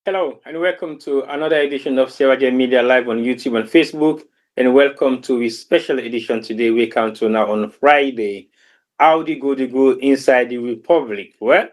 Hello, and welcome to another edition of Sierra Leone Media Live on YouTube and Facebook. And welcome to a special edition today. We come to now on Friday. How the go inside the Republic? Well,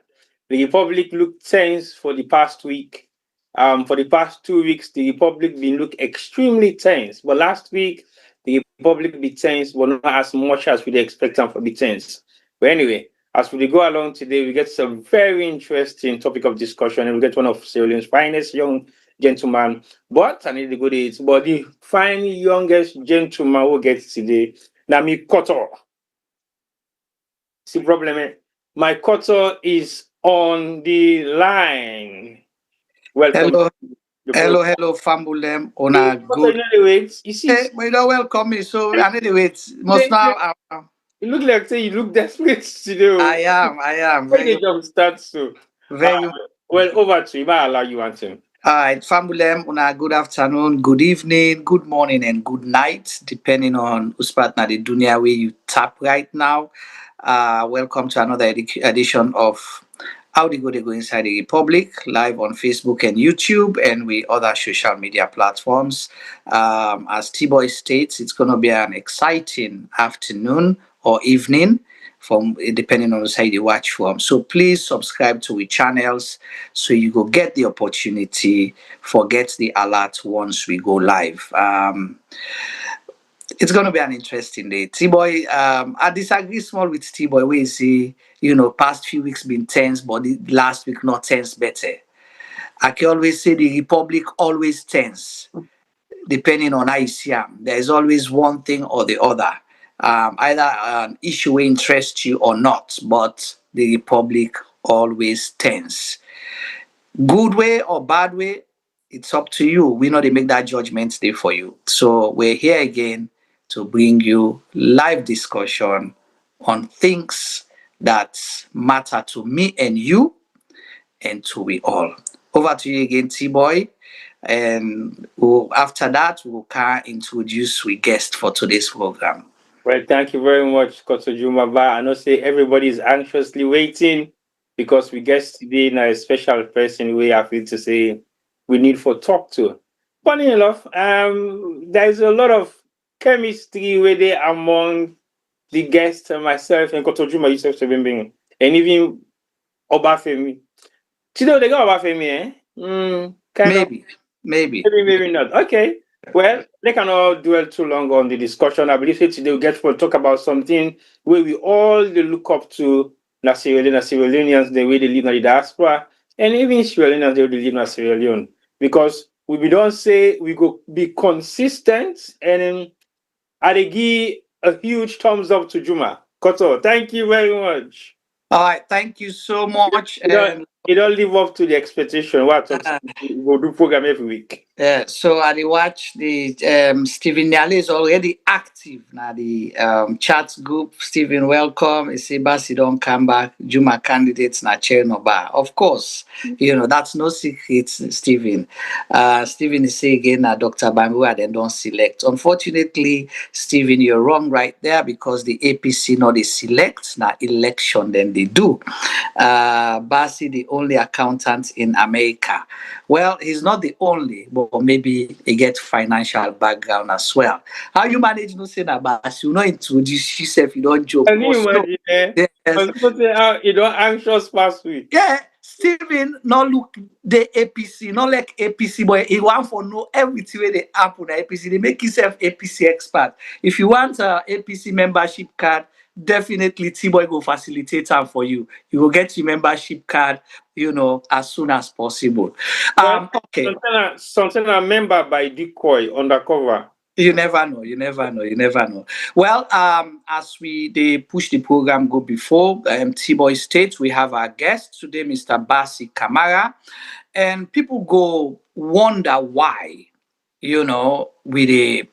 the Republic looked tense for the past week. For the past 2 weeks, the Republic been look extremely tense. But last week, the Republic be tense, but not as much as we expect them for be tense. But anyway, as we go along today, we get some very interesting topic of discussion, and we get one of Sierra Leone's finest young gentleman. But I need to go to it. But the fine youngest gentleman who gets today, Nami Koto. See problem. My Koto is on the line. Welcome Hello, to the program. hello, Fambulem. On See, a Koto, you good. know the wait. You see, But you don't welcome me, so I need to wait. Must they, now. you look like say you look desperate today. I Oh. am, I am Why very, the job start so? Uh, very. well, over to you. I allow you answer. All right, Fambulem. On a good afternoon, good evening, good morning, and good night, depending on whose partner the dunya where you tap right now. Welcome to another edition of How They Go Inside the Republic, live on Facebook and YouTube, and with other social media platforms. As T-Boy states, it's going to be an exciting afternoon or evening, from depending on the side you watch from. So please subscribe to our channels so you go get the opportunity for get the alert once we go live. It's going to be an interesting day. T-Boy, I disagree small with T-Boy where you see, past few weeks been tense, but the last week not tense better. I can always say the Republic always tense, depending on how you see them. There is always one thing or the other. Either an issue will interest you or not, but the Republic always tense. Good way or bad way, it's up to you. We know they make that judgment day for you. So we're here again to bring you live discussion on things that matter to me and you and to we all. Over to you again, T-Boy. And after that, we'll can introduce we guest for today's program. Well, thank you very much, Koto Jumaba. I know say everybody is anxiously waiting because we guess today now a special person we have to say we need for talk to. Funny enough, there's a lot of chemistry with it among the guests and myself and Koto Juma Yusuf Sebimbing and even Obafemi. Today they got Obafemi, eh? Kind of. Maybe. Maybe not. Okay. Well, they cannot dwell too long on the discussion. I believe today we'll get to talk about something where we all they look up to Sierra Leoneans, the way they live in the diaspora, and even Sierra Leoneans, the way they live in Sierra Leone. Because we don't say we go be consistent, and I dey give a huge thumbs up to Juma. Koto, thank you very much. All right, thank you so much. It don't live up to the expectation. What we go do program every week. So I dey watch the Stephen Nyale is already active now. The chat group. Stephen, welcome. He say Bassie don't come back. Juma candidates na chair no bar. Of course, that's no secret, Stephen. Stephen is say again that Dr. Bambua then don't select. Unfortunately, Stephen, you're wrong right there because the APC not they select na election then they do. Bassie the only accountant in America. Well, he's not the only, but maybe he gets financial background as well. How you manage no say that, but you know introduce yourself, you don't joke. Can you imagine? Yes. People say how you don't anxious past week. Yeah, Stephen, not look the APC, not like APC, but he want for know everything where they happen at APC. They make himself APC expert. If you want a APC membership card, definitely T-Boy go facilitate them for you. You will get your membership card, as soon as possible. Well, Okay. something I remember by decoy undercover. You never know. Well, as they push the program go before T-Boy State, we have our guest today, Mr. Bassie Kamara, and people go wonder why, with a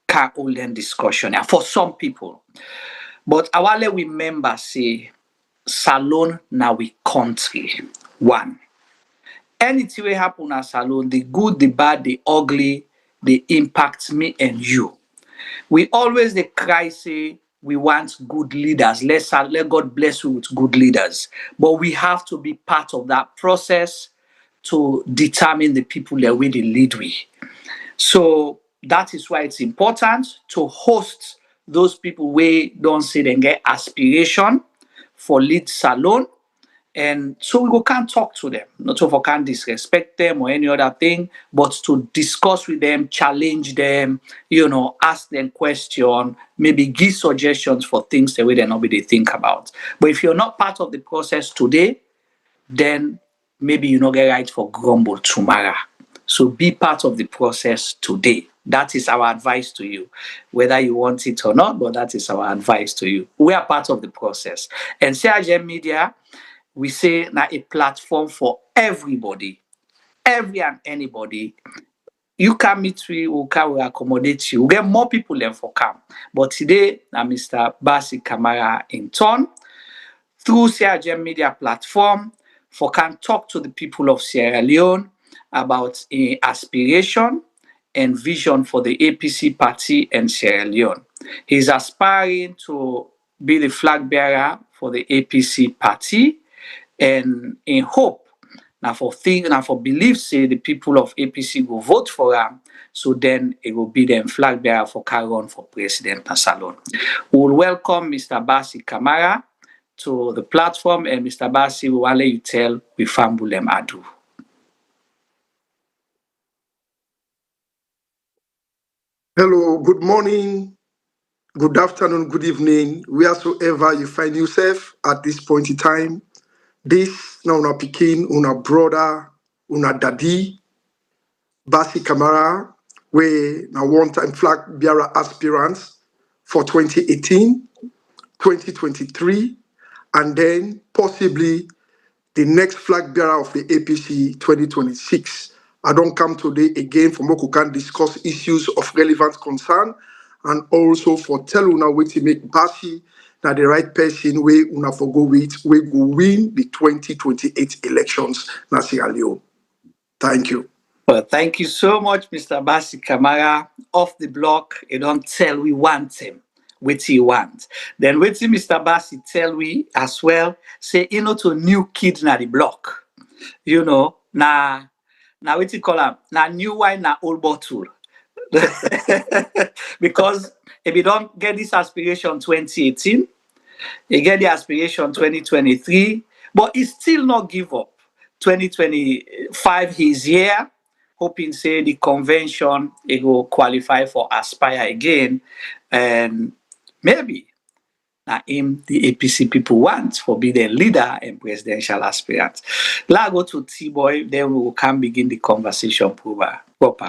car holding discussion. And for some people, but I want to remember say, Salone now we country. One, anything will happen at Salone, the good, the bad, the ugly, they impact me and you. We always the cry say we want good leaders. Let God bless you with good leaders. But we have to be part of that process to determine the people that we lead with. So that is why it's important to host those people where don't say they get aspiration for lead salon. And so we can't talk to them, not so we can't disrespect them or any other thing, but to discuss with them, challenge them, ask them questions, maybe give suggestions for things the way they nobody think about. But if you're not part of the process today, then maybe you not get right for grumble tomorrow. So be part of the process today. That is our advice to you, whether you want it or not, but that is our advice to you. We are part of the process. And CRGM Media, we say now a platform for everybody, every and anybody. You can meet we can accommodate you. We get more people than for camp. But today, now Mr. Bassie Kamara in turn, through CRGM Media platform, for can talk to the people of Sierra Leone about aspiration and vision for the APC party in Sierra Leone. He's aspiring to be the flag bearer for the APC party, and in hope, now for belief, say the people of APC will vote for him, so then it will be the flag bearer for Caron for President Salon. We will welcome Mr. Bassie Kamara to the platform, and Mr. Bassie, we want to let you tell we fambulem adu. Hello, good morning, good afternoon, good evening, wheresoever you find yourself at this point in time. This now una pikin, una brother, una daddy, Bassie Kamara, we now one-time flag bearer aspirants for 2018, 2023, and then possibly the next flag bearer of the APC 2026. I don't come today again for more can discuss issues of relevant concern and also for tell una way to make Bassie that the right person way una for go with we go win the 2028 elections na Sierra Leone. Thank you. Well, thank you so much, Mr. Bassie Kamara. Off the block, you don't tell we want him. What he want. Then wait till Mr. Bassie tell we as well, say, to new kid na the block. Now what you call him? Na new wine, na old bottle. Because if you don't get this aspiration 2018, you get the aspiration 2023, but he still not give up. 2025, he's here, hoping say the convention, it will qualify for Aspire again. And maybe him the APC people want for be the leader and presidential aspirant. Let's go to T-Boy, then we can begin the conversation proper.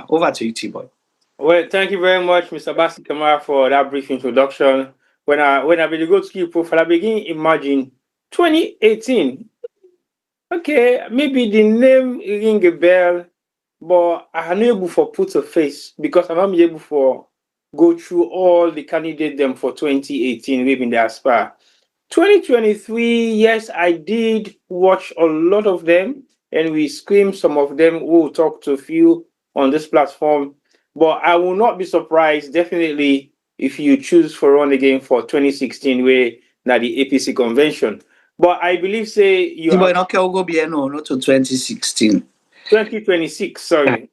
Over to you, T-Boy. Well, thank you very much, Mr. Bassie Kamara, for that brief introduction. When I really go to skill profile, I begin imagine 2018. Okay, maybe the name ring a bell, but I'm not able for put a face because I'm not able for go through all the candidates them for 2018 within the Aspire. 2023, yes, I did watch a lot of them, and we screamed some of them. We'll talk to a few on this platform, but I will not be surprised, definitely, if you choose for run again for 2016, where now the APC convention. But I believe, say, you are not go be not to 2016. 2026, sorry.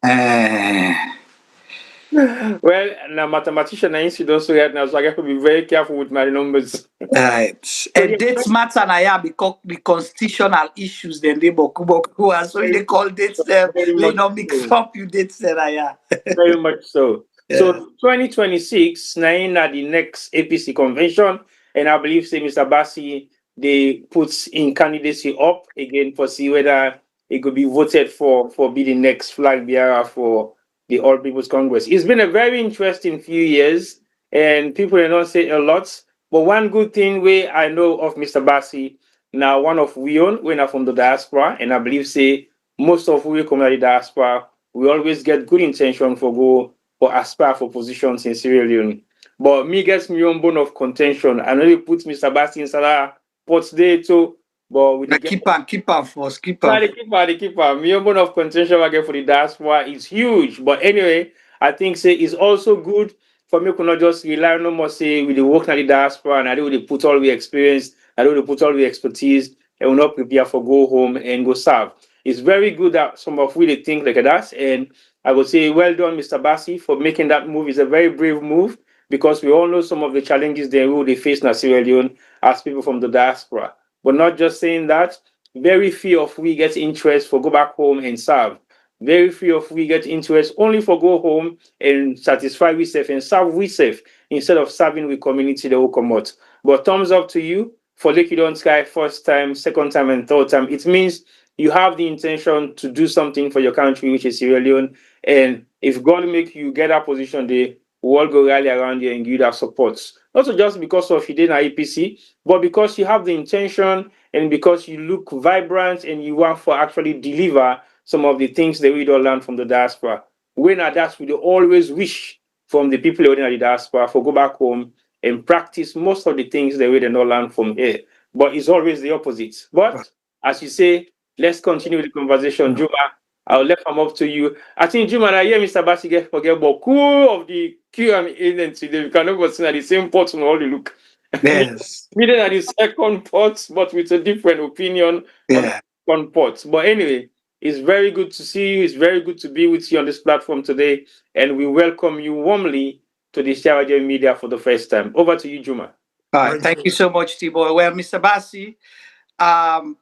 Well, now mathematician I see also right now, so I have to be very careful with my numbers. Right. So and dates matter now because the constitutional issues then they boku so they call dates them. They not mix up you dates there. Very much so. Yeah. So 2026, now the next APC convention, and I believe say Mr. Bassie they puts in candidacy up again for see whether it could be voted for be the next flag bearer for the All People's Congress. It's been a very interesting few years, and people are not saying a lot. But one good thing where I know of Mr. Bassie, now one of we own, we're not from the diaspora, and I believe say most of we come out of the diaspora, we always get good intention for go or aspire for positions in Sierra Leone. But me gets me own bone of contention. I know you put Mr. Bassie in Salah pots there too. But with the keeper first, keeper. The keeper. Me own bone of contention again for the diaspora is huge. But anyway, I think say it's also good for me to not just rely no more say with the work in the diaspora and I do they put all the experience, I do they put all the expertise and will not prepare for go home and go serve. it's very good that some of we they think like that. And I would say, well done, Mr. Bassi, for making that move. It's a very brave move because we all know some of the challenges they face in Sierra Leone as people from the diaspora. But not just saying that, very few of we get interest for go back home and serve. Very few of we get interest only for go home and satisfy we self and serve we self instead of serving with community they will come out. But thumbs up to you for Lake Udon Sky first time, second time, and third time. It means you have the intention to do something for your country, which is Sierra Leone. And if God make you get that position, the world go rally around you and give you that support. Not just because of you did an APC, but because you have the intention and because you look vibrant and you want to actually deliver some of the things that we don't learn from the diaspora. When at that, we always wish from the people living in the diaspora for go back home and practice most of the things that we did not learn from here. But it's always the opposite. But as you say, let's continue the conversation. Juma, I'll let them up to you. I think Juma, I hear Mr. Bassi get forget about of the Q&A today. We cannot go sit at the same pot on all the look. Yes. We did at the second pot, but with a different opinion on the second pot. But anyway, it's very good to see you. It's very good to be with you on this platform today. And we welcome you warmly to the Sierra Leone media for the first time. Over to you, Juma. All right. Thank you so much, T-Boy. Well, Mr. Bassi,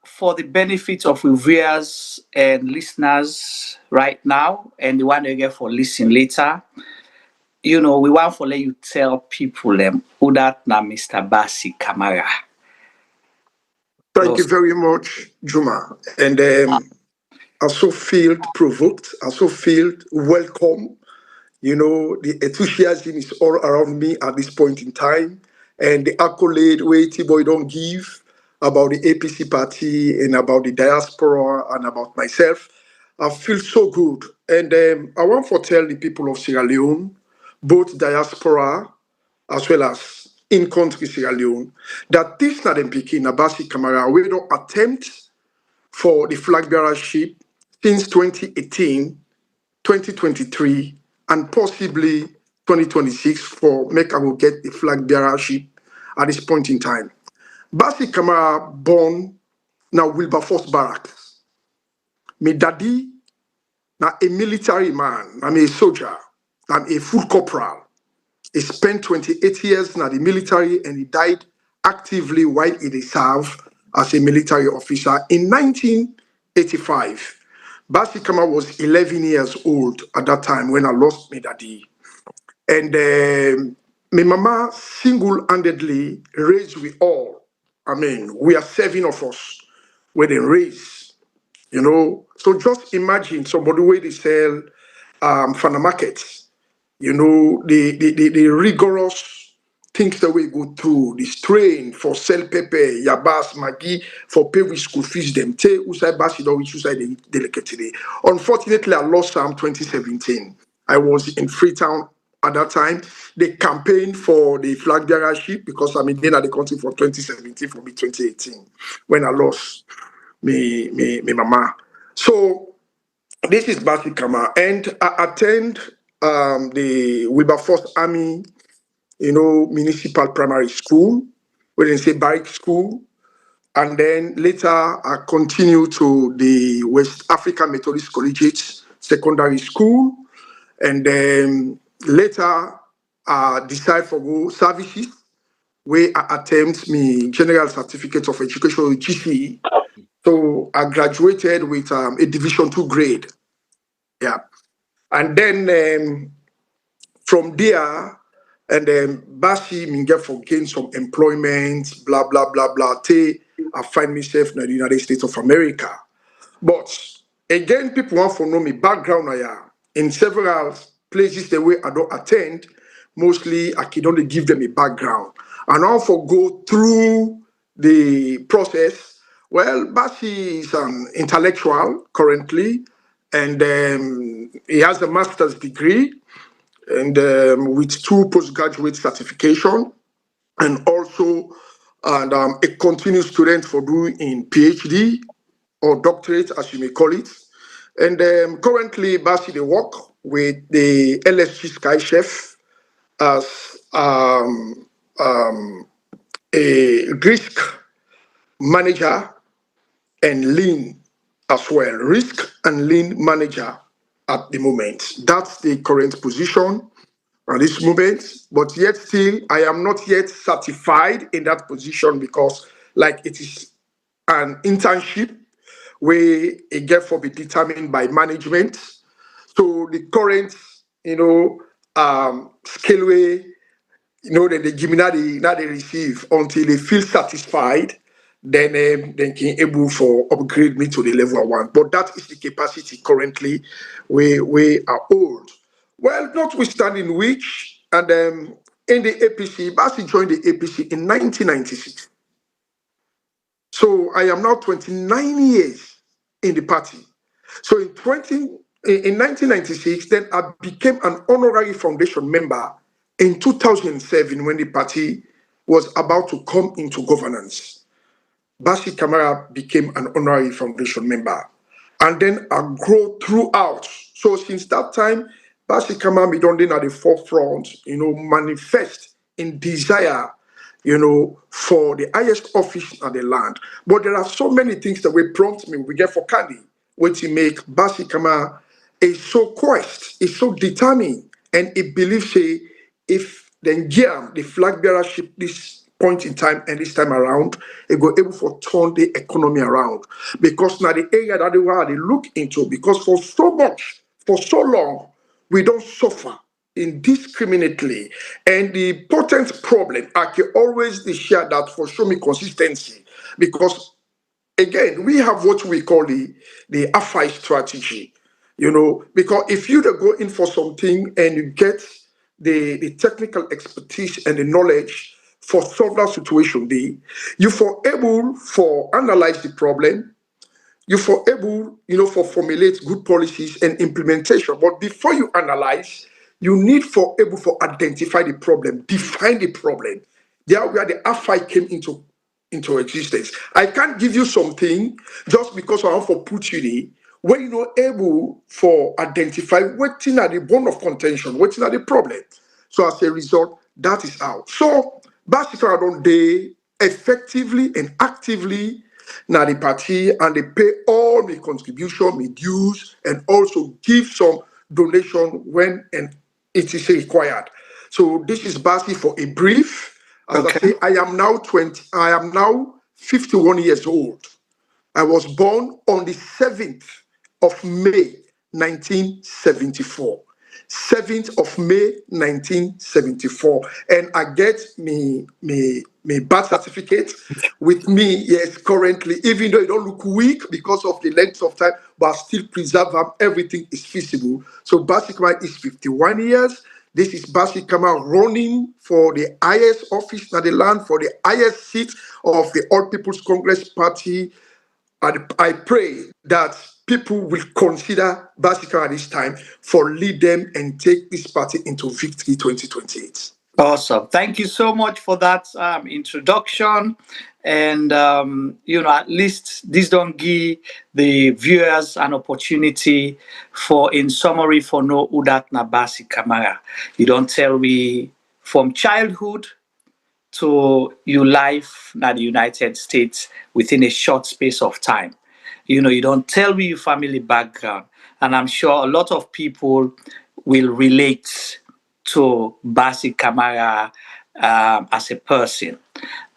for the benefit of viewers and listeners right now, and the one they get for listening later, we want to let you tell people who that now Mr. Bassie Kamara. Thank you very much, Juma. And I so feel provoked. I so feel welcome. The enthusiasm is all around me at this point in time. And the accolade where T-Boy don't give about the APC party and about the diaspora and about myself, I feel so good. And I want to tell the people of Sierra Leone, both diaspora as well as in country Sierra Leone, that this not in Peking, Bassie Kamara, we don't attempt for the flagbearership since 2018, 2023, and possibly 2026 for make I will get the flag bearership at this point in time. Bassie Kamara born now Wilberforce Barracks. My daddy now a military man, I'm a soldier, I'm a full corporal. He spent 28 years in the military and he died actively while he served as a military officer in 1985. Bassie Kamara was 11 years old at that time when I lost my daddy. And my mama single-handedly raised we all. I mean, we are 7 of us were then raised, So just imagine somebody where they sell from the markets, the rigorous things that we go through, the strain for sell pepper, yabas, maggi, for pay with school fees, them. Te usai basi do which usai delicate today. Unfortunately, I lost Sam 2017. I was in Freetown at that time. They campaigned for the flag bearership because I mean, then at the country for 2017 for me 2018 when I lost me mama. So this is Bassie Kamara, and I attend the Wilberforce Army, municipal primary school, where they say barrack school, and then later I continue to the West Africa Methodist Collegiate Secondary School, and then later I decide for go services, where I attempt my General Certificate of Education with GCE. So I graduated with a Division 2 grade. Yeah. And then from there, and then Bassi Minga for gain some employment, blah, blah, blah, blah. I find myself in the United States of America. But again, people want to know me background in several places the way I don't attend. Mostly I can only give them a background. And I also go through the process. Well, Bassi is an intellectual currently, and he has a master's degree and with 2 postgraduate certification, and also a continuing student for doing in PhD or doctorate, as you may call it. And currently, Bassi they work with the LSG Sky Chef as a risk manager and lean as well, risk and lean manager at the moment. That's the current position at this moment. But yet still, I am not yet certified in that position because like it is an internship where it get for be determined by management. So the current, scaleway, that they give me now they receive until they feel satisfied, then can able for upgrade me to the level I want. But that is the capacity currently we are old. Well, notwithstanding which, and in the APC, Bassi joined the APC in 1996. So I am now 29 years in the party. So in 1996, then I became an honorary foundation member in 2007 when the party was about to come into governance. Bassie Kamara became an honorary foundation member. And then I grow throughout. So since that time, Bassie Kamara be done at the forefront, manifest in desire, for the highest office of the land. But there are so many things that will prompt me. We get for Candy, what to make Bassie Kamara is so quest, is so determined, and it believes say if then Giam, the flag bearership this point in time and this time around, it go able to turn the economy around. Because now the area that they look into, because for so much, for so long, we don't suffer indiscriminately. And the potent problem, I can always share that for show me consistency. Because again, we have what we call the AFI strategy, because if you go in for something and you get the technical expertise and the knowledge for solve that situation, you for able for analyze the problem, you for able, for formulate good policies and implementation. But before you analyze, you need for able for identify the problem, define the problem. There where the AFI came into existence. I can't give you something just because I want for put you there when you're not able for identify waiting at the bone of contention, waiting at the problem. So as a result, that is out. So basically, I don't they effectively and actively now the party and they pay all the contribution, the dues, and also give some donation when and it is required. So this is Bassi for a brief. As I say, I am now 51 years old. I was born on the 7th of May, 1974. 7th of May 1974, and I get me birth certificate with me, yes, currently, even though it don't look weak because of the length of time, but I still preserve them. Everything is feasible. So basically is 51 years. This is Bassie Kamara running for the highest office in the land, for the highest seat of the All People's Congress Party. And I pray that people will consider Bassie Kamara this time for lead them and take this party into victory 2028. Awesome. Thank you so much for that introduction. And, at least this don't give the viewers an opportunity for, in summary, for know who that na Bassie Kamara. You don't tell me from childhood to your life in the United States within a short space of time. You don't tell me your family background. And I'm sure a lot of people will relate to Bassie Kamara as a person.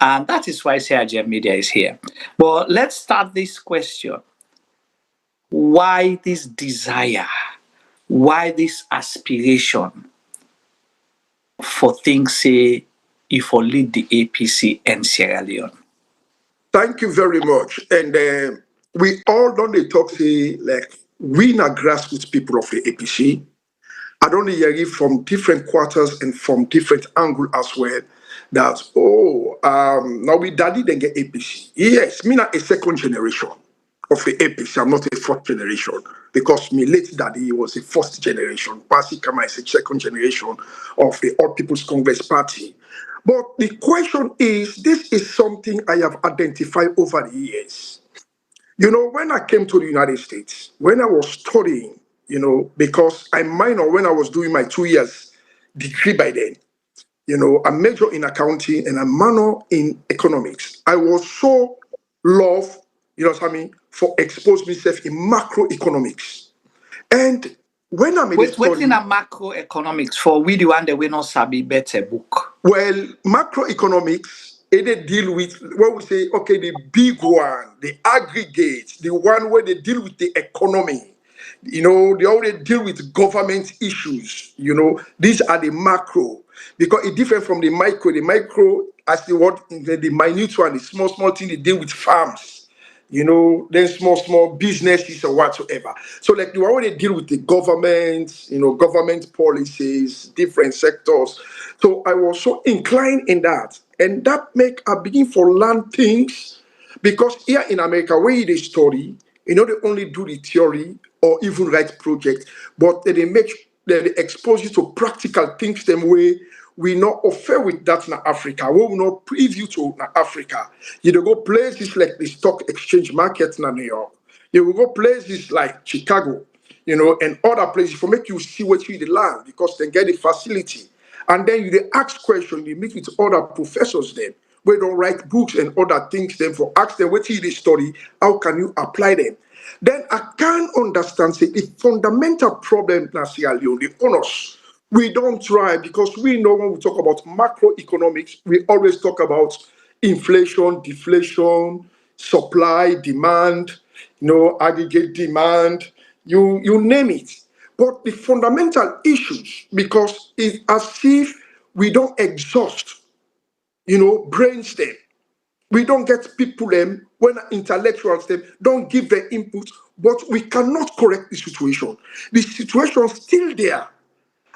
And that is why Sierra Media is here. But let's start this question. Why this desire? Why this aspiration for things, say, if you lead the APC and Sierra Leone? Thank you very much. And we all don't they talk say like we are grassroots people of the APC. I don't hear it from different quarters and from different angle as well. That now we daddy then get APC. Yes, me not a second generation of the APC. I'm not a fourth generation because me late daddy was a first generation. Bassie Kamara is a second generation of the All People's Congress Party. But the question is, this is something I have identified over the years. When I came to the United States, when I was studying, because I minor when I was doing my 2 years degree by then, I major in accounting and I minor in economics. I was so love, what I mean, for expose myself in macroeconomics. And when I'm in the study, waiting a macroeconomics for we the one that we not sabi better book. well, macroeconomics, they deal with what we say, okay, the big one, the aggregate, the one where they deal with the economy. They already deal with government issues. These are the macro, because it's different from the micro. The micro, as the minute one, the small thing, they deal with farms. Then small businesses or whatsoever. So like you already deal with the government, government policies, different sectors. So I was so inclined in that. And that make I begin for learn things, because here in America, where they study, they only do the theory or even write projects, but they expose you to practical things them way we not offer with that in Africa. We will not preview to Africa. You go places like the stock exchange market in New York. You will go places like Chicago, and other places for make you see what you the land, because they get the facility. And then you ask questions, you meet with other professors then. We don't write books and other things then for ask them what you the study, how can you apply them? Then I can't understand say the fundamental problem in Sierra Leone, the onus. We don't try, because we know when we talk about macroeconomics, we always talk about inflation, deflation, supply, demand, aggregate demand, you name it. But the fundamental issues, because it's as if we don't exhaust, brainstem. We don't get people them when intellectuals them don't give their input, but we cannot correct the situation. The situation is still there.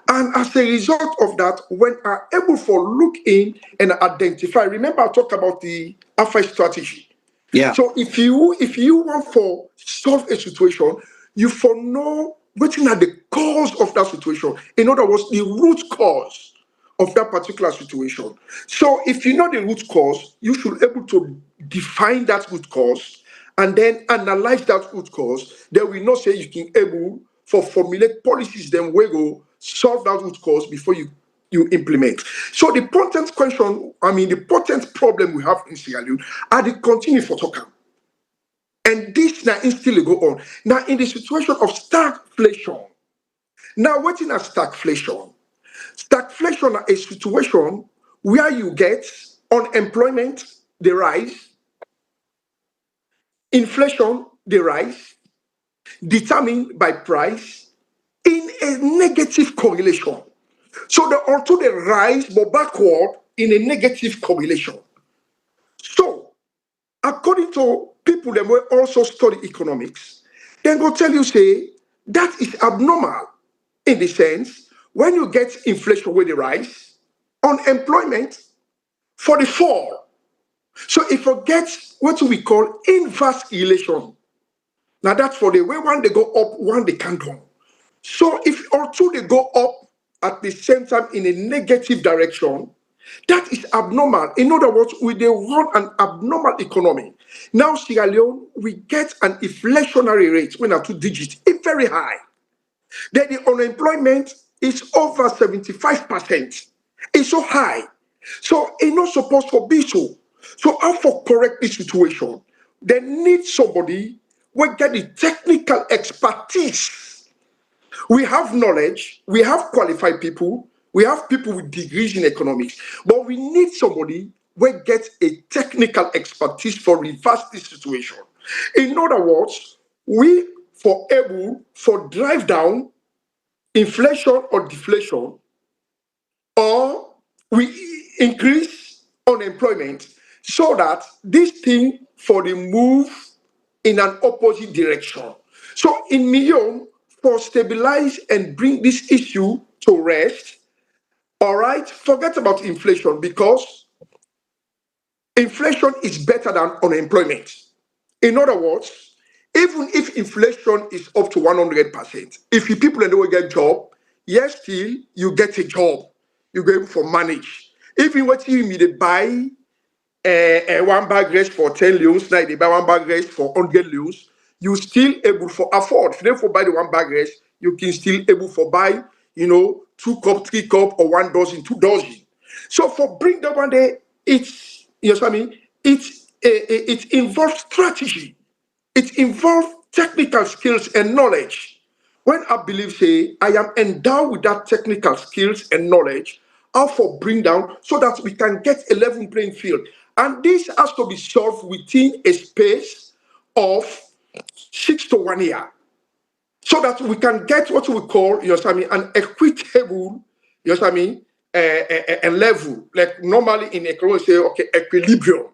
And as a result of that, when are able for look in and identify, remember I talked about the alpha strategy. Yeah. So if you want for solve a situation, you for know what are the cause of that situation. In other words, the root cause of that particular situation. So if you know the root cause, you should be able to define that root cause and then analyze that root cause. Then we know say you can able for formulate policies then we go solve that root cause before you implement. So the potent question, the potent problem we have in Sierra Leone are the continue for talking. And this now is still go on. Now in the situation of stagflation. Now what is stagflation? Stagflation is a situation where you get unemployment, the rise, inflation, the rise, determined by price in a negative correlation. So the onto the rise but backward in a negative correlation. So according to people that will also study economics, then go tell you say that is abnormal in the sense when you get inflation with the rise, unemployment for the fall. So it forgets what we call inverse relation. Now that's for the way one they go up, one they can down. So if or two they go up at the same time in a negative direction, that is abnormal. In other words, we they run an abnormal economy. Now Sierra Leone, we get an inflationary rate when are 2 digits, it's very high. Then the unemployment is over 75%. It's so high. So it's not supposed to be so. So how for correct this situation? They need somebody who get the technical expertise. We have knowledge, we have qualified people, we have people with degrees in economics, but we need somebody who gets a technical expertise for reverse this situation. In other words, we for able for drive down inflation or deflation, or we increase unemployment so that this thing for the move in an opposite direction. So in million, for stabilize and bring this issue to rest, all right, forget about inflation because inflation is better than unemployment. In other words, even if inflation is up to 100%, if you people don't get job, yes, still you get a job. You go able for manage. Even what you mean buy one bag rice for 10 leons, now they buy one bag rice for 100 leons, you still able for afford. If you don't buy the one bag rice, you can still able for buy, 2 cup, 3 cup, or 1 dozen, 2 dozen. So for bring that one day, it's, you know what I mean? It involves strategy. It involves technical skills and knowledge. When I believe, say, I am endowed with that technical skills and knowledge, how for bring down so that we can get a level playing field. And this has to be solved within a space of 6 to 1 year, so that we can get what we call, you know what I mean, an equitable, you know what I mean, a level. Like normally in economics, say, okay, equilibrium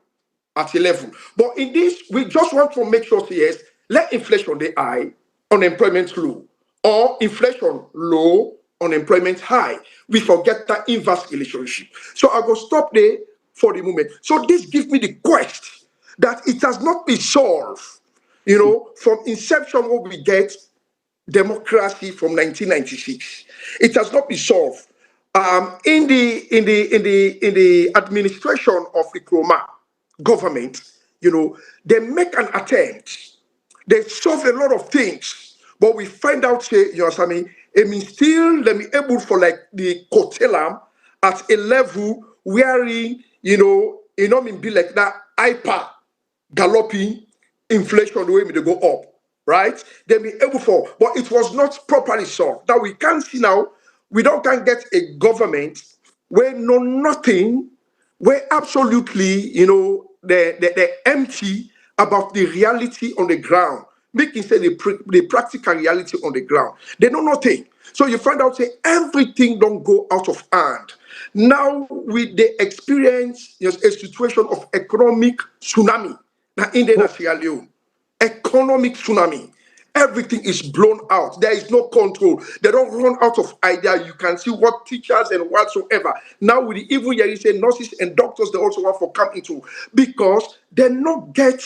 at a level. But in this, we just want to make sure, yes, let inflation the high, unemployment low, or inflation low, unemployment high. We forget that inverse relationship. So I go stop there for the moment. So this gives me the quest that it has not been solved, you know, from inception what we get democracy from 1996. It has not been solved. In the administration of the Kroma government, you know, they make an attempt. They solve a lot of things, but we find out, say, you know what I mean, I mean, still let me able for like the curtailment at a level wherein, you know, mean be like that hyper galloping inflation the way they go up, right? They be able for, but it was not properly solved. Now we can see now, we don't can get a government where know nothing, where absolutely, you know, they're empty about the reality on the ground, making say the practical reality on the ground. They know nothing. So you find out, say, everything don't go out of hand. Now with the experience, you know, a situation of economic tsunami, now India and Sierra Leone, economic tsunami. Everything is blown out. There is no control. They don't run out of idea. You can see what teachers and whatsoever. Now with the even you say nurses and doctors, they also want to come into, because they not get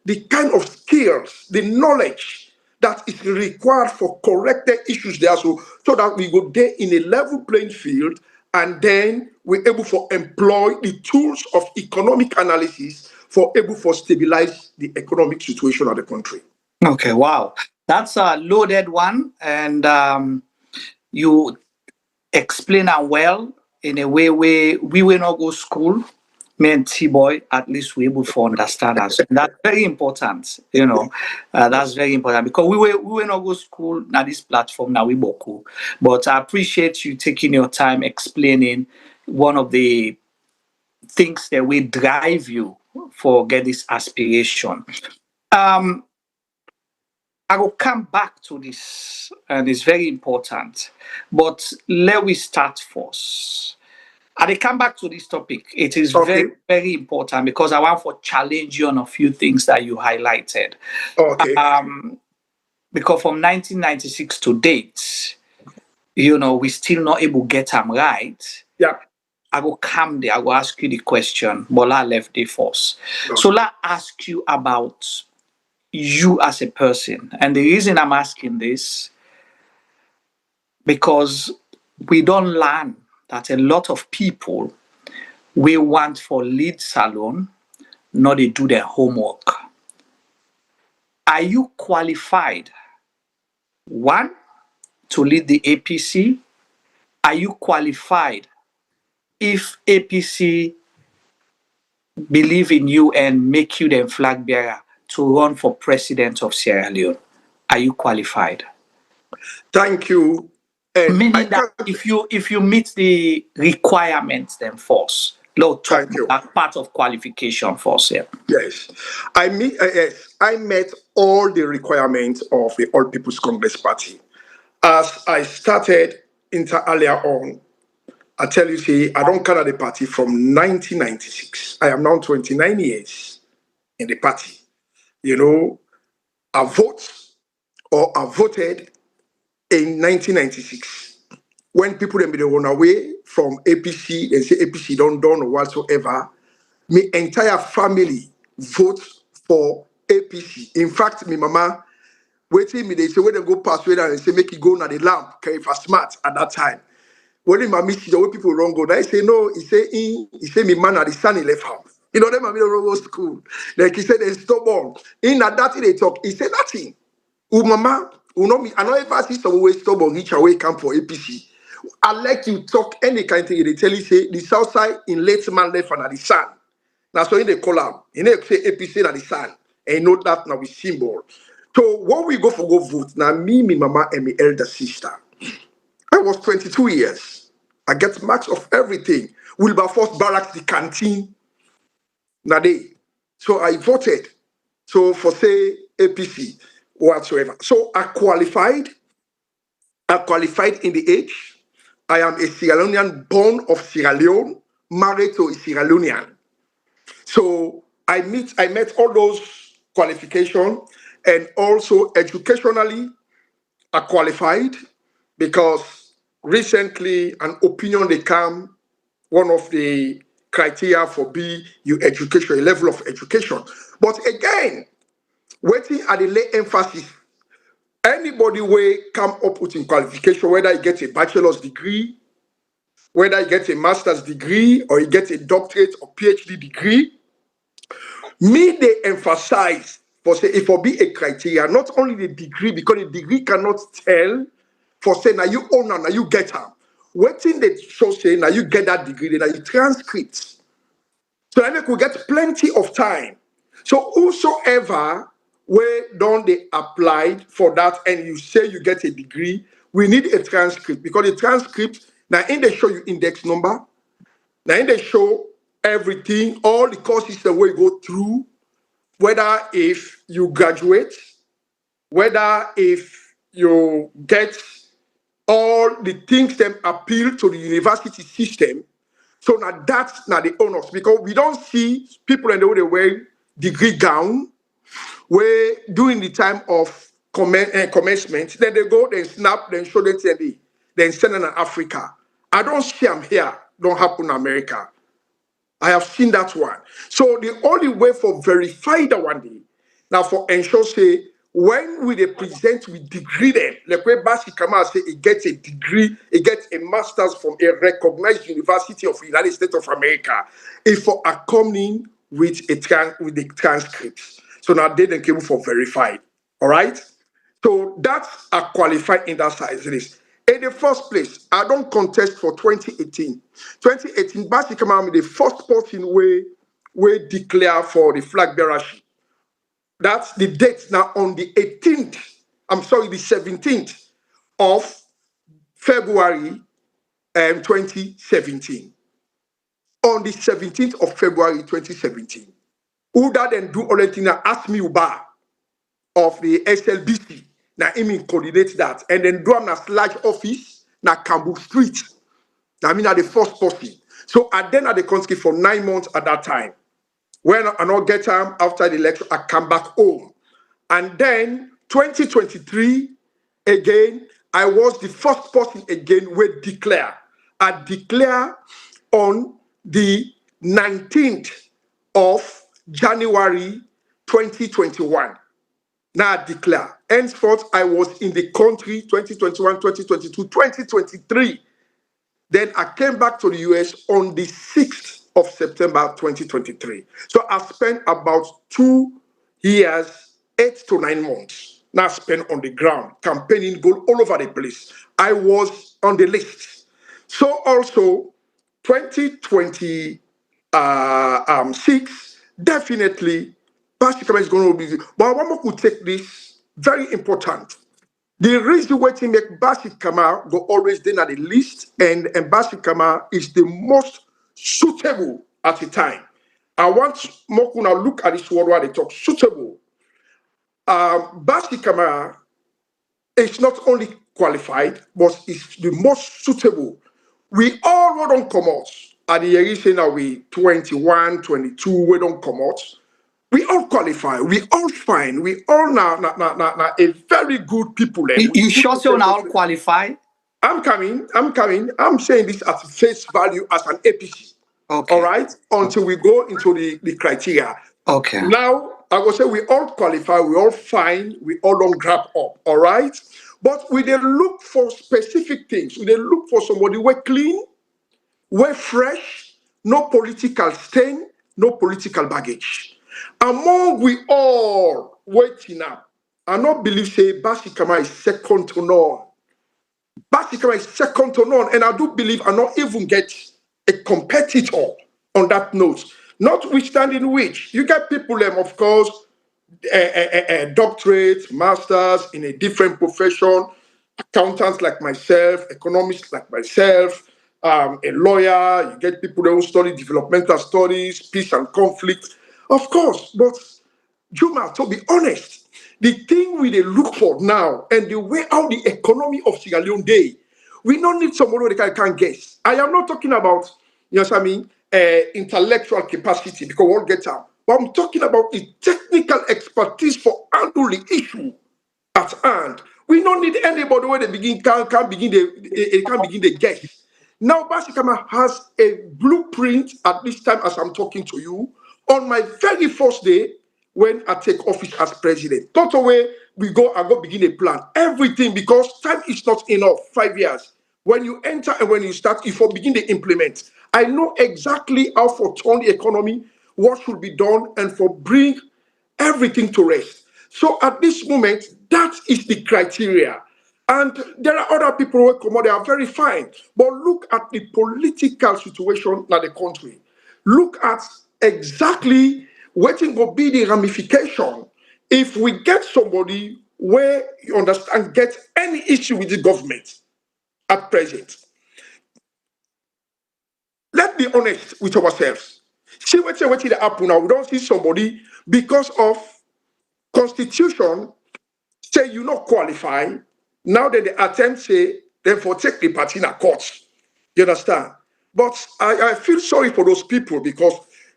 the kind of skills, the knowledge that is required for corrected issues there. So that we go there in a level playing field, and then we're able to employ the tools of economic analysis for able to stabilize the economic situation of the country. Okay, wow. That's a loaded one. And you explain it well in a way where we will not go school. Me and T-Boy, at least we able to understand us. That's very important, you know. That's very important because we will not go school now this platform now we boku. But I appreciate you taking your time explaining one of the things that will drive you for get this aspiration. I will come back to this, and it's very important. But let me start first. I will come back to this topic. It is Okay. very, very important because I want to challenge you on a few things that you highlighted. Okay. Because from 1996 to date, you know, we still not able to get them right. Yeah. I will come there. I will ask you the question, but I left it first. Okay. So let's ask you about you as a person. And the reason I'm asking this, because we don't learn that a lot of people we want for lead salon, not they do their homework. Are you qualified, one, to lead the APC? Are you qualified if APC believe in you and make you the flag bearer to run for president of Sierra Leone? Are you qualified? Thank you. And Meaning that if you meet the requirements, then first, Lord, talk that part of qualification first. Yeah. Yes, I met all the requirements of the All People's Congress Party. As I started earlier on, I tell you, see, I don't come at the party from 1996. I am now 29 years in the party. You know, I voted in 1996. When people then be run away from APC and say APC don't done or whatsoever, my entire family vote for APC. In fact, my mama waiting me, they say when they go past where and say make it go na the lamp, carry for smart at that time. When my miss the way people wrong go, I say no, he say me man at the son he left house. You know, them I don't go school. Like he said, they stubborn. In that thing they talk, he said nothing. Mama, you know me, I know if I see some way stubborn, reach away camp for APC. I like you talk any kind of thing. They tell you say the south side in late man left and at the sun. That's why they call out. You know, say APC at the sun. And you know that now we symbol. So when we go for go vote, now me, my mama, and my elder sister. I was 22 years. I get marks of everything. Wilberforce Barracks, the canteen, na day. So I voted. So for say APC, whatsoever. So I qualified. I qualified in the age. I am a Sierra Leonean born of Sierra Leone, married to a Sierra Leonean. So I met all those qualifications, and also educationally I qualified because recently an opinion they come, one of the criteria for be your education, your level of education. But again, waiting at the lay emphasis, anybody will come up with in qualification, whether you get a bachelor's degree, whether you get a master's degree, or you get a doctorate or PhD degree, me they emphasize for say if for be a criteria, not only the degree, because the degree cannot tell for say now you own now you get her. Waiting they show say now you get that degree, then you transcripts. So then we get plenty of time. So whosoever where don't they applied for that and you say you get a degree, we need a transcript because the transcript now in they show you index number, now in they show everything, all the courses the way you go through, whether if you graduate, whether if you get all the things that appeal to the university system. So now that's not the honors because we don't see people in the way they wear degree gown, where during the time of commencement, then they go, then snap, then show them TV, then send them to Africa. I don't see them here, don't happen in America. I have seen that one. So the only way for verify that one day, now for ensure say, when we they present with degree them, like where Bassie Kamara say he gets a degree, he gets a master's from a recognized university of the United States of America, if for accompanying with with the transcripts. So now they then came for verified. All right. So that's a qualified in that size list. In the first place, I don't contest for 2018. 2018, Bassie Kamara the first person we declare for the flagbearership. That's the date now on the 18th, I'm sorry, the 17th of February 2017. On the 17th of February 2017. Who that then do all the thing now ask me Uba of the SLBC. Now him coordinate that. And then do am na slash office na Campbell Street. I mean at the first person. So I then at the country for 9 months at that time. When I not get time after the election, I come back home. And then 2023, again, I was the first person again we declare. I declare on the 19th of January 2021. Now I declare. Henceforth, I was in the country 2021, 2022, 2023. Then I came back to the US on the 6th of September 2023. So I spent about 2 years, 8 to 9 months. Now spent on the ground, campaigning, go all over the place. I was on the list. So also 2026, definitely, Bassie Kamara is going to be. But I want to take this very important. The reason why to make Bassie Kamara go always then at the list, and Bassie Kamara is the most suitable at the time. I want Mokuna look at this word while they talk suitable. Bassie Kamara is not only qualified, but is the most suitable. We all don't come out. At the year saying that we 21, 22, we don't come out. We all qualify. We all fine. We all now a very good people. You sure so now qualify? I'm coming. I'm saying this at face value as an APC. Okay. All right. Until we go into the criteria. Okay. Now I will say we all qualify. We all fine. We all don't grab up. All right. But we then look for specific things. We then look for somebody we're clean, we're fresh, no political stain, no political baggage. Among we all waiting up, I not believe say Bassie Kamara is second to none. Bassie Kamara is second to none, and I do believe I not even get a competitor on that note. Notwithstanding which, you get people, of course, a doctorate, masters in a different profession, accountants like myself, economists like myself, a lawyer, you get people who study developmental studies, peace and conflict, of course. But Juma, to be honest, the thing we dey look for now and the way how the economy of Sierra Leone day, we don't need somebody that can guess. I am not talking about, you know what I mean, intellectual capacity because we'll get out. But I'm talking about the technical expertise for handling the issue at hand. We don't need anybody where they begin can begin the guess. Now, Bassie Kamara has a blueprint at this time as I'm talking to you. On my very first day, when I take office as president, not away I go begin a plan. Everything because time is not enough. 5 years. When you enter and when you start, if you begin to implement, I know exactly how for turn the economy, what should be done, and for bring everything to rest. So at this moment, that is the criteria. And there are other people who come out, they are very fine. But look at the political situation in the country. Look at exactly what will be the ramification if we get somebody where you understand get any issue with the government at present. Let's be honest with ourselves. See what's the happen now. We don't see somebody because of constitution say you not qualify. Now that the attempt say therefore take the party in a court. You understand? But I feel sorry for those people because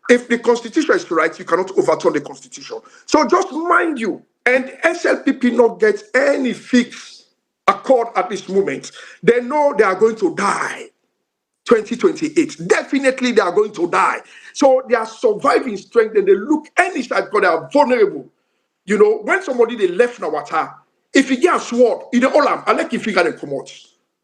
if the constitution is right, you cannot overturn the constitution. So just mind you, and SLPP not get any fix accord at this moment. They know they are going to die. 2028. Definitely they are going to die. So they are surviving strength and they look any side because they are vulnerable. You know, when somebody they left na water, if he get a sword, in the olam, I like if he can come out.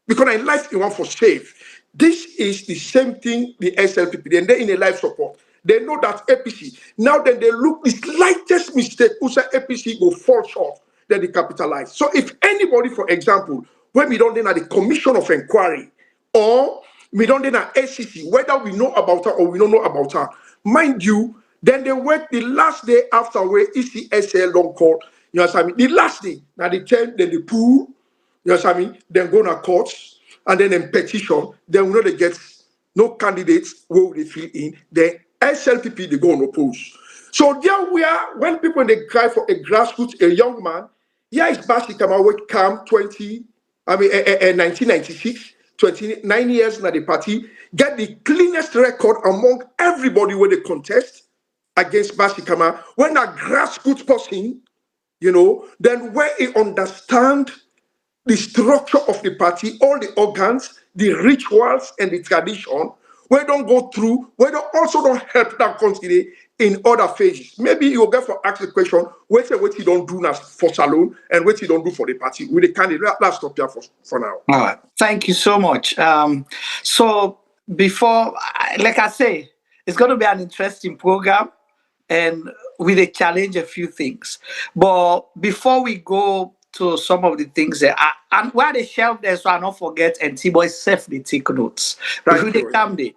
Because in life you want for save. This is the same thing the SLPP, and they in a life support. They know that APC. Now then they look the slightest mistake, who say APC will fall short, then they capitalize. So if anybody, for example, when we don't then at the commission of inquiry, or we don't then at ACC, whether we know about her or we don't know about her, mind you, then they wait the last day after where ECSL don't call. You know what I mean? The last day, now they tell, then they pull, you know what I mean? Then go to courts, and then in petition, then we know they get no candidates where they fill in. Then SLPP, they go on oppose. So there we are, when people they cry for a grassroots, a young man, here is Bassie Kamara, come 1996, 29 years in the party, get the cleanest record among everybody when they contest against Bassie Kamara. When a grassroots person, you know, then where he understand the structure of the party, all the organs, the rituals, and the tradition, we don't go through, we don't also don't help that country in other phases. Maybe you'll get for ask the question, what you don't do now for Salone and what you don't do for the party. With the candidate, let's stop here for now. All right. Thank you so much. So before, like I say, it's going to be an interesting program and we will challenge a few things. But before we go to some of the things that and where they shelf there, so I don't forget, and T-Boy safely take notes. Before they come there.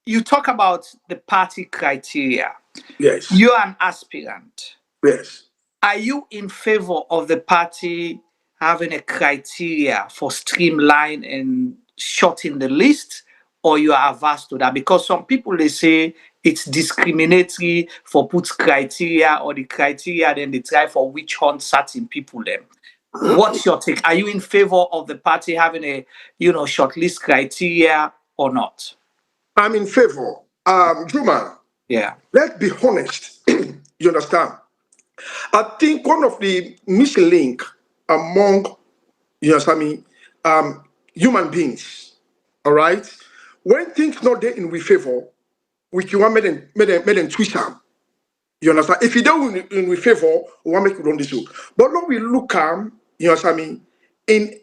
You talk about the party criteria. Yes. You're an aspirant. Yes. Are you in favor of the party having a criteria for streamline and shorten the list, or you are averse to that? Because some people, they say it's discriminatory for put criteria or the criteria, then they try for which hunt certain people then. What's your take? Are you in favor of the party having a, shortlist criteria or not? I'm in favor. Juma. Yeah. Let's be honest. You understand? I think one of the missing link among, human beings, all right? When things not there in we favor, we can want made them twist them. You understand? If you don't in we favor, we want make you run this show. But when we look in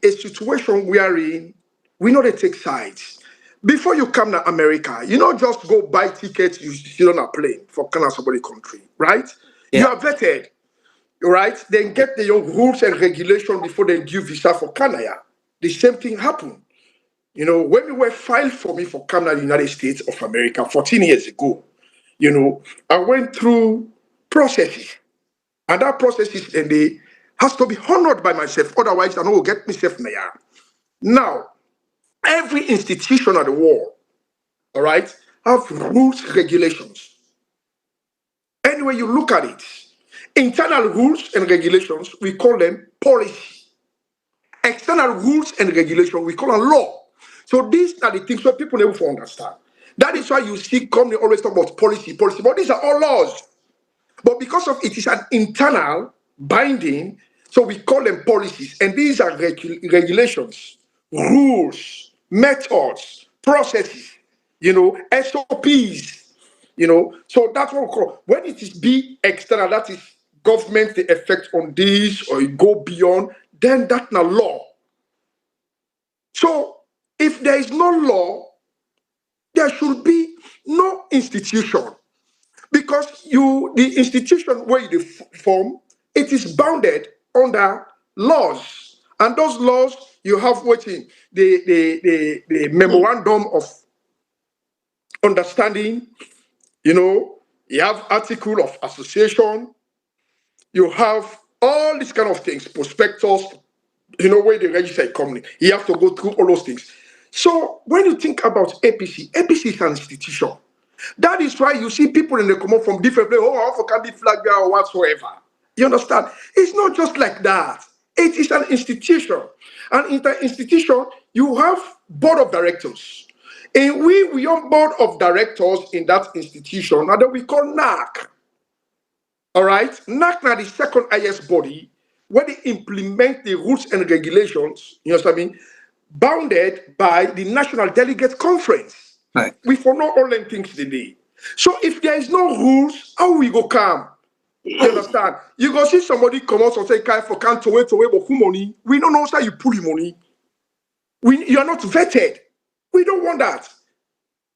a situation we are in, we know they take sides. Before you come to America, you don't just go buy tickets, you sit on a plane for Canada, somebody country, right? Yeah. You are vetted, right? Then get the rules and regulation before they give visa for Canada. The same thing happened. You know, when we were filed for me for Canada, United States of America 14 years ago, I went through processes. And that processes and they has to be honored by myself. Otherwise, I will get myself there. Now, every institution of the world, all right, have rules, regulations. Anyway, you look at it, internal rules and regulations, we call them policy. External rules and regulations, we call them law. So these are the things that people never understand. That is why you see company always talk about policy, but these are all laws. But because of it is an internal binding, so we call them policies. And these are regulations, rules, methods, processes, SOPs, So that's what we call. When it is be external, that is government, the effect on this, or it go beyond, then that's not law. So if there is no law, there should be no institution. Because the institution where you form, it is bounded under laws. And those laws, you have waiting, the memorandum of understanding, you have article of association, you have all these kind of things, prospectus, where they register a company. You have to go through all those things. So when you think about APC is an institution. That is why you see people in the come from different places. Oh, I can be Flagbearer or whatsoever. You understand? It's not just like that. It is an institution. And in the institution, you have board of directors. And we on board of directors in that institution, and then we call NAC. All right? NAC now the second highest body where they implement the rules and regulations, you know what I mean, bounded by the National Delegate Conference. Right. We follow all them things today. So if there is no rules, how we go come? You understand? You go see somebody come out and say, can't wait but who money? We don't know how you pull your money. You are not vetted. We don't want that.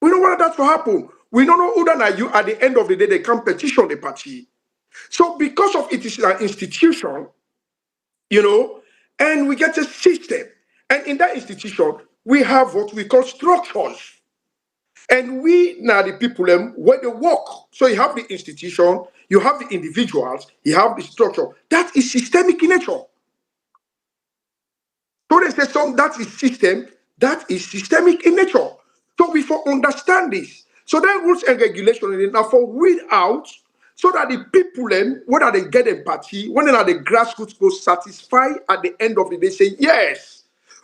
We don't want that to happen. We don't know who than you at the end of the day they can petition the party. So because of it is an institution, and we get a system. And in that institution, we have what we call structures. And we now the people where they work. So you have the institution, you have the individuals, you have the structure. That is systemic in nature. So they say that is system, that is systemic in nature. So we for understand this. So then rules and regulations now for weed out so that the people whether they get a party, when they are the grassroots go satisfy at the end of the day, say yes.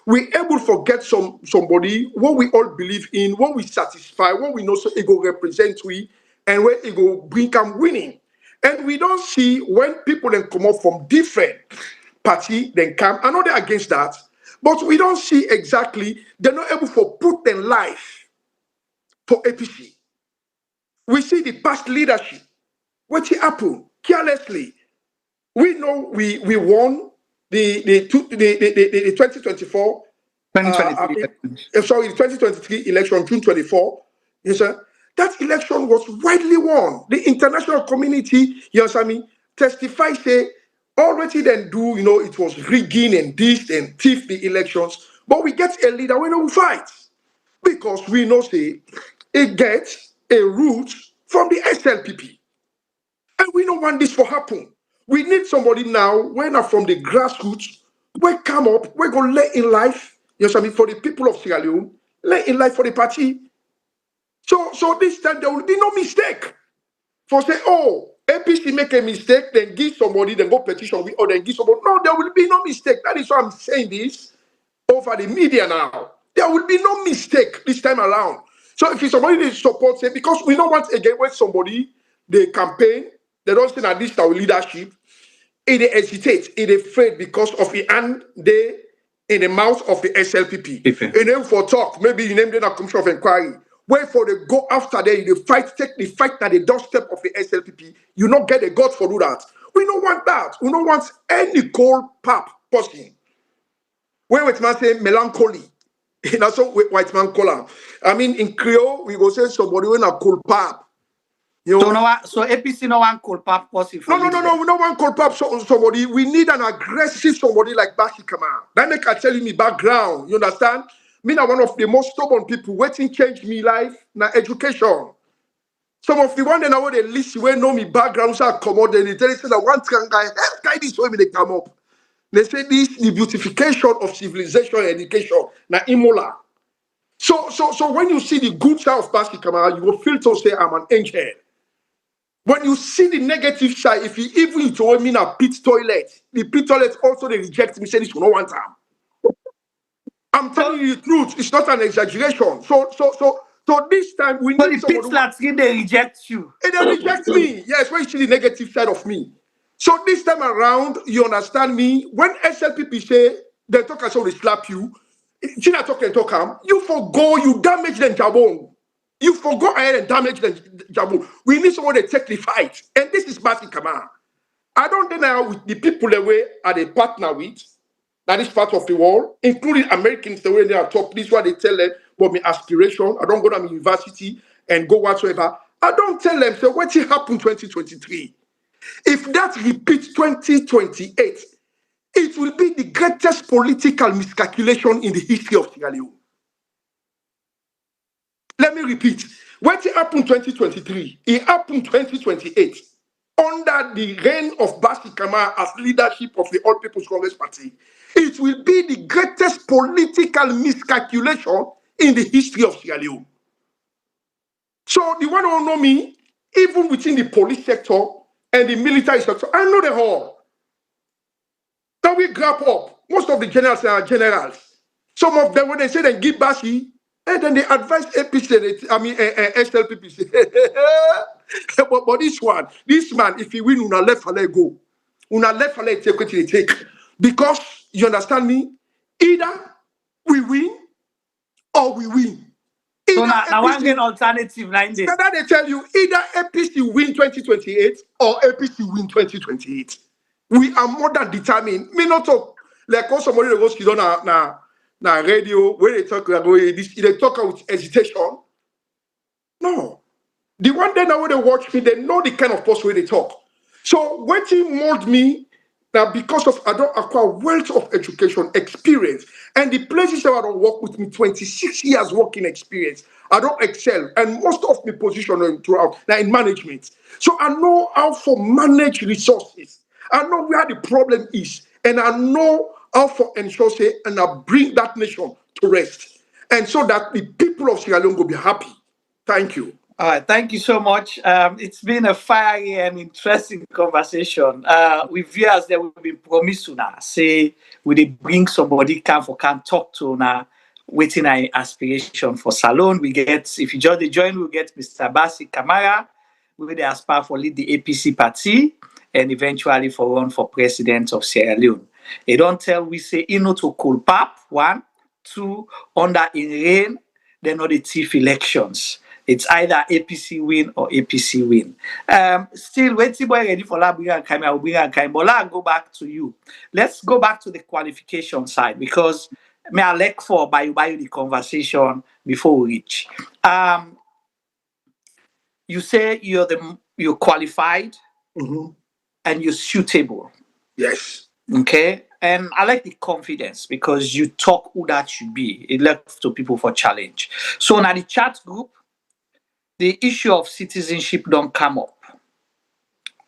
We able to get somebody what we all believe in, what we satisfy, what we know so it go represent we, and where it go bring come winning. And we don't see when people then come up from different party then come. I know they're against that, but we don't see exactly they're not able to put their life for APC. We see the past leadership, what happened carelessly. We know we won the 2024 2023 the 2023 election, June 24. Yes, sir. That election was widely won. The international community, yes, I mean, testify say already then do, it was rigging and this and thief the elections. But we get a leader when we fight. Because we know say it gets a root from the SLPP. And we don't want this to happen. We need somebody now, when are from the grassroots, we come up, we go lay in life, yes, I mean, for the people of Sierra Leone, lay in life for the party. So this time there will be no mistake. For say, oh, APC make a mistake, then give somebody, then go petition with, or then give somebody. No, there will be no mistake. That is why I'm saying this over the media now. There will be no mistake this time around. So if it's somebody they support, say, because we don't want again when somebody they campaign, they don't say that this is our leadership, it hesitates, it afraid because of the hand they in the mouth of the SLPP. And then for talk, maybe you name them a commission of inquiry. Wait for the go after they fight, take the fight at the doorstep of the SLPP. You not get a God for do that. We don't want that. We don't want any cold pap person. Where white man say melancholy. That's what white man call him. I mean, in Creole, we go say somebody when a cold pap. So APC no one cold pap person. No. We don't want cold pap somebody. We need an aggressive somebody like Bassie Kamara. That make I tell you me background. You understand? Me now one of the most stubborn people. Waiting change me life na education. Some of the one that now they list where know me background, so I come out, they tell you that one guy this way they come up. They say this the beautification of civilization and education. Now Imola. So when you see the good side of Bassie Kamara, you will feel to say I'm an angel. When you see the negative side, if you even told me a pit toilet, the pit toilet also they reject me, say this for no one time. I'm telling you the truth, it's not an exaggeration. So this time we So need the pit someone latrine, they reject you. and they reject me. Yes, when you see the negative side of me. So this time around, you understand me. When SLPP say they talk as how they slap you, China talk and talk, you forgo, you damage them jabon. You forgo ahead and damage them jabon. We need someone to take the fight. And this is Bassie Kamara. I don't deny with the people the way are they partner with. That is part of the world, including Americans, the way they are taught. This is what they tell them about my aspiration. I don't go to my university and go whatsoever. I don't tell them, so what happened 2023? If that repeats 2028, it will be the greatest political miscalculation in the history of Sierra Leone. Let me repeat. What happened 2023, it happened 2028 under the reign of Bassie Kamara as leadership of the All People's Congress Party. It will be the greatest political miscalculation in the history of Sierra Leone. So the one who know me, even within the police sector and the military sector, I know them all. Now we grab up. Most of the generals are generals. Some of them, when they say they give Bassie, and then they advise APC, SLPP. but this man, if he win, una left for let go. Una left for let take what they take. Because, you understand me? Either we win or we win. So now one get alternative line there. Now they tell you either APC win 2028 or APC win 2028. We are more than determined. Me not talk like how somebody that goes na radio where they talk they talk with hesitation. No. The one day now when they watch me, they know the kind of person where they talk. So when he mold me, now because of I don't acquire wealth of education, experience, and the places that I don't work with me, 26 years working experience, I don't excel. And most of my position throughout now in management. So I know how to manage resources. I know where the problem is. And I know how to ensure say, and I bring that nation to rest. And so that the people of Sierra Leone will be happy. Thank you. All right, thank you so much. It's been a fiery and interesting conversation. With viewers that will be promised now, say we they bring somebody can talk to now, waiting an aspiration for Salon. We get, if you just join, we get Mr. Bassie Kamara, we they aspire for lead the APC party and eventually for run for president of Sierra Leone. They don't tell we say to cool pap, 1, 2, under in reign, they're not the thief elections. It's either APC win or APC win. Still, when T-Boy ready for Flagbearer, I will bring a time. But I'll go back to you. Let's go back to the qualification side because may I like for by you the conversation before we reach. You say you're qualified and you're suitable. Yes. Okay. And I like the confidence because you talk who that should be. It left to people for challenge. So now the chat group, the issue of citizenship don't come up,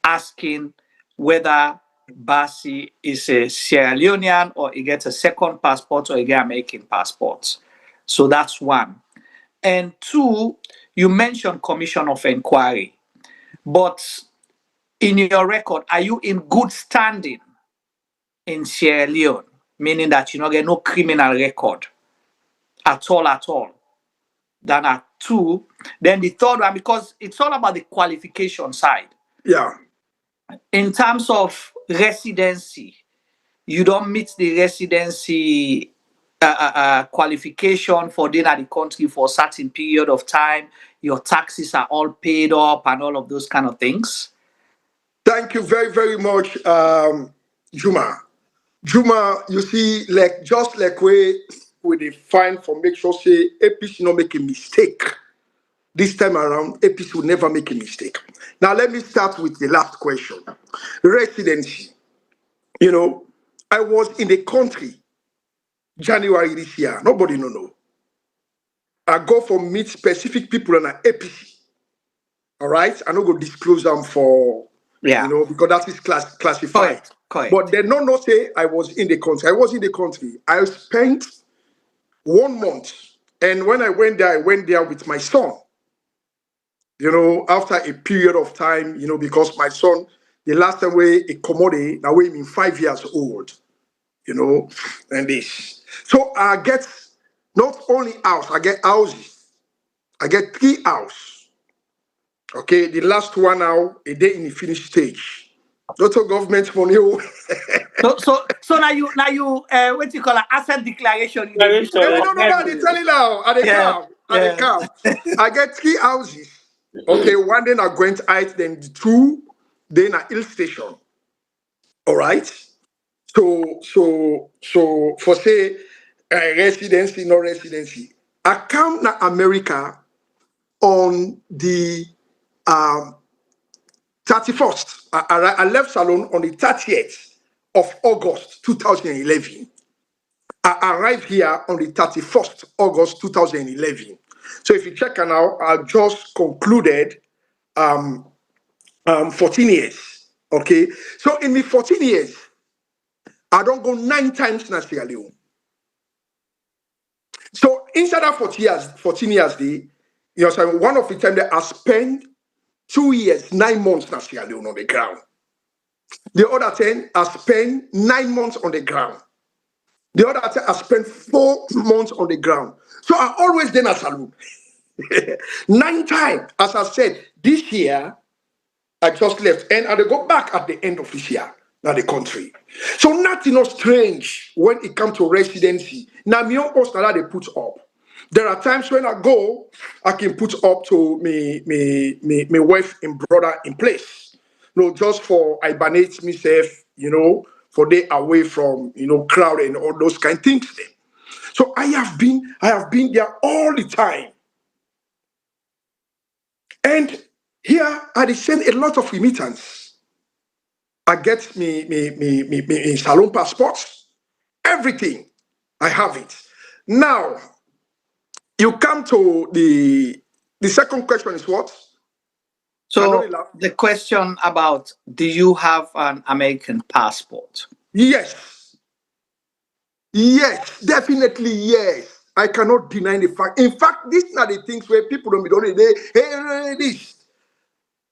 asking whether Bassie is a Sierra Leonean or he gets a second passport or he gets American passport. So that's 1. And 2, you mentioned commission of inquiry. But in your record, are you in good standing in Sierra Leone? Meaning that you don't get no criminal record at all. Then at 2, then the third one, because it's all about the qualification side. Yeah. In terms of residency, you don't meet the residency qualification for being at the country for a certain period of time. Your taxes are all paid up and all of those kind of things. Thank you very, very much, Juma. Juma, you see, like just like we define for make sure say APC not make a mistake. This time around, APC will never make a mistake. Now let me start with the last question. Residency. You know, I was in the country January this year. Nobody no. I go for meet specific people in an APC. All right, I don't go disclose them for because that is classified. Correct. But they not say I was in the country. I was in the country. I spent 1 month, and when I went there with my son. After a period of time, because my son, the last time we accommodate, now we mean 5 years old, and this. So I get not only house, I get houses. I get 3 houses. Okay, the last one now, a day in the finished stage. Not a government money. So now you what you call an asset declaration in the No, I tell you now. At the camp. I get 3 houses. Okay, one day I Gwent Heights, then the 2, then a hill station. All right. So for say residency, no residency. I come to America on the 31st. I left Salon on the 30th of August 2011. I arrived here on the 31st August 2011. So if you check now, I just concluded 14 years. Okay. So in the 14 years, I don't go 9 times to Sierra Leone. So inside that 14 years, one of the time that I spent 2 years, 9 months in Sierra Leone on the ground. The other 10, I spent 9 months on the ground. The other 10, I spent 4 months on the ground. So I always then a saloon. 9 times, as I said, this year, I just left. And I go back at the end of this year. Now the country. So nothing is strange when it comes to residency. Now my own post that they put up. There are times when I go, I can put up to me wife and brother in place. Just for hibernate myself, for they away from crowd and all those kind of things. Then. So I have been there all the time. And here I send a lot of remittance. I get me salon passports, everything. I have it. Now, you come to the second question is what? So the question about, do you have an American passport? Yes. Yes, definitely yes. I cannot deny the fact. In fact, these are the things where people don't be done. Hey, this.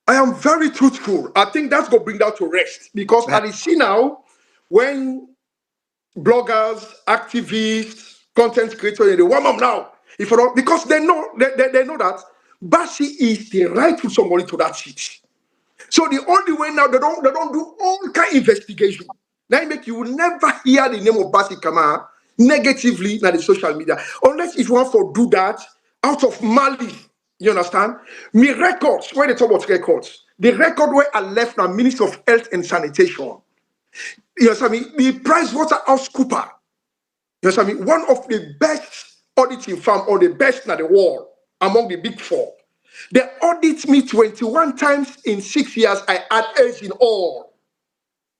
I am very truthful. I think that's going to bring that to rest because I see now when bloggers, activists, content creators, they warm up now. Because they know that Bassie is the rightful somebody to that seat. So the only way now they don't do all kind of investigation. Now make you will never hear the name of Bassie Kamara negatively in the social media unless if you want to do that out of malice. You understand? Me records, when they talk about records, the record where I left now, Minister of Health and Sanitation. You understand me? The PricewaterhouseCoopers. You understand me? One of the best auditing firm or the best in the world among the big 4. They audit me 21 times in 6 years. I had A's in all.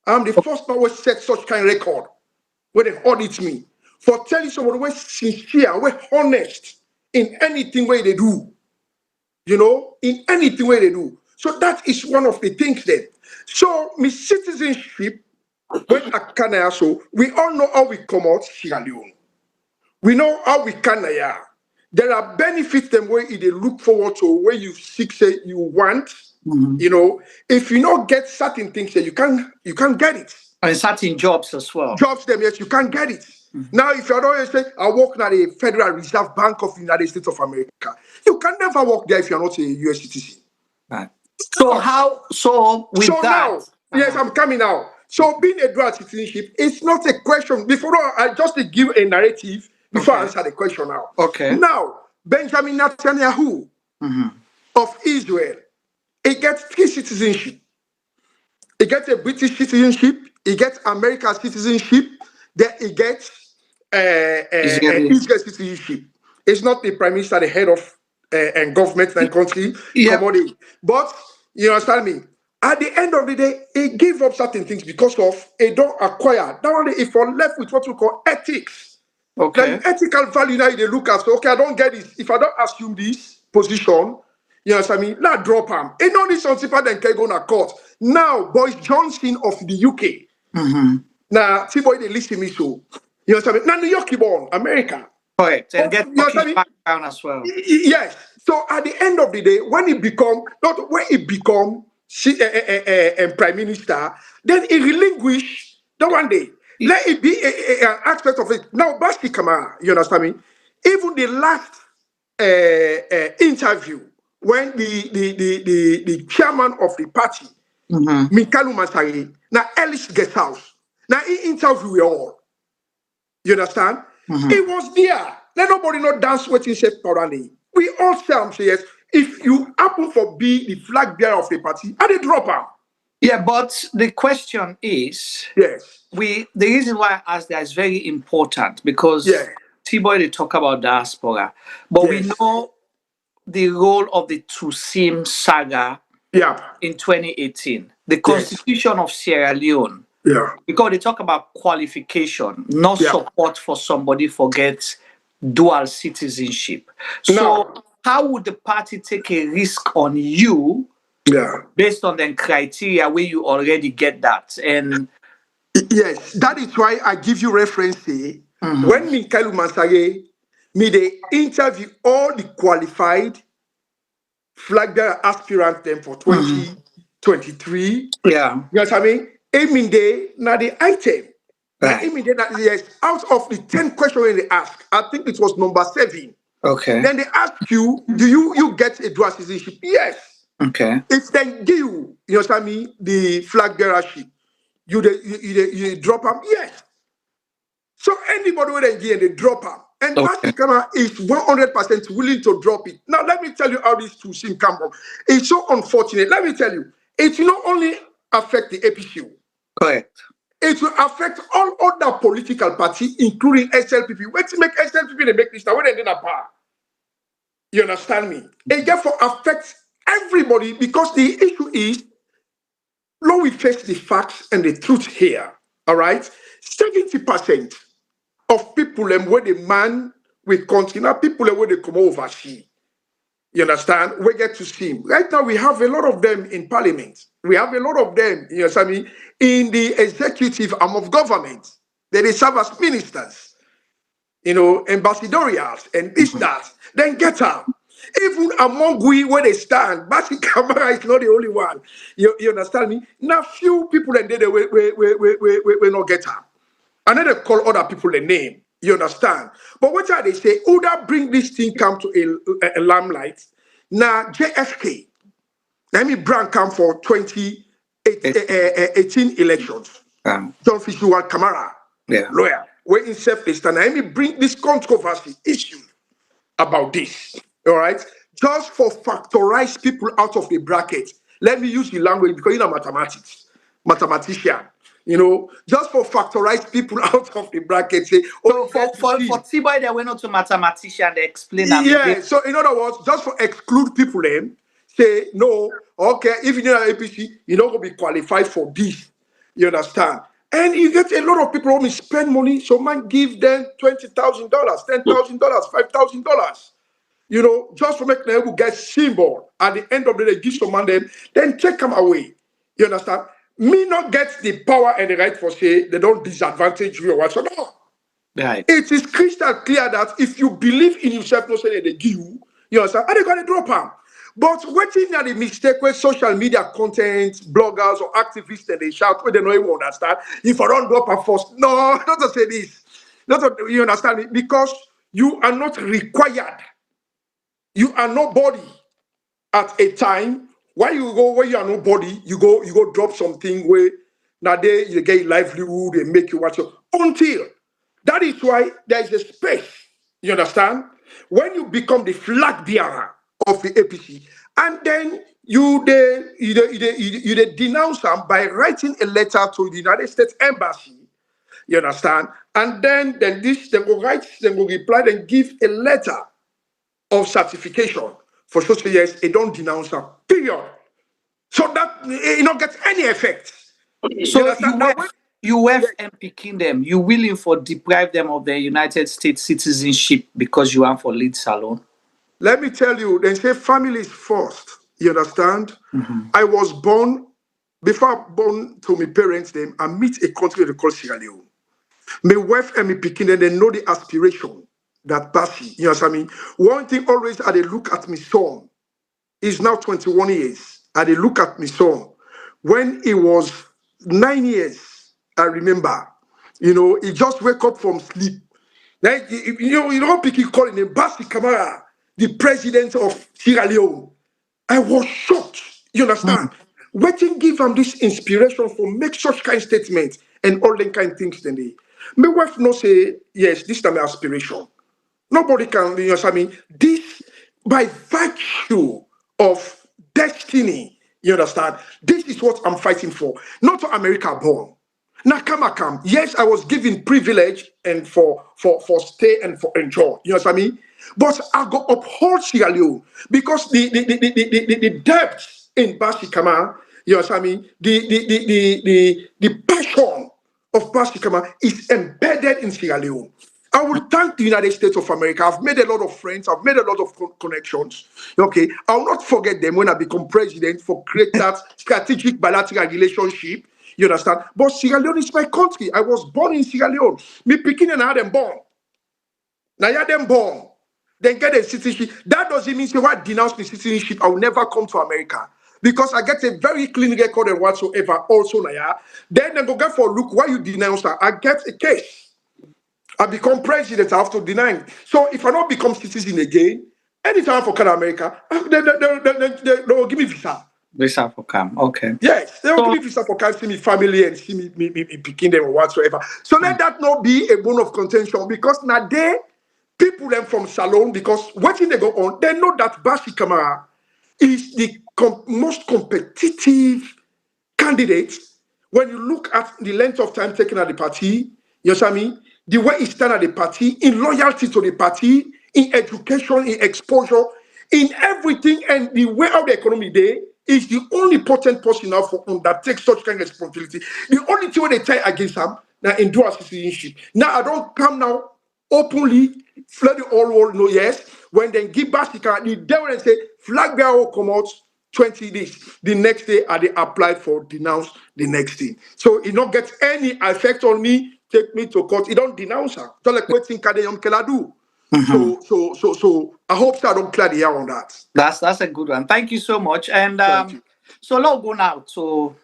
I'm the first man who set such kind of record where they audit me for telling someone we're sincere, we're honest in anything where they do. In anything where they do. So that is one of the things then. So my citizenship, when I can also, we all know how we come out Sierra Leone. We know how we can here. There are benefits them where they look forward to, where you seek say you want. If you not get certain things that you can't get it. And certain jobs as well. Jobs them, yes, you can't get it. Now, if you don't say, I work at the Federal Reserve Bank of the United States of America, you can never work there if you're not a US citizen. Right. So now, yes, I'm coming now. So being a dual citizenship, it's not a question. Before I just to give a narrative before I answer the question now. Okay. Now, Benjamin Netanyahu of Israel, he gets 3 citizenship. He gets a British citizenship, he gets American citizenship, then he gets Israel citizenship. It's not the prime minister, the head of and government and country, commodity. But you understand me? At the end of the day, he gave up certain things because of he don't acquire. That one, if you're left with what we call ethics. Okay. Like ethical value now they look at, so, okay, I don't get this. If I don't assume this position, You know what I mean? Now drop him. Ain't no need some people then can go to court. Now, Boris Johnson of the UK. Now, T-boy, they listen me so. You know what I mean? Now, New York born, America. Correct. And But, get you know what I Turkish mean? background as well. Yes. So at the end of the day, when it become prime minister, then he relinquish the one day. Let it be an aspect of it. Now, Bassie Kamara, you understand me? Even the last interview when the chairman of the party, Mikalu Masari, now Ellis guest house, now he interview we all. You understand? It was there. Let nobody not dance what he said currently. We all say yes. If you happen for be the flag bearer of the party, and they drop him. Yeah, but the question is, Yes. the reason why I asked that is very important because Yeah. T-Boy they talk about diaspora, but we Yes. know the role of the Tusim saga Yeah. in 2018, the Yes. Constitution of Sierra Leone, Yeah. because they talk about qualification, not Yeah. support for somebody forget dual citizenship. So Now, how would the party take a risk on you yeah. based on the criteria where you already get that? And Yes, that is why I give you reference. When Mikaelu Masare me they interview all the qualified flag bearer aspirant them for 2023. yeah, You know what I mean? Aiming day now the item. Now right. aiming day that yes, out of the 10 questions they ask, I think it was number 7. Okay. Then they ask you, do you get a dual citizenship? Yes. Okay. If they give you know what I mean, the flag bearership, you drop them, yes. So anybody with a they drop them. And Bassie Okay. Kamara is 100% willing to drop it. Now, let me tell you how this two things come from. It's so unfortunate. Let me tell you, it will not only affect the APC, Correct. it will affect all other political parties, including SLPP. Wait to make SLPP they make this now when they didn't power. You understand me? It therefore affects everybody because the issue is, now we face the facts and the truth here. All right? 70% of people where the man will continue, people where they come overseas. You understand? We get to see him. Right now, we have a lot of them in parliament. We have a lot of them, you know what I mean, in the executive arm of government. They serve as ministers, you know, ambassadorials and this, that. Then get out. Even among we where they stand, Bassie Kamara is not the only one. You understand me? Now, few people and they will not get out. And then they call other people a name. You understand? But what are they say? Uda bring this thing come to a limelight. Now, JFK, let me brand come for 2018 elections. John Fisher Kamara, lawyer, where in self-list. And let me bring this controversy issue about this. All right? Just for factorize people out of the bracket. Let me use the language because you know mathematician. You know, just for factorize people out of the bracket. Say, so for T-Boy, they went to mathematician, they explain them. Yeah, so in other words, just for exclude people them, say, no, okay, if you know APC, you're not going to be qualified for this. You understand? And you get a lot of people who spend money, so man give them $20,000, $10,000, $5,000. You know, just to make them able to get symbol. At the end of the day, give some man them, then take them away. You understand? Me not get the power and the right for say they don't disadvantage you or what. So no. Right. It is crystal clear that if you believe in yourself, no say they give you understand? And they're gonna drop them. But waiting at the mistake where social media content, bloggers or activists and they shout where they don't even understand. If I don't drop them first, no, not to say this. Not to, you understand me? Because you are not required. You are nobody at a time. Why you go where you are nobody, you go drop something where now they you get livelihood and make you watch it until that is why there is a space. You understand? When you become the flag bearer of the APC, and then you denounce them by writing a letter to the United States Embassy. You understand? And then this they will write, they will reply, and give a letter of certification for social years. They don't denounce them. Period. So that it not get any effect. So you have MP Kingdom, you willing for deprive them of their United States citizenship because you are for lead salon? Let me tell you, they say family is first. You understand? I was born, before I born to my parents, them, I meet a country they call Sierra Leone. My wife and me picking, and they know the aspiration that Bassie, you know what I mean? One thing always, I they look at my son. He's now 21 years. I they look at my son. When he was 9 years, I remember, he just wake up from sleep. Like, you know, people calling him Bassie Kamara, the president of Sierra Leone. I was shocked. You understand? Waiting give him this inspiration for make such kind statements and all them kind things. Then they, my wife no say yes. This time my aspiration. Nobody can. You know what I mean? This by virtue of destiny. You understand? This is what I'm fighting for. Not to America born. Nakamakam. Yes, I was given privilege and for stay and for enjoy. You know what I mean? But I go uphold Sierra Leone because the depth in Bassie Kamara, you know what I mean? The passion of Bassie Kamara is embedded in Sierra Leone. I will thank the United States of America. I've made a lot of friends. I've made a lot of connections. Okay, I will not forget them when I become president for create that strategic bilateral relationship. You understand? But Sierra Leone is my country. I was born in Sierra Leone. Me picking and I had them born. Now you had them born. Then get a citizenship. That doesn't mean say what denounce the citizenship. I will never come to America. Because I get a very clean record and whatsoever also now. Then they go get for look why you denounce her. I get a case. I become president, I have to deny it. So if I don't become citizen again, anytime for Canada, America, they will give me visa. Visa for come, okay. Yes, they will give me visa for come see me family and see me picking them or whatsoever. So let that not be a bone of contention because now they people them from Salon because what they go on, they know that Bassie Kamara is the most competitive candidate. When you look at the length of time taken at the party, you know what I mean? The way he stand at the party, in loyalty to the party, in education, in exposure, in everything, and the way how the economy day is the only potent person now for that takes such kind of responsibility. The only thing when they tie against him now endure citizenship. Now I don't come now openly, let the whole world know yes. When they give Bassie Kamara, the devil and say Flagbearer will come out 20 days. The next day, I they applied for denounce the next thing. So it not get any effect on me. Take me to court. He don't denounce her. Just like what think Kadeyom Kela do. So I hope that I don't clear the air on that. That's a good one. Thank you so much. And so let's go now to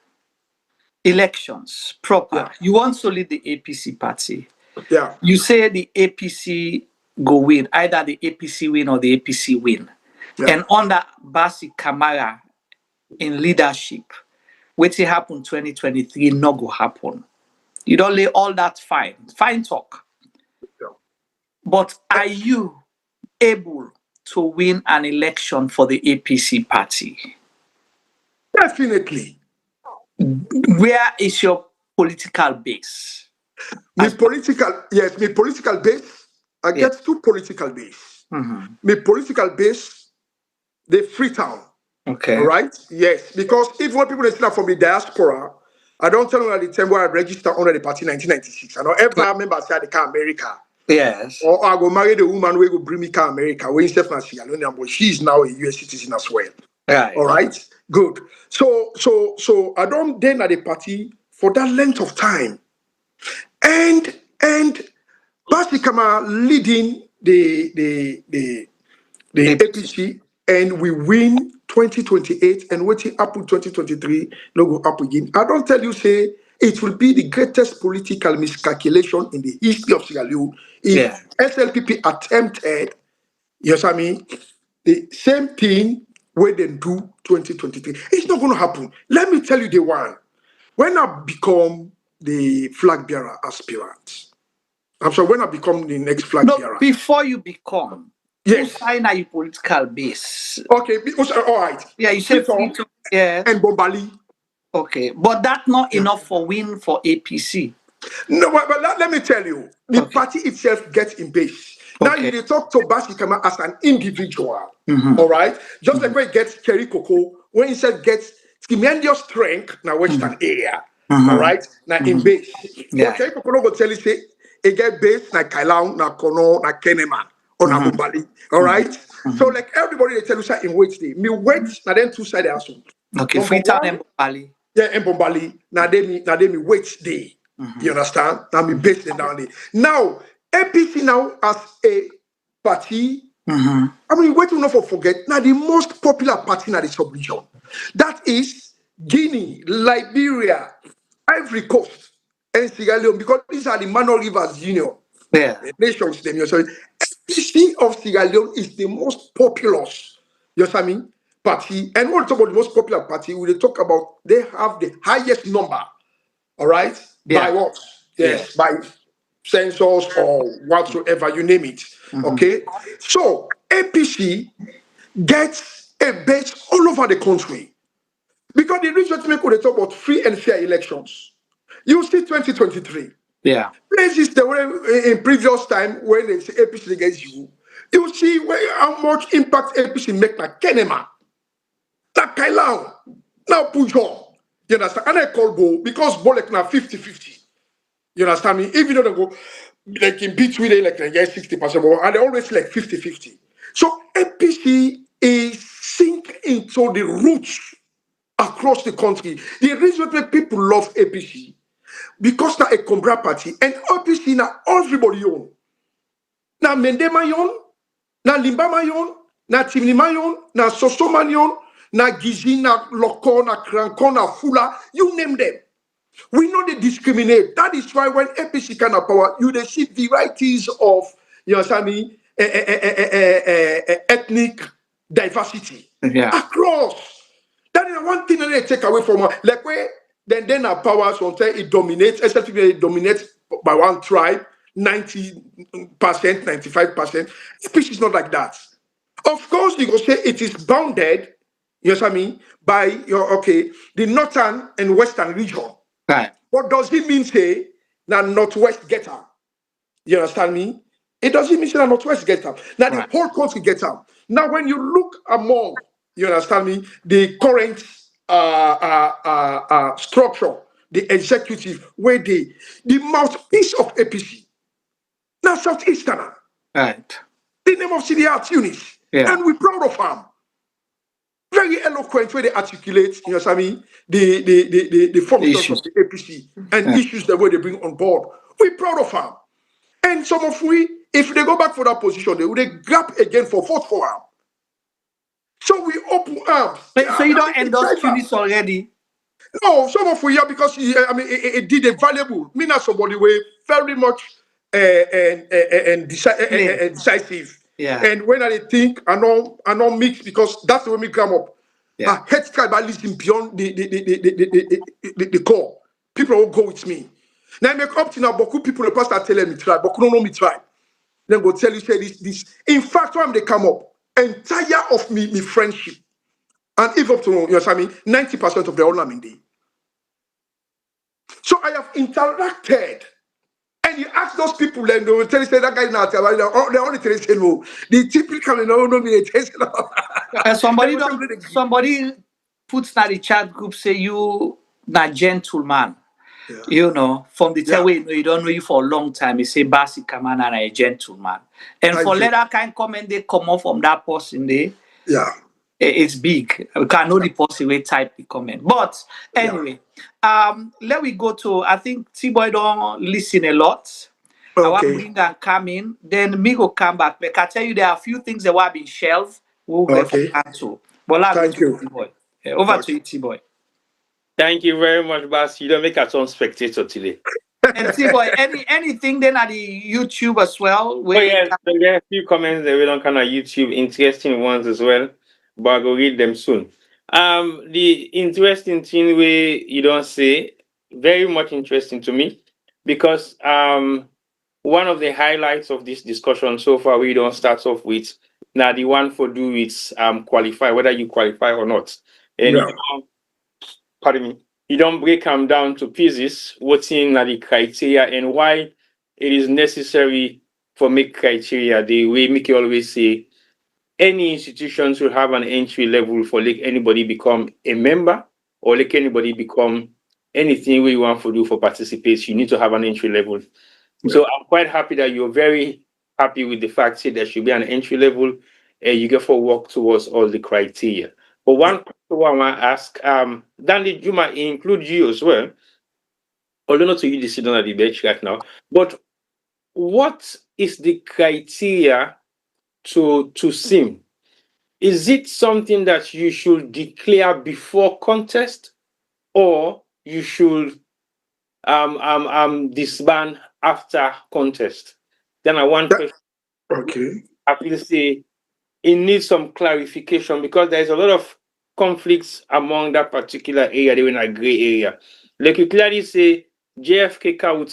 elections proper. Yeah. You want to lead the APC party. Yeah. You say the APC go win, either the APC win or the APC win. Yeah. And under Bassie Kamara in leadership, what happen 2023 no go happen. You don't lay all that fine talk. Yeah. But are you able to win an election for the APC party? Definitely. Where is your political base? My political base, I get two political base. My political base, the Freetown. Okay. All right? Yes. Because if when people say that from the diaspora, I don't tell them at the time where I registered under the party in 1996. I don't ever remember say they come America. Yes. Or I go marry the woman who go bring me to America. When Sierra Leone, but she's now a US citizen as well. Right. All right. Good. So I don't then at the party for that length of time. And Bassie Kamara leading the APC and we win 2028 and what happened 2023 no go up again. I don't tell you say it will be the greatest political miscalculation in the history of Sierra Leone if SLPP attempted, yes, I mean, the same thing where they do 2023. It's not going to happen. Let me tell you the one. When I become the flag bearer aspirant, I'm sorry, when I become the next flag bearer. No, before you become, yes, who sign your political base? Okay, all right. Yeah, you say Freetown, yeah, and Bombali. Okay, but that's not enough for win for APC. No, but let me tell you, the party itself gets in base. Now you talk to Bassie Kamara as an individual, all right? Just like when he gets Kerry Coco, when he said gets tremendous strength now Western area, all right? Now in base. But Kerry Coco no go tell you say he get base na Kailang, na Kono, na Kenema, on a Bombali. All right. So like everybody they tell you say in wait day. Me wait now then two side also. Okay, Number Freetown one, and Bali. yeah, in Bombali. Now they me wait day. You understand? Now me base them down there. Now APC now as a party. I mean, wait to not forget. Now the most popular party in the sub-region. That is Guinea, Liberia, Ivory Coast, and Sierra Leone, because these are the minor rivers union. Yeah. Nations, them, you know, FPC of Sierra Leone is the most populous, you know what I mean, party. And when we talk about the most popular party, we talk about they have the highest number, all right? Yeah. By what? Yes, by census or whatsoever, you name it, okay? So APC gets a base all over the country. Because the reason to make they talk about free and fair elections. You see 2023. Yeah. Places that were in previous time when they say APC against you, you see how much impact APC make na Kenema, na Kailau, now Pujon. You understand? And I call Bo because Bo like now 50-50. You understand me? Even though they go like in between they like 60%, and they always like 50-50. So APC is sink into the roots across the country. The reason why people love APC because now a Combra party and APC now everybody own. Now Mendema yon, now Limbama yon, now Timnima yon, now Sosoma yon, now Gizi, now Loko, now Kranko, now Fula, you name them. We know they discriminate. That is why when APC kind of power, you they see varieties of, you know, me, ethnic diversity across. That is one thing that they take away from us. Like where then our power sometimes it dominates, especially it dominates by one tribe, 90%, 95%. APC is not like that. Of course, you can say it is bounded, you know what I mean, by your the northern and western region. Right. What does it mean say now northwest get up? You understand me? It doesn't mean say that northwest get up. Now the whole country gets up. Now when you look among, you understand me, the current structure, the executive, where the mouthpiece of APC, now Southeastern. Right. The name of CDR Tunis. Yeah. And we're proud of him. Very eloquent where they articulate, you know what I mean, the functions of the APC and issues that way they bring on board. We're proud of him. And some of we, if they go back for that position, they would grab again for vote for him. So we open arms. So you don't endorse Tunis already? No, some of we, yeah, because it did a valuable, me not somebody way very much decisive. Yeah. And when I think I don't mix because that's the way we come up. Yeah. Head tribalism beyond the core. People will go with me. Now I make up to now, beaucoup people the pastor telling me tribe, but don't know me tribe. Then go tell you say this. In fact, when they come up, entire of me friendship. And if up to you know what I mean, 90% of the whole in day. So I have interacted. And you ask those people, and they will tell you, say, that guy not, they only tell you, say, no. The typical, no, me, somebody puts na the chat group, say, you, na gentleman. Yeah. You know, from the time you don't know you for a long time, you say, Bassie Kamara, a gentleman. And for let kind comment, they come off from that person there. Yeah. It's big. We can know the person will type the comment. But anyway, let me go to, I think T-Boy don't listen a lot. Okay. I want to bring and come in. Then me go come back. But I can tell you there are a few things that were being shelved. We'll get to. But thank you. T-Boy. Over to you, T-Boy. Thank you very much, Bass. You don't make us on spectator today. And T-Boy, anything then at the YouTube as well? There are a few comments that we don't kind of YouTube, interesting ones as well. But I'll go read them soon. The interesting thing where you don't say, very much interesting to me, because one of the highlights of this discussion so far, we don't start off with now the one for do with qualify, whether you qualify or not. And pardon me, you don't break them down to pieces, what's in the criteria and why it is necessary for make criteria. The way Mickey always say, any institution should have an entry level for like anybody become a member or like anybody become anything we want to do for participate. You need to have an entry level. Yeah. So I'm quite happy that you're very happy with the fact that there should be an entry level, you get for work towards all the criteria. But one question I want to ask, Danny Juma, include you as well, although not to you this on the bench right now, but what is the criteria to SIM? Is it something that you should declare before contest, or you should disband after contest? Then I want That, question. okay. I feel say it needs some clarification because there's a lot of conflicts among that particular area. They're in a gray area. Like you clearly say, JFK with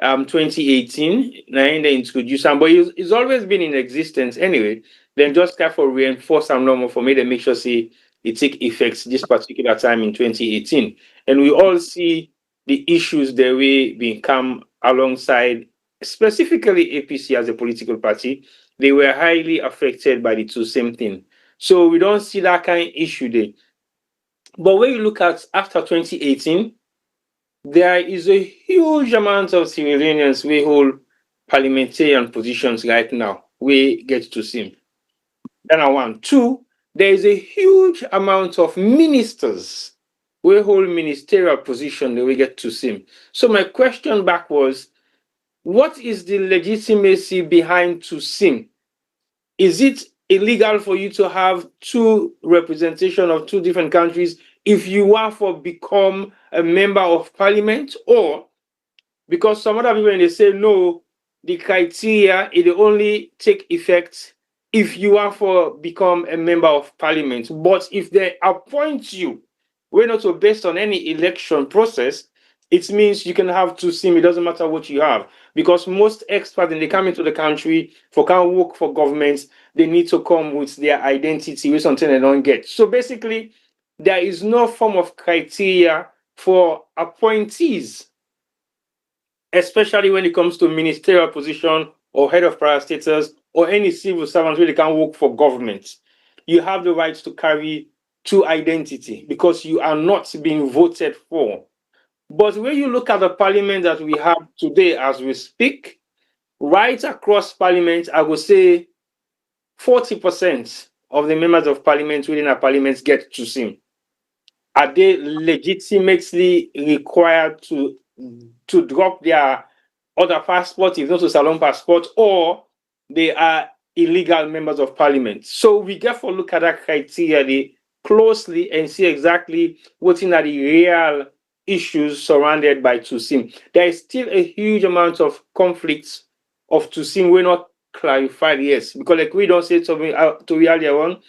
2018, now they introduce them, but it's always been in existence anyway. Then just kind of reinforce some normal for me to make sure see it take effects this particular time in 2018. And we all see the issues that we become alongside, specifically APC as a political party. They were highly affected by the two same thing. So we don't see that kind of issue there. But when you look at after 2018, there is a huge amount of Sierra Leoneans who hold parliamentarian positions right now. We get to see. Then I want two. There is a huge amount of ministers who hold ministerial position that we get to see. So my question back was, what is the legitimacy behind to sing? Is it illegal for you to have two representation of two different countries if you want to become a member of parliament? Or because some other people, when they say no, the criteria it only take effect if you are for become a member of parliament. But if they appoint you, we're not so based on any election process, it means you can have two SIM. It doesn't matter what you have. Because most experts, when they come into the country for can work for governments, they need to come with their identity, with something they don't get. So basically, there is no form of criteria for appointees, especially when it comes to ministerial position or head of parastatals or any civil servants really can work for government. You have the right to carry two identity because you are not being voted for. But when you look at the parliament that we have today as we speak, right across parliament, I would say 40% of the members of parliament within a parliament get to sing. Are they legitimately required to drop their other passport, if not a salon passport, or they are illegal members of parliament? So we get to look at that criteria closely and see exactly what are the real issues surrounded by TUSIM. There is still a huge amount of conflicts of TUSIM. We're not clarified, yes, because like we don't say to earlier on,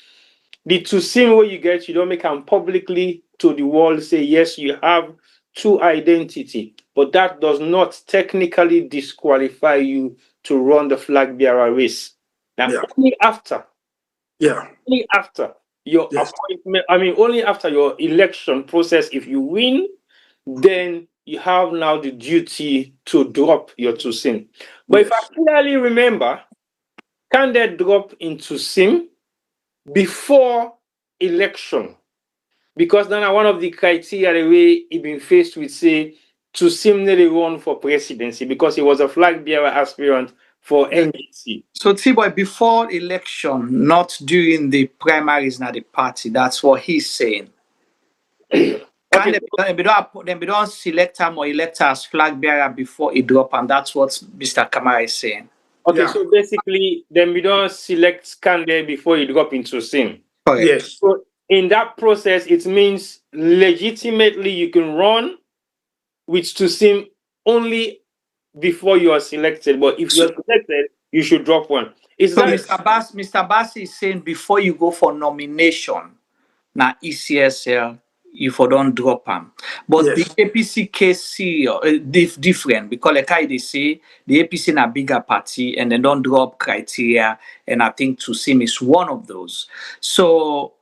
the TUSIM where you get, you don't make them publicly to the world say, yes, you have two identity, but that does not technically disqualify you to run the flag bearer race. Now, Yeah. only after Yeah. only after your Yes. appointment, only after your election process, if you win, then you have now the duty to drop your TUSIM. But if I Yes. clearly remember, can they drop into SIM before election? Because now one of the criteria the way he been faced with say to seemingly run for presidency because he was a flag bearer aspirant for NGC. So T-Boy, before election, not during the primaries na the party, that's what he's saying. Can Okay, they don't select him or elect her as flag bearer before he drop him? That's what Mr. Kamara is saying. okay, Yeah. so basically then we don't select candidate before you drop into SIM. Correct. Yes. So in that process, it means legitimately you can run with to SIM only before you are selected. But if you are selected, you should drop one. Is So that Mr. Bassie is saying before you go for nomination, na ECSL, you for don't drop him. But the Yes. APC case different because like I they say the APC na bigger party and they don't drop criteria, and I think TUSIM is one of those. So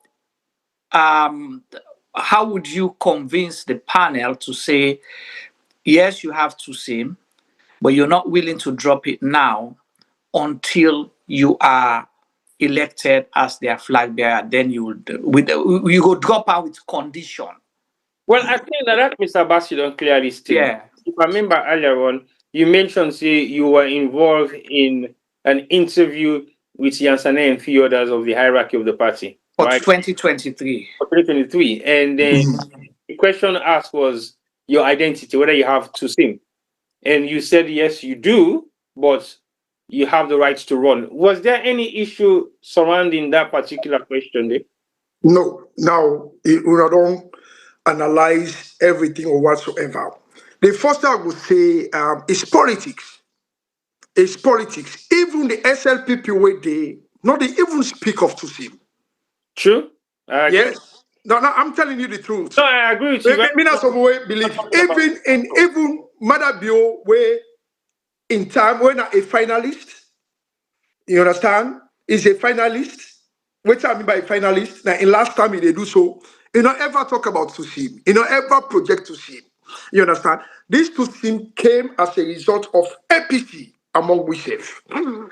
how would you convince the panel to say yes, you have TUSIM, but you're not willing to drop it now until you are elected as their flag bearer? Then you go drop out with condition. well, I think that Mr. Bassi don't clearly state. Yeah. If I remember earlier on, you mentioned say you were involved in an interview with Yansane and few others of the hierarchy of the party, For right? 2023. For 2023. And then the question asked was your identity, whether you have to sing. And you said yes, you do, but you have the right to run. Was there any issue surrounding that particular question there? No, now we don't analyze everything or whatsoever. The first thing I would say is politics. It's politics. Even the SLPP way they not they even speak of Tusim. True. I agree. Yes. No, no, I'm telling you the truth. No, I agree with you. Me not some way believe. Talking about Even Madabio way in time when a finalist, you understand, is a finalist. What I mean by finalist, now in last time they do so, you know, ever talk about Tusim, you know, ever project Tusim. You understand? This Tusim came as a result of APC among wishes.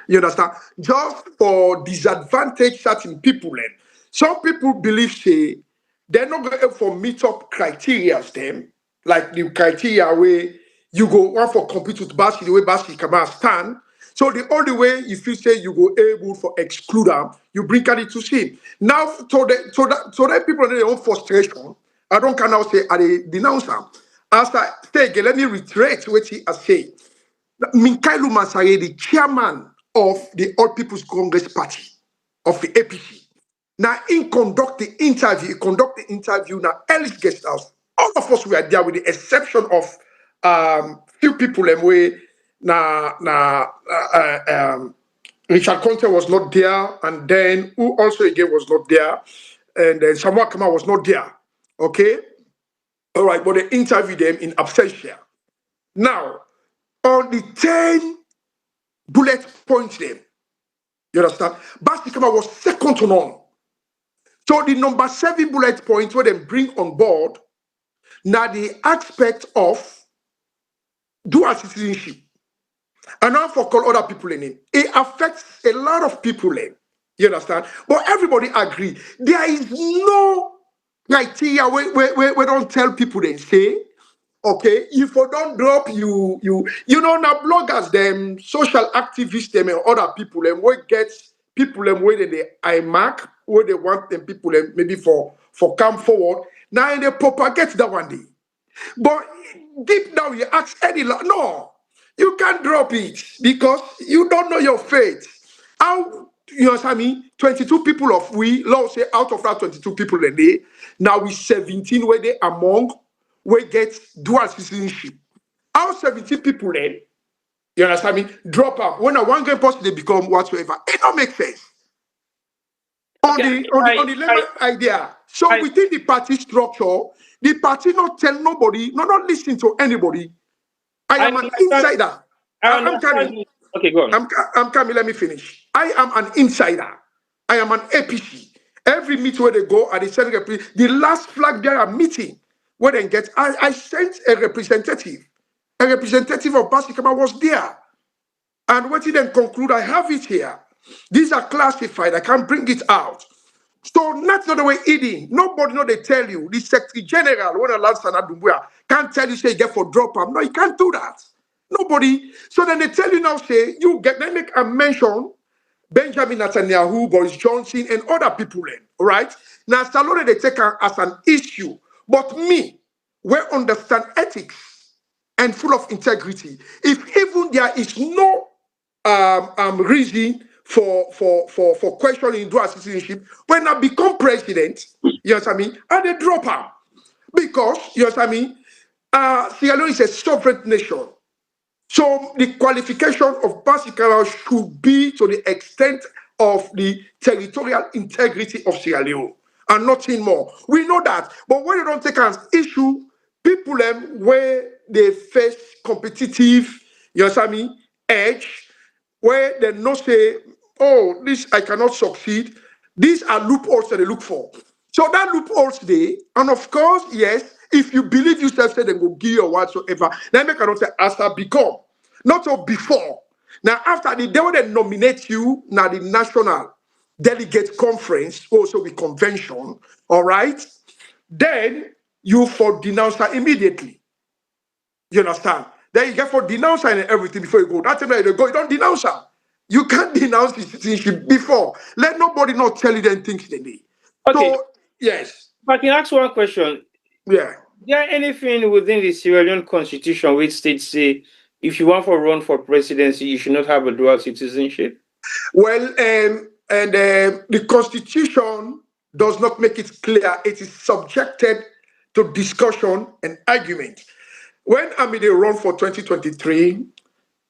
You understand? Just for disadvantage certain people. And some people believe say they're not going for meet up criteria them, like the criteria where you go one for compete with Bassie, the way Bassie Kamara stand. So the only way if you say you go able for exclude them, you bring it to see. Now so that people in their own frustration, I don't can now say I denounce them. As I say again, let me reiterate what he has said. Minkailu Masare, the chairman of the All People's Congress Party of the APC. Now, he conduct the interview now, Ellis Guest House. All of us were there with the exception of few people and we Richard Conte was not there, and then who also again was not there, and then Samuel Kama was not there. Okay? All right, but they interviewed them in absentia. Now, on the 10 bullet points them, you understand? Bassie Kamara was second to none. So the number 7 bullet point where they bring on board now the aspect of dual citizenship. And now for call other people in it. It affects a lot of people in. You understand? But everybody agree. There is no criteria where we don't tell people they say, okay, if you don't drop you know now bloggers them, social activists them and other people and we get people them where they IMAC, where they want them people them maybe for come forward. Now they propagate that one day. But deep down you ask any no, you can't drop it because you don't know your faith. How you know what I mean? 22 people of we, let's say out of that 22 people a day, now we 17 where they among we get dual citizenship. How 17 people then, you understand me? Drop out. When a one game person they become whatsoever. It don't make sense. On okay, the lemon idea. So within the party structure, the party not tell nobody, not listen to anybody. I I am an understand. insider. I I'm understand. coming. Okay, go on. I'm coming. Let me finish. I am an insider. I am an APC. Every meeting where they go, at the Senate, the last flag bearer meeting where they get, I sent a representative. A representative of Bassie Kamara was there. And what he then conclude, I have it here. These are classified. I can't bring it out. So that's not the way eating. Nobody know they tell you. The Secretary General, when Alassana Dumbuya, can't tell you say you get for drop up. No, you can't do that. Nobody. So then they tell you now, say, you get, they make a mention, Benjamin Netanyahu, Boris Johnson, and other people then, all right? Now, Salone, they take as an issue. But me, we understand ethics and full of integrity. If even there is no reason for questioning dual citizenship, when I become president, you know what I mean, and they drop out. Because, you know what I mean, Sierra Leone is a sovereign nation. So the qualification of Bassie Kamara should be to the extent of the territorial integrity of Sierra Leone and nothing more. We know that. But when you don't take an issue, people where they face competitive, you know what I mean, edge, where they not say, oh, this I cannot succeed. These are loopholes that they look for. So that loopholes there, and of course, yes, if you believe yourself, say they go give you or whatsoever, then they cannot say after become. Not so before. Now, after the day when they nominate you, now the national delegate conference, also the convention, all right, then you for denounce her immediately. You understand? Then you get for denounce and everything before you go. That's why you go. You don't denounce her. You can't denounce the citizenship before. Let nobody not tell you them things they need. Okay, So yes, if I can ask one question. yeah. There anything within the Sierra Leone constitution which states say if you want to run for presidency, you should not have a dual citizenship? Well, the Constitution does not make it clear. It is subjected to discussion and argument. When Amide run for 2023,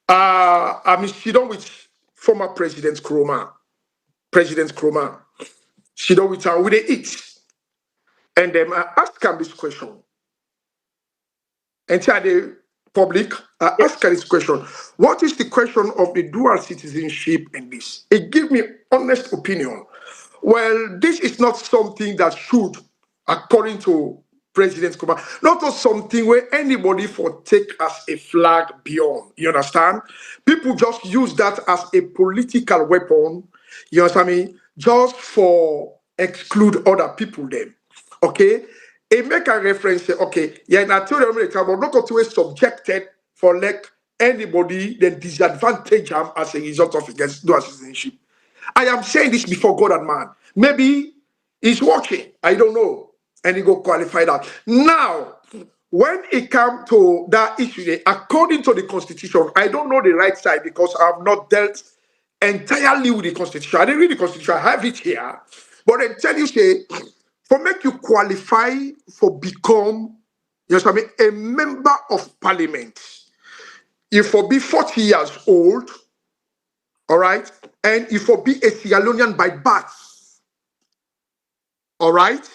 I'm sitting with former President Kroma. Sitting with her with the eat. And then I ask him this question. And tell the public, I ask her this question. What is the question of the dual citizenship in this? It gives me honest opinion. Well, this is not something that should, according to President Kuma, not something where anybody for take as a flag beyond. You understand? People just use that as a political weapon. You understand me? Just for exclude other people then. Okay? It make a reference, say, okay, yeah, not to but not to subjected for like anybody then disadvantage them as a result of against dual citizenship. I am saying this before God and man. Maybe he's watching. I don't know. And he go qualify that. Now, when it comes to that issue, according to the Constitution, I don't know the right side because I have not dealt entirely with the Constitution. I didn't read the Constitution. I have it here. But I tell you, say, for make you qualify for become, you know what I mean, a member of parliament, you for be 40 years old, all right, and you for be a Sierra Leonean by birth, all right,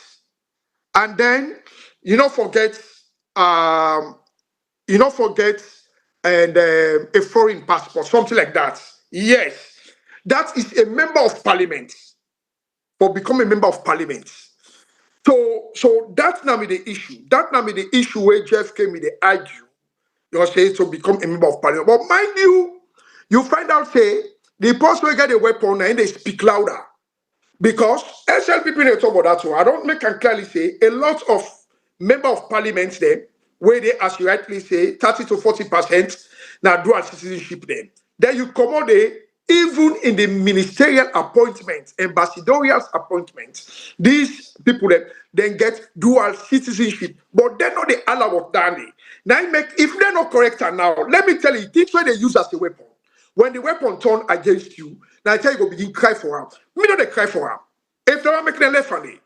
and then you don't forget, um, you don't forget, and a foreign passport, something like that. Yes, that is a member of parliament for become a member of parliament. So that's not me the issue. That not me the issue where Jeff came in the argue. You know, say to become a member of parliament. But mind you, you find out say the person will get a weapon and they speak louder. Because SL people they talk about that too. I don't make and clearly say a lot of member of parliament there, where they, as you rightly say, 30 to 40% now dual citizenship then. Then you come out there, even in the ministerial appointments, ambassadorial appointments, these people then get dual citizenship, but they're not the allow of Danny. Now make if they're not correct now, let me tell you, this way they use as a weapon. When the weapon turn against you, now I tell you go begin cry for him. Me not they cry for him. If they want make them left on it,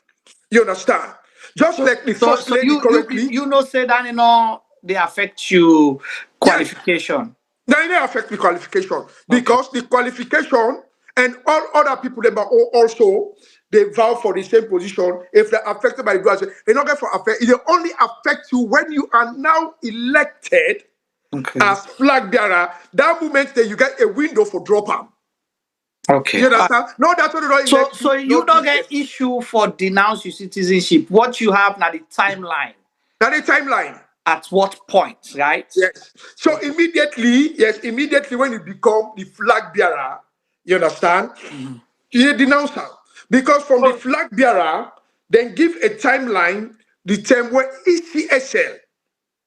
you understand? Just like the first lady currently. You know say that you know they affect you qualification. Now it don't affect the qualification because the qualification and all other people they also they vow for the same position. If they're affected by the dual, they not get for affect. It only affect you when you are now elected as flag bearer. That moment that you get a window for drop arm. Okay. You understand? No, that's what they don't So you don't get issue for denounce your citizenship. What you have now the timeline. Now the timeline. At what point, right? Yes. So immediately when you become the flag bearer, you understand? You denounce her. Because from the flag bearer, then give a timeline, the term where ECSL,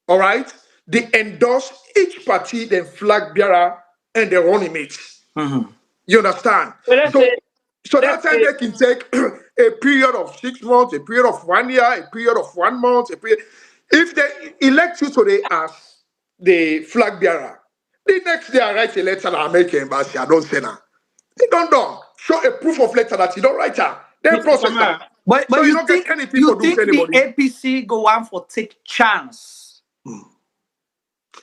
all right, they endorse each party, then flag bearer and their running mates. You understand? So that time they can take a period of 6 months, a period of 1 year, a period of 1 month, a period. If they elect you today as the flag bearer, the next day I write a letter to American embassy, I don't send her. They don't do. Show a proof of letter that you don't write her. They process her. But so you don't think, get anything for doing anybody. The APC go on for take chance?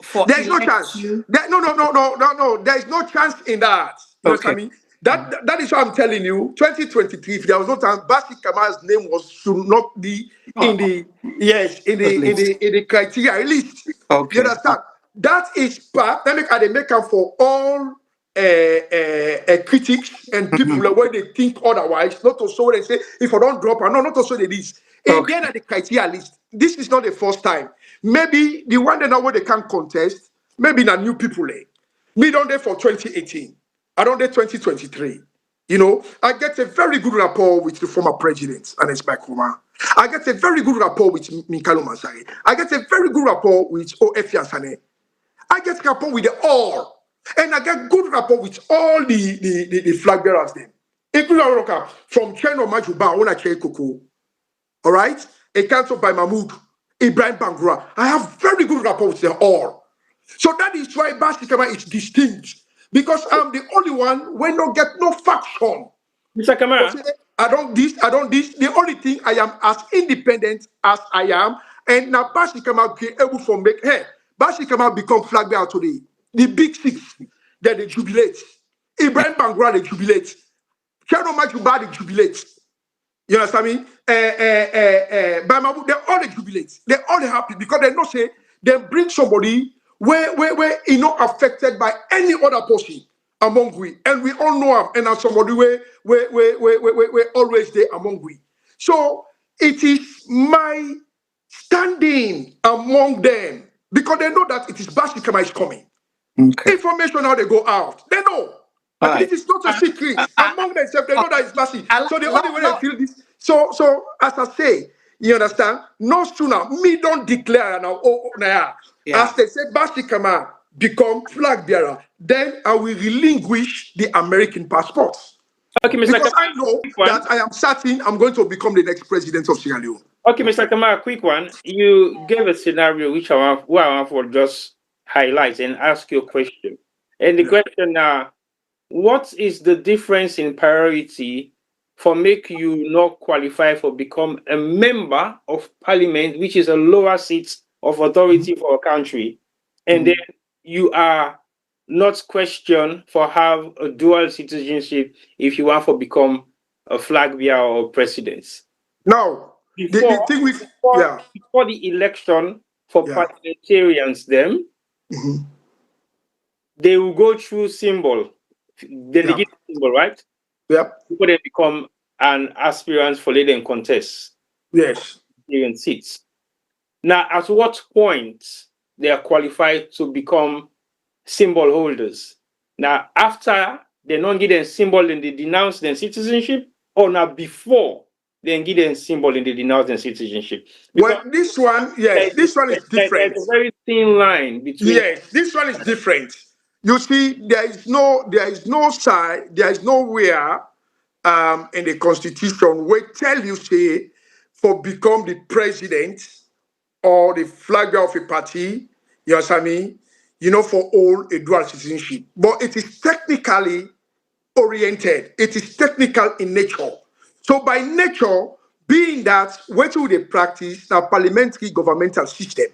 For there's no chance. No. There's no chance in that. You know what I mean? That is what I'm telling you. 2023, if there was no chance, Bassie Kamara's name should not be in the criteria list. Okay. You understand? That is part. Let me make up for all critics and people where they think otherwise. Not to show they say if I don't drop, not to show this. Again, at the criteria list. This is not the first time. Maybe the one that now where they can't contest. Maybe na new people. Me don't there for 2018. I don't there 2023. You know, I get a very good rapport with the former president, Anes Bakuma. I get a very good rapport with Mikalo Masari. I get a very good rapport with OF Yansane. I get rapport with the all. And I get good rapport with all the flag bearers then. Including from Cheno Majuba, when I check Koko. All right? A council by Mahmoud, Ibrahim Bangura. I have very good rapport with them all. So that is why Bassie Kamara is distinct. Because I'm the only one when not get no faction. Mr. Kamara, I don't this. The only thing I am as independent as I am, and now Bassie Kamara be able to make Bassie Kamara become flag bearer today. The big six, then they jubilate. Ibrahim Bangura they jubilate. Keno Majuba they jubilate. You understand me? By my book, they all jubilate. They all happy because they know say they bring somebody where not affected by any other person among we, and we all know him, and as somebody where always there among we. So it is my standing among them because they know that it is Bassie Kamara is coming. Okay. Information how they go out, they know. But it is not a secret among themselves. They know that it's Bassie. So the only way they feel this. So as I say, you understand? No sooner me don't declare now. As they say, Bassie Kamara become flag bearer, then I will relinquish the American passports. Okay, Mr. Because Kamara, I know that I am certain I'm going to become the next president of Sierra Leone. Okay, Mr. Kamara, quick one. You gave a scenario which I want to just highlight and ask you a question. And the question now, what is the difference in priority for make you not qualify for become a member of parliament, which is a lower seat of authority for a country, and then you are not questioned for have a dual citizenship if you want to become a flag bearer or president? Now, the thing with before the election for parliamentarians, them they will go through symbol. Then they get the symbol, right? Yep. Before they become an aspirant for leading contest. Yes. Seats. Now, at what point they are qualified to become symbol holders? Now, after they don't get a symbol and they denounce their citizenship, or now before they get a symbol and they denounce their citizenship? Because well, this one, this one is different. There's a very thin line between. Yes, this one is different. You see, there is no side, there is nowhere in the constitution where tell you say for become the president or the flag bearer of a party, you know what I mean? You know, for all a dual citizenship. But it is technically oriented. It is technical in nature. So by nature, being that what do they practice a parliamentary governmental system?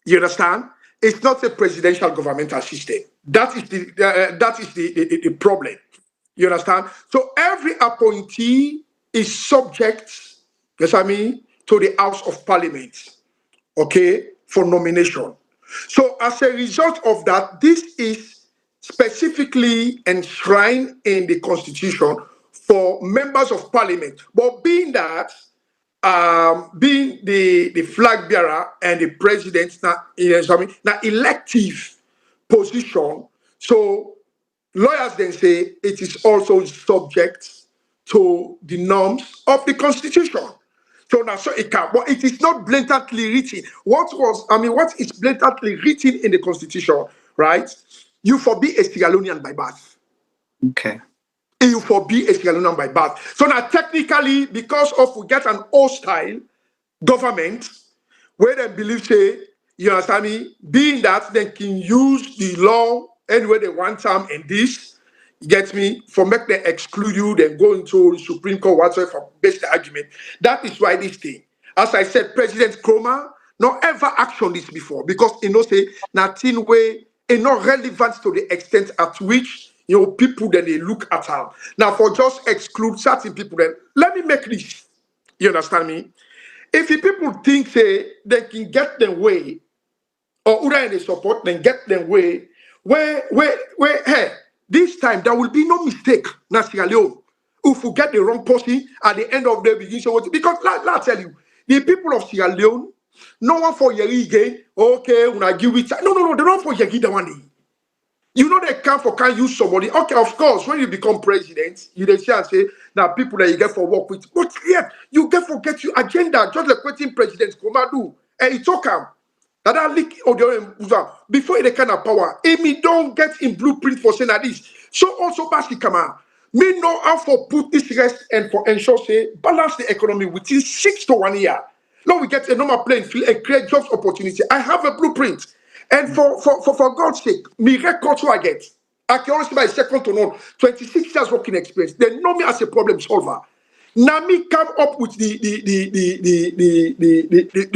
You understand? It's not a presidential governmental system. That is the problem. You understand? So every appointee is subject, yes, I mean, to the House of Parliament, okay, for nomination. So as a result of that, this is specifically enshrined in the Constitution for members of Parliament. But being that being the flag bearer and the president now elective position, so lawyers then say it is also subject to the norms of the Constitution. So now, so it can, but it is not blatantly written. What is blatantly written in the Constitution, right? You forbid a Sierra Leonean by birth. Okay. You forbid a Sierra Leonean by birth. So now, technically, because of we get an hostile government where they believe, say, you understand me, being that they can use the law anywhere they want time and this, you get me, for make them exclude you, then go into the Supreme Court, whatsoever, for base the argument. That is why this thing, as I said, President Kroma not ever action this before because you know say nothing way not relevant to the extent at which people then they look at her. Now for just exclude certain people, then let me make this. You understand me? If the people think say they can get their way, or either they support them get their way, where hey, this time there will be no mistake, na Sierra Leone. If we get the wrong person at the end of the begin so because let tell you, the people of Sierra Leone, no one for Yeri again. Okay, when I give it, no, they don't for Yeri the one day. You know they can use somebody. Okay, of course, when you become president, you then say now people that you get for work with. But yet you get your agenda, just like waiting president Komadu. And it's okay. That leak of the before the kind of power. Amy don't get in blueprint for saying that this. So also Bassie Kamara. Me know how for put this rest and for ensure say balance the economy within 6 to 1 year. Now we get a normal playing field and create jobs opportunity. I have a blueprint. And for God's sake, me record so I get. I can only say my second to none, 26 years working experience. They know me as a problem solver. Now me come up with the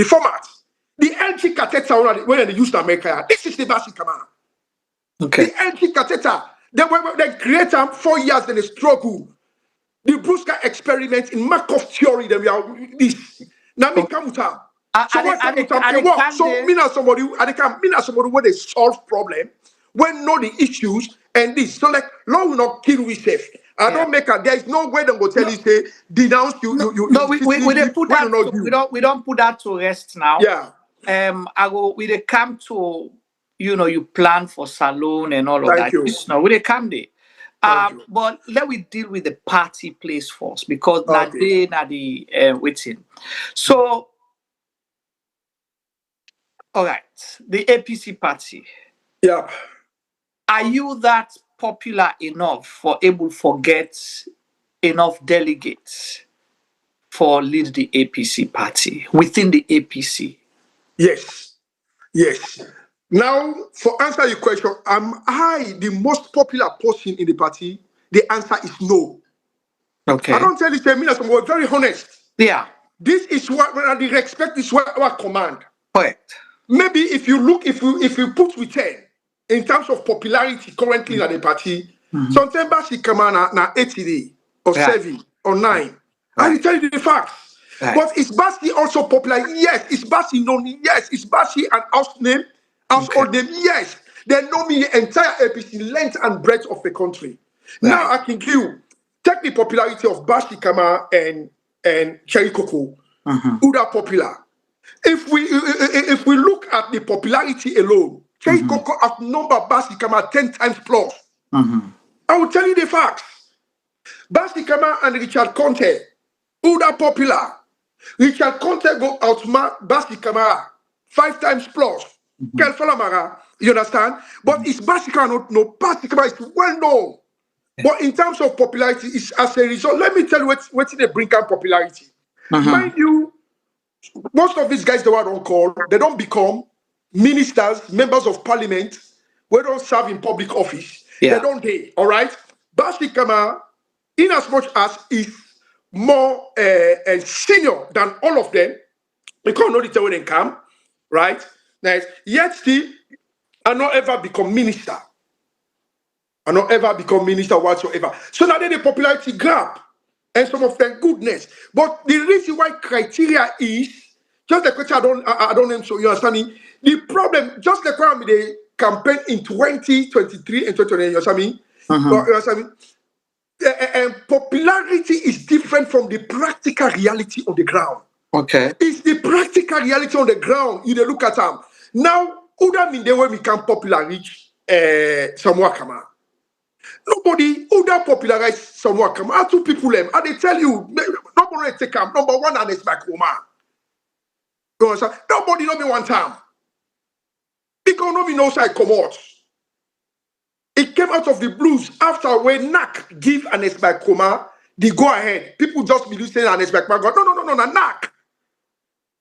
format. The LG catheter when they used in America. This is the Bassie Kamara. Okay. The LG catheter. They create them 4 years, then they struggle. The Brusca experiment in Markov theory, then we are this. Now me come with them. So what it works. So me not somebody where they solve problem, when know the issues and this. So like law will not kill we safe. I don't make a. There is no way they go tell you say denounce you. No, we don't put that. We don't put that to rest now. Yeah. We they come to you plan for salon and all of Thank that. You. No, we they come there. But let we deal with the party place first because now the waiting. So, all right, the APC party. Yeah. Are you that popular enough for able to get enough delegates for lead the APC party within the APC? Yes. Now, for answer your question, am I the most popular person in the party? The answer is no. Okay. I don't tell you, we're very honest. Yeah. This is what the respect is what our command. Correct. Maybe if you put with 10 in terms of popularity currently in the party, sometimes Bassie Kamara na 80 or 7 or 9. I will tell you the facts. Right. But is Bassie also popular? Yes. Is Bassie known? Yes. Is Bassie an household name? Yes. They know me the entire APC length and breadth of the country. Right. Now I can take the popularity of Bassie Kamara and Cherry Coco. Who are popular? If we look at the popularity alone, Cherry Coco outnumbered Bassie Kamara 10 times plus. I will tell you the facts. Bassie Kamara and Richard Conte, who are popular. Richard Conte go outmark Bassie Kamara 5 times plus. Kel Falamara, you understand? But it's Bassie Kamara not no. Bassie Kamara is well known. But in terms of popularity, it's as a result. Let me tell you what they bring out popularity. Mind you, most of these guys they were on call, they don't become ministers, members of parliament, we don't serve in public office. They don't all right? Bassie Kamara, in as much as is more senior than all of them, because no detail when they come, right? Nice. Yet still, I not ever become minister. I not ever become minister whatsoever. So now they the popularity grab and some of them goodness. But the reason why criteria is just the question I don't know, so you understand me? The problem, just like when the campaign in 2023 and 2028, you understand me? You understand me? And popularity is different from the practical reality on the ground. Okay. It's the practical reality on the ground. You look at them. Now, who that mean the way we can popular reach Samoa Kamara? Nobody who that popularize Samoa Kamara. 2 people them. And they tell you, nobody take him. Number 1 and it's back home. You understand? Nobody know me one time. Because nobody knows I come out. It came out of the blues after when NAC give an Esbakoma the go ahead. People just believe saying an Esbakoma go, no, NAC.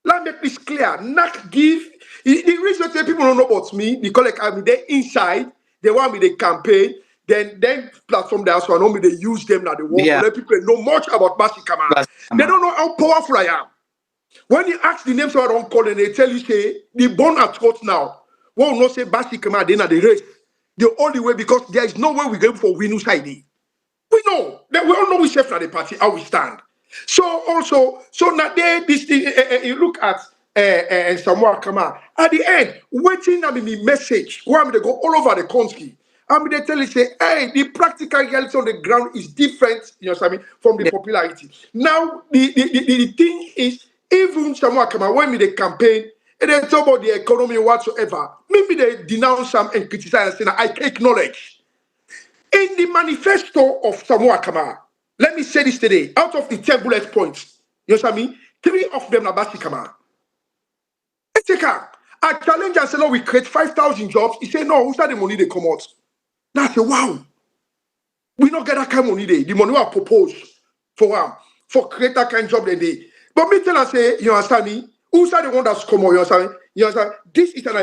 Let me make this clear. NAC give the reason that people don't know about me, because like I'm there inside, they want me the campaign, then platform there, so I know me they use them now. They want to let people know much about Bassie Kamara. They don't know how powerful I am. When you ask the names so I don't call and they tell you say the born at court now, we will not say Bassie Kamara then at the race. The only way, because there is no way we go for win side. We know that we all know we chef at the party, how we stand. So now this thing, you look at Samoa Kamara at the end, waiting on the message, where they go all over the country. I mean, they tell you say, hey, the practical reality on the ground is different, you know what I mean, from the popularity. Now the thing is, even Samoa Kamara when they campaign. And they talk about the economy whatsoever. Maybe they denounce some and criticize and say, I take knowledge. In the manifesto of Samoa Kamara, let me say this today, out of the 10 bullet points, you know what I mean? 3 of them are Bassie Kamara. I challenge and say, no, we create 5,000 jobs. He say, no, who's that the money they come out? Now I say, wow, we not get that kind of money there. The money we propose for create that kind of job they. But me tell us say, you understand me? Who's that the one that's come out? You understand? You understand? This is an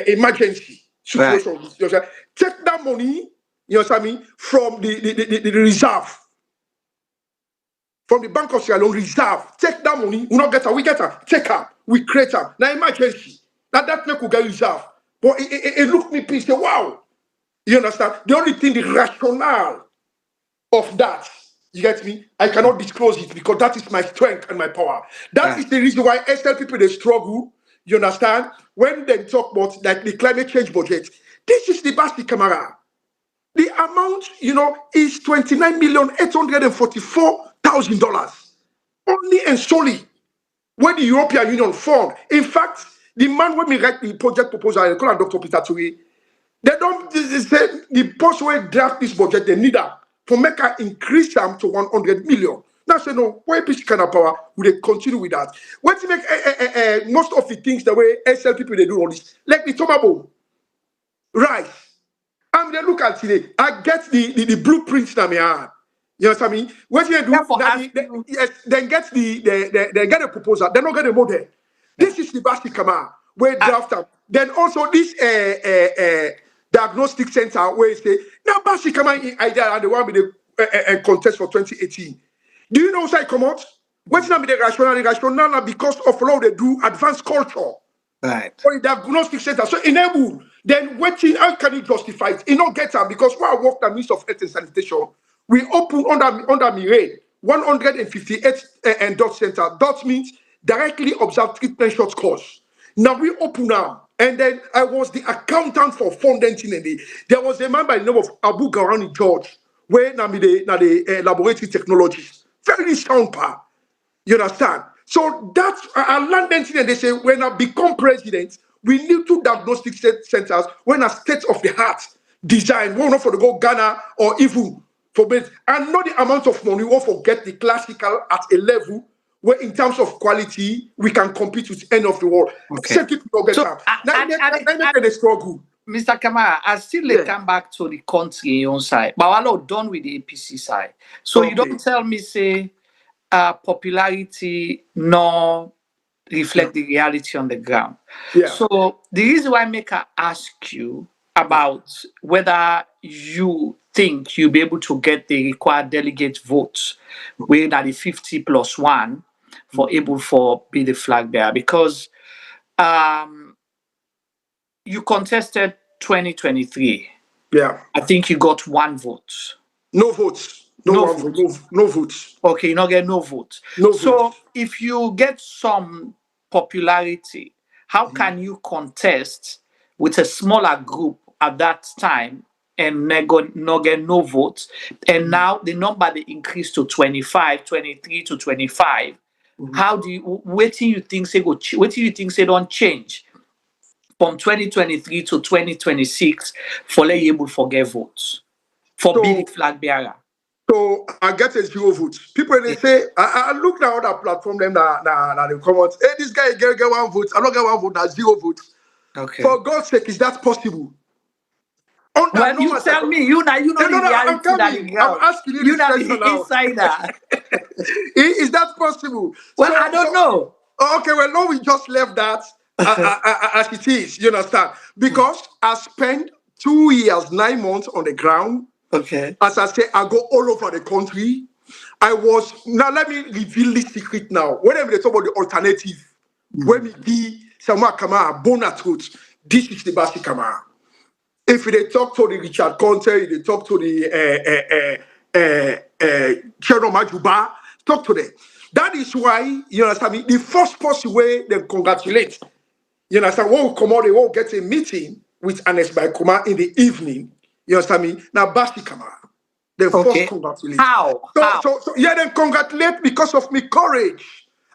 emergency situation. Right. You understand? Take that money, you understand me, from the reserve. From the Bank of Sierra Leone reserve, take that money, we not get her, we get her, take her, we create her. Now emergency. Now that make we get reserve. But it look me please say, wow. You understand? The only thing, the rationale of that, you get me? I cannot disclose it because that is my strength and my power. That is the reason why SL people they struggle. You understand? When they talk about like the climate change budget, this is the Bassie Kamara. The amount, is $29,844,000 only and solely when the European Union fund. In fact, the man when we write the project proposal, I call him Dr. Peter Tui, they say the post where draft this budget, they need that for make her increase them to 100 million. Now say no, why APC kind of power will they continue with that? What to make most of the things the way SL people they do all this, like the tomato, rice. I'm they look at today. I get the blueprints that me have. You know what I mean? What you do? Yes, then get they get a proposal. They don't get a model. This is the Bassie Kamara where draft up. Then also this diagnostic center where you say now Bassie Kamara idea and the one with the contest for 2018. Do you know what I come out? What's not be the rationale? The rationale because of how they do advanced culture. Right. For the diagnostic center. So enable, then waiting, how can you justify it? You don't get them because when I work the Ministry of Health and Sanitation, we open under Mire 158 dot center. Dot means directly observed treatment short course. Now we open now. And then I was the accountant for funding. There was a man by the name of Abu Garani George, where now the laboratory technologies. Very sound power. You understand? So that's I learned anything and they say when I become president, we need two diagnostic centers when a state of the art design, one not for the go Ghana or even for bed. And not the amount of money, we won't forget the classical at a level where in terms of quality we can compete with any of the world. Okay. Same people don't get So, now they struggle. Mr. Kamara, I still come back to the country your own side, but I'm not done with the APC side. So you don't tell me say popularity nor reflect the reality on the ground. Yeah. So the reason why I make her ask you about whether you think you'll be able to get the required delegate votes where that the 50+1 for able for be the flag bearer, because you contested 2023. Yeah. I think you got 1 vote. No votes. No votes. Okay, you not get no vote. No so votes. If you get some popularity, how can you contest with a smaller group at that time and not get no votes? And now the number they increased to 25, 23 to 25. How do you what do you think say go? What do you think say don't change from 2023 to 2026 for let you able to get votes for being flag bearer? So I get a 0 votes. People they say I look now other platform them that they come out. Hey, this guy get 1 vote. I don't get 1 vote. That's 0 votes. Okay. For God's sake, is that possible? Well, you tell me. You know the reality I'm asking you this question now. Insider. Is that possible? Well, I don't know. Okay, well, no, we just left that as it is. You understand? Because I spent 2 years, 9 months on the ground. Okay. As I say, I go all over the country. Now let me reveal this secret now. Whenever they talk about the alternative, when we be Samwa Kamara, Bonatut, this is the Bassie Kamara. If they talk to the Richard Conte, they talk to the Chero Majuba, talk to them. That is why, you understand me, the first possible way they congratulate. You understand, when we come out, they won't get a meeting with Anes Baikuma in the evening. You understand me? Now, Bassie Kamara. They first congratulate. How? So, yeah, then congratulate because of me courage.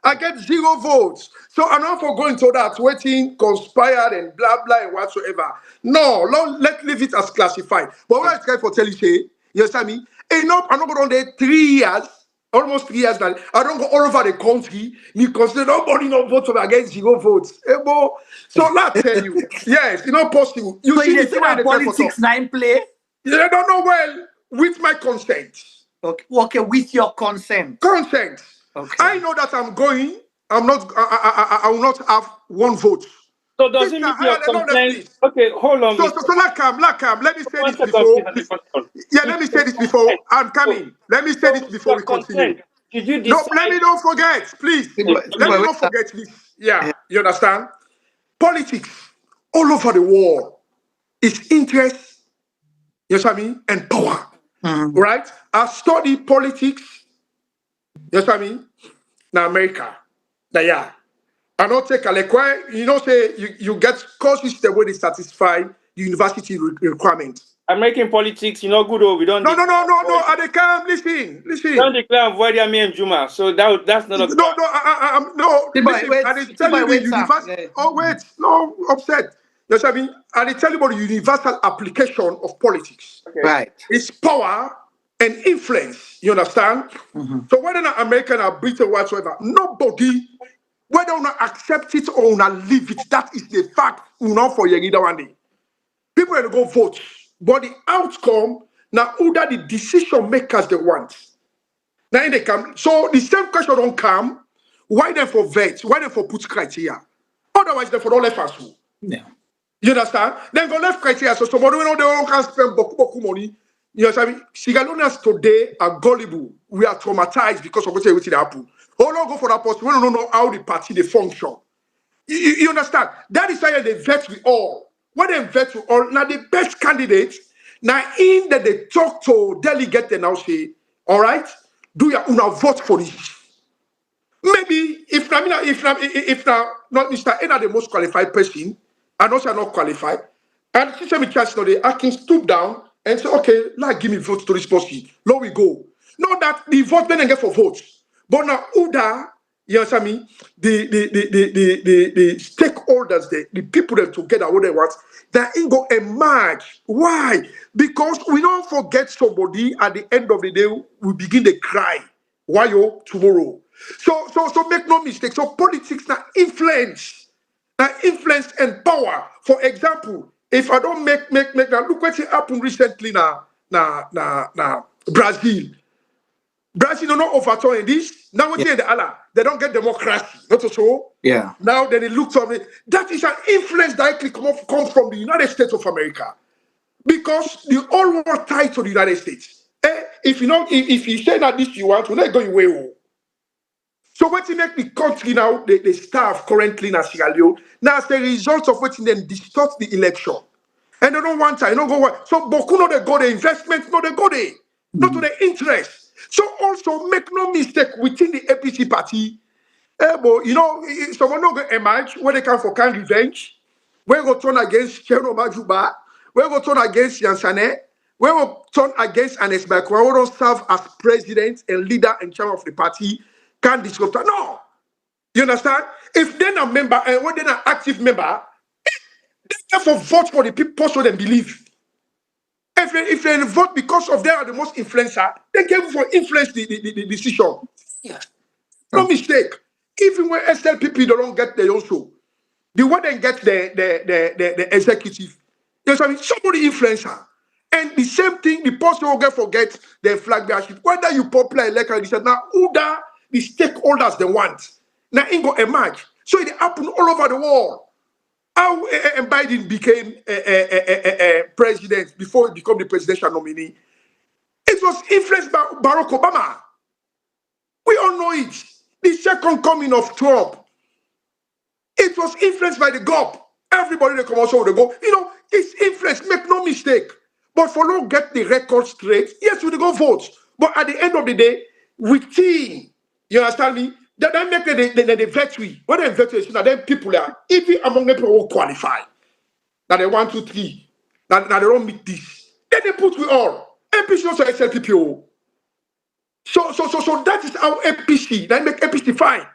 I get 0 votes. So I'm not for going to that, waiting, conspired, and blah, blah, and whatsoever. No, let's leave it as classified. But what I try for telling you, understand me? Enough, I'm not going on there 3 years. Almost 3 years now. I don't go all over the country because nobody no vote for me against zero votes. So let's tell you, yes, it's not possible. You So see they the say thing where that they tell for politics talk. nine play. They don't know well with my consent. Okay, with your consent. Consent. Okay. I know that I'm going. I'm not. I will not have one vote. So does This it now, mean your no, consent? please. Okay, hold on, So, Mr. so, so, Lakam, let me say One this second, before. please, and Please. second one. Yeah, It's let me say your this before. consent. I'm So, coming. Let me say so this with before your we continue. consent, did you No, let decide? me don't forget, please. Let me Wait, not forget this. Yeah, you understand? Politics all over the world is interest, yes, I mean, and power. Right? I study politics, yes, I mean, in America. Now, yeah. I not take a like why say you get courses the way they satisfy the university requirement. American politics, you know, good or we don't No, no, declare no, no, no. void. I they come. We don't Listen. declare void Yami and Juma. So that's not a No, no, no. T-boy, Listen. wait. I they tell T-boy, you the wait, Sam. universal. Oh wait, no, upset. Yes, I mean, I they tell you about the universal application of politics. okay. Right. It's power and influence. You understand? So whether not American or Britain whatsoever, nobody, whether or not accept it or not leave it, that is the fact. Not for you either one day. People will go vote, but the outcome now either the decision makers they want. Now they come. So the same question don't come. Why then for vet? Why then for put criteria? Otherwise, they for don't left us. Yeah. You understand? Then go left criteria. So somebody we know they all can spend boku money. You understand? Sierra Leoneans today are gullible. We are traumatized because of what happened. All go for that person. We don't know how the party they function. You understand? That is why they vet we all. When they vet we all, now the best candidates, now in that they talk to delegate and now say, all right, do you una vote for this? Maybe if not Mr. Ena the most qualified person, and also not qualified, and she said me chance no I can stoop down and say, okay, like give me vote to this person. Now we go. Not that the vote then get for votes. But now Uda, you understand me? The stakeholders, the people that together, what they want, that ain't go emerge. Why? Because we don't forget somebody at the end of the day, we begin to cry. Why you tomorrow? So make no mistake. So politics now influence and power. For example, if I don't make now, look what happened recently now Brazil. Brazil don't know overturn this. Now what the Allah, they don't get democracy. Not so. Yeah. Now then it looks on it. That is an influence directly comes from the United States of America. Because the whole world tied to the United States. If you know, if you say that this you want, we're not going away. So what make the country now, the staff currently in Sierra Leone, now as a result of what then distort the election. And they don't want to, go what. So Boku no they go the investment, no they go there. Not to the interest. So also make no mistake within the APC party. But someone not going to emerge when they come for kind revenge. We go turn against Cheno Majuba. We go turn against Yansane. We go turn against Anes Bakwa. We don't serve as president and leader and chairman of the party. Can't disrupt her. No. You understand? If they're not member and when they're not active member, they therefore vote for the people so they believe. If they vote because of they are the most influencer, they can for influence the decision. Yeah. No mistake. Even when SLPP they don't get the also, the one they get the executive. There's somebody influencer. And the same thing, the person will get forget the flagbearership. Whether you popular elected, they said now who the stakeholders they want. Now it go emerge. So it happened all over the world. How Biden became a president before he became the presidential nominee. It was influenced by Barack Obama. We all know it. The second coming of Trump. It was influenced by the GOP. Everybody they come also with the GOP. It's influence. Make no mistake. But for not get the record straight, yes, we go vote. But at the end of the day, with team, you understand me? That make the victory. When they victory, so then people are even among the people who qualify. Now they 1, 2, 3. Now they don't meet this. Then they put we all. APC also SLPPO. So that is how APC. They make APC fine.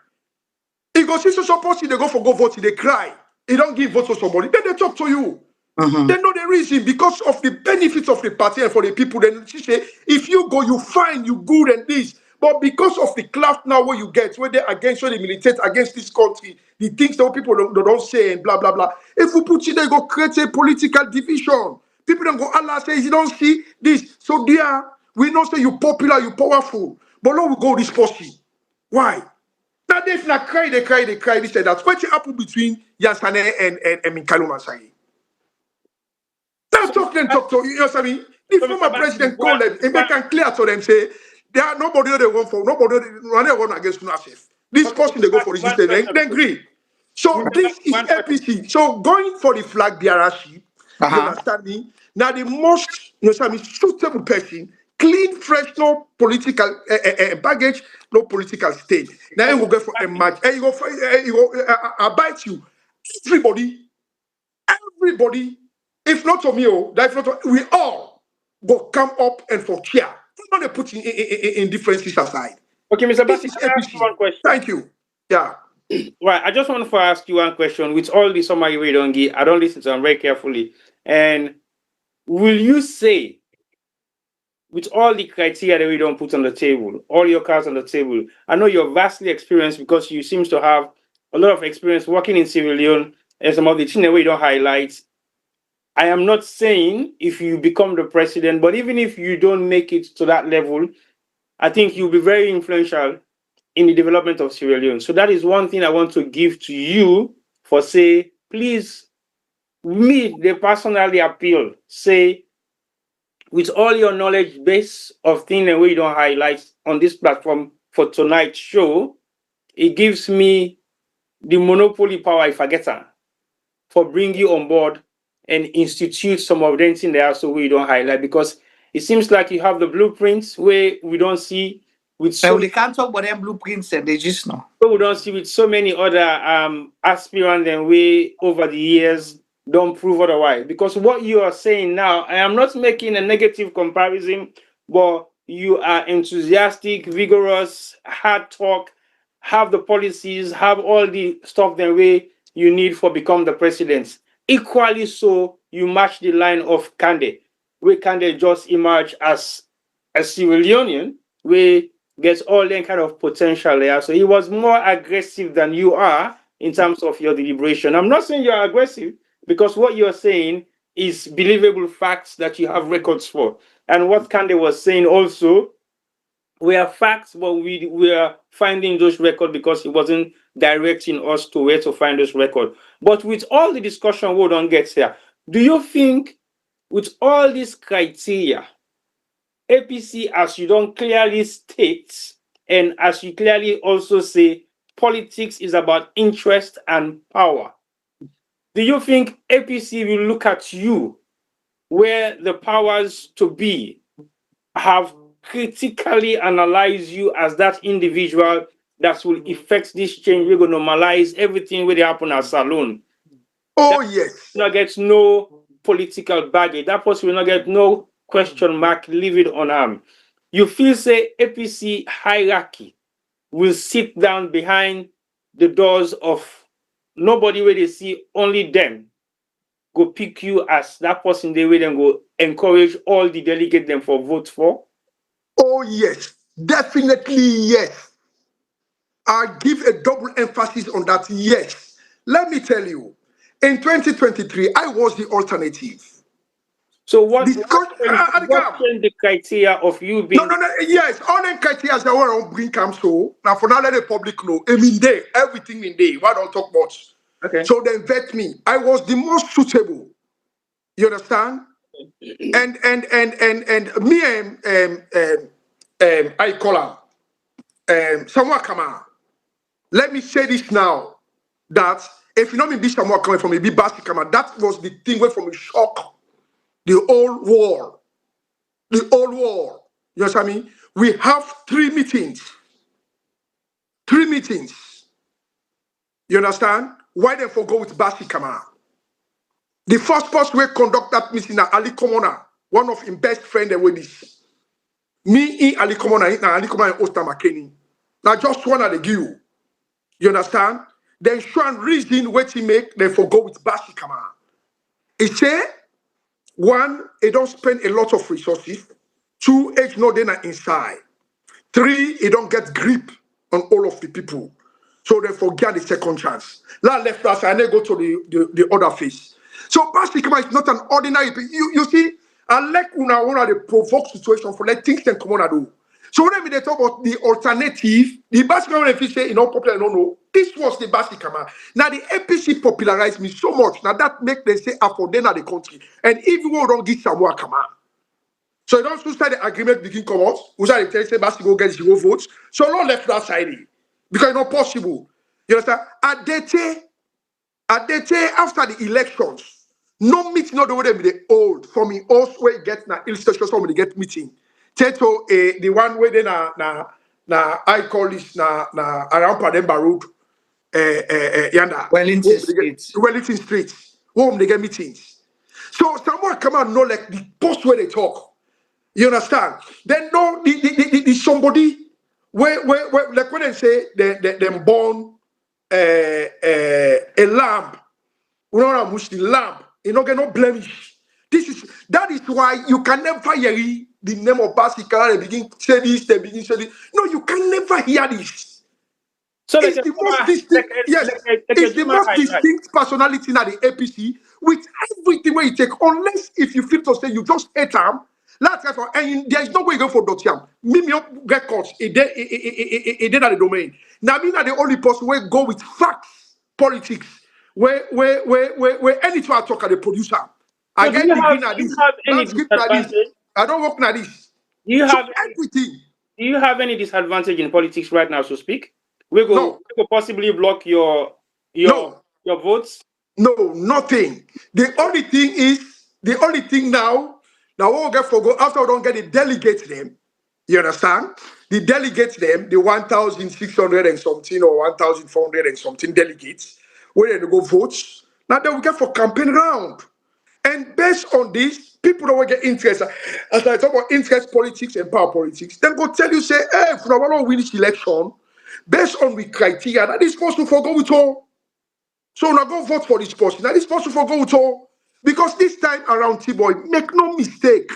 He goes, so suppose they go vote, they cry. He don't give vote to somebody. Then they talk to you. They know the reason because of the benefits of the party and for the people. Then she say, if you go, you fine, you good and this. But because of the craft now where you get, where they against, where they militate against this country, the things that people don't say and blah, blah, blah. If we put you there, go create a political division. People don't go, Allah says, you don't see this. So there, we don't say you popular, you powerful. But now we go this pussy. Why? Now they've not cry, they cry, they cry, this and that. What's happened between Yansane and Minkalu Masai? Now talk, you know what I mean? The former president told them and make it clear to them, say, there are nobody they want for, nobody they want against Nunasif. This person they go for this, they agree. So this is APC. So going for the flag bearership, you understand me? Now the most, you know what I mean, suitable person, clean, fresh, no political baggage, no political state. Now you will go for a match. And you go for, I bite you. Everybody, if not to me, if not to, we all go come up and for cheer. We're not putting in differences aside. Okay, Mr. Bassie, can I ask you one question? Thank you. Yeah. Right. I just want to ask you one question. With all the summary we don't give, I don't listen to them very carefully. And will you say, with all the criteria that we don't put on the table, all your cards on the table, I know you're vastly experienced because you seem to have a lot of experience working in Sierra Leone and some of the things that we don't highlight. I am not saying if you become the president, but even if you don't make it to that level, I think you'll be very influential in the development of Sierra Leone. So that is one thing I want to give to you for say, please, me, they personally appeal, say, with all your knowledge base of things that we don't highlight on this platform for tonight's show, it gives me the monopoly power if I get her for bringing you on board and institute some of them things there so we don't highlight because it seems like you have the blueprints where we don't see with so they can't talk about them blueprints and they just know. We don't see with so many other aspirants and we over the years don't prove otherwise. Because what you are saying now, I am not making a negative comparison, but you are enthusiastic, vigorous, hard talk, have the policies, have all the stuff the way you need for become the president. Equally so, you match the line of Kande, where Kande just emerged as a Sierra Leonean, where gets all that kind of potential there. So he was more aggressive than you are in terms of your deliberation. I'm not saying you're aggressive because what you're saying is believable facts that you have records for. And what Kande was saying also, we are facts, but we are finding those records because he wasn't directing us to where to find those records. But with all the discussion we don't get here, do you think with all these criteria, APC, as you don't clearly state, and as you clearly also say, politics is about interest and power. Do you think APC will look at you where the powers to be have critically analyzed you as that individual that will effect this change? We're going to normalize everything where they happen at Salon. Oh, yes. Not get no political baggage. That person will not get no question mark, leave it on arm. You feel say APC hierarchy will sit down behind the doors of nobody where they see only them go pick you as that person they will then go encourage all the delegates them for vote for? Oh, yes. Definitely yes. I give a double emphasis on that. Yes. Let me tell you, in 2023, I was the alternative. So what changed the criteria of you being... No, yes, all the criteria that were on bring come so. Now, for now, let the public know. I mean, there, everything in there. Why don't talk much? Okay. So they vet me. I was the most suitable. You understand? And me I call him Samuel Kamara. Let me say this now, that if you know me, be Samuel coming from me, be Bassie Kamara, that was the thing where from a shock. The old war. The old war. You know what I mean? We have 3 meetings. 3 meetings. You understand? Why they forgo with Bassie Kamara? The first person we conduct that meeting na Ali Komona, one of his best friends and with this. Me, Ali Komona, Ali Komona and Osta McKinney. Now just one of the give. You understand? Then show and reason what he make, they forgo with Bassie Kamara. He say, 1, it don't spend a lot of resources. 2, it's not there inside. 3, he don't get grip on all of the people. So they forget the second chance. Now left us and then go to the other face. So Bassie Kamara is not an ordinary people. You see, I like una the provoke situation for let things can come on and do. So when they talk about the alternative, the Bassie Kamara, if you say in all popular, no, this was the Bassie Kamara. Now the APC popularized me so much. Now that make them say for them the country. And if we don't get Samoa Kamara. So you don't start the agreement begin come out. We start the say Bassie go get 0 votes. So not left that side. Because it's not possible. You understand? At that after the elections, no meeting, not the way they be the old. For me, also where you get na illustration, somebody get meeting. Teto, the one way they na I call this na around Pademba Road, yanda. Wellington Street. Wellington Street. Where they get meetings. So someone come out know like the post where they talk. You understand? Then no the somebody where like when they say them born a lamb, we don't have much the lamb, you know, get no blemish. That is why you can never hear the name of Bassie Kamara. They begin say this, they begin say this. No, you can never hear this. So it's the most distinct, it's the most distinct personality in the APC with everything where you take, unless if you feel to say you just hate them. And there is no way you go for Dotiam. Mimi records, it did at the domain. Now, me not the only person where go with facts, politics, where any to talk at the producer. I get degree at this, transcript at this. I don't work at this. Do you have everything? Do you have any disadvantage in politics right now, so speak? We go possibly block your votes? No, nothing. The only thing now what we get for go after we don't get the delegates them. You understand? The delegates them, the 1,600 and something or 1,400 and something delegates, where they go votes. Now then we get for campaign round. And based on this, people don't get interest. As I talk about interest politics and power politics, then go tell you, say, hey, if we want to win this election, based on the criteria, that is supposed to forgo with all. So now go vote for this person. That is supposed to forgo with all. Because this time around, T-Boy, make no mistake.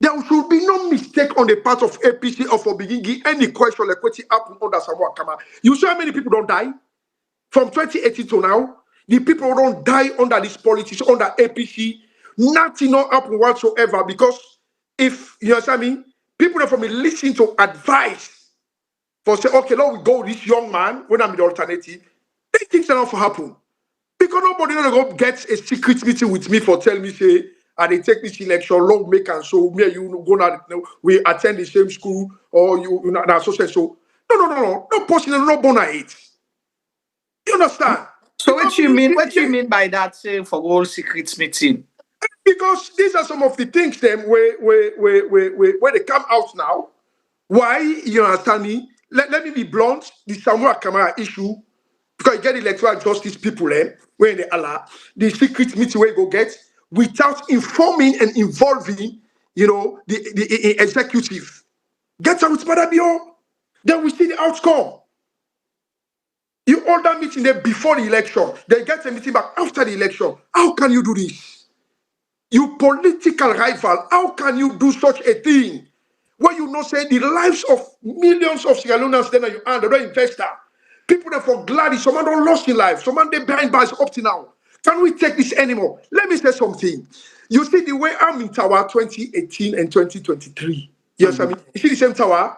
There should be no mistake on the part of APC or for beginning any question like what happened under Samoa Kamara. You see how many people don't die? From 2018 to now, the people who don't die under this politics, under APC, nothing not happen whatsoever. Because if, you understand me, people that from me listen to advice for say, okay, now we go with this young man, when I'm in the alternative, they think that not for happen. Because nobody gonna go get a secret meeting with me for tell me, say, and they take this election, long make and so me and you go now, we attend the same school or you know so. No person no born at it. You understand? So what you mean by that, say for all secret meeting? Because these are some of the things them where they come out now. Why, you understand me? Let me be blunt, the Samoa Kamara issue, because you get electoral justice people where they allow the secret meeting where you go get without informing and involving, you know, the executive. Get out with Madabio. Then we see the outcome. You hold that meeting there before the election. Then get a meeting back after the election. How can you do this? You political rival, how can you do such a thing? Where you know say the lives of millions of Sierra Leoneans then you earn, they're investor. People that for glad, someone don't lost in life, someone they behind bars up to now. Can we take this anymore? Let me say something. You see the way I'm in Tower 2018 and 2023. Yes, I mean, you see the same tower?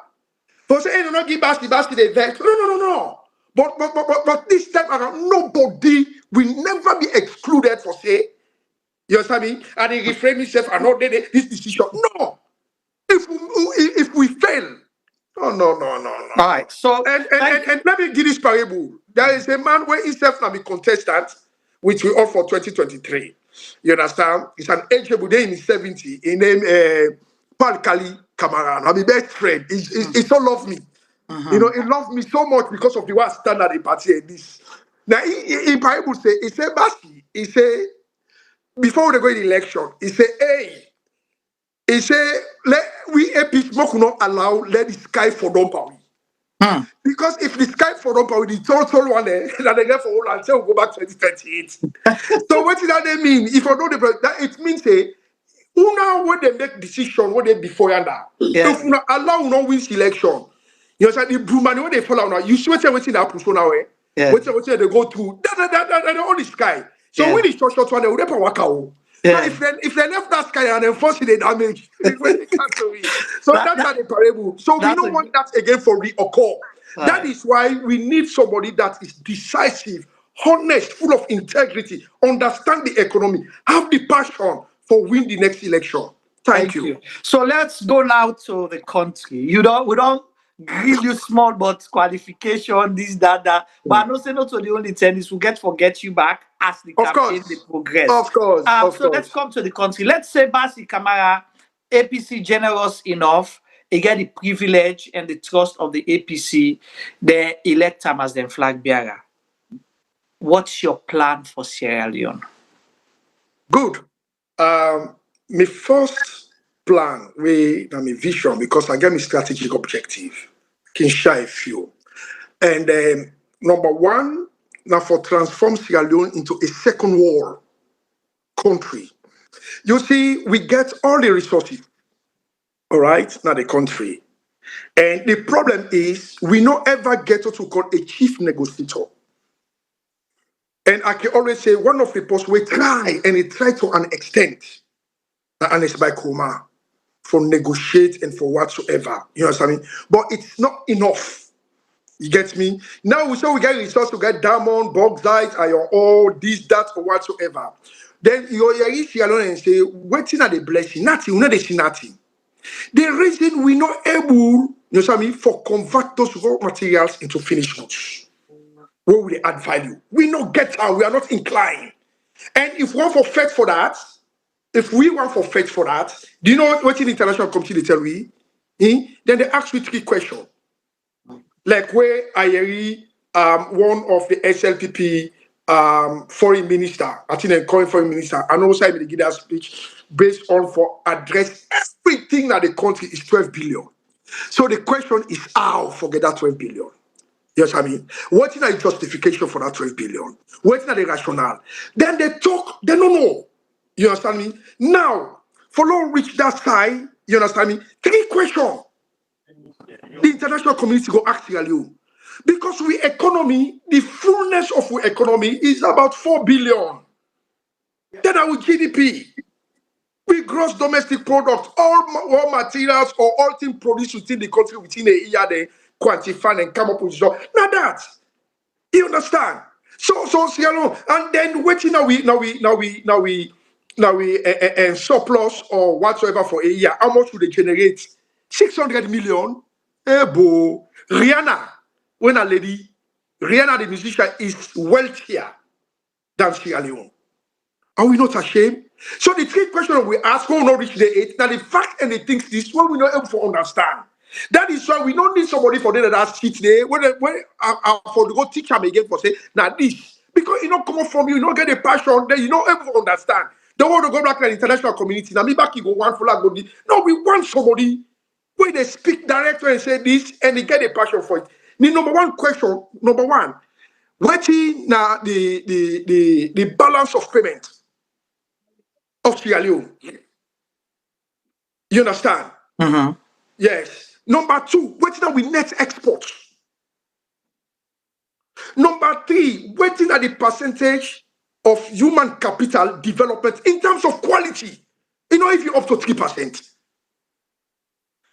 For say, hey, no, not give Bassie the vex. No. But this time around, nobody will never be excluded for say, you understand me? And he refrain himself and not this decision. No. If we fail, no. All right. So and let me give this parable. There is a man where himself now be contestant, which we offer for 2023. You understand? It's an ageable day in his 70. He named Bassie Kamara. I'm his best friend. He so love me. You know, he loved me so much because of the way I stand at the party and this. Now, in Bible say, he said, Bassie, he said, before they go in the election, he said, hey, he said, we APC not allow let the sky for don't power. Because if the sky for don't power, the total one that they get for all and say we'll go back 2028. So what does that mean? If I know that it means Una when they make decision, what they before yanda. If una allow no win election, you know, say the Brumani when they follow now, you see what's happen so now, what's they go through, that all the sky. So when it's short one, they will never work out. So if they left that sky and enforce the damage, so that's not the parable. So we don't want that again for reoccur. That is why we need somebody that is decisive, honest, full of integrity, understand the economy, have the passion for win the next election. Thank you. So let's go now to the country. We don't grill you small, but qualification, this, that. But I know say not to the only tennis, we'll forget you back as the campaign they progress. Of course. So let's come to the country. Let's say Bassie Kamara, APC generous enough, he get the privilege and the trust of the APC, they elect him as their flag bearer. What's your plan for Sierra Leone? Good. My first plan, my vision, because I get my strategic objective, can share a few. And number one, now for transform Sierra Leone into a second world country. You see, we get all the resources, all right, now the country. And the problem is we don't ever get to call a chief negotiator. And I can always say one of the posts we try, and it try to an extent, and it's by Kuma, for negotiate and for whatsoever. You know what I mean? But it's not enough. You get me? Now we say we get resources to get diamond, bauxite, iron ore, this, that, or whatsoever. Then you reach alone and say, waiting at the blessing, nothing, we not see nothing. The reason we're not able, you know what I mean, for convert those raw materials into finished goods. Where will they add value? We not get how, we are not inclined. And if we want for fetch for that, do you know what in the international community they tell we? Then they ask me 3 questions. Like where I one of the SLPP foreign minister, I think they call foreign minister, and also they give that speech based on for address everything that the country is 12 billion. So the question is how forget that 12 billion. Yes, I mean, what is the justification for that 12 billion? What is the rationale? Then they talk, they don't know. You understand me? Now, for long reach that side, you understand me? 3 questions. The international community go ask you. Because we economy, the fullness of our economy is about 4 billion. Then our GDP. We gross domestic product, all raw materials or all things produced within the country within a year, they quantify and come up with so. Now that you understand. So and then waiting now we surplus or whatsoever for a year. How much would they generate? 600 million. Bo Rihanna, when a lady, Rihanna the musician is wealthier than Sierra Leone. Are we not ashamed? So the 3 questions we ask, who will not reach the 8. Now the fact and the things this what we not able to understand. That is why we don't need somebody for them that sit there. When for to go teach them again for say now this because you don't come up from you don't get the passion, then you don't able to understand. Don't want to go back to the international community. Now me back you go one for like no, we want somebody where they speak directly and say this and they get a passion for it. The number one, what is now the balance of payment of Sierra Leone? You understand? Mm-hmm. Yes. Number 2, what is that we net exports? Number 3, what is that the percentage of human capital development in terms of quality? You know, if you're up to 3%.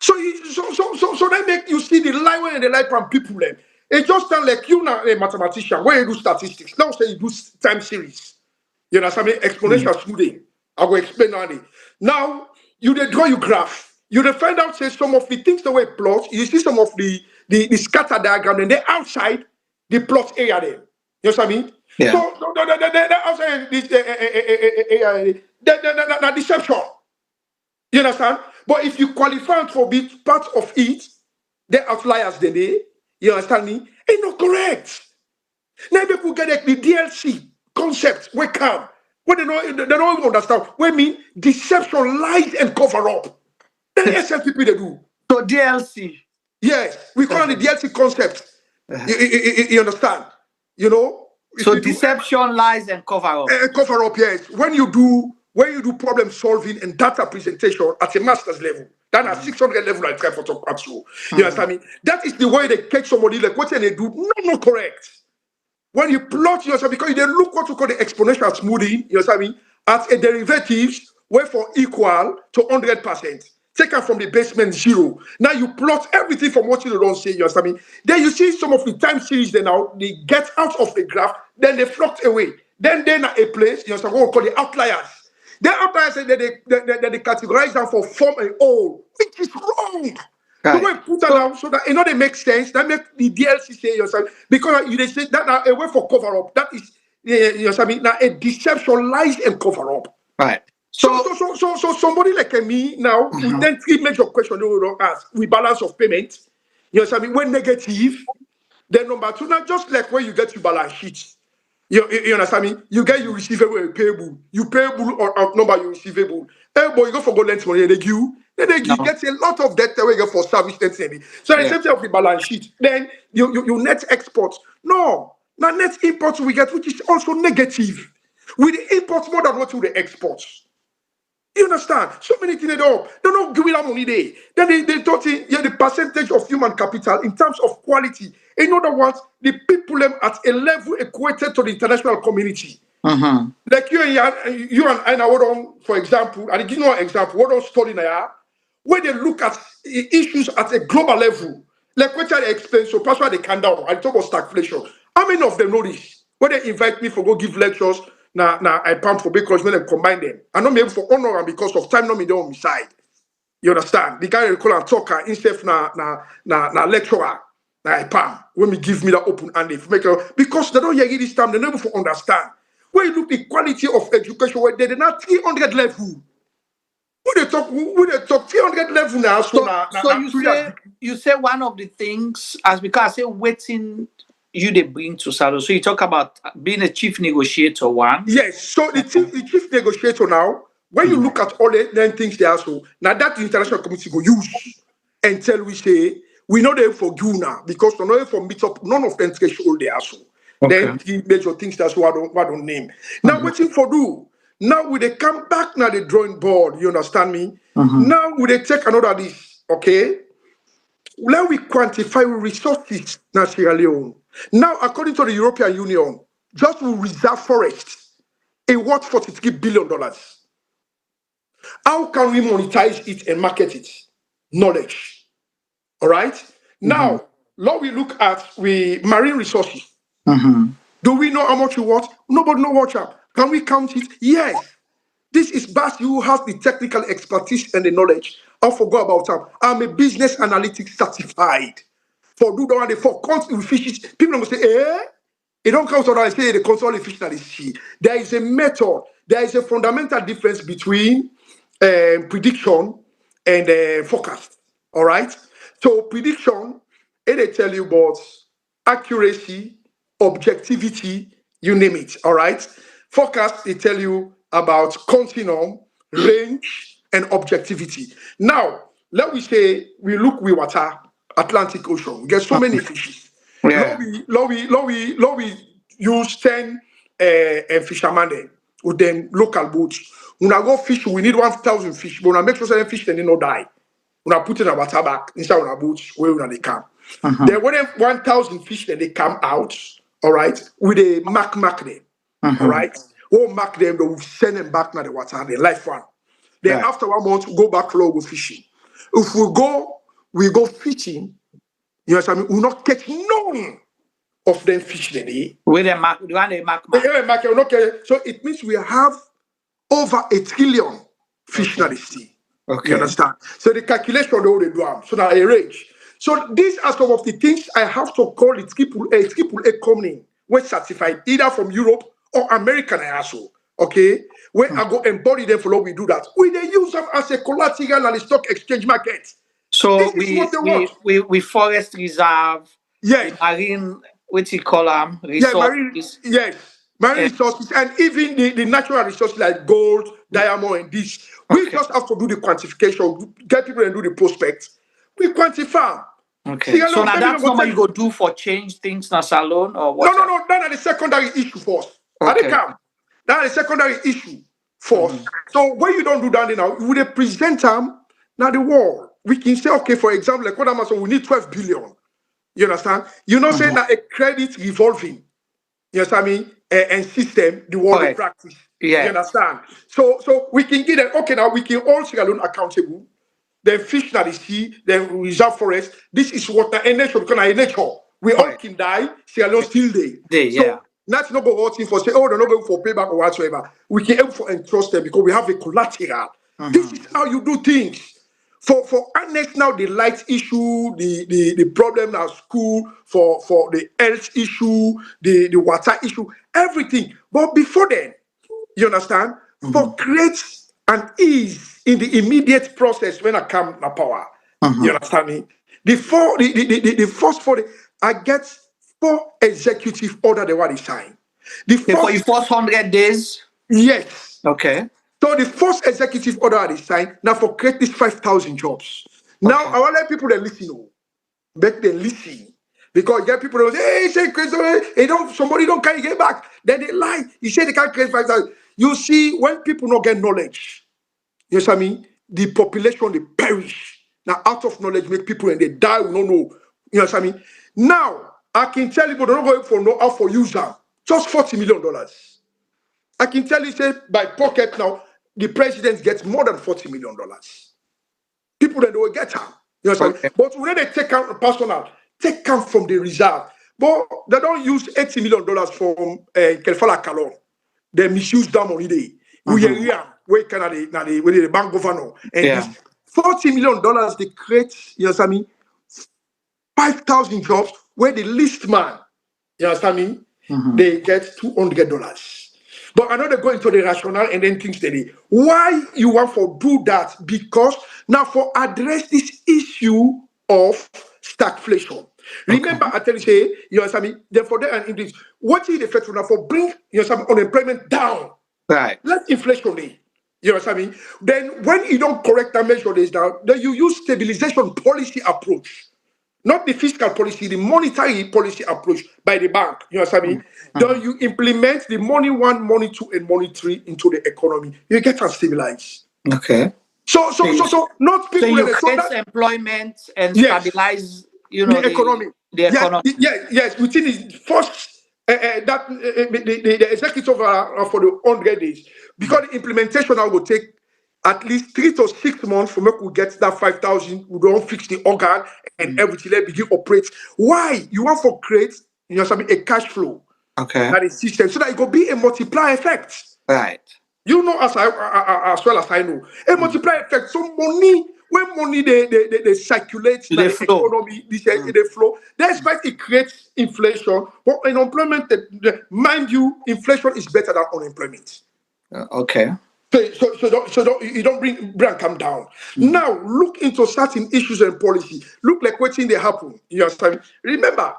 So that make you see the line when the light from people them. It just sound like you now a mathematician where you do statistics. Now say you do time series. You understand me? Exponential smoothing. I will explain now. You they draw your graph. You they find out say some of the things the way plot. You see some of the scatter diagram and the outside the plot area there. You understand me? Yeah. So the outside this the deception. You understand? But if you qualify for be part of it, the outliers they you understand me? Ain't not correct. Now people get the DLC concept we come. What they don't even understand. What mean deception, lies, and cover up. Then the SLPP they do. So DLC. Yes, we call it the DLC concept. You understand? You know? So deception, lies, and cover up. Cover up, yes. When you do where you do problem solving and data presentation at a master's level. That at 600 level I try for talk at you. You understand me? That is the way they catch somebody like what they do. No, correct. When you plot yourself, because they look what you call the exponential smoothing, you understand me? At a derivatives where for equal to 100%. Taken from the basement 0. Now you plot everything from what you don't say, you understand me? Then you see some of the time series they get out of the graph, then they float away. Then they're a place, you understand what we call the outliers. Then outliers say that they categorize them for form and all, which is wrong. Right. So we put that down so that they make sense. That make the DLC say yourself because they say that now a way for cover up. That is you know now a deception, lies and cover up. Right. So somebody like me now with then 3 major questions they will ask. We balance of payment. You know what I mean? When negative, then number 2, now just like when you get your balance sheet. You understand me? You get your receivable and payable. You payable or outnumber your receivable. Hey boy, you go for go lend money, they give. Then they get a lot of debt away for service. So the same thing of the balance sheet. Then you net export. No, now net imports we get, which is also negative. We import more than what we export. You understand? So many things they don't give that money there. Then they thought the percentage of human capital in terms of quality. In other words, the people them at a level equated to the international community. Like you and I now, for example, and give you an example, what on study now, where they look at issues at a global level. Like what I explained, so that's why they can down. I talk about stagflation. How many of them know this? When they invite me for go give lectures, now I pump for because when they combine them. I not able for honor and because of time, not me on my side. You understand? The guy they call a talker instead na lecturer. Now I pam when me give me that open handed because they don't hear this time, they never for understand. When you look the quality of education, where they not 300 level. When they talk 300 level now, so you say one of the things as because I say waiting you they bring to Salo. So you talk about being a chief negotiator one. Yes, so the chief negotiator now, when you look at all the things they are so now that the international community go use until we say we know them for you now because we know them for meet up, none of them threshold they are so. Then 3 major things that's what I don't name. Now waiting for do. Now we they come back now the drawing board, you understand me? Now we they take another this, okay? Let we quantify resources in Sierra Leone. Now, according to the European Union, just to reserve forests, a worth $43 billion. How can we monetize it and market it? Knowledge. All right? Now, we look at marine resources. Do we know how much we want? Nobody know what up. Can we count it? Yes. This is Bassie who has the technical expertise and the knowledge. I forgot about him. I'm a business analytics certified. For do the one for count with fishes. People will say, it don't count on I say the console fish that is sea. There is a method. There is a fundamental difference between prediction and forecast. All right. So prediction, they tell you about accuracy, objectivity, you name it. All right. Forecast, they tell you about continuum, range, and objectivity. Now, let me say we look with water, Atlantic Ocean. We get so many fishes. Yeah. We use 10 fishermen there with them local boats. When I go fish, we need 1,000 fish, but when I make sure certain fish, they don't die. When I put in a water back inside our boats, where they come. Then when 1,000 fish, then they come out, all right, with a mark them. All right. We'll mark them, they will send them back to the water, the life one. Then after 1 month, we go back flow, go fishing. If we go fishing, you know what I mean? We'll not catch none of them fish the With a mark, the one they mark. So it means we have over 1 trillion fish in the sea. Okay. You understand? So the calculation they do so now a range. So these are some of the things I have to call it AAA company, which certified either from Europe or American also. Okay, when I go embody them for what we do that, we they use them as a collateral on the stock exchange market. So we forest reserve, marine, what you call them, resources. Marine resources, and even the natural resources like gold, diamond, and this. We just have to do the quantification, get people and do the prospects. We quantify. Okay. So now that's not what you go do for change things na salon or what? No. That's the secondary issue for us. Okay. That's the secondary issue first. So when you don't do that now, you would present them now the wall. We can say, okay, for example, like what I'm saying, we need 12 billion. You understand? You know, saying that a credit revolving, you understand me, and system, the world of practice. Yeah. You understand? So we can give them, okay, now we can all Sierra Leone accountable, then fish that the sea, then reserve forest. This is water and nature, because I nature. We all can die, Sierra Leone still there. So that's not go out for say, oh, they're not going for payback or whatsoever. We can aim for entrust them because we have a collateral. This is how you do things. For annex now the light issue, the problem at school, for the health issue, the water issue, everything. But before then, you understand? For create an ease in the immediate process when I come to power. You understand me? The first for I get 4 executive order they want to sign. For the first 100 days? Yes. Okay. So the first executive order I signed now for create this 5,000 jobs. Now I want to let people that listen, make them listen. Because you get people that say, hey, say hey, somebody don't carry get back. Then they lie. You say they can't create 5,000. You see, when people don't get knowledge, you know what I mean? The population they perish. Now out of knowledge make people and they die, we don't know. You know what I mean? Now I can tell you, but don't go for no how for user. Just $40 million. I can tell you, say by pocket now, the president gets more than $40 million. People that they will get them. You know what I mean? But when they take out personal, take out from the reserve. But they don't use $80 million from Kelfala Kalon. They misuse that money. Where Canada, the bank governor. And this $40 million they create, you know what I mean? 5,000 jobs where the least man, you know what I mean? They get $200. But I know they go into the rationale and then things they why you want to do that? Because now for address this issue of stagflation. Remember, I tell you, say, you know what I mean? Therefore, they and English, what is the effect now for bring you know some unemployment down? Right. Let inflation be. You know what I mean? Then when you don't correct and measure this down, then you use stabilization policy approach. Not the fiscal policy, the monetary policy approach by the bank. You know what I mean? Then you implement the money 1, money 2, and money 3 into the economy. You get stabilized. Okay. So not people. So you that, create so that, employment and stabilize, you know, the economy. The economy. Yes. Within the first the executive for the 100 days, because the implementation now will take at least 3 to 6 months for me to get that 5,000. We don't fix the organ and everything. Let begin operate. Why you want to create you know something a cash flow? Okay. That is system so that it will be a multiplier effect. Right. You know as well as I know a multiplier effect. So money. When money they circulate the economy, they flow. Despite it creates inflation, but unemployment, mind you, inflation is better than unemployment. Okay. So you don't bring come down. Now look into certain issues and policy. Look like what's in they happen. You understand? Remember,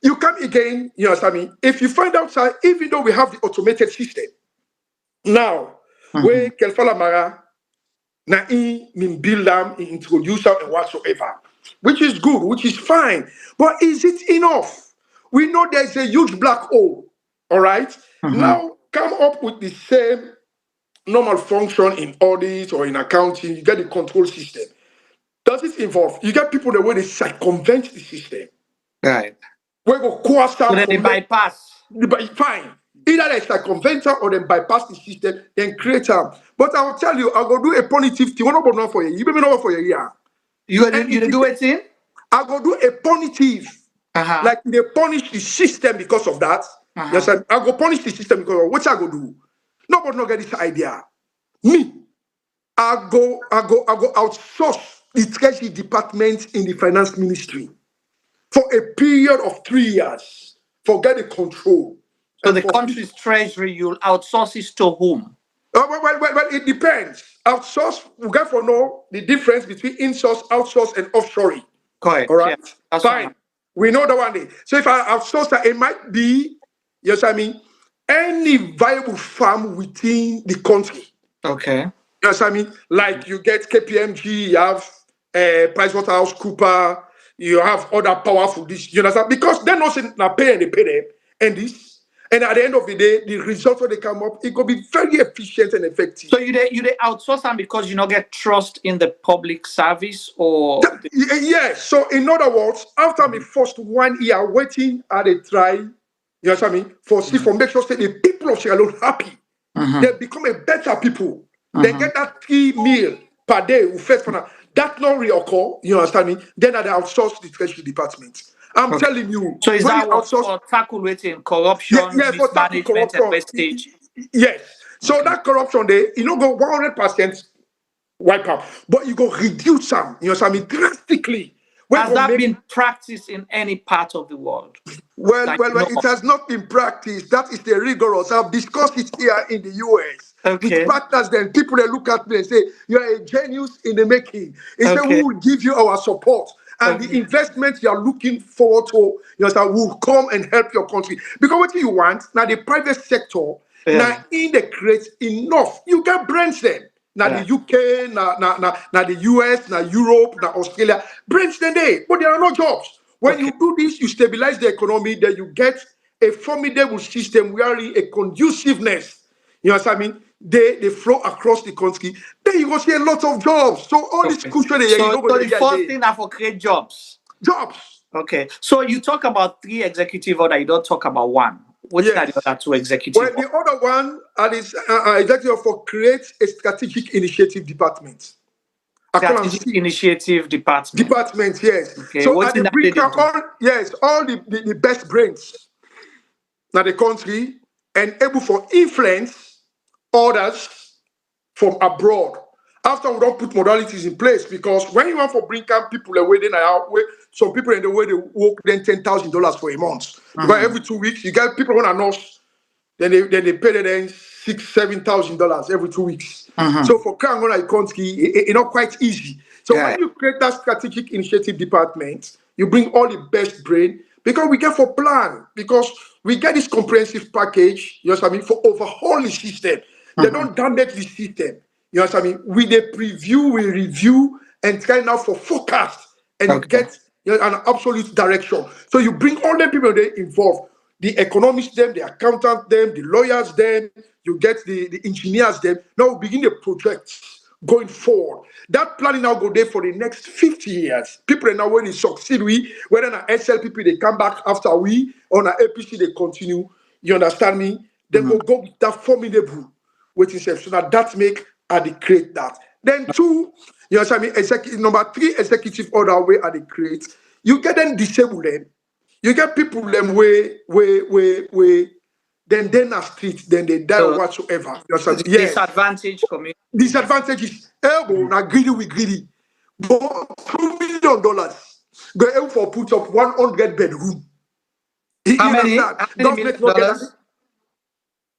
you come again. You understand me? If you find out, even though we have the automated system now, where Kelfala Mara. Now, in build them, introduce them, and whatsoever, which is good, which is fine. But is it enough? We know there's a huge black hole. All right. Now, come up with the same normal function in audit or in accounting. You get the control system. Does it involve? You get people the way they circumvent the system. Right. We go coerce so then they bypass. Fine. Either they circumvent or then bypass the system, then create them. But I will tell you, I go do a punitive thing. What about for you? You be know for you. You do it in? I go do a punitive. Like they punish the system because of that. Yes, I go punish the system because of what I go do. Nobody not get this idea. Me, I go outsource the treasury department in the finance ministry for a period of 3 years. Forget the control. So the country's treasury, you'll outsource it to whom? Well, it depends. Outsource, we got to know the difference between in-source, outsource, and offshoring. Correct. All right? Yeah, fine. We know that one day. So if I outsource that, it might be, yes, I mean, any viable firm within the country. Okay. Yes, I mean, like you get KPMG, you have PricewaterhouseCoopers, you have other powerful this, you understand? Because they're not saying now pay and they pay them, and this. And at the end of the day, the results when they come up, it could be very efficient and effective. So you they outsource them because you not get trust in the public service, or Yes. So in other words, after me first 1 year waiting at a try, you know what I mean, for make sure that the people of Sierra Leone happy, they become a better people. They get that 3 meal per day who first for now. That not reoccur, you understand me? Then I outsource the treasury department. I'm telling you, so is when that you what outsource, for tackling corruption, for tackle mismanagement, and corruption, wastage? yes. So that corruption there, you know, go 100% wipe out, but you go reduce some, you know, what I mean, drastically. Has that been practiced in any part of the world? Well, it has not been practiced. That is the rigorous. I've discussed it here in the US with partners. Then people they look at me and say, "You are a genius in the making." They say, "We will give you our support and the investment you are looking forward to. You know, will come and help your country because what you want now, the private sector now in the create enough. You get brands then." Now the UK, now the US, now Europe, now Australia, brands then they, but there are no jobs. When you do this, you stabilize the economy, then you get a formidable system where a conduciveness, you know what I mean? They flow across the country. Then you go see a lot of jobs. So all this cushion here, so, you know, so the first thing are for create jobs. Jobs. Okay. So you talk about 3 executive order, you don't talk about 1. What's the other 2 executive? Well, the other one is executive for create a strategic initiative department. Strategic initiative department. Department, yes. Okay. So at the bring all the best brains now the country and able for influence others from abroad. After we don't put modalities in place, because when you want for bring camp people away, then some people in the way they work then $10,000 for a month. Because every 2 weeks you get people who are nurse, then they pay them $6,000-7,000 every 2 weeks. So for Kangona country, it's not quite easy. So when you create that strategic initiative department, you bring all the best brain because we get for plan, because we get this comprehensive package, you know what I mean, for overhaul the system. They don't damage the system. You know what I mean? We they preview, we review, and try now for forecast and get an absolute direction. So you bring all the people they involved, the economists, them, the accountants, them, the lawyers, them. You get the engineers, them. Now we begin the projects going forward. That planning now go there for the next 50 years. People are now when they succeed, whether an SLPP they come back after we, or an APC they continue. You understand me? They go with that formidable waiting self. So that make they create that. Then 2, you know what I mean? Number 3, executive order way they create. You get them disabled them. You get people them way, then they're not street, then they die or whatsoever. You know, disadvantage community. Disadvantages. Elbow now greedy with greedy. But $2 million go able for put up 100 bedroom. How many million dollars?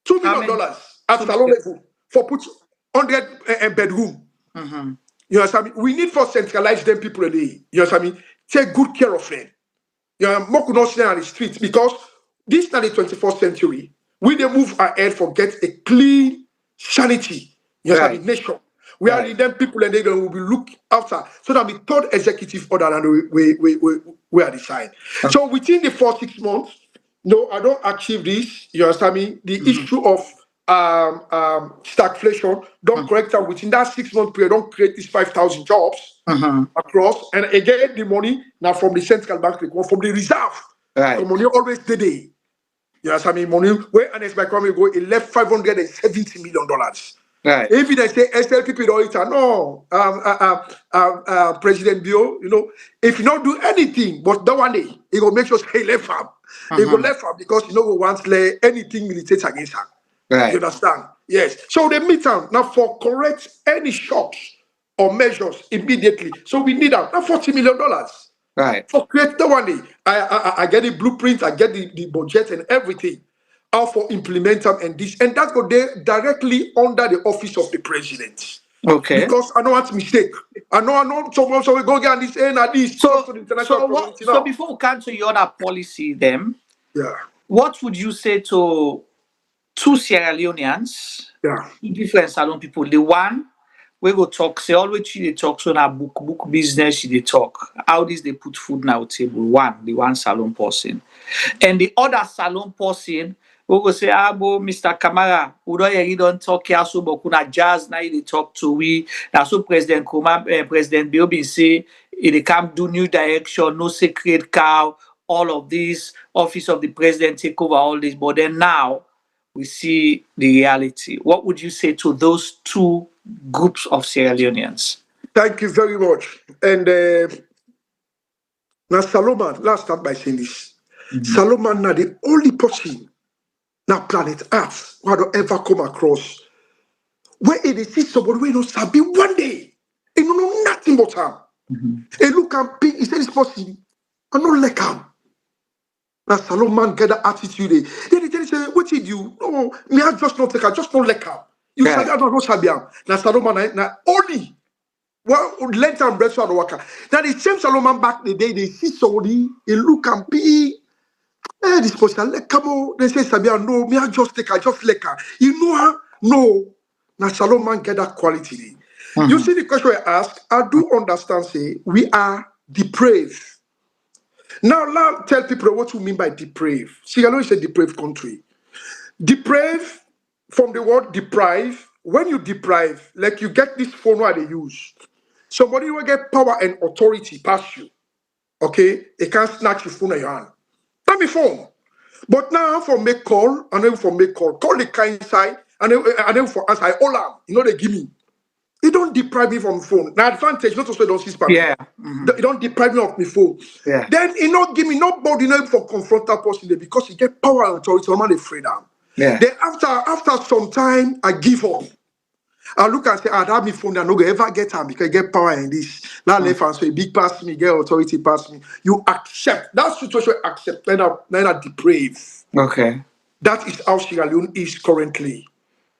$2 million at salon level for put 100 bedroom. You know what I mean? We need for centralize them people. You know what I mean? Take good care of them. You know, more could not stay on the streets because this is not the 21st century. We they move ahead for get a clean sanity. You know what I mean? Nation. We are in them people and they will be looked after. So that the 3rd executive order and we are decided. So within the 4-6 months, no, I don't achieve this. You understand me? The issue of stagflation, don't correct that within that 6-month period, don't create these 5,000 jobs across. And again, the money now from the central bank, from the reserve. The money always the you understand me? Money where and it's by coming go, it left $570 million. If they say SLPP don't eat, no, President Bio, you know, if you don't do anything, but that one day, he will make sure he left farm. He will left farm because you know we want anything militate against her. You understand? Yes. So they meet them now for correct any shocks or measures immediately. So we need now $40 million. For create the one day. I get the blueprint, I get the budget and everything. How for implement them and this. And that go there directly under the office of the president. Because I don't want mistake. I know so we go get this and this. So before we come to your other policy them, what would you say to 2 Sierra Leoneans, different salon people? The one we go talk, say always they talk so now book business, they talk. How this they put food now table? The one salon person. And the other salon person we go say, Abo, Mr. Kamara, we don't talk here, so but kuna jazz now they talk to we. Now so President President Biobi say, they can't do new direction, no sacred cow, all of this, office of the president take over all this. But then now we see the reality. What would you say to those two groups of Sierra Leoneans? Thank you very much. And now Solomon, let's start by saying this. Solomon now the only person now planet Earth who had ever come across where it is somebody we don't sabi one day. And you know nothing but him. And look and big, he said this person, I don't like him. Now Solomon get that attitude. Then he tell you, what did you? No, me I just not take, I just don't like him. You sabi I don't sabi him. Now Solomon now only well, length and breadth of the worker. Now the same Solomon back the day they see somebody, he look and be. This person like come on, they say Sabia, no, me I just take, I just like her. You know her? No. Now Solomon get that quality. You see the question I ask, I do understand, say, we are depraved. Now tell people what you mean by depraved. Sierra Leone is a depraved country. Depraved, from the word deprive, when you deprive, like you get this phone where they use, somebody will get power and authority past you. Okay? They can't snatch your phone in your hand. Not me phone. But now for make call, and then for make call the kind side, and then for answer, I all am. You know they give me. They don't deprive me from phone. Now advantage, not also don't see spam. Yeah. They don't deprive me of my phone. Yeah. Then you know give me nobody know for confront that person there because you get power and authority. I'm not afraid of. Yeah. Then after some time, I give up. I look and say, I have my phone, I'm not gonna ever get her because I get power in this. Now left and so a big pass me, get authority pass me. You accept that situation, accept, then I deprave. Okay. That is how Sierra Leone is currently.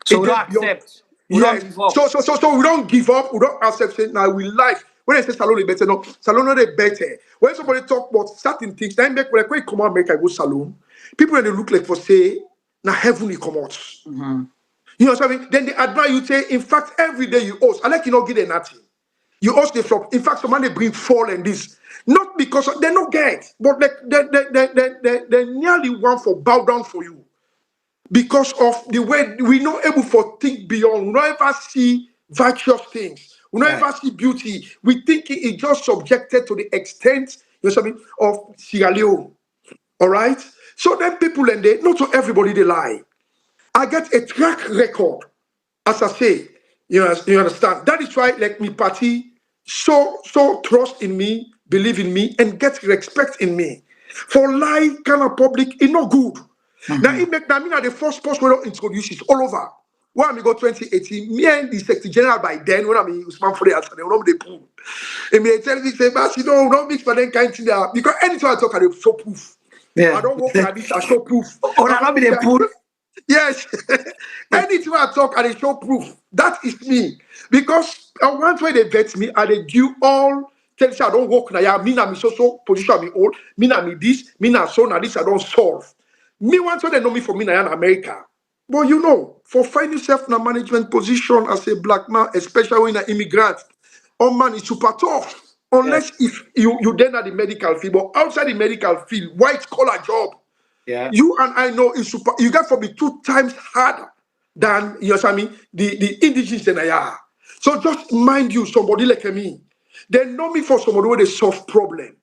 So we don't accept. We don't give up. So we don't give up, we don't accept it. Now we like when I say salon is better, no, salon is better. When somebody talk about certain things, then make when you come out make I go salon, people when they look like for say, now heaven will come out. You know what I mean? Then they admire you say, in fact, every day you host. I like you not get nothing. You host the flop. In fact, some they bring fall and this. Not because they not get, but they nearly want for bow down for you. Because of the way we not able for think beyond. We not ever see virtuous things. We not ever see beauty. We think it is just subjected to the extent, you know what I mean, of Sierra Leone. All right? So then people and they, not to everybody they lie. I get a track record, as I say, you understand. That is why, like me party, so trust in me, believe in me, and get respect in me. For lie kind of public, it's not good. Now it make me the first post we don't introduce it all over. When I go 2018, me and the Secretary General by then, when I mean Usman Fure and they don't pool. And me tell me say, but you know, don't mix for them kind of thing there. Because anytime I talk, I show proof. Yeah. I don't work for this, I show proof. Oh, that not be the pool. Yes. Anything I talk, I show proof. That is me. Because once when they vet me, I they do all tell you I don't work now. Me na me so position me all. Me na me this. Me na so na this I don't solve. Me once when they know me for me na in America. But you know, for finding yourself in a management position as a black man, especially when an immigrant, man is super tough. Unless if you then at the medical field, but outside the medical field, white collar job. Yeah. You and I know is super. You got to be 2 times harder than you know what I mean. The indigenous than I are. So just mind you, somebody like me, they know me for somebody with a soft problem.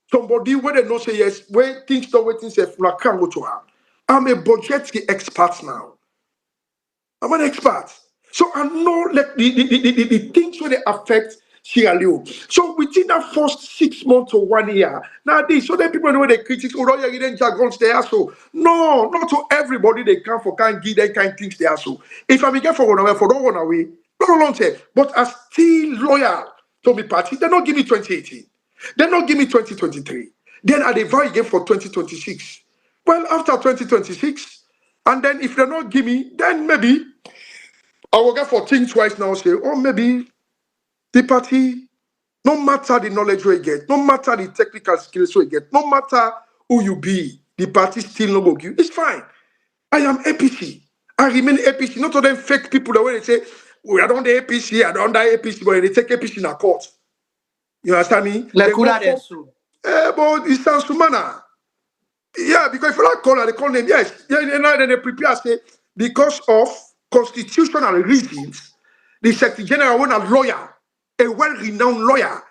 Somebody where they know say yes, where things don't wait things if I can't go to her. I'm a budgetary expert now. I'm an expert. So I know like the things where they affect Sierra Leone. So within that first 6 months or 1 year, nowadays, so then people know they critics, oh, yeah, you didn't jargons there. So no, not to everybody they can't give that kind of things there. So if I begin for one away, for don't run away, not long time, but I still loyal to my party. They not give me 2018. They not give me 2023. Then I vow again for 2026. Well, after 2026, and then if they not give me, then maybe I will get for think twice now, say, oh, maybe the party, no matter the knowledge you get, no matter the technical skills you get, no matter who you be, the party still no go give. It's fine. I am APC. I remain APC. Not all them fake people that when they say, we are on the APC, I don't die APC, but they take APC in a court. You understand me? Like who that is so? But it sounds to manner. Yeah, because if you like call her, they call them, yes. Yeah, then they prepare, say, because of constitutional reasons, the Secretary General want a lawyer, a well-renowned lawyer.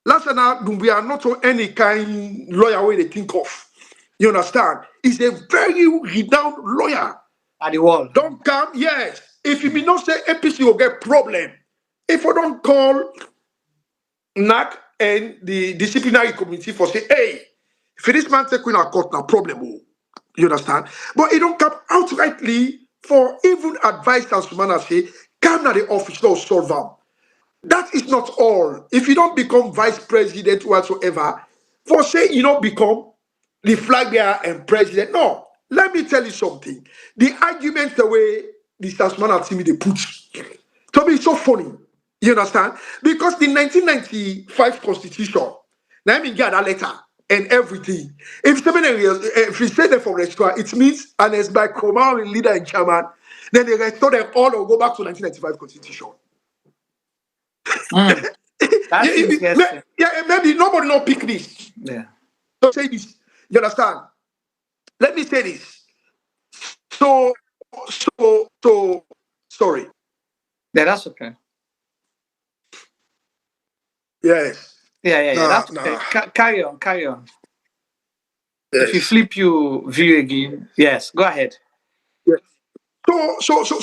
Last time, we are not any kind lawyer way they think of. You understand? He's a very renowned lawyer. At the wall. Don't come, yes. If you be not say APC will get problem. If you don't call NAC and the disciplinary committee for say, hey, if this man take in a court, no problem. Oh. You understand? But it don't come outrightly for even advice as man say, come to the office, no solve them. That is not all. If you don't become vice president whatsoever, for say you don't become the flag bearer and president. No, let me tell you something. The argument the way the Tasmanian team they put to me is so funny. You understand? Because the 1995 constitution, let me get that letter and everything. If you say that for restaurant, it means and as by command leader and chairman, then they restore them all or go back to 1995 constitution. That's interesting. Maybe nobody not pick this. Yeah. So say this. You understand? Let me say this. So sorry. Yeah, that's okay. Yes. Yeah. That's okay. Carry on. Yes. If you flip your view again, yes, go ahead. Yes. So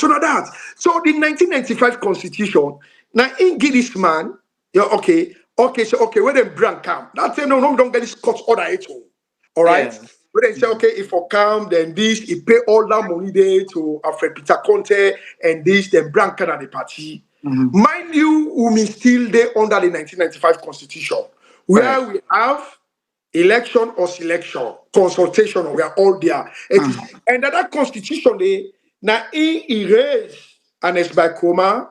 now that. So the 1995 constitution, now in give this man, yeah, okay, when them brand come, that time no don't get this court order at all. All right. Yeah. When they say, okay, if I come, then this, he pay all that money there to Alfred Peter Conte and this, then brand can at the party. Mind you, we still there under the 1995 constitution, where we have election or selection, consultation, we are all there. And that constitution, they now erase an Bassie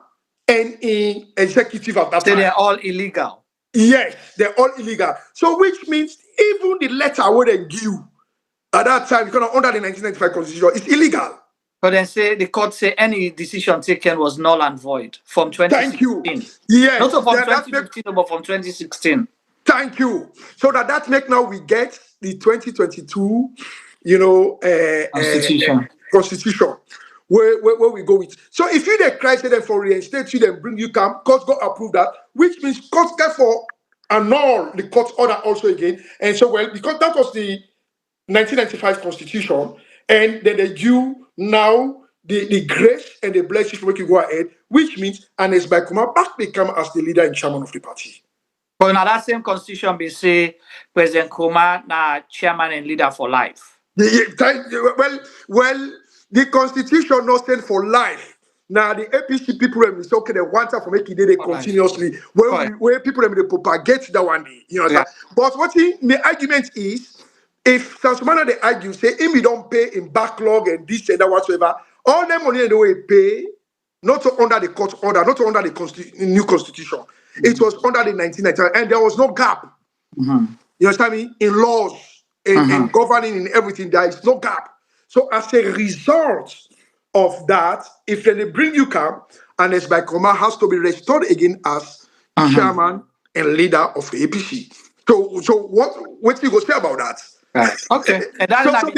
and in executive at that so time. they're all illegal. Yes, they're all illegal. So which means even the letter where they give at that time, because under the 1995 constitution, it's illegal. But then say the court say any decision taken was null and void from 2016. Thank you. Yes. Not from 2015, but from 2016. Thank you. So that make now we get the 2022, constitution. Where we go with. So if you the cry them for reinstate you, then bring you come, court go approve that, which means court therefore annul the court order also again. And so because that was the 1995 constitution, and then they do now the grace and the blessing to make you go ahead, which means Anes Baikuma back become as the leader and chairman of the party. But now that same constitution be say President Kuma na chairman and leader for life. Well, the constitution not stand for life. Now the APC people say okay, they want to make it continuously. Where people they propagate that one day, you know. Yeah. But what the argument is, if Tasmania they argue say if we don't pay in backlog and this and that whatsoever, all the money in the way pay, not under the court order, not under the new constitution. It was under the 1990, and there was no gap. You understand me? In laws, in governing, in everything, there is no gap. So as a result of that, if they bring you camp, and as Baikoma has to be restored again as chairman and leader of the APC. So what you go say about that? Right. Okay. And that's so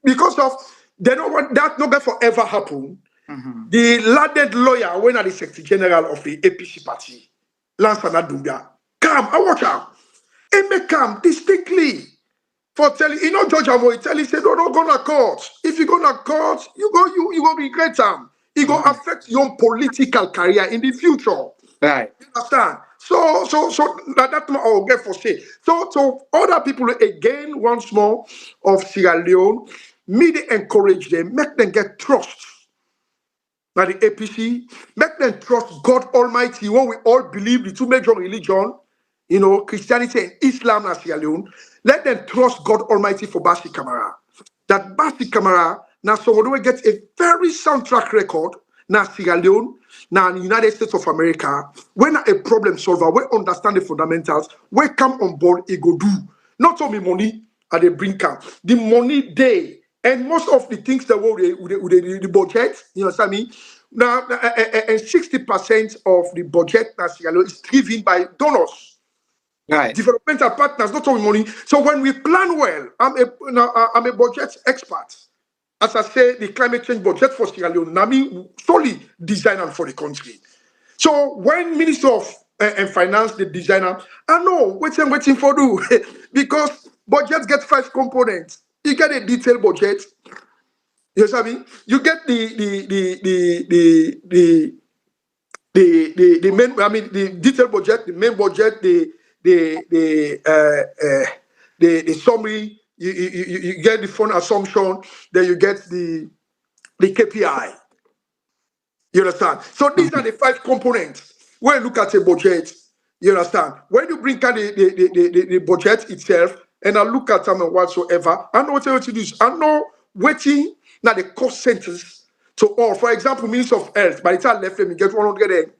because of they don't want that not going forever happen. The landed lawyer when at the Secretary General of the APC party, Lansana Dumbia, come, I watch out. And make come distinctly for telling George Amoy tell he said, no, go to court. If you go to court, you go regret them. It go affect your political career in the future. Right. You understand? So that I'll get for say. So other people again once more of Sierra Leone, me they encourage them, make them get trust by the APC, make them trust God Almighty, what we all believe, the two major religion, Christianity and Islam in Sierra Leone. Let them trust God Almighty for Bassie Kamara. That Bassie Kamara, now someone will get a very sound track record, now Sierra Leone, now in the United States of America, when a problem solver, we understand the fundamentals, we come on board, it go do. Not only money, at the brink up. The money they, and most of the things that were the budget, you know what I mean? Now, and 60% of the budget that is driven by donors. Right. Developmental partners, not only money. So when we plan well, I'm a budget expert. As I say, the climate change budget for Sierra Leone, Nami solely designer for the country. So when Minister of and Finance, the designer, I know waiting for do because budget get 5 components. You get a detailed budget. You know what I mean? You get the main, I mean, the detailed budget, the main budget, the summary. You get the fund assumption. Then you get the KPI. You understand? So these are the 5 components. When you look at a budget, you understand? When you bring out the budget itself, and I look at them and whatsoever, I know what to do. I know waiting now the cost centers to all. For example, Minister of Health, by the time I left them, we get 100,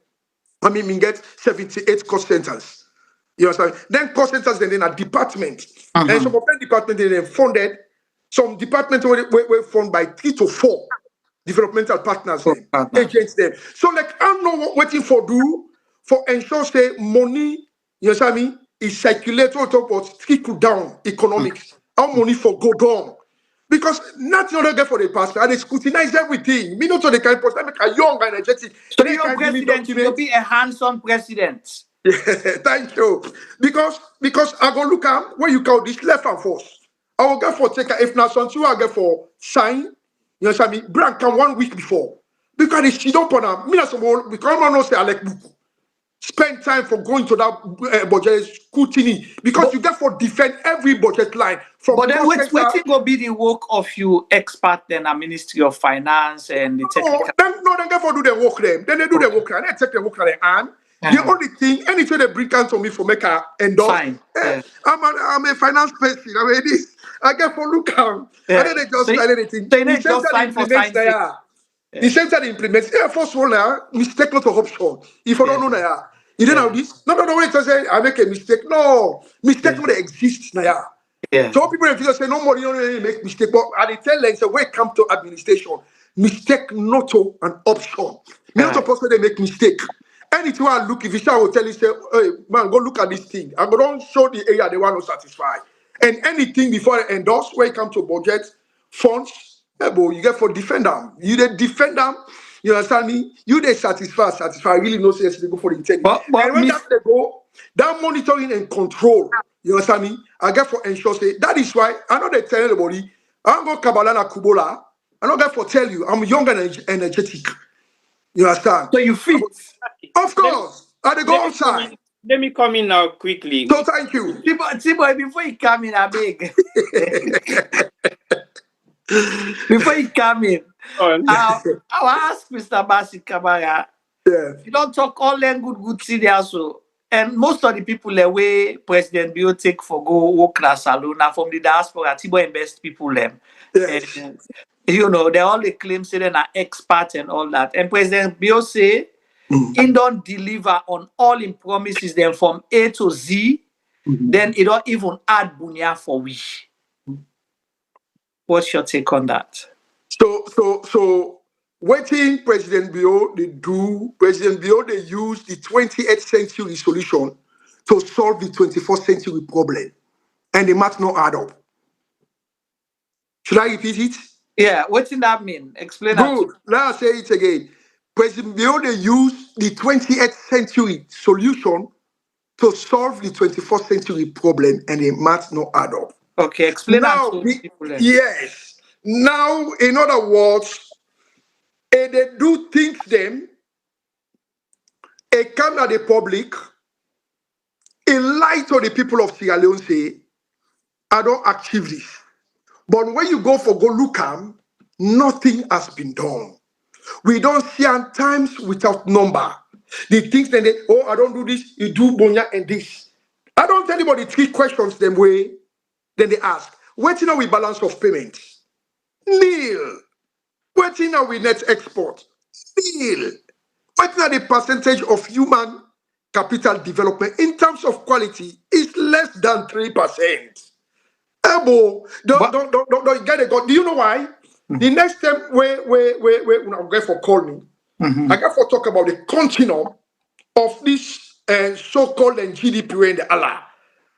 we get 78 cost centers. You understand? Then cost centers, then a department. And some of them departments, they then funded. Some departments were funded by 3 to 4 developmental partners, them, agents, them. So, like, I'm not waiting for do for ensure say money, you know what I mean, is circulated on top of trickle down economics. How money for go down. Because nothing other get for the pastor, and they scrutinize everything. Me not to the kind of person, make a young and energetic. So your president will be a hands-on president. Thank you. Because I go look at where you call this left and force. I will get for take if not something I get for sign. You know what I mean? Brand come 1 week before. Because she don't put on me as well, because I know say I like book. Spend time for going to that budget scrutiny. Because you get for defend every budget line. From but then what's will be the work of you expert then a Ministry of Finance and the technical? No, then get for do the work them. Then they do the work and they take the work at the hand. The only thing, anything they bring out to me for make a endorse. Fine. I'm a finance person. I mean this. I get for look out. And then they just sign anything. They just sign for sign. The center implements. Yeah, first one now, mistake not of option. If I don't know now, you don't know this. No, wait to say I make a mistake. No, mistake not exist now. Yeah. So people in just say no more, you don't really make mistake. But I tell them say when it comes to administration, mistake not to an option. Me not supposed to they make mistake. Anything I look, if I will tell you, say, hey, man, go look at this thing. I'm going to show the area they want to satisfy. And anything before I endorse, when it comes to budget, funds, you get for defend them. You they defend them, you understand me? You they satisfy, really no sense they go for the integrity. But and when that they go, that monitoring and control, you understand me? I get for ensure, say, that is why I know they tell everybody, I'm going to Kabalana Kubola, I don't get for tell you, I'm young and energetic. You understand? So you fit. Of course. I go outside. Let me come in now quickly. So thank you. T-boy, before you come in, I beg. Before you come in, I'll ask Mr. Bassie Kamara. Yeah. You don't talk all them good serious. So, and most of the people the way President Bio take for go work na salon now from the diaspora, T-boy invest people them. Yes. And, you know, they all the claim say they're experts and all that. And President Bio say he don't deliver on all his promises then from A to Z, then he don't even add bunya for we. What's your take on that? So waiting President Bio they do, President Bio they use the 28th century solution to solve the 21st century problem. And the math not add up. Should I repeat it? Yeah, what did that mean? Explain Good. that. Let us say it again. President Bio they use the 28th century solution to solve the 21st century problem, and the math not add up. Okay, explain now, that to people then. Yes. Now, in other words, they do things them, they come at the public, a lie to the people of Sierra Leone say, I don't achieve this. But when you go look am, nothing has been done. We don't see times without number. The things that they, I don't do this, you do bonya and this. I don't tell anybody 3 questions them way, then they ask, waiting on we balance of payment? Nil. Waiting on we net export? Nil. Waiting on the percentage of human capital development in terms of quality is less than 3%. Ebo, don't get it. Do you know why? The next time where I'm going for call me, I got for talk about the continuum of this so-called GDP and the Allah.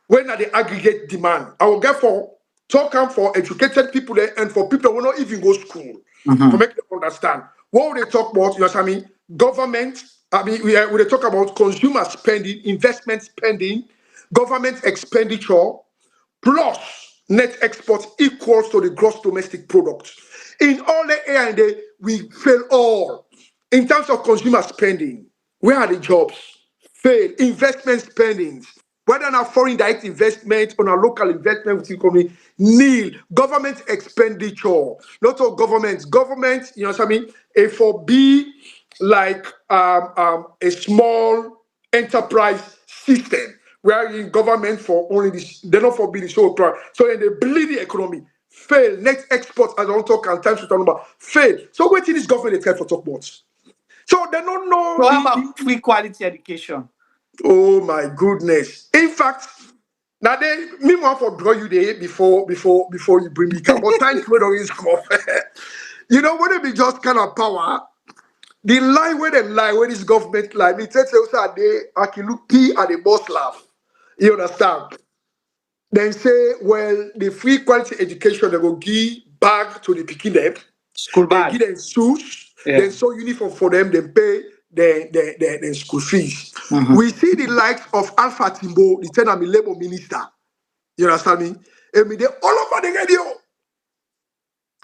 when are the aggregate demand. I will get for talk for educated people there and for people who will not even go school to make them understand. What will they talk about? You know what I mean? Government, we talk about consumer spending, investment spending, government expenditure, plus net export equals to the gross domestic product. In all the A and A, we fail all. In terms of consumer spending, where are the jobs? Fail. Investment spendings, whether not foreign direct investment or a local investment within company, nil. Government expenditure, not all governments. Government, you know what I mean? A for B, like a small enterprise system where in government for only this, they don't forbid the show. So in the bleed the economy, fail. Net export, as I don't talk and times to talk about, fail. So what is this government they try for talk about? So they don't know. So how about free quality education? Oh my goodness. In fact, now they me want for draw you there before you bring me come. But thanks for the come off. You know when it be just kind of power. The lie where them lie, where this government lie, me tell you also they look P and the boss laugh. You understand? Then say, well, the free quality education they will give back to the picking them. School bag. They give them shoes, then sew uniform for them, then pay the school fees. We see the likes of Alpha Timbo, the Tenami Labor Minister. You understand me? And me they all over the radio.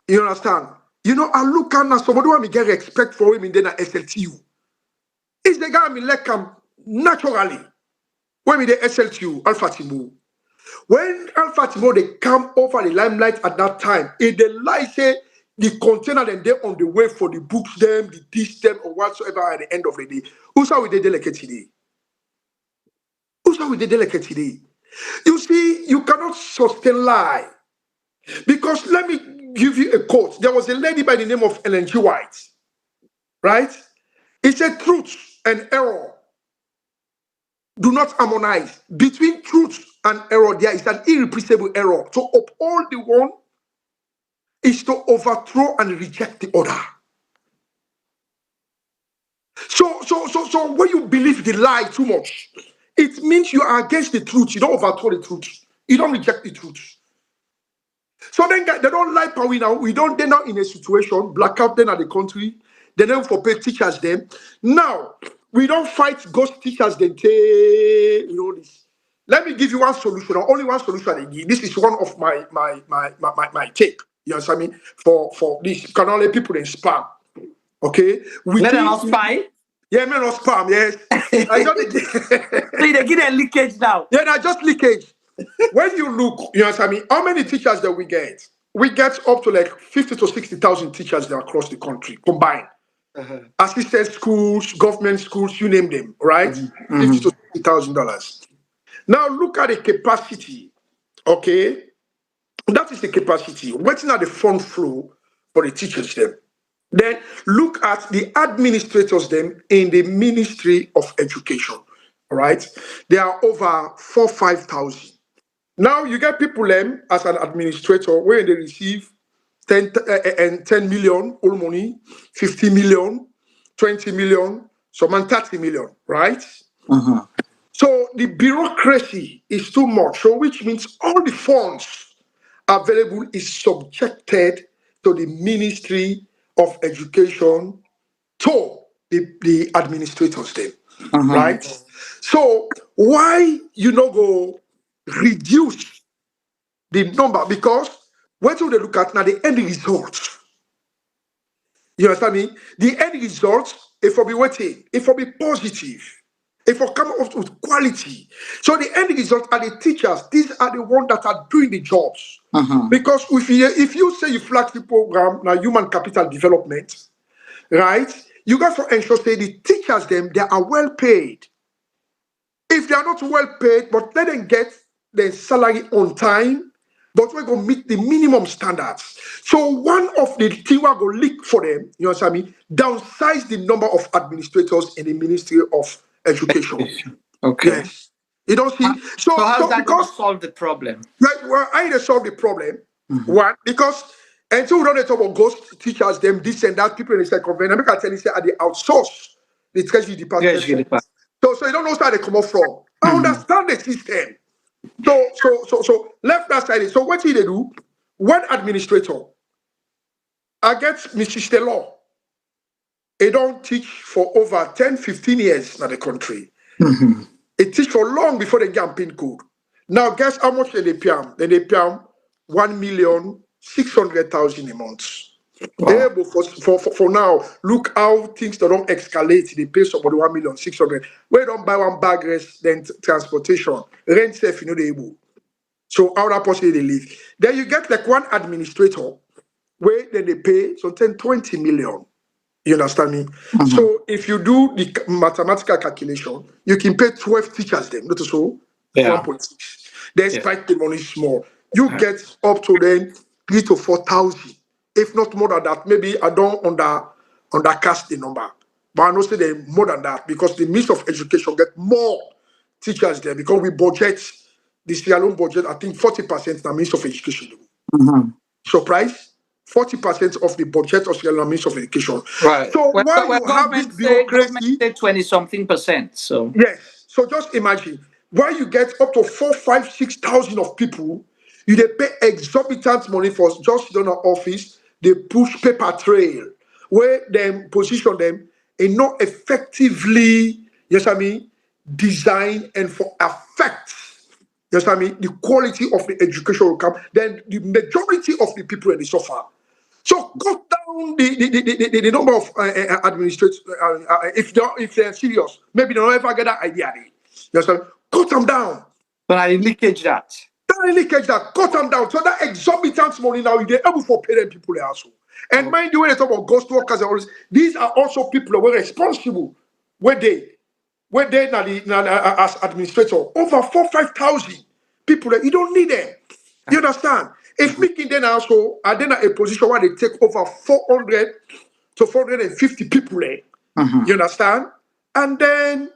You understand? You know, I look at now somebody want me get respect for him in the SLTU. It's the guy me like him naturally. When me the SLTU, Alpha Timbo. When Alpha Timbo they come over the limelight at that time, it the lie say the container and they're on the way for the books them, the dish them, or whatsoever at the end of the day. Who's how we did delicate today? Who's how we did delicate today? You see, you cannot sustain lie. Because let me give you a quote. There was a lady by the name of Ellen G. White, right? It said truth and error do not harmonize. Between truth and error, there is an irrepressible error. To uphold the one is to overthrow and reject the other. So when you believe the lie too much, it means you are against the truth. You don't overthrow the truth. You don't reject the truth. So then they don't lie power now. They're now in a situation, blackout then at the country. They don't forbid teachers them. Now, we don't fight ghost teachers then. You know this. Let me give you one solution, or only one solution I give. This is one of my take. You understand me? For this, you can only people in spam. Okay? Let them not spy. Yeah, men not spam, yes. I just So they give them leakage now. Yeah, not just leakage. When you look, you know what I mean? How many teachers that we get? We get up to like 50 to 60,000 teachers that across the country combined. Assistant schools, government schools, you name them, right? $50 to $60,000. Now look at the capacity. Okay, that is the capacity. Waiting at the front flow for the teachers them. Then look at the administrators them in the Ministry of Education. Right? There are over 5,000. Now you get people as an administrator where they receive 10 million all money, 50 million, 20 million, some 30 million, right? So the bureaucracy is too much. So which means all the funds available is subjected to the Ministry of Education, to the administrators then, right? So why you not go reduce the number? Because what do they look at now? The end result. You understand me? The end result, if I be waiting, if I be positive, if I come up with quality. So the end result are the teachers. These are the ones that are doing the jobs. Because if you say you flagship program, now human capital development, right? You got to ensure say the teachers them they are well paid. If they are not well paid, but let them get their salary on time, but we're going to meet the minimum standards. So one of the things we're going to leak for them, you know what I mean, downsize the number of administrators in the Ministry of Education. Okay. Yes. You don't see. So how's that going to solve the problem? Right. Well, I need to solve the problem. One, because until we don't talk about ghost teachers, them this and that, people in the second convention, I can tell you say at the outsource the Treasury Department. So you don't know where they come up from. I understand the system. So left that side. So what did they do? One administrator, I get Mrs. Taylor. They don't teach for over 10, 15 years in the country. Mhm. It teach for long before they get pin code. Now, guess how much they pay them? They pay them 1,600,000 a month. Wow. Able for now, look how things don't escalate. They pay somebody 1,600,000. We don't buy one bag rest, then transportation, rent safe, you know, they able. So how that person they live. Then you get like one administrator where then they pay so 10, 20 million. You understand me? Mhm. So if you do the mathematical calculation, you can pay 12 teachers them, not so Yeah. 1.6. They Yeah. expect the money small. You get up to then 3 to 4,000, if not more than that. Maybe I don't undercast the number, but I know say they more than that because the Ministry of Education get more teachers there because we budget the Sierra Leone budget. I think 40% the Ministry of Education. Mhm. Surprise? 40% of the budget of Sierra Leone Ministry of Education. Right. So Well, why you have this government bureaucracy? say 20-something%. So Yes. So just imagine why you get up to 4, 5, 6,000 of people. You they pay exorbitant money for just donor office. They push paper trail where them position them and not effectively. Yes, I mean design and for effect. Yes, I mean the quality of the education will come. Then the majority of the people in the suffer. So cut down the number of administrators. If they're serious, maybe they don't ever get that idea. You understand? Cut them down. but I leakage that. Don't really catch that. Cut them down. So that exorbitant money now, they're able for parent people also. And Okay. mind you, when they talk about ghost workers and all this, these are also people who are responsible. Where they now as administrator over 4, 5,000 people that you don't need them. You understand? If making then also are then a position where they take over 400 to 450 people there. Mhm. You understand? And then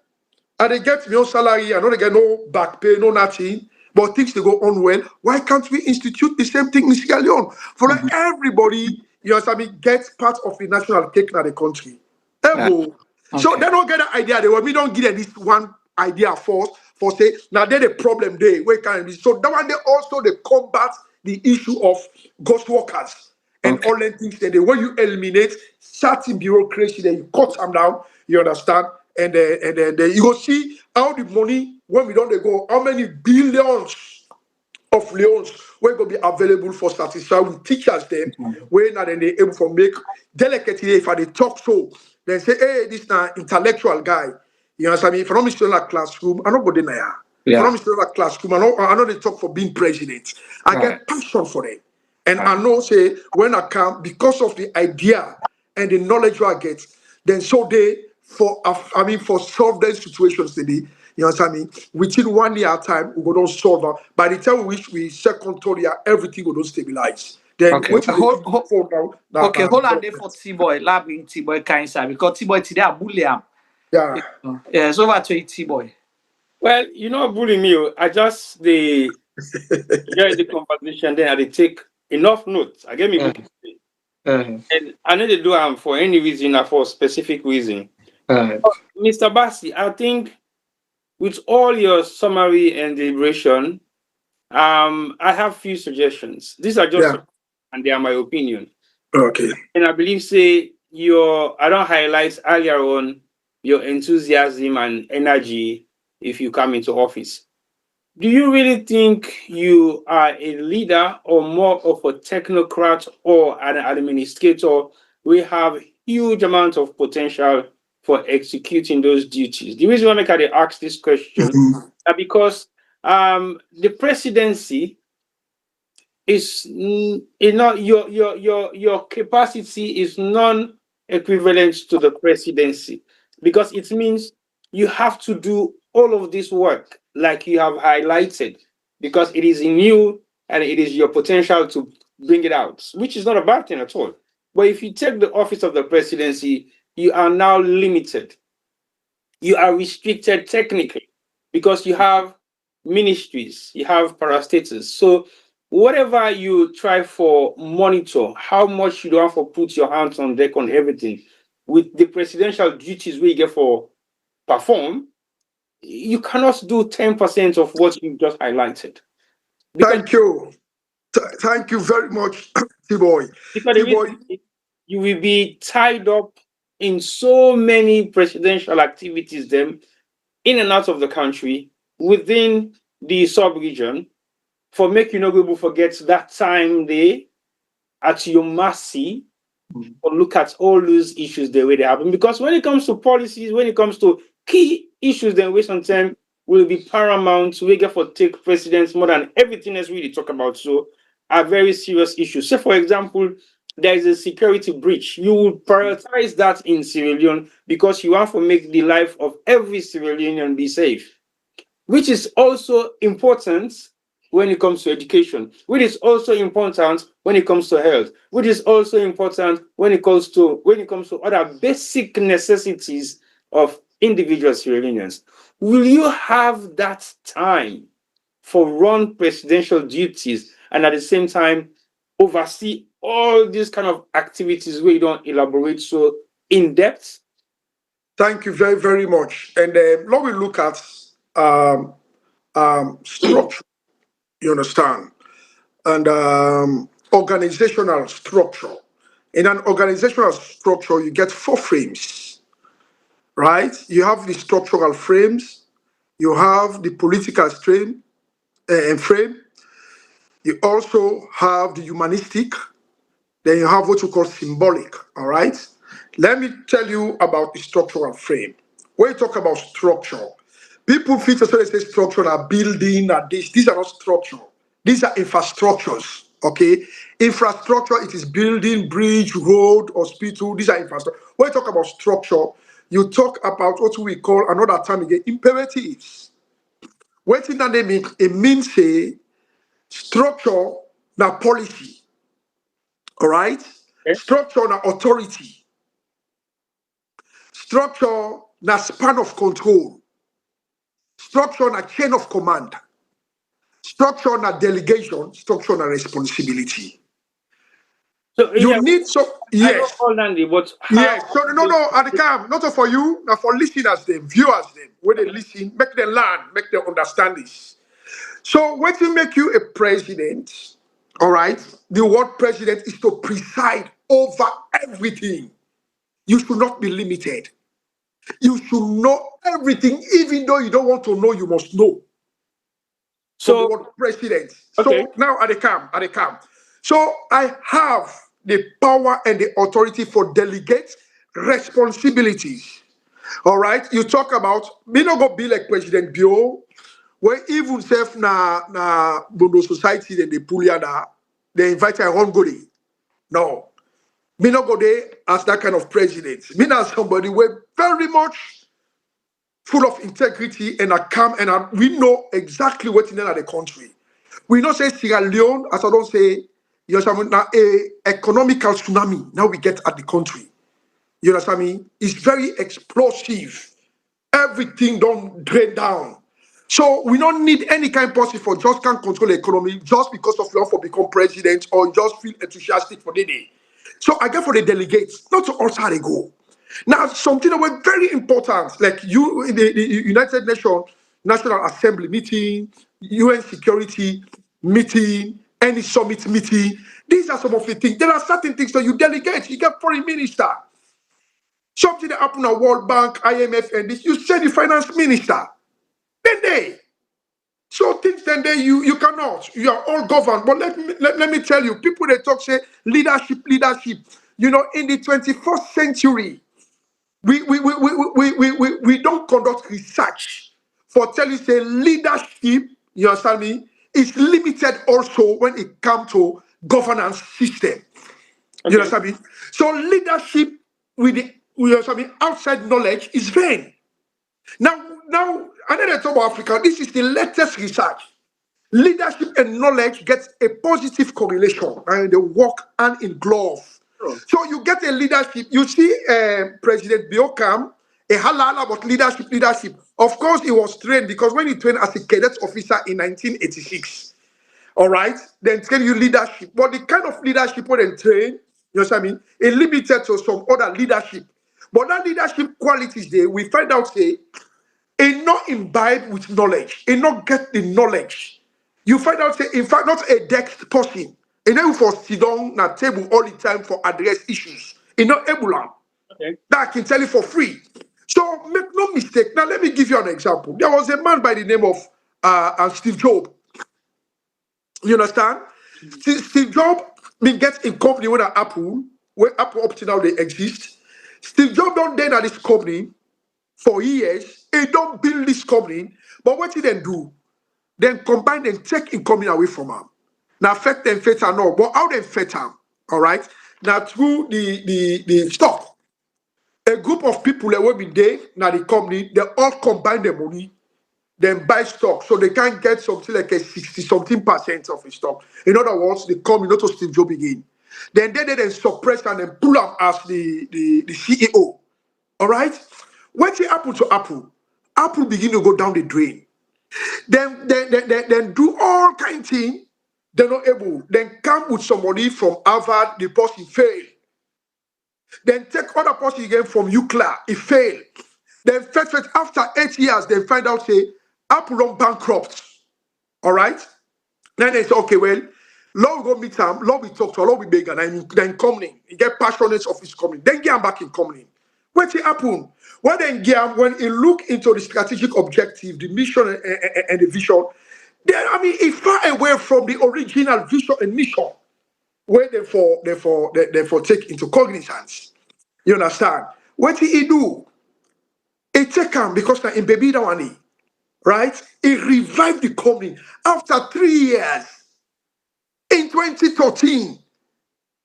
they get no salary, I know they get no back pay, no nothing, but things they go on well. Why can't we institute the same thing in Sierra Leone? For like everybody, you understand me, gets part of the national cake in the country. Yeah. Ebo. So Okay. they don't get the idea. They will me don't give them this one idea first for say now they're the problem they where can it be. So that one they also they combat the issue of ghost workers and Okay. all the things that they when you eliminate certain bureaucracy, then you cut them down, you understand? And then you go see how the money when we don't they go, how many billions of loans will go be available for satisfy with teachers them where now then they able to make delicately if I they talk so then say hey this now intellectual guy you understand me if I don't miss that classroom I don't go there if I don't Yeah. miss that classroom I know they talk for being president I Right. get passion for them and I Right. know say when I come because of the idea and the knowledge I get then so they for I mean for solve those situations today you understand me? Within 1 year time, we go don't solve it. By the time we reach we second, third year, everything will don't stabilize. Then Okay. what you they do for now, Okay. Hold on there for development. T-boy. Lab in T-boy kind side because T-boy today a bully am. Yeah, Yeah. It's over to you, T-boy. Well, you know, bully me. I just the hear the conversation, then I dey take enough notes. I get me Uh, book, uh, and I know they do them for any reason or for a specific reason. uh, Mr. Bassi, I think with all your summary and deliberation, I have few suggestions. These are just yeah. suggestions, and they are my opinion. Okay. And I believe say your I don't highlight earlier on your enthusiasm and energy if you come into office. Do you really think you are a leader or more of a technocrat or an administrator? We have huge amount of potential for executing those duties. The reason why I ask this question Mhm. is because the presidency is your capacity is non-equivalent to the presidency because it means you have to do all of this work like you have highlighted because it is in you and it is your potential to bring it out, which is not a bad thing at all. But if you take the office of the presidency, you are now limited, you are restricted technically because you have ministries, you have parastatals. So whatever you try for monitor, how much you don't have to put your hands on deck on everything with the presidential duties we get for perform, you cannot do 10% of what you just highlighted. Because Thank you. Thank you very much, T-Boy. because the T-Boy, reason is you will be tied up in so many presidential activities them in and out of the country within the sub-region for make you not be able to forget that time they at your mercy or look at all those issues the way they happen. Because when it comes to policies, when it comes to key issues, then waste on time will be paramount. We get for take precedence more than everything else we really talk about. So are very serious issues. Say, for example, there is a security breach. You will prioritize that in Sierra Leone because you want to make the life of every Sierra Leonean be safe, which is also important when it comes to education, which is also important when it comes to health, which is also important when it comes to other basic necessities of individual Sierra Leoneans. Will you have that time for run presidential duties and at the same time oversee all these kind of activities where you don't elaborate so in depth? thank you very, very much. And now we look at um, structure, you understand, and organizational structure. In an organizational structure, you get four frames, right? You have the structural frames, you have the political frame, you also have the humanistic, then you have what you call symbolic, all right? Let me tell you about the structural frame. When you talk about structure, people feel to say structure are building and this. These are not structure. These are infrastructures, okay? Infrastructure, it is building, bridge, road, hospital. These are infrastructure. When you talk about structure, you talk about what we call another term again, imperatives. What did that mean? It means say structure, na policy, all right? Okay. Structure, na authority. Structure, na span of control. Structure, na chain of command. Structure, na delegation. Structure, na responsibility. So You yeah, need so I know yes, all Landy, but how yes. So no, no, at the camp, not for you, now for listeners, them, viewers, them, when they listen, make them learn, make them understand this. So when you make you a president, all right, the word president is to preside over everything. You should not be limited. You should know everything, even though you don't want to know, you must know from the so word president. okay. So now at the camp. So I have the power and the authority for delegate responsibilities. All right. You talk about me not go be like President Bio, where even self na Bondo society then they pull ya da, they invite I won't go there. No. Me not go there as that kind of president. Me not somebody where very much full of integrity and a calm, and we know exactly what's in the country. We not say Sierra Leone, as I don't say, you understand, now a economical tsunami now we get at the country. You understand me? It's very explosive. Everything don't drain down. So we don't need any kind of policy for just can't control the economy just because of you want to become president or just feel enthusiastic for the day. So I get for the delegates, not to also they go. Now, something that was very important, like you in the United Nations National Assembly meeting, UN security meeting, any summit meeting. These are some of the things. There are certain things that you delegate. You get foreign minister. Something that happened at World Bank, IMF, and this, you send the finance minister. Then they. So things then they you cannot. You are all governed. But let me tell you, people they talk say leadership, leadership. You know, in the 21st century, we don't conduct research for tell you say leadership, you understand me, is limited also when it comes to governance system. You Okay. understand me? So leadership with the you understand me, outside knowledge is vain. Now, another talk about Africa, this is the latest research. Leadership and knowledge gets a positive correlation and they work hand in glove. Sure. So you get a leadership. You see President Biokam, a halala about leadership, leadership. Of course, he was trained because when he trained as a cadet officer in 1986, all right, then train you leadership. But the kind of leadership what they train, you know what I mean, it limited to some other leadership. But that leadership qualities there, we find out say, a not imbibe with knowledge, he not get the knowledge. You find out, say, in fact, not a desk person. He not for sit down at table all the time for address issues. He not able to. Okay. That I can tell you for free. So make no mistake. Now let me give you an example. There was a man by the name of Steve Jobs. You understand? Steve Jobs been get in company with Apple, where Apple up to now they exist. Steve Jobs don't then at this company for years. He don't build this company. But what he then do? Then combine and take in company away from him. Now affect them fit and all. But how they fit him? All right. Now through the stock. A group of people that will be there now the company, they all combine their money, then buy stock. So they can get something like a 60-something% of the stock. In other words, they come not to Steve Jobs again. Then they then suppress and then pull up as the CEO. All right? What happened to Apple? Apple begin to go down the drain. Then do all kind of thing. They're not able. Then come with somebody from Harvard, the person fail. Then take other person again from UCLA, it failed. Then first after 8 years, they find out say Apple run bankrupt. All right. Then they say, okay, well, Lord we go meet him, Lord we talk to her, Lord we beg, and then coming. He get passionate of his coming. Then get him back in coming. What happen? When then get him, when he look into the strategic objective, the mission and the vision, then I mean, it's far away from the original vision and mission, where therefore take into cognizance. You understand? What did he do? He take him because now in baby that one, right? He revived the company after 3 years. In 2013,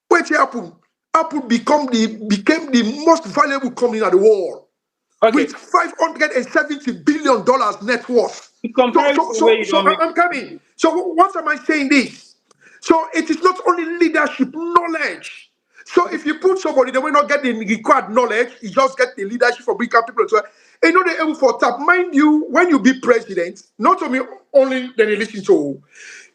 what happened? Apple became the most valuable company in the world, Okay. with $570 billion net worth. In comparison, where you don't make I'm coming. So what am I saying this? So it is not only leadership, knowledge. So if you put somebody, they will not get the required knowledge, you just get the leadership for bigger people. So you know they're able for tap. Mind you, when you be president, not only then you listen to,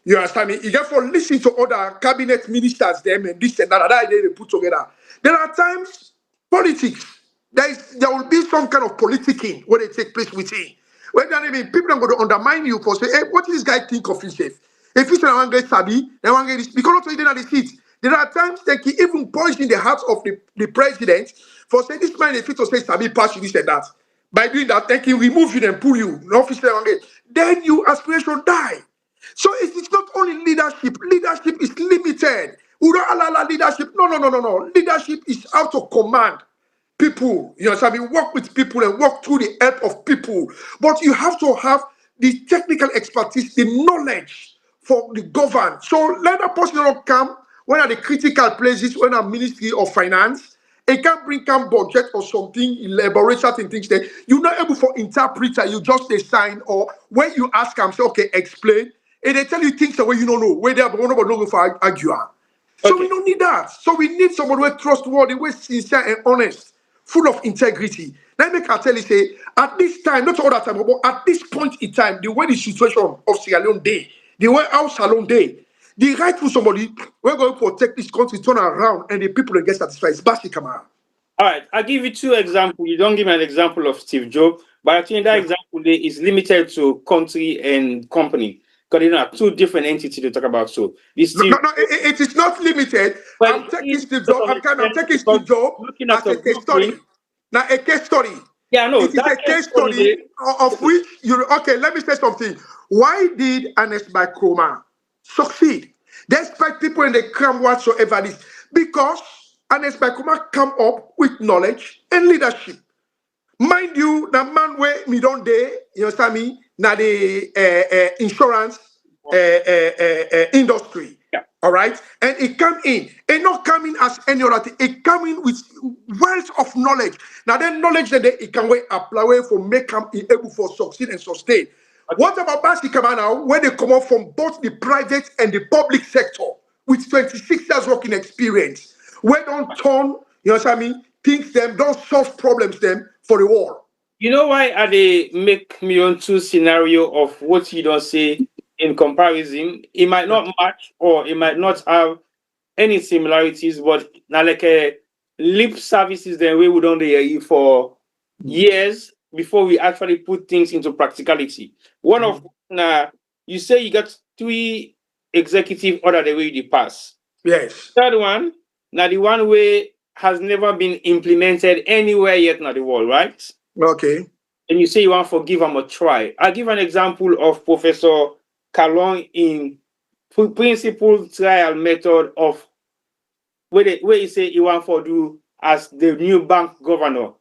you understand me? You get for listen to other cabinet ministers, them and this and that they put together. There are times politics. There will be some kind of politicking when they take place within. When I mean, people are going to undermine you for say, hey, what does this guy think of himself? If he's one get sabi, they want get this because not only at the seat. There are times that he even poison the heart of the president for saying this man if to say sabi pass you this and that. By doing that, they can remove you and pull you. No officer then you aspiration die. So it is not only leadership. Leadership is limited. We don't allow leadership. No. Leadership is how to command people. You know, so I mean, work with people and work through the help of people. But you have to have the technical expertise, the knowledge for the govern. So let a person not come when are the critical places, when are ministry of finance. It can bring some budget or something, elaborate certain things there. You're not able for interpreter, you just a sign, or when you ask them, say, okay, explain. And they tell you things the way you don't know, where they are, but nobody know for argue. So Okay. we don't need that. So we need someone who is trustworthy, who is sincere and honest, full of integrity. Let me tell you, say, at this time, not all that time, but at this point in time, the way the situation of Sierra Leone day, the way our Salon day, the right for somebody, we're going to protect this country, turn around, and the people will get satisfied. It's Bassie Kamara. All right, I'll give you two examples. You don't give me an example of Steve Jobs, but I think that example there is limited to country and company because you know two different entities to talk about. So this No, Steve, no, no, it is not limited. well, I'm taking it Steve to Jobs. some I'm extent taking because Steve Jobs looking at as a a case study. blueprint, Now, a case study. yeah, no, It is that a case case study study there. of which you okay. Let me say something. Why did Ernest Bakoma succeed? Despite people in the camp whatsoever this, because Ernest Bakoma come up with knowledge and leadership. Mind you, the man where me don't day, you understand me? Now the insurance industry. Yeah. All right, and it come in, and not coming as any other thing. It come in with wealth of knowledge. Now, that knowledge that it can apply for make them able for succeed and sustain. Okay. What about Bassie Kamara now, when they come up from both the private and the public sector with 26 years working experience? Where don't turn, you know what I mean? Things them, don't solve problems them for the world. You know why are they make me on two scenario of what you don't say in comparison? It might not match or it might not have any similarities, but now like a lip services then we would only hear you for years before we actually put things into practicality. One of you say you got 3 executive order the way you pass. Yes. Third one, now the one way has never been implemented anywhere yet in the world, right? Okay. And you say you want to give them a try. I'll give an example of Professor Kalon in principle trial method of where he say he want to do as the new bank governor.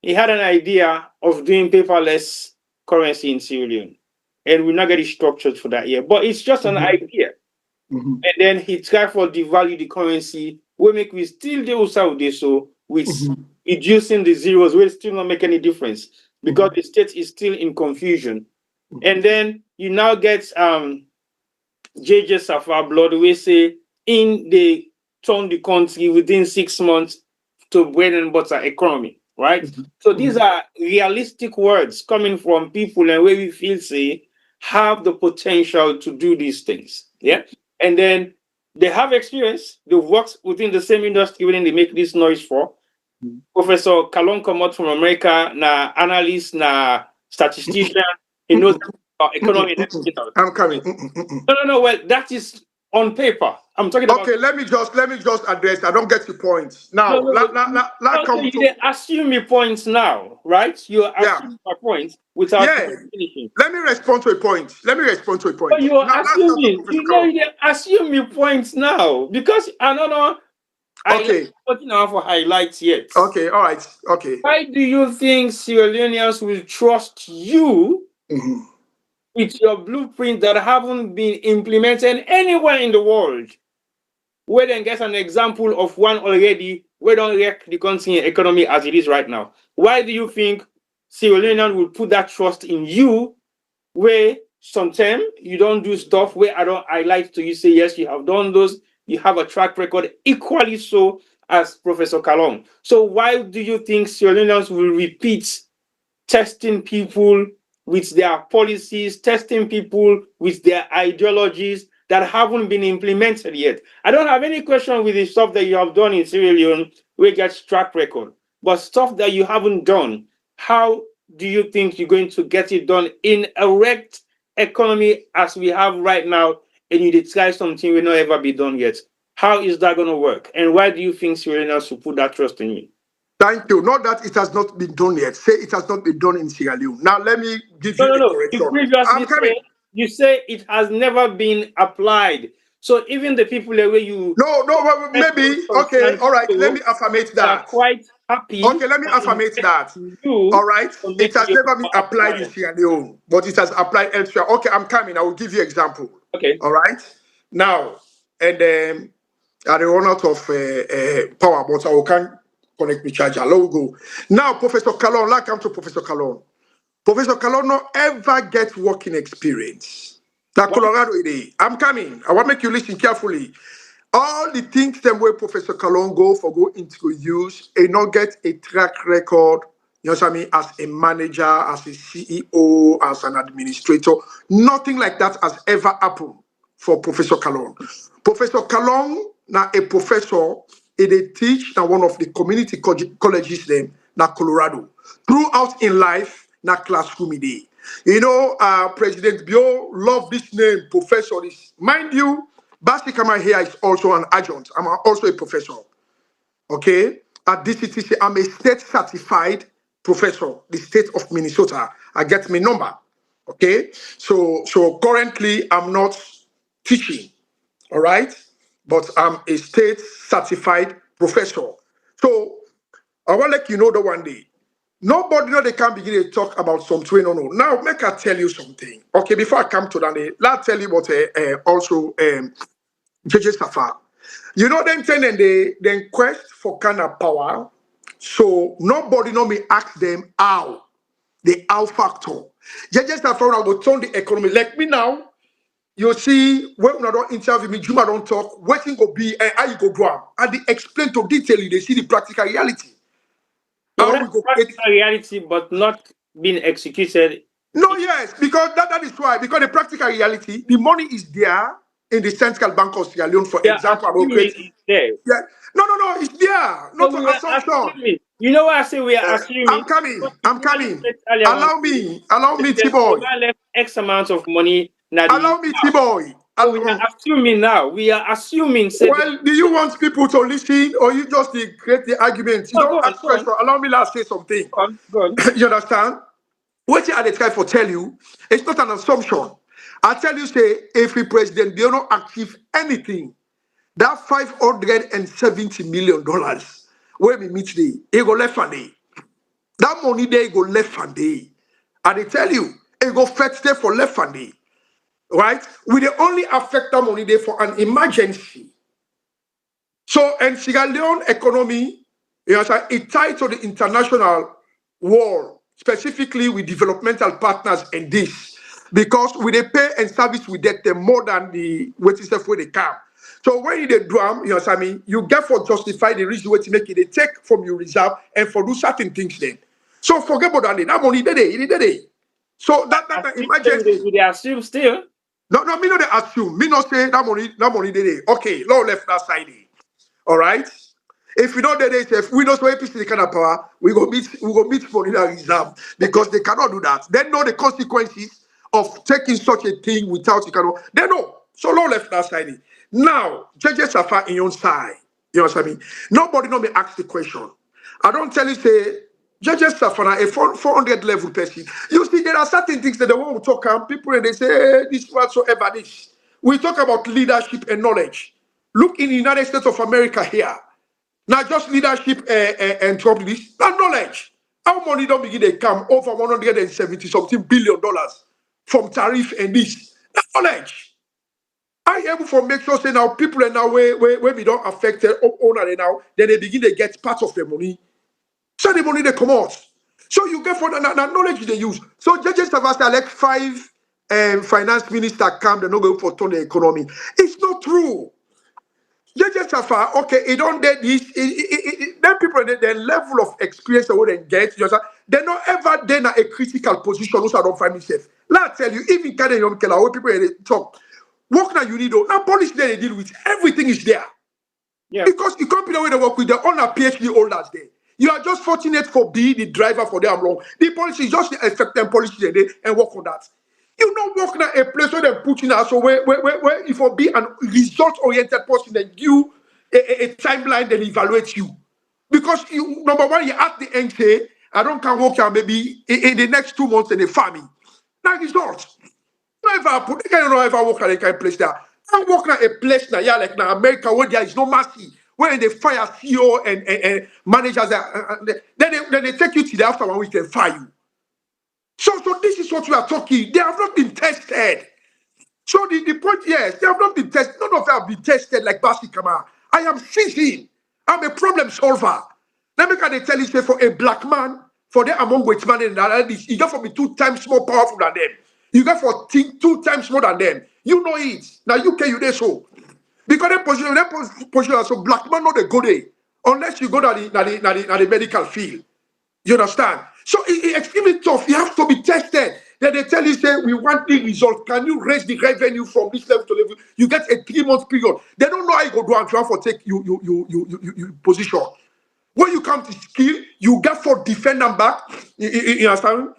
He had an idea of doing paperless currency in Sierra Leone. And we're not getting structured for that yet. But it's just an idea. And then he tried for devalue the currency. We make we still do also so with reducing the zeros, will still not make any difference because the state is still in confusion. And then you now get JJ Safar Blood, we say in the turn the country within 6 months to bread and butter economy, right? So these are realistic words coming from people and where we feel say have the potential to do these things. Yeah. And then they have experience, they worked within the same industry when they make this noise for. Professor Kalon come out from America, na analyst, na statistician, he knows about economy and everything else. I'm coming. No. Well, that is on paper. I'm talking about. Okay, let me just address. I don't get your point. Now, You assume your points now, right? You assume my points without finishing. Let me respond to a point. But you are assuming. You assume your points now because I don't know. Okay. Putting out for highlights yet. Okay. All right. Okay. Why do you think Sierra Leoneans will trust you with your blueprint that haven't been implemented anywhere in the world? Where then get an example of one already, we don't wreck the country economy as it is right now. Why do you think Sierra Leonean will put that trust in you where sometimes you don't do stuff where I don't highlight to you, say, yes, you have done those, you have a track record equally so as Professor Kalon. So why do you think Sierra Leoneans will repeat testing people with their policies, testing people with their ideologies that haven't been implemented yet? I don't have any question with the stuff that you have done in Sierra Leone where you get track record, but stuff that you haven't done, how do you think you're going to get it done in a wrecked economy as we have right now, and you try something will not ever be done yet? How is that going to work? And why do you think Sierra Leoneans should put that trust in you? Thank you. Not that it has not been done yet. Say it has not been done in Sierra Leone. Now let me give you a correction. You say it has never been applied. So even the people the way you maybe okay, all right. Let me affirmate that. Are quite happy. Okay, let me affirmate that. All right, it has never been applied in Sierra Leone, but it has applied elsewhere. Okay, I'm coming. I will give you example. Okay. All right. Now, and I run out of power, but I can connect the charger. Let me go. Now, Professor Kalon, let's come to Professor Kalon. Professor Kalon not ever get working experience. That Colorado idea. I'm coming. I want to make you listen carefully. All the things them where Professor Kalon go into use and not get a track record, you know what I mean, as a manager, as a CEO, as an administrator. Nothing like that has ever happened for Professor Kalon. Professor Kalon, now a professor, they teach now one of the community colleges them, now Colorado. Throughout in life, now classroom day. You know, President Bio love this name, professor. Mind you, Bassie Kamara here is also an adjunct. I'm also a professor. Okay? At DCTC, I'm a state certified professor, the state of Minnesota. I get my number. Okay? So currently I'm not teaching. All right? But I'm a state certified professor. So I want to let you know that one day. Nobody know they can begin to talk about something. No. Now, make I tell you something. Okay, before I come to that, let's tell you what also JJ Safar. You know them saying they quest for kind of power. So nobody know me ask them how. The how factor. JJ Safar will turn the economy. Like me now, you see, when I don't interview me, Juma don't talk, waiting go be and how you go grow. And they explain to detail, they see the practical reality. So that's practical reality, but not being executed. No, yes, because that is why. Because the practical reality, the money is there in the Central Bank of Sierra Leone, for example. It's there. Yeah. No, it's there. Not for assumption. You know what I say? We are assuming. I'm coming. But you I'm clearly coming. said earlier on, Allow me, the T-boy. Yoruba left X amount of money now Allow the me, house. T-boy. So we are assuming now. We are assuming said Well, do you want people to listen or you just create the argument? You go don't on, ask go on, question. Allow me to say something. go on, go on. You understand? What I try for tell you, it's not an assumption. I tell you, say, if the president do not achieve anything, that $570 million where we meet today, it go left for day. That money there go left for day. And they tell you, it go fetch there for left for day. Right? We the only affect that money there for an emergency. So, and Sierra Leone economy, you know, it tied to the international world, specifically with developmental partners and this, because we they pay and service with that more than the what is the way they come. So when you do you know what I mean, you get for justify the reason where to make it they take from your reserve and for do certain things then. So forget about that. That money it. So that emergency. We assume still. No, me no they assume. Me not say that money they. Okay, law left that side. All right. If we don't do this, if we don't APC the kind of power, we go meet for in a reserve because they cannot do that. They know the consequences of taking such a thing without you cannot. They know. So law left that side. Now, judges are in your side. You know what I mean? Nobody know me ask the question. I don't tell you say judges Safana a 400 level person. You see, there are certain things that they want to talk about people and they say hey, this whatsoever this. We talk about leadership and knowledge. Look in the United States of America here. Not just leadership and trouble this, not knowledge. How money don't begin to come over 170 something $billion from tariff and this. Not knowledge. I able for make sure say now people are now where we don't affect the owner now, then they begin to get part of the money. So the money they come out. So you get for that knowledge they use. So judges have asked like five finance minister come, they're not going for turn the economy. It's not true. Judges Safa, okay, it don't get this. Then people, the level of experience they would get, they're not ever then a critical position. Also, I don't find myself. Let I tell you, even kind of young killer, people they talk. Work now you need now policy there they deal with everything is there. Yeah. Because you can't be the way they work with the on a PhD holders there. You are just fortunate for being the driver for them long. The policy is just the effect and policy there and work on that. You don't work now a place where they put in so where if you be an result-oriented person, then you a timeline then evaluate you. Because you number one, you at the end say, I don't can work here maybe in the next 2 months in the farming. Now result. Never put they can ever work at a kind of place there. I work at a place now, yeah, like now America where there is no mercy. When they fire CEO and managers, then they take you to the after 1 week and fire you. So this is what we are talking. They have not been tested. So the point, yes, they have not been tested. None of them have been tested like Bassie Kamara. I am seasoned. I'm a problem solver. Let me can they tell you, say, for a black man, for them among white man and this, you got for me 2 times more powerful than them. You got for 2 times more than them. You know it. Now UK, you there so. Because that position, so black man not the go there. Unless you go to the medical field. You understand? So it's extremely tough. You have to be tested. Then they tell you, say, we want the result. Can you raise the revenue from this level to level? You get a 3 month period. They don't know how you go do and try for take you position. When you come to skill, you get for defend them back. You understand?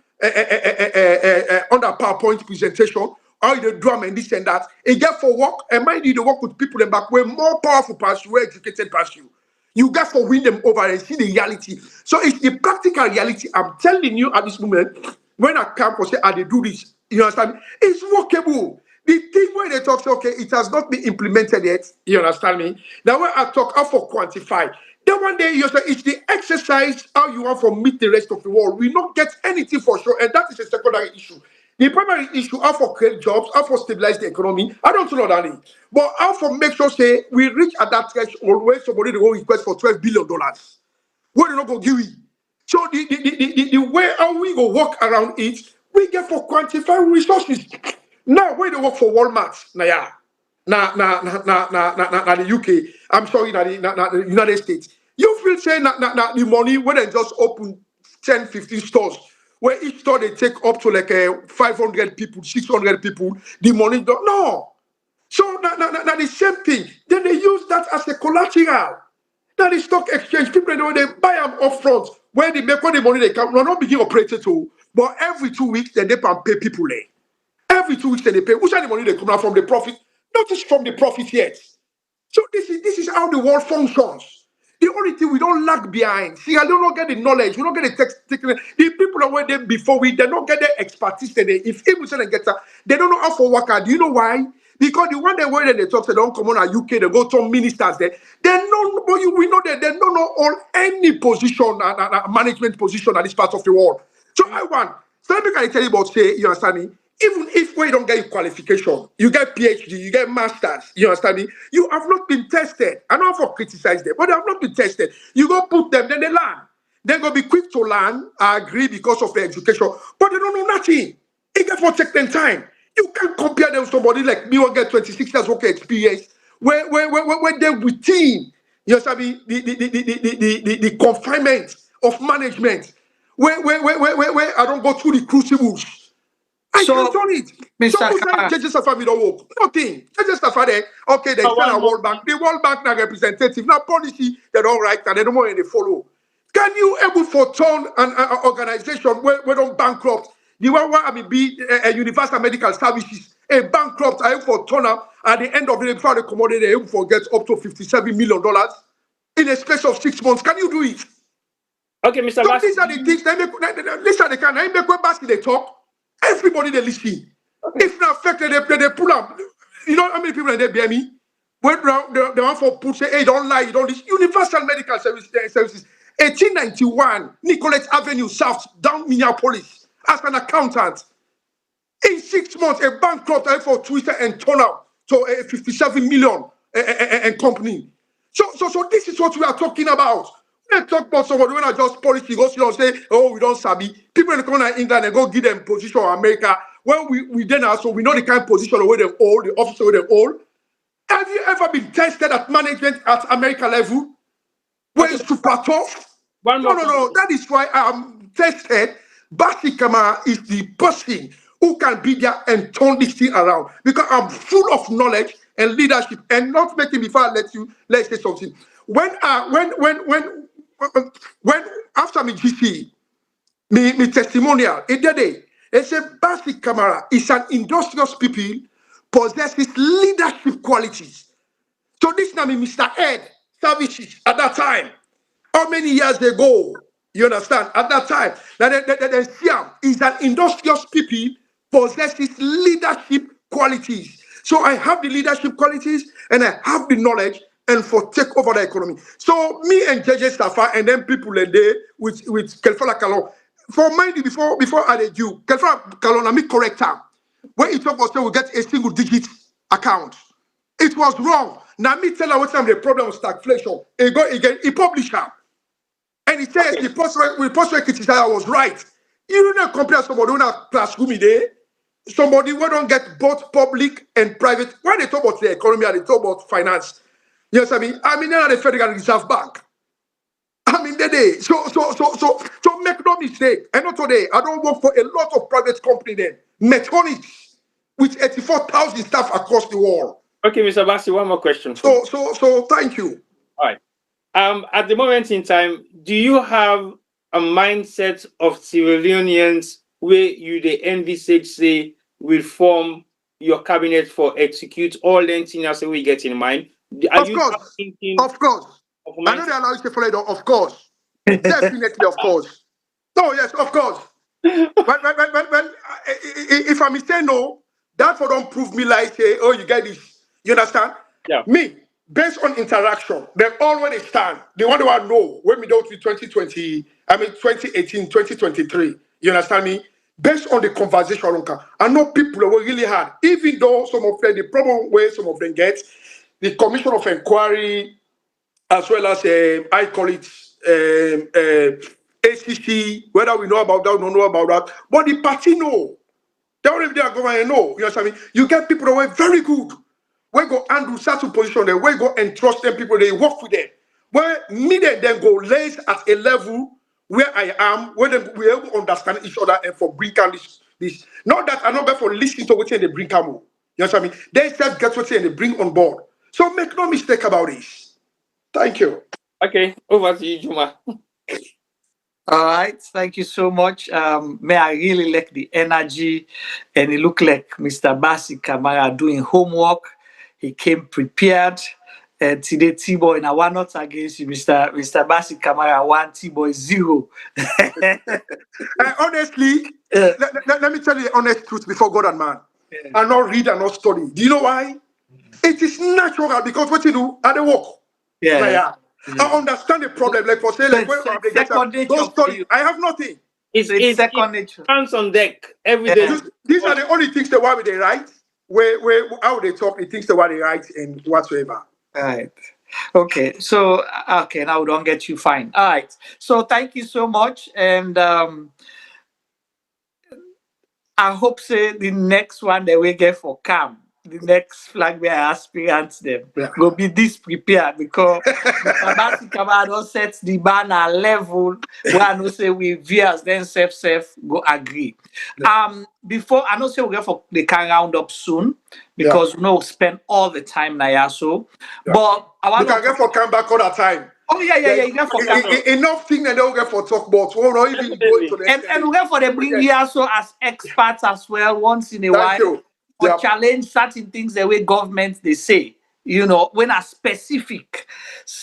On that PowerPoint presentation, how you do and this and that. It get for work, and mind you, they work with people in back. We're more powerful past you, we're educated past you. You got to win them over and see the reality. So it's the practical reality. I'm telling you at this moment, when I come for say, they do this, you understand? It's workable. The thing when they talk, say, okay, it has not been implemented yet. You understand me? Now when I talk, how for quantify. Then one day you say it's the exercise how you want to meet the rest of the world. We don't get anything for sure, and that is a secondary issue. The primary issue, how for create jobs, how for stabilize the economy. I don't know that. But how for make sure say we reach at that threshold where somebody will request for $12 billion. What they not go give it? So the way how we go work around it, we get for quantify resources. Now when they work for Walmart, now yeah. The UK, I'm sorry, the United States. You feel say the money when they just open 10, 15 stores, where each store they take up to like 500 people, 600 people, the money don't no. So now the same thing. Then they use that as a collateral. That is stock exchange. People know they buy them upfront. When they make all the money they come, no, not begin operated to. But every 2 weeks, then they can pay people. Every 2 weeks, then they pay. Which are the money they come out from the profit? Not just from the profit yet. So this is how the world functions. The only thing we don't lag behind. See, I don't get the knowledge. We don't get the text. The people that were there before we, they don't get the expertise. If people say they get that, they don't know how to work out. Do you know why? Because the one they were there, they talk, they don't come on at UK, they go to ministers there. They know, we know that they don't know all any position, management position at this part of the world. So I want, so let me tell you about, say, you understand me? Even if we don't get qualification, you get PhD, you get masters, you understand me? You have not been tested. I don't have to criticize them, but they have not been tested. You go put them, then they learn. They're going to be quick to learn, I agree, because of their education, but they don't know nothing. It gets for take them time. You can't compare them to somebody like me who get 26 years work experience, where they're within, you understand me, the confinement of management, where I don't go through the crucibles. I can turn it. Mr. Some say judges of family don't work. Nothing. Judges of family, okay, they send a World Bank. The World Bank now representative. Now policy, they don't write and they don't want any follow. Can you able to turn an organization where don't bankrupt? The one where I mean be a Universal Medical Services, a bankrupt, I able for turn up at the end of the day before the commodity, they able to get up to $57 million in a space of 6 months. Can you do it? Okay, Mr. So Bassie, these are the things. Listen, they can. They make when Bassie they talk. Everybody they listen. Okay. If not affected, they pull up. You know how many people in there bear me? When the one for put say, hey, don't lie, you don't listen. Universal Medical Services, 1891, Nicollet Avenue South, down Minneapolis, as an accountant. In 6 months, a bankrupt for Twitter and turn out to a 57 million company. So this is what we are talking about. When I talk about somebody, when I just policy, go see and say, oh, we don't sabi. People in the corner of England and go give them position of America. When we then also, we know the kind of position where they hold, the officer where they hold. Have you ever been tested at management at America level? Where it's super tough? No. That is why I'm tested. Bassie Kamara is the person who can be there and turn this thing around. Because I'm full of knowledge and leadership. And not making before I let's say something. When after me GC, me testimonial, they say Bassie Kamara is an industrious people, possesses leadership qualities. So this now Mr. Ed Services at that time. How many years ago? You understand? At that time, that Siam is an industrious people, possesses leadership qualities. So I have the leadership qualities and I have the knowledge and for take over the economy. So me and JJ Safa and then people in there with Kelfala Kalon. For mind before I do, Kelfala Kalon, I me correct her. When it talk about say we get a single digit account. It was wrong. Now me tell her what time the problem was stagflation. He go again, he published her. And he says the post criticizer was right. You don't compare somebody who not classroom there. Somebody who don't get both public and private. When they talk about the economy and they talk about finance, yes, I mean they're the Federal Reserve Bank. I mean they day. So make no mistake. And not today. I don't work for a lot of private company then. Metonics with 84,000 staff across the world. Okay, Mr. Bassie, one more question. So thank you. All right. At the moment in time, do you have a mindset of Sierra Leoneans where you the envisage say will form your cabinet for execute all the things we get in mind? Are of course. I know they allow you to follow it. Of course. Definitely, of course. No, yes, of course. When if I say no, that for don't prove me like say, oh, you get this. You understand? Yeah. Me, based on interaction, they already stand. They want to know when we don't do 2018, 2023. You understand me? Based on the conversation, I know people are really hard. Even though some of them, the problem where some of them get, the Commission of Inquiry, as well as I call it ACC, whether we know about that or don't know about that, but the party know. They already are going to know. You understand me? You get people that were very good. We go handle certain position there. We go and trust them people. They work with them. Where me then go lays at a level where I am, where we able to understand each other and for bring out this. Not that I'm not there for listening to what they bring out. You understand me? They self get what they bring on board. So make no mistake about this. Thank you. Okay, over to you, Juma. All right, thank you so much. May I really like the energy, and it looked like Mr. Bassie Kamara doing homework. He came prepared. And today, T-Boy, now why not against you, Mr. Bassie Kamara, 1, T-Boy 0. Honestly, Yeah, let me tell you the honest truth before God and man. yeah, I not read and not study. Do you know why? It is natural because what you do, I don't work. Now, yeah. yeah. I understand the problem. Like for say, So like it's when they get second nature don't for study. you. I have nothing. It's So it's it second nature. hands on deck every day. Yeah. These are the only things that why they write. Where how they talk, the things that why they write and whatsoever. All right. Okay. So okay, now we don't get you fine. All right. So thank you so much, and I hope say the next one that we get for Cam, the next flag bearer aspirants them Yeah. go be this prepared because Mr. Bassie Kamara don't set the banner level where I know say we viewers then self go agree. Before I know say we get for the can round up soon Yeah. because we know spend all the time now so. Yeah. But I We want can to get for come back all the time. oh yeah, There's you get for Cam. enough thing that they don't get for talk about. We will not even go into Definitely. the And extent. we get for the bring you also as experts as well once in a Thank while you. or Yeah. challenge certain things the way government they say, when are specific.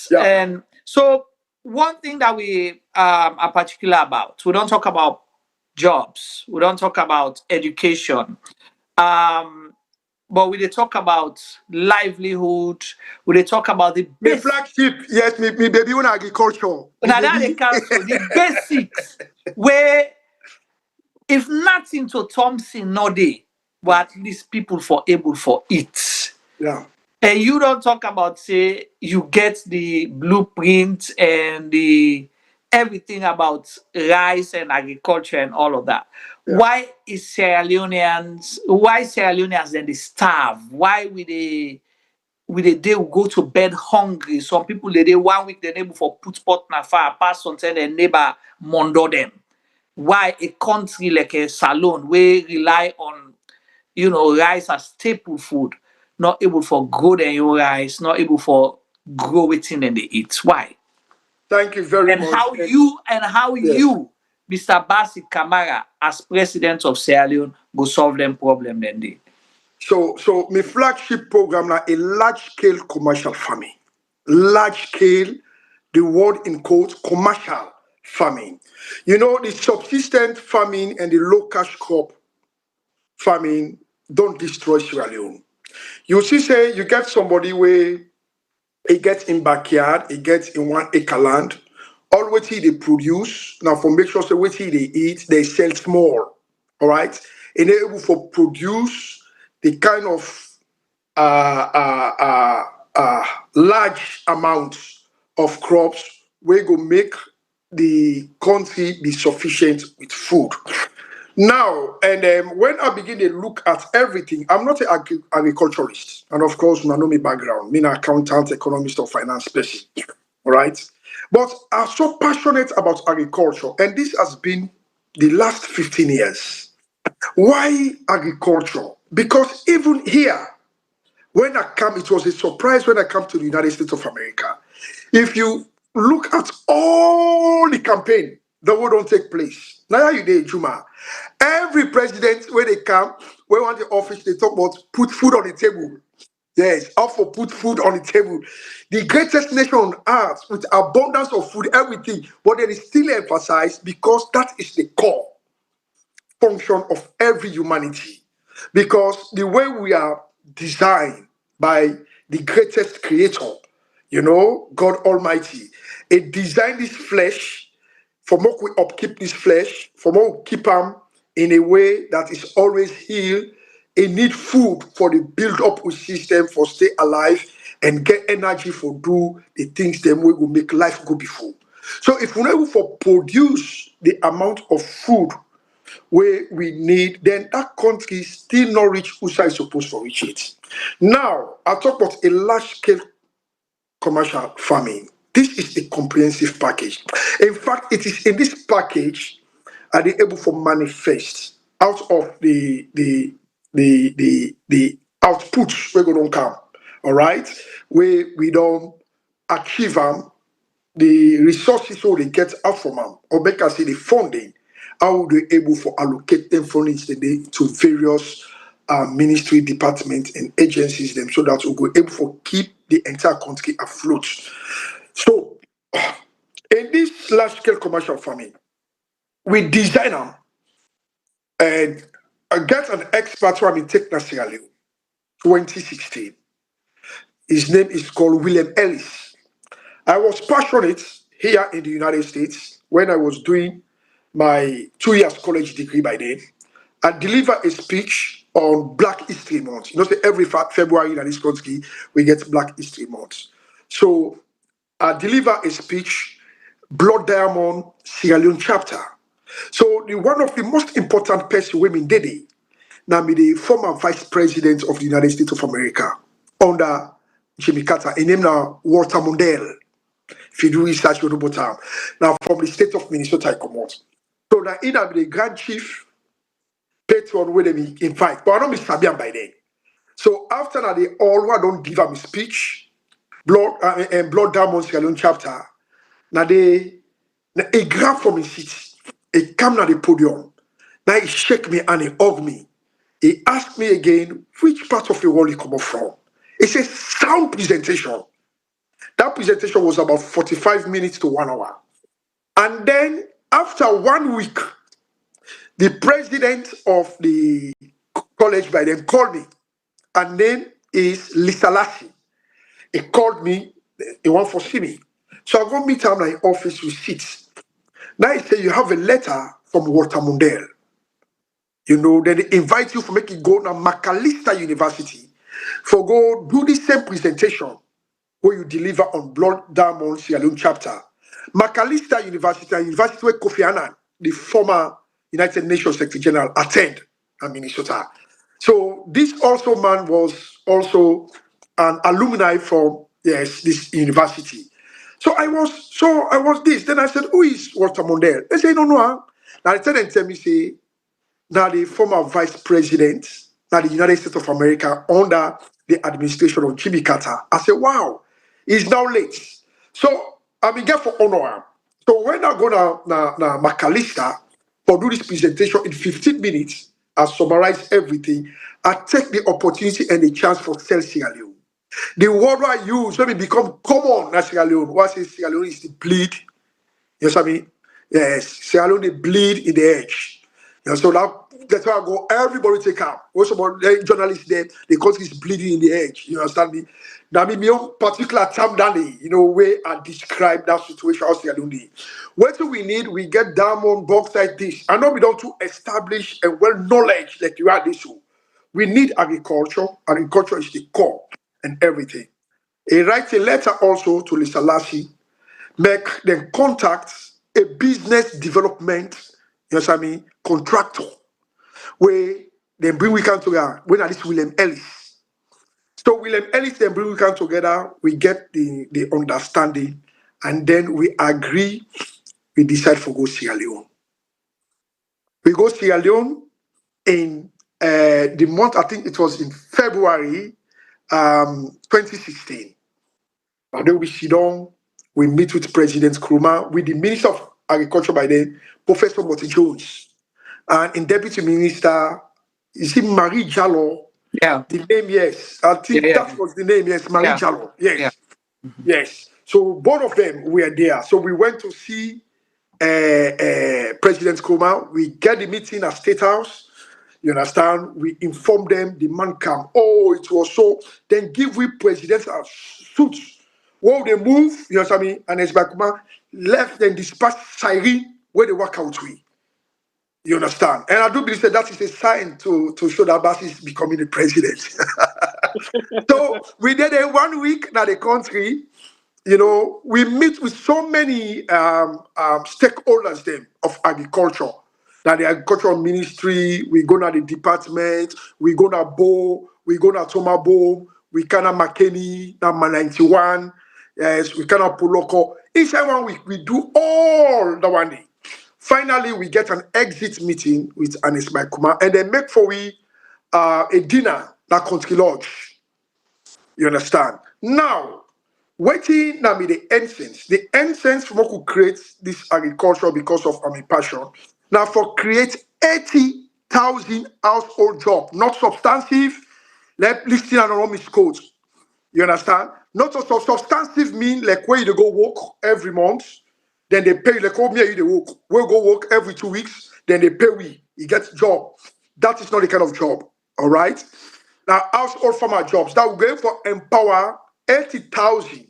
Yeah. And so one thing that we are particular about, we don't talk about jobs, we don't talk about education, but we dey talk about livelihood, we dey talk about the Me basic. flagship, yes, me baby on agriculture. Me Now that they baby. cancel the basics where if nothing to Thompson no day, but at least people for able for it. Yeah. And you don't talk about say you get the blueprint and the everything about rice and agriculture and all of that. Yeah. Why Sierra Leoneans then they starve? Why they go to bed hungry? Some people they 1 week they able for put pot na fire pass something their neighbor mondo them. Why a country like a Salone we rely on rice as staple food, not able for grow their own rice, not able for grow within and they eat. Why? Thank you very And much. how Yes. you, Mr. Bassie Kamara, as president of Sierra Leone, go solve them problem then they. So my flagship program now a large scale commercial farming. Large scale, the word in quotes, commercial farming. You know, the subsistent farming and the low cash crop farming don't destroy Sierra Leone. You see, say you get somebody where he gets in backyard, he gets in 1 acre land, all what he they produce, now for make sure say what he they eat, they sell small. All right. And they're able for produce the kind of uh, uh, uh, uh, large amounts of crops we go make the country be sufficient with food. Now, and when I begin to look at everything, I'm not an agriculturist. And of course, I know my background, me an accountant, economist, or finance person. All right. But I'm so passionate about agriculture, and this has been the last 15 years. Why agriculture? Because even here, when I come, it was a surprise when I come to the United States of America. If you look at all the campaign that will don't take place, now you did Juma. Every president when they come, when want the office, they talk about put food on the table. Yes, how for put food on the table. The greatest nation on earth with abundance of food, everything, but then it's still emphasized because that is the core function of every humanity. Because the way we are designed by the greatest creator, God Almighty, it designed this flesh for more we upkeep this flesh, for more we keep them in a way that is always healed. It need food for the build up with system for stay alive and get energy for do the things them way will make life go before. So if we're not able to produce the amount of food where we need, then that country still not reach who is supposed to reach it. Now, I talk about a large scale commercial farming. This is a comprehensive package. In fact, it is in this package are they able to manifest out of the outputs we're going to come. All right, we don't achieve them the resources so they get out from them, or make us say the funding, how they able for allocate them funding today to various ministry departments and agencies them so that we go able for keep the entire country afloat. So in this large scale commercial farming, we design them and I get an expert who I take Sierra Leone 2016. His name is called William Ellis. I was passionate here in the United States when I was doing my 2 years college degree by then. I delivered a speech on Black History Month. You know, say every February in this country, we get Black History Month. So I delivered a speech, Blood Diamond, Sierra Leone chapter. So one of the most important person women did it. Now me the former vice president of the United States of America under Jimmy Carter. His name now Walter Mondale. If you do research with the time. Now from the state of Minnesota I come out. So now in the Grand Chief patron where they invite, but I don't be Sabian by then. So after that they all I don't give them a speech, Blood Diamond Sierra Leone chapter. Now they a grab from his seat, he come to the podium. Now he shake me and he hug me. He asked me again which part of the world he come up from. It's a sound presentation. That presentation was about 45 minutes to 1 hour. And then after 1 week, the president of the college by then called me. And name is Lisa Lassie. He called me, he want to see me. So I go meet him in my office with seats. Now he said, you have a letter from Walter Mundell. You know, then they invite you for making go to Macalester University for go do the same presentation where you deliver on Blood Diamond Sierra Leone chapter. Macalester University, a university where Kofi Annan, the former United Nations Secretary General, attend in Minnesota. So this also man was also an alumni from this university. So I was this. Then I said, who is Walter Mondale? They say, no. Now they tell me, say, now the former vice president, now the United States of America under the administration of Jimmy Carter. I said, wow, he's now late. So I began for honor. So when I go na Macalester for do this presentation in 15 minutes, I summarize everything. I take the opportunity and the chance for sell Sierra Leone. The word I use when it become common in Sierra Leone, what is Sierra Leone is the bleed. Yes, I mean, yes, Sierra Leone they bleed in the edge. So that's why I go, everybody take out. Also, about journalists there, the country is bleeding in the edge. You understand me? Now, my own particular term, Danny, where I describe that situation of Sierra Leone. What do we need? We get diamond, bauxite, this. I know we don't to establish a well knowledge that you are this. We need agriculture. Agriculture is the core and everything. He writes a letter also to Lisa Lassie, make them contact a business development, contractor, where they bring we come together. When at least William Ellis. So William Ellis then bring we come together, we get the understanding, and then we agree, we decide for go Sierra Leone. We go Sierra Leone in the month, I think it was in February 2016. And then we sit down, we meet with President Nkrumah, with the Minister of Agriculture by then, Professor Martin Jones, and in Deputy Minister, is it Marie Jallo? Yeah. The name, yes. I think that was the name, yes, Marie Jallo. Yes. Yeah. Mm-hmm. Yes. So both of them were there. So we went to see President Nkrumah. We get the meeting at State House. You understand? We inform them, the man come. Oh, it was so. Then give we presidential suits. While they move, you understand me? And Esbakuma left and dispatched siren where they work out with. You understand? And I do believe that is a sign to show that Bassie is becoming the president. So we did it 1 week now the country. We meet with so many stakeholders then of agriculture. Now the agricultural ministry, we go to the department, we go to Bo, we go to Tomabo, we can to McKinney, now 91, yes, we can to Poloko. Each 1 week, we do all the 1 day. Finally, we get an exit meeting with Anis Baikuma, and they make for we a dinner at Country Lodge. You understand? Now, waiting now me the essence. The essence for could create this agriculture because of my passion. Now for create 80,000 household job, not substantive. Let listen and around Miss Code. You understand? Not so substantive mean like where you go work every month, then they pay like oh me you they work. We'll go work every 2 weeks, then they pay we. You get job. That is not the kind of job. All right. Now household farmer jobs that will go for empower 80,000.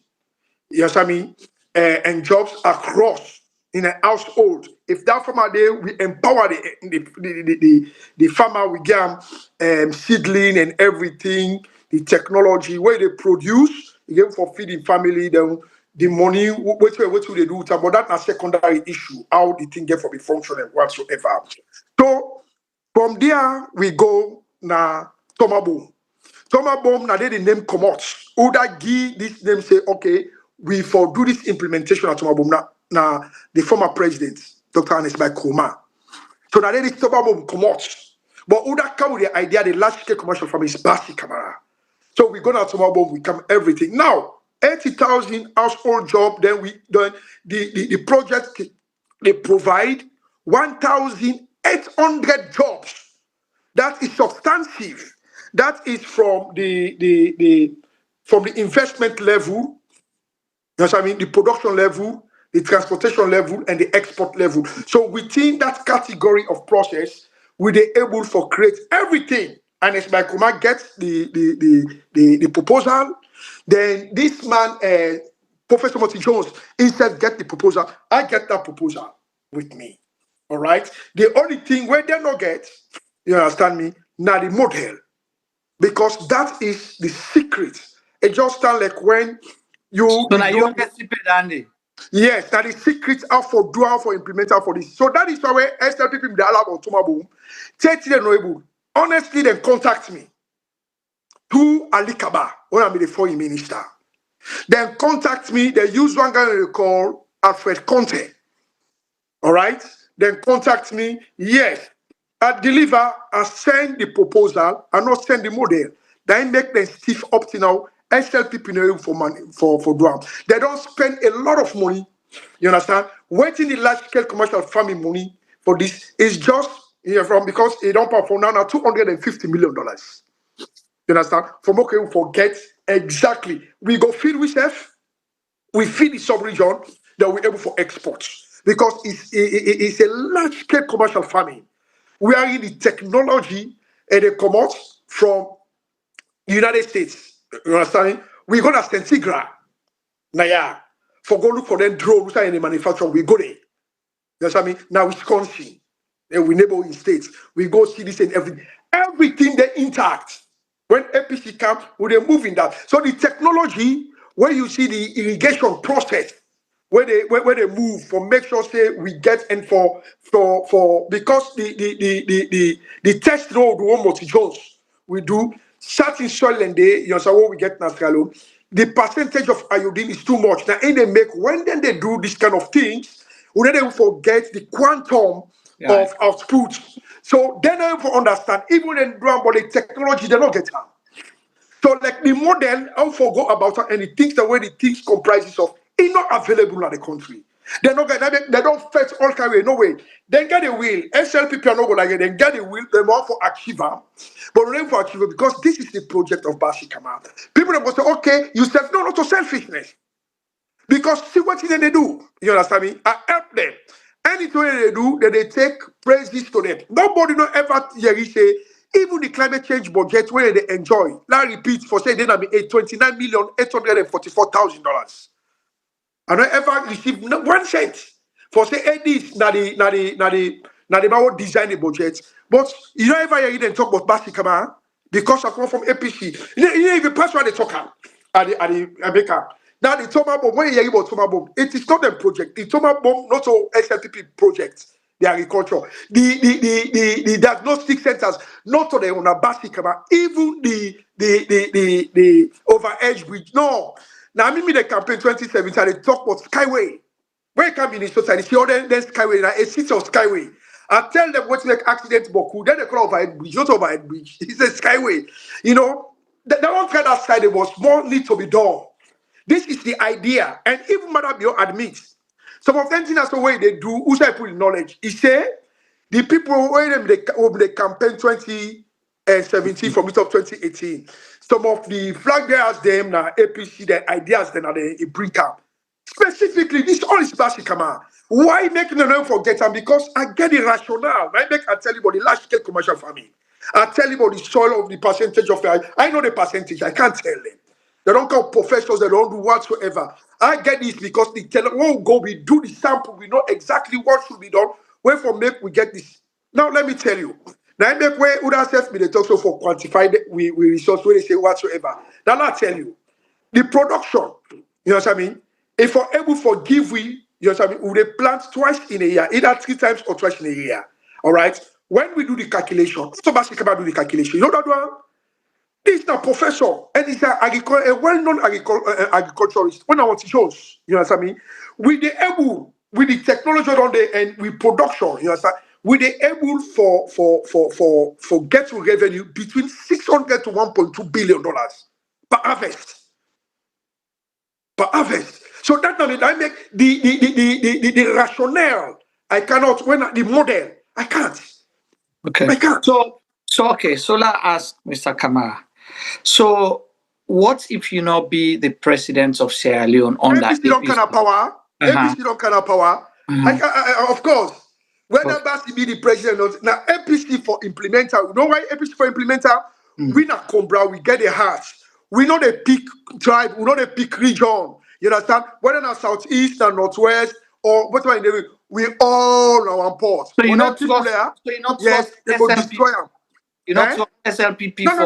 Yes, I mean, and jobs across in a household. If that farmer there, we empower the farmer, we get seedling and everything, the technology where they produce, again for feeding family, then the money, what will they do? But that's a secondary issue, how the thing get for be functional whatsoever. So from there, we go na Tomabo. Thomas Bomb now they the name come out. Who that give this name say, okay, we for do this implementation at Thomas Bomb now the former president, Dr. Anis by Koma. So now they this Thomas Bomb come out. But who that come with the idea, the large scale commercial farm is Bassie Kamara. So we go now to Thomas Bomb, we come everything. Now, 80,000 household job, then we done the project they provide 1,800 jobs. That is substantive. That is from the investment level, you know what I mean, the production level, the transportation level, and the export level. So within that category of process, we they able for create everything. And as my command gets the proposal, then this man, Professor Moti Jones, instead get the proposal. I get that proposal with me. All right. The only thing where they not get, you understand me, now the model. Because that is the secret. It just sounds like when you. So now you get stupid, Andy. Yes, that is secret how for do how for implement how for this. So that is why SLP people they allow on Tomabo. Honestly, then contact me to Ali Kaba when I'm the foreign minister. Then contact me. They use one guy they call Alfred Conte. All right. Then contact me. Yes. I deliver, I send the proposal, I not send the model. Then make them stiff up to now. SLP people for money for drum. They don't spend a lot of money. You understand? Waiting the large scale commercial farming money for this is just from because they don't perform now $250 million. You understand? From okay, we forget exactly. We go feed we self, we feed the sub-region, that we're able for exports. Because it's a large scale commercial farming. We are in the technology and they come out from the United States. You understand? We're going to Centigra. Now, yeah, for go look for them drones in the manufacturer, we go there. You understand me? Now, Wisconsin, and we neighboring states, we go see this and everything. Everything they intact. When APC comes, we they move in that. So the technology, where you see the irrigation process, where they move for make sure say we get and for because the test road one multi Jones we do certain soil and they you know so what we get Nascalo, the percentage of iodine is too much. Now in they make when then they do this kind of things, we don't forget the quantum of output. So then I understand even in drum but the technology they don't get them. So like the model, I forgot about it, and the things the way the things comprises of is not available in the country. They're not they don't fetch all kind of no way. Then get a will. SL people are not going like it. Then get a will. They want for achiever, but not for achiever because this is the project of Bassie Kamara. People are going to say, okay, you self no, not to selfishness. Because see what they do. You understand me? I help them. Anything they do, then they take praises to them. Nobody no ever hear you say. Even the climate change budget where they enjoy, I repeat, for say they be $29,844,000. I don't ever receive 1 cent for say hey, this na the design the budget. But you don't ever hear them talk about Bassie Kamara because I come from APC. You know even pass why they talk at the America. Now the Thomas Bomb, when you hear about Thomas Bomb, it is not a project. The Thomas Bomb not so SLPP project. The agriculture, the diagnostic centers, not to the on a Bassie Kamara, even the overedge bridge. No. Now, I mean, the campaign 2017, they talk about Skyway. Where can be in the society? See, all then Skyway, now a city of Skyway. I tell them what's like accident, Boku, then they call overhead bridge, not overhead bridge. It's a Skyway. You know, that one kind of side, there was more need to be done. This is the idea. And even Madam Bio admits, some of them things that's the way they do, who say put in knowledge. He say, the people when they campaign 2017 from it of 2018, some of the flag bearers, them, now APC, their ideas, then they bring up. Specifically, this all is Bassie Kamara. Why making the name forget them? Because I get the rationale. I tell you about the large scale commercial farming. I tell you about the soil of the percentage of the. I know the percentage. I can't tell them. They don't call professionals. They don't do whatsoever. I get this because they tell when we go, we do the sample. We know exactly what should be done. Where from make we get this. Now let me tell you. Now I make where other self me they talk so for quantified we resource where they say whatsoever. Now I tell you the production. You know what I mean? If we're able to give we, you know what I mean, we plant twice in a year, either 3 times or twice in a year. All right. When we do the calculation, so Bassie Kamara do the calculation. You know that one? This is a professor and he's a well-known agriculturalist. When I want to show, you know what I mean? With the able, with the technology on there and with production, you know what I mean? With the able for get to revenue between 600 to 1.2 billion dollars per harvest. Per harvest. So that now I make the rationale. I cannot when the model. I can't. Okay. I can't. So okay. So let's ask Mr. Kamara. So what if you not be the president of Sierra Leone under APC don't kind of power. APC don't kind of power. Of course. Whether Bassie be the president or not. Now APC for implementer. You know why APC for implementer? We not Combra, we get a heart. We know the peak tribe, we know the peak region. You understand? Whether not southeast or northwest or whatever in the we all are on port. So you not people trust, there, so you not yes, trust they go SLP. destroy them. You not trust SLPP No, for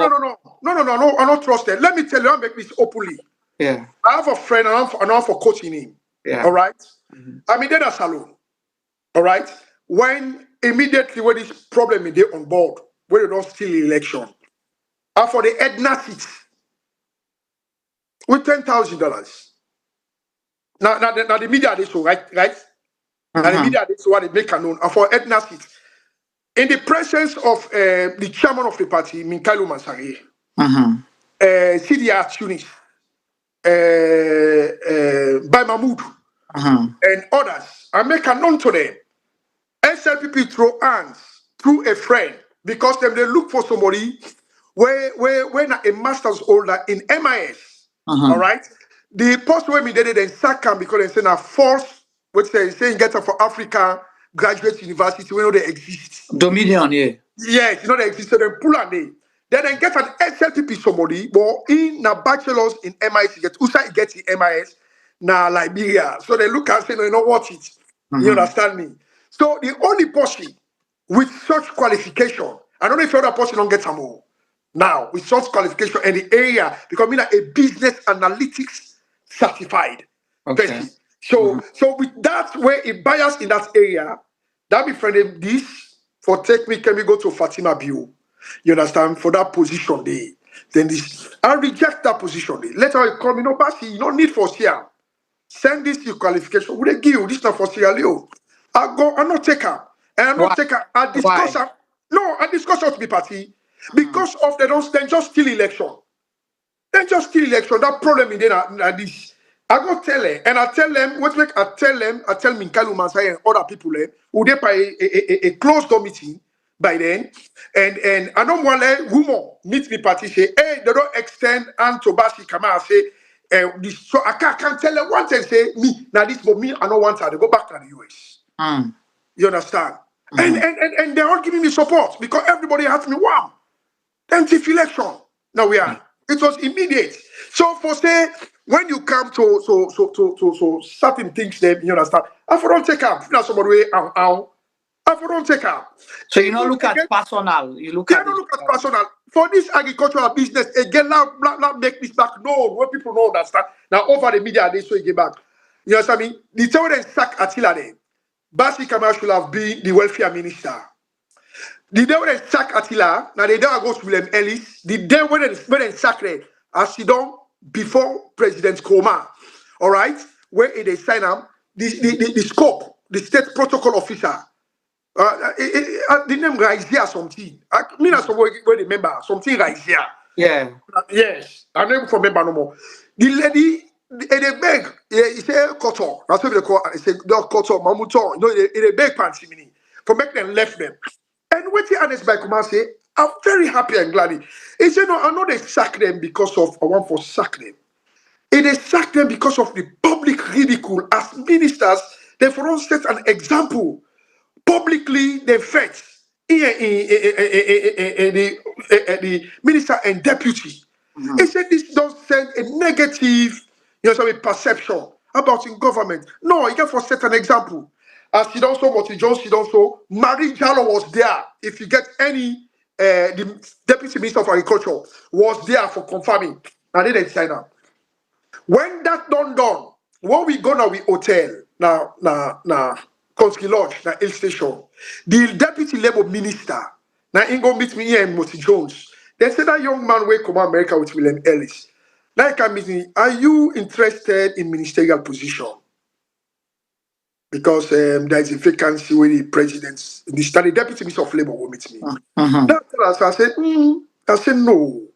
no, I'm not trusted. Let me tell you, I'll make this openly. Yeah. I have a friend and I'm for coaching him. Yeah. All right. I'm in a salon. All right. When immediately when this problem is there on board, when they don't steal the election, and for the Edna seat with $10,000. Now the media they so right. Now the media they so what they make a known and for Edna seat. In the presence of the chairman of the party, Minkailu Mansari, CDR Tunis, by Mahmoud, and others, I make a known to them. SLPP throw hands through a friend because they look for somebody when a master's holder in MIS. All right. The post where me did it and sack him because they say a force, which they saying get up for Africa graduate university where they exist. Dominion, yeah. Yes, you know they exist. So they pull on them. Then they get an SLPP somebody, but in a bachelor's in MIS, you get the MIS now Liberia. So they look and say, no, you don't watch it. You understand me? So the only person with such qualification, I don't know if other person don't get some more. Now, with such qualification in the area, becoming a business analytics certified person. So with that way, it bias in that area, that be friend this for take me, can we go to Fatima Bio? You understand? For that position there. Then this, I reject that position there. Later you call me, no, Bassie, you don't need for Sierra. Send this to qualification. Would they give you this not for Sierra Leone? I go, I'm not take her. And I'm not take her. I discuss her. No, I discuss her to be party. Because of they don't then just steal election. Then just steal election. That problem in there this. I go tell her, and I tell them, what make I tell Minkalu Mansai and other people who they by a closed door meeting by then. And I don't want to rumor meet me party say, hey, they don't extend and to Bassie Kamara say this, so I can't tell them one thing say me now this but me I don't want her to go back to the US. You understand? And they're all giving me support because everybody has me wow. Then chief election. Now we are. It was immediate. So for say when you come to certain things, then you understand. I don't take up. Now somebody I don't take up. So you don't look at personal. You look at. Don't look at personal. For this agricultural business, again, now make this back known where people know understand. Now over the media, they show it back. You know what I mean? The time they sack Attila there, Bassie Kamara should have been the welfare minister. The day when they sack Attila, now the day I go to William Ellis, the day when they sack there, as he done before President Koma, all right, where they sign up the scope, the state protocol officer. The name Raizia something. I mean, as where remember something Raizia. Yeah. Yes, I never remember no more. The lady they beg. He say koto. That's what they call. He say no koto mamuto. No, they beg panty mini for make them left them. And what the honest by Kuma say, I'm very happy and glad. He said no, I know they sack them because of I want for sack them. It is sack them because of the public ridicule as ministers. They for us set an example publicly. They fight the minister and deputy. He said this don't send a negative, perception about in government. No, you can for set an example. As she also, what Jones, she also, Marie Jallo was there. If you get any, the deputy minister of agriculture was there for confirming. And then they sign up. When that done, when we go now, we hotel, now, Country Lodge, now Hill Station, the deputy labor minister, now he go meet me here in Moti Jones. They said that young man will come to America with William Ellis. Now he can meet me, are you interested in ministerial position? Because there is a vacancy with the president, the deputy minister of labor will meet me. That's I said, I said, no,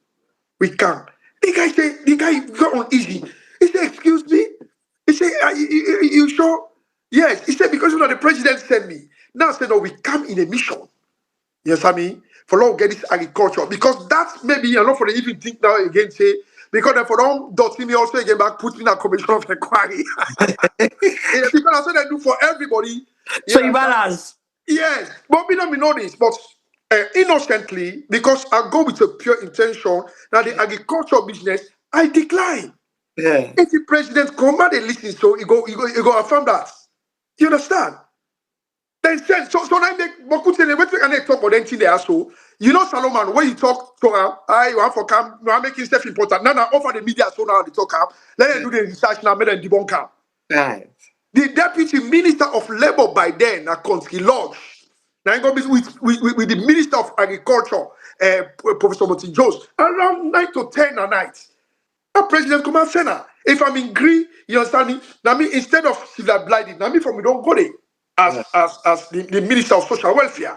we can't. The guy got uneasy. He said, excuse me? He said, you sure? Yes. He said, because the president sent me. Now I said, no, we come in a mission. Yes, I mean, for long get this agriculture. Because that's maybe, not for the even think now again, say, because then for them, dot me also again back, put me in a commission of inquiry. Because that's what I do for everybody. So you balance. Yes, but we don't know this, but innocently, because I go with a pure intention that the agriculture business, I decline. Yeah. If the president come and they listen, so you go affirm that. You understand? Then said so I make Boku say what we can talk about anything there. So Solomon, when you talk to him, you want for come, you are making stuff important. Now offer the media so now they talk up. Let them do the research now, make them debunk him. Right. The deputy minister of labor by then, at Country Lodge, now go with the minister of agriculture, Professor Martin Jones, around 9 to 10 at night. A president come and say now, if I'm in green, you understand me? Now me instead of civil blighted, now me from we don't go there as the minister of social welfare.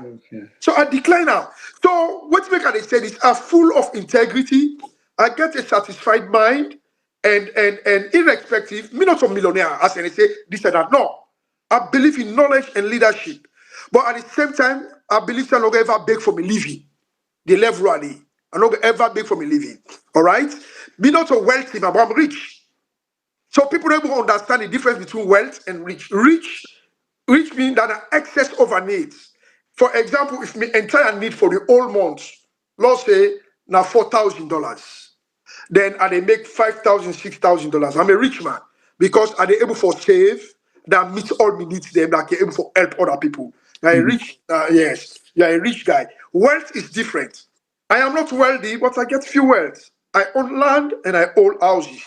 So I decline now. So what make I say is I'm full of integrity. I get a satisfied mind. And irrespective, me not a millionaire, as they say, this and that. No. I believe in knowledge and leadership. But at the same time, I believe I'm not going to ever beg for me living. The level I'm not going to ever beg for me living. All right? Me not a wealthy, but I'm rich. So people don't even understand the difference between wealth and rich. Rich means that an excess over needs. For example, if my entire need for the whole month, let's say, now $4,000. Then I they make $5,000, $6,000. I'm a rich man because I they able for save that meets all my needs them that can able for help other people. You're a rich, yes, you're a rich guy. Wealth is different. I am not wealthy, but I get few wealth. I own land and I own houses.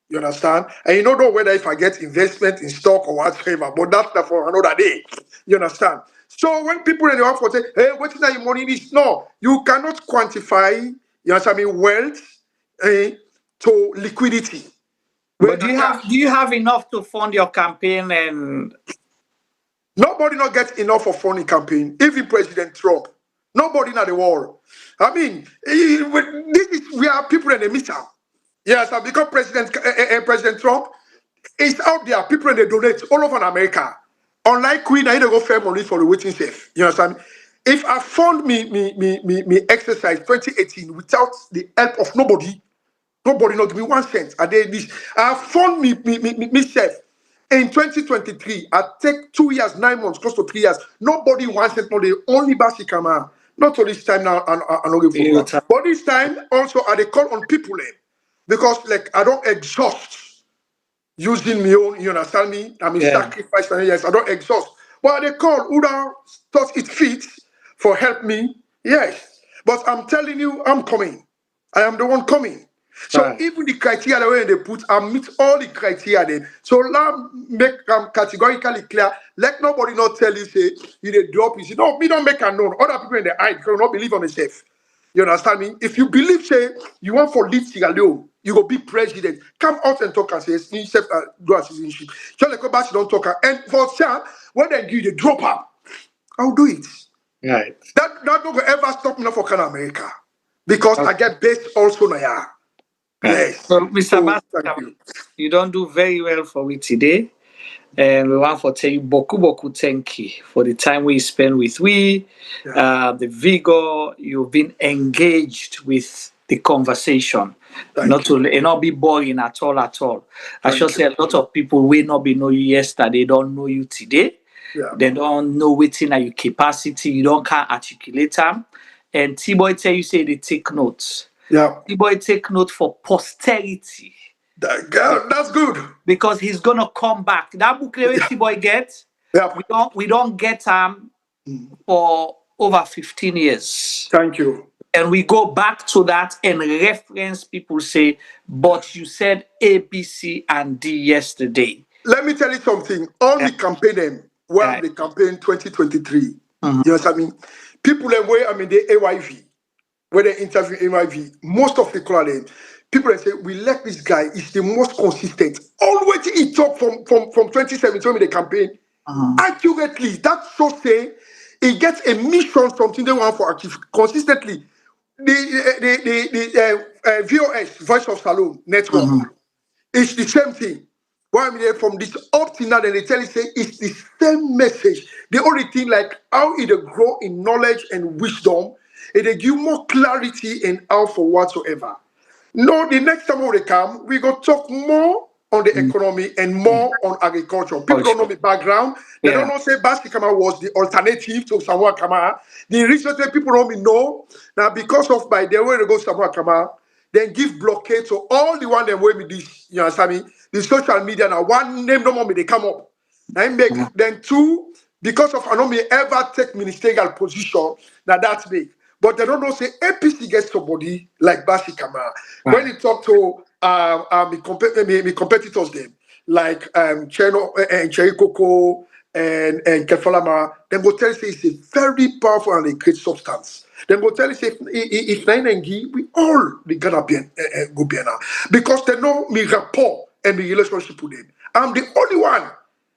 You understand? And you don't know whether if I get investment in stock or whatever, but that's for another day. You understand? So when people in the office say, hey, what is that your money is? No, you cannot quantify, you understand me, wealth to liquidity. But do you have enough to fund your campaign? And nobody not get enough for funding campaign. Even President Trump, nobody in the world. I mean, this is we are people in the middle. Yes, and because President Trump is out there, people in the donate all over America. Unlike Queen, I need to go fair money for the waiting safe. You understand? If I fund me exercise 2018 without the help of nobody not give me 1 cent. I did this. I fund myself in 2023. I take 2 years, 9 months, close to 3 years. Nobody 1 cent, no, the only Bassie Kamara. Not all this time now, I don't give a but this time also I they call on people because like I don't exhaust using my own, you understand me? I mean sacrifice and yes, I don't exhaust. But they call who thought it fits for help me, yes. But I'm telling you, I'm coming. I am the one coming. So even the criteria the way they put, I meet all the criteria then. So now make them categorically clear. Let nobody not tell you say you they drop you. No, me don't make a known. Other people in the eye because not believe on themselves. You understand me? If you believe say you want for lead Sierra Leone, you go be president. Come out and talk and say yourself do a citizenship. Just like about don't talk and for sure when they give you the drop up, I'll do it. Right. That not going ever stop me for Canada America because I get based also now. Yes. So, Mr. So Bassie thank Kamara, you. you don't do very well for me today. And we want to tell you boku thank you for the time we spend with we, Yeah. the vigor you've been engaged with the conversation. Not Thank you. to it not be boring at all at all. I should Thank say you. a lot of people will not be know you yesterday, don't know you today. Yeah. They don't know waiting at your capacity, you don't can articulate them. And T-Boy tell you say they take notes. Yeah. T-Boy take note for posterity That's good. because he's gonna come back. That book Yeah. T-Boy get, Yeah. we don't get for over 15 years. Thank you. And we go back to that and reference people say, but you said ABC and D yesterday. Let me tell you something. All Yeah. the campaign them, well, Yeah. the campaign 2023. You Mhm. know what I mean? People them where the AYV, where they interview AYV, most of the crowd, people that say we like this guy is the most consistent. Always he talk from 2017 when the campaign accurately. That shows say he gets a mission, something they want for achieve consistently. The VOS Voice of Salon network. It's the same thing. Why I'm here from this up to now, then they tell you say it's the same message. The only thing like how it grow in knowledge and wisdom, it give more clarity and how for whatsoever. No, the next time when they come, we go talk more on the economy and more on agriculture. People don't know my background. They don't Yeah. know say Bassie Kamara was the alternative to Samoa Kamara. The reason that people don't know now because of by the way they go Samoa Kamara, then give blockade to all the one them way with this, you understand me? The social media now one name no more they come up. And make then two because of I know me ever take ministerial position. Now that's big. But they don't know say APC gets somebody like Bassie Kamara. Right. When you talk to my competitors them like Cheno and Cherry Coco and Kefalama, then go tell you say it's a very powerful and a great substance. Then go tell you say if nine and we all the Ghana go bien because they know me rapport and me relationship with them. I'm the only one.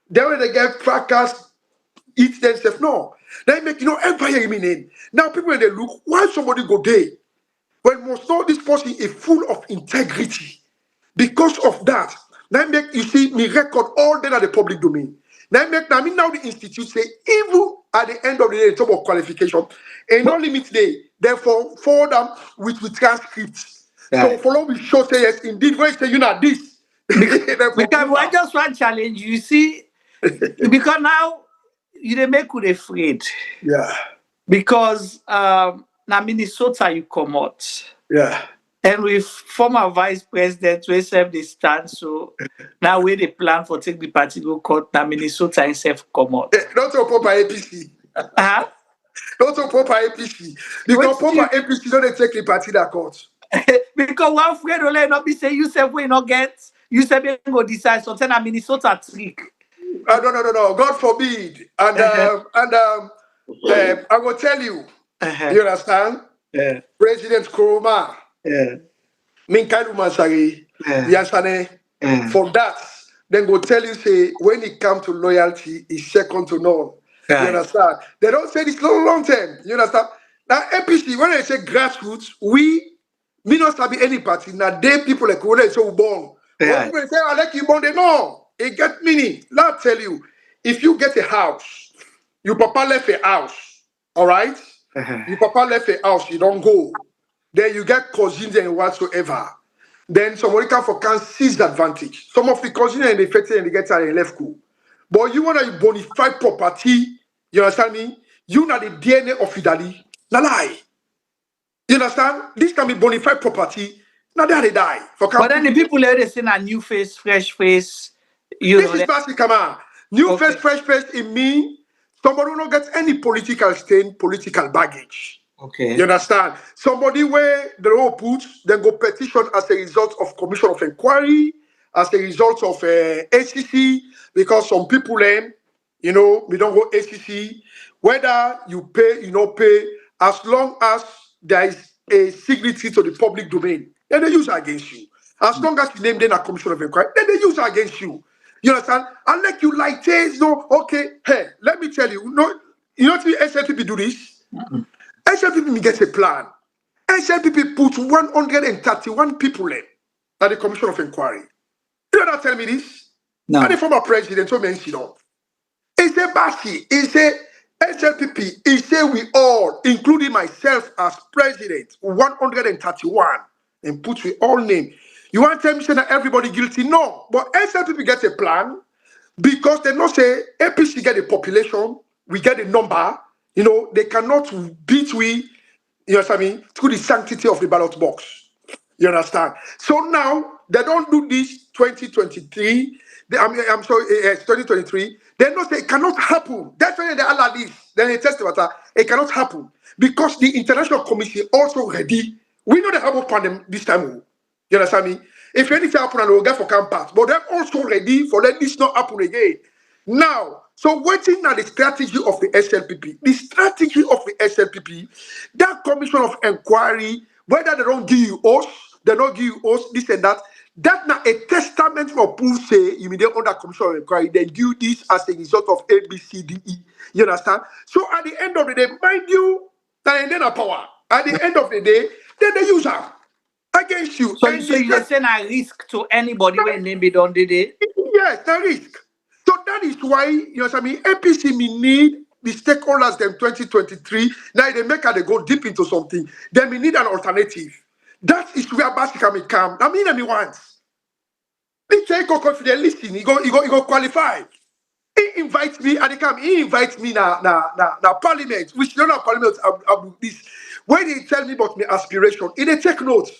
Then when they get fracas eat themselves. No. They make ever hear me name. Now people when they look, why somebody go there? When most know this person is full of integrity. Because of that, now make you see me record all that at the public domain. Now make now the institute say even at the end of the day, in terms of qualification, and no limit day, therefore forward them with transcripts. So follow me show say yes, indeed, where say you know this. Because I just want challenge you see because now you dey make you afraid Yeah, because now Minnesota you come out yeah. and with former vice president we serve the stand so now we dey plan for take the party go court now Minnesota himself come out. Not to proper APC. Uh-huh. Not to proper APC. Because proper APC don't take the party that court. Because one friend will not be say you say we not get you say we go decide something na Minnesota trick. No. God forbid. And I will tell you. You understand? Yeah. President Kuruma, Yeah. Minkaidu Masari, Yeah. Yasane, Yeah. for that, then go tell you, say, when it comes to loyalty, is second to none. Right. You understand? They don't say this long term. You understand? Now, APC, when they say grassroots, me not sabi any party. Now, they people like when they say born. Yeah. When people say, I like you born, they know. It get meaning. Now, I tell you, if you get a house, your papa left a house, all right? Your papa left a house, you don't go. Then you get cousins and whatsoever. Then somebody can seize the advantage. Some of the cousins and they fetch and they get and left cool. But you want to bonify property, you understand me? You know the DNA of your daddy. Na lie. You understand? This can be bonafide property. Now they die. But then the people there they say a new face, fresh face. You This know, is Bassie Kamara. New face, fresh face, it mean somebody who don't get any political stain, political baggage. Okay. You understand? Somebody where the law puts, then go petition as a result of commission of inquiry, as a result of ACC, because some people then, we don't go ACC. Whether you pay, you don't pay, as long as there is a signatory to the public domain, then they use it against you. As long as you name them a commission of inquiry, then they use it against you. You understand? Unless you like this, okay, hey, let me tell you, you know what SLPP do this? SLPP get a plan. SLPP put 131 people in. at the Commission of Inquiry. You know that tell me this? No. And the former president told me, he said, Bassie, he said, SLPP, he said we all, including myself as president, 131, and put we all name. You want to tell me that everybody guilty? No. But SLPP gets a plan because they not say APC get a population, we get a number, you know, they cannot beat we, you know what I mean, through the sanctity of the ballot box. You understand? So now they don't do this 2023. I'm sorry, 2023. They know say it cannot happen. That's why they allow this. Then they test the it cannot happen because the international commission also ready. We know they have opened them this time. You understand me? If anything happen, and we'll get for campus, but they're also ready for let this not happen again. Now, so waiting on the strategy of the SLPP, the strategy of the SLPP, that commission of inquiry, whether they don't give you us, they don't give you us, this and that, that's not a testament for people say, you mean they're under commission of inquiry, they do this as a result of A, B, C, D, E. You understand? So at the end of the day, mind you, that then a power. At the end of the day, then they use her against you. So you send a risk to anybody when they be done did it? Yes, the risk. So that is why, you know what I mean, APC may need the stakeholders them 2023. Now they make her they go deep into something. Then we need an alternative. That is where Bassie Kamara come. I mean, wants. He take confident listen. He go qualify. He invites me and he invites me na parliament, which don't have parliament about this. When he tell me about my aspiration, he they take notes.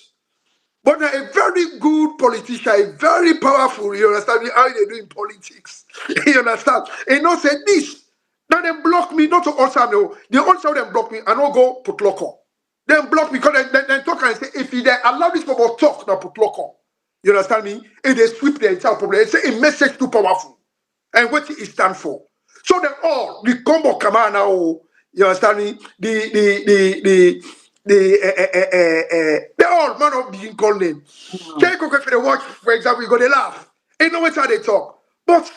But a very good politician, a very powerful, you understand me, how they do in politics. You understand? And not say this. Now they block me, not to answer me. They also them block me, and not go put local. They block me because they talk and say, if they allow this people talk, now put local. You understand me? And they sweep the entire problem. They say a message too powerful. And what it stand for. So they all, the combo Kamara now, you understand me? They all man of being called name. Take okay for the watch, for example, you go they laugh. And no matter how they talk. But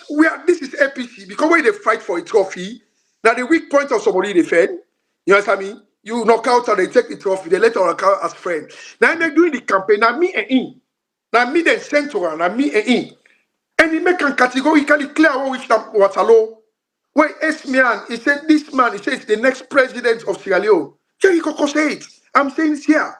this is APC because when they fight for a trophy, now the weak point of somebody they defend, you understand me? You knock out and they take the trophy, they let her knock out as friend. Now they're doing the campaign, now me and him. Now me then central, now me and him. And he make a categorically clear which was alone. When Esmian, he said, this man, he says, the next president of Sierra Leone. Jerry Coco said it. I'm saying it here.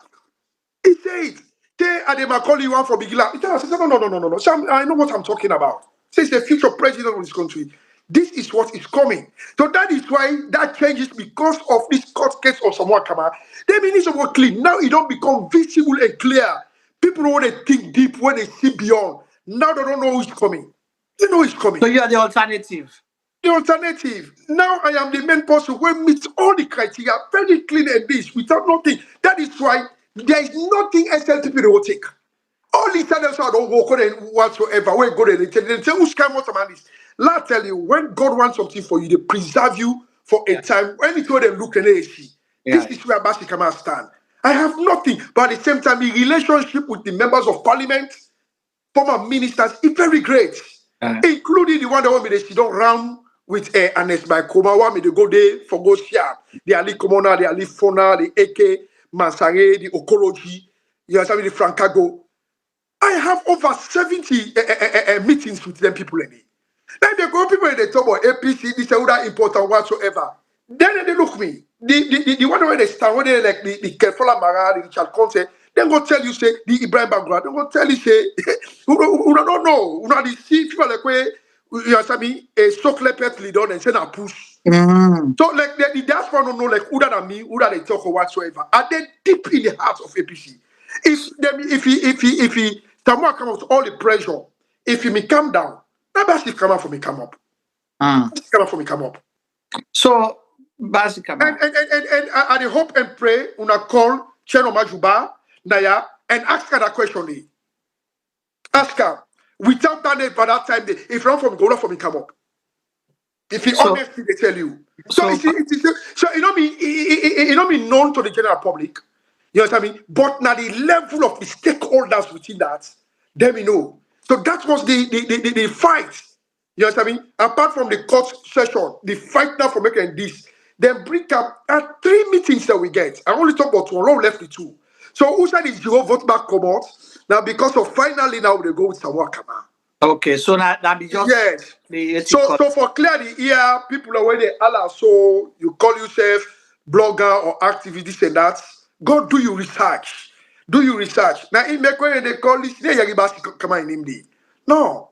He said, K Adema call you one for Big Lab. He said, no. Sam, I know what I'm talking about. Says the future president of this country. This is what is coming. So that is why that changes because of this court case of someone Kamara. They mean to work clean. Now it don't become visible and clear. People don't want to think deep when they see beyond. Now they don't know who's coming. They know it's coming. So you are the alternative. The alternative. Now I am the main person who meets all the criteria, very clean and this, without nothing. That is why there is nothing SLTP they will take. All the others don't walk on whatsoever. When go there, they say, who's kind of man is? Let tell you, when God wants something for you, they preserve you for a time. When it go they look and they see. This is where Bassie Kamara stand. I have nothing, but at the same time, the relationship with the members of parliament, former ministers, is very great. Including the one that want me to sit down round with Anes by Koma, want me to go there for go share. The Ali Komona, the Ali Fona, the AK, Mansare, the Okology, you understand me, the Francago. I have over 70 meetings with them people. Then they go people and they talk about APC, this is that important whatsoever. Then they look me. The one where they stand, when they like the Kefola Mara, the Richard Conte, then go tell you say the Ibrahim Bagra, then go tell you say you don't know, you know the see people like where you understand me a chocolate pet leader and say na push. So like the diaspora don't know like who that me, who that they talk or whatsoever. Are they deep in the heart of APC? If he Tamwa come out all the pressure, if he may come down, now Bassie Kamara for me come up. Bassie Kamara for me come up. So Bassie Kamara. And I hope and pray una call Cheno Majuba Naya and ask her that question. Ask her without that name for that time. If you run from go for me come up. If he honestly they tell you. So it don't be known to the general public. You know what I mean? But now the level of the stakeholders within that, then we know. So that was the fight. You know what I mean? Apart from the court session, the fight now for making this, then bring up 3 meetings that we get. I only talk about one, left the 2. So who said if you vote back come out? Now because of finally now they go with Samoa Kamara. Okay, so that be just yes. the So for clearly here, people are where they allow. So you call yourself blogger or activist, this and that. Go do your research. Do your research. Now in make when they call this, they come in him. No.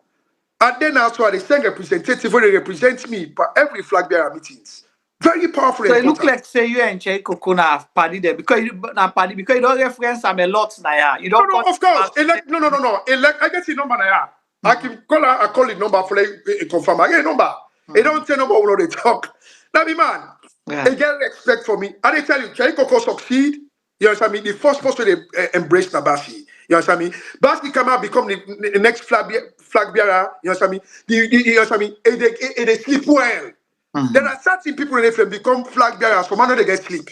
And then also they send representative when they represent me for every flag bearer meetings. Very powerful so and it look important. like say you and Jay Kokona have party there because you don't reference them a lot now. You don't No, of course. Elect, no. Elect, I get the number now. I can call her, I call it number for like confirm. I get a number. They don't tell number when they talk. Now, be man, they get respect for me. And they tell you, Chai Coco succeed. You understand me? The first person they embrace Bassie. You understand me? Bassie Kamara become the next flag bearer. You understand me? You understand me? And they sleep well. There are certain people in FM become flag bearers. Some another they get sleep.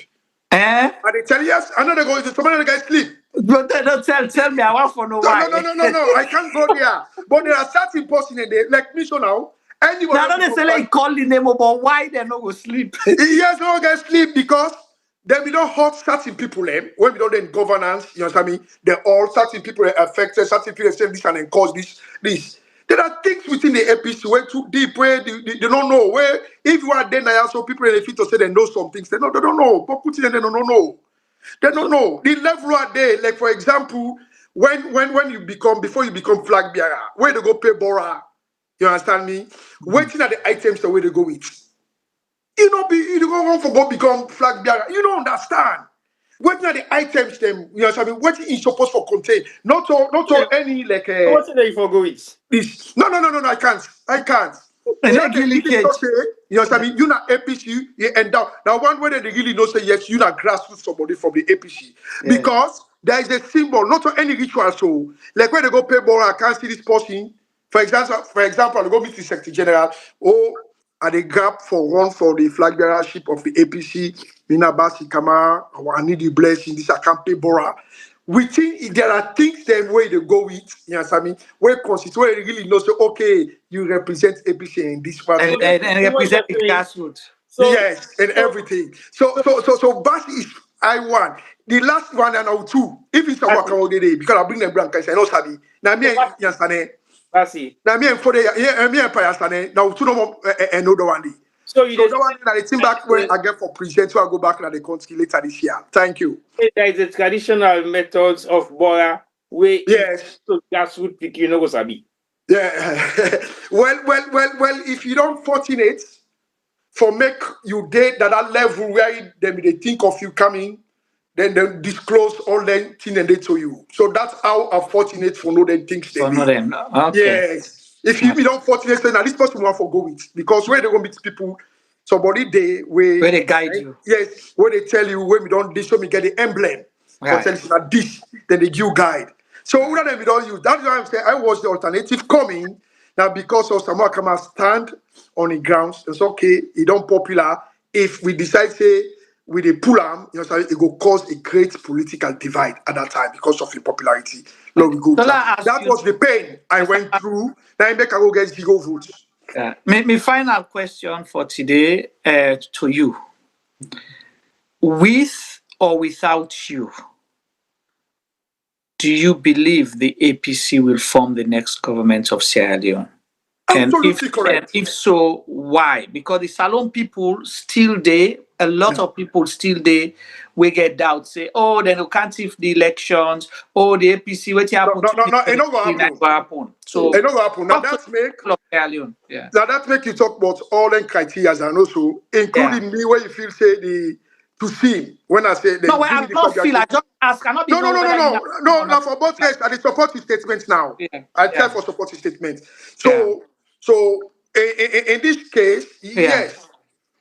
And they tell you, yes, another go to some other guy sleep. But don't tell me, I want for no why. No. I can't go there. But there are certain person in there, like me so now. Anybody now don't they say like call the name about why they not go sleep? Yes, no guys sleep because then we don't hurt certain people when we don't in governance, you understand me? They're all certain people are affected, certain people say this and then cause this. There are things within the APC where too deep, where they don't know. Where if you are there now, so people in the fit to say they know some things. They don't know. But put it in, they don't know. They don't know. The level are there. Like for example, when you become before you become flag bearer, where they go pay Bora, you understand me? Waiting at the items the way they go with. You don't go for go become flag bearer. You don't understand. Waiting at the items them, you understand me? What is supposed for contain? Not all any like what's it that you forgo it? this. No, I can't. That they really don't say, you understand me? You not APC, you end up. Now, one way they really don't say yes, you not grassroots somebody from the APC. Yeah. Because there is a symbol, not on any ritual. So, like when they go pay more, I can't see this person. For example, I go meet the Secretary General. At the gap for one for the flag bearership of the APC, Mina Bassie Kamara, I need the blessing, this I can't pay Bora. We think there are things then where they go with, you understand me? Where constituent really knows, so, okay, you represent APC in this part. And represent the grassroots. Yes, and everything. So Bassie is I1. The last one and now two. If it's a work all the day, because I bring them blank, I say, no, Sabi. Now, me, understand. Bassie. Now, me and for the me and Payasane, now two no more another one day. So the one that I think back when I get for present, so I go back and the country later this year. Thank you. There is a traditional methods of Bora where yes, so grassroots pick you know go sabi. Yeah. well, if you don't fortunate for make you date that level where they think of you coming, then they disclose all them thing and they to you. So that's how unfortunate for no them things they do. Okay. Yes. If you don't fortunate, then this person want to go with because where they gonna meet people, somebody where they guide you. Yes, where they tell you when we don't this, so we get the emblem. Right. Tell you that this, then they give guide. So other than we don't use. That's why I'm saying I was the alternative coming now because of Samoa Kamara stand on the grounds. It's okay, it don't popular. If we decide say with a pull arm, you know, it will cause a great political divide at that time because of the popularity. No, we go. So that was the pain I went through. Now I make I go get zero votes. Yeah. My final question for today to you. With or without you, do you believe the APC will form the next government of Sierra Leone? Absolutely correct. And if so, why? Because the Salon people still there, a lot of people still there, we get doubts, say, oh, then you can't if the elections, oh, the APC, what happened? No, it not going to happen. So, it not going to happen. Now that's make, now that make you talk about all the criteria and also, including me, where you feel, say, to see, when I say... No, I not feel, I just ask, I not be... No, for both cases, I support his statements now. I tell for supporting statements. So in this case, yes,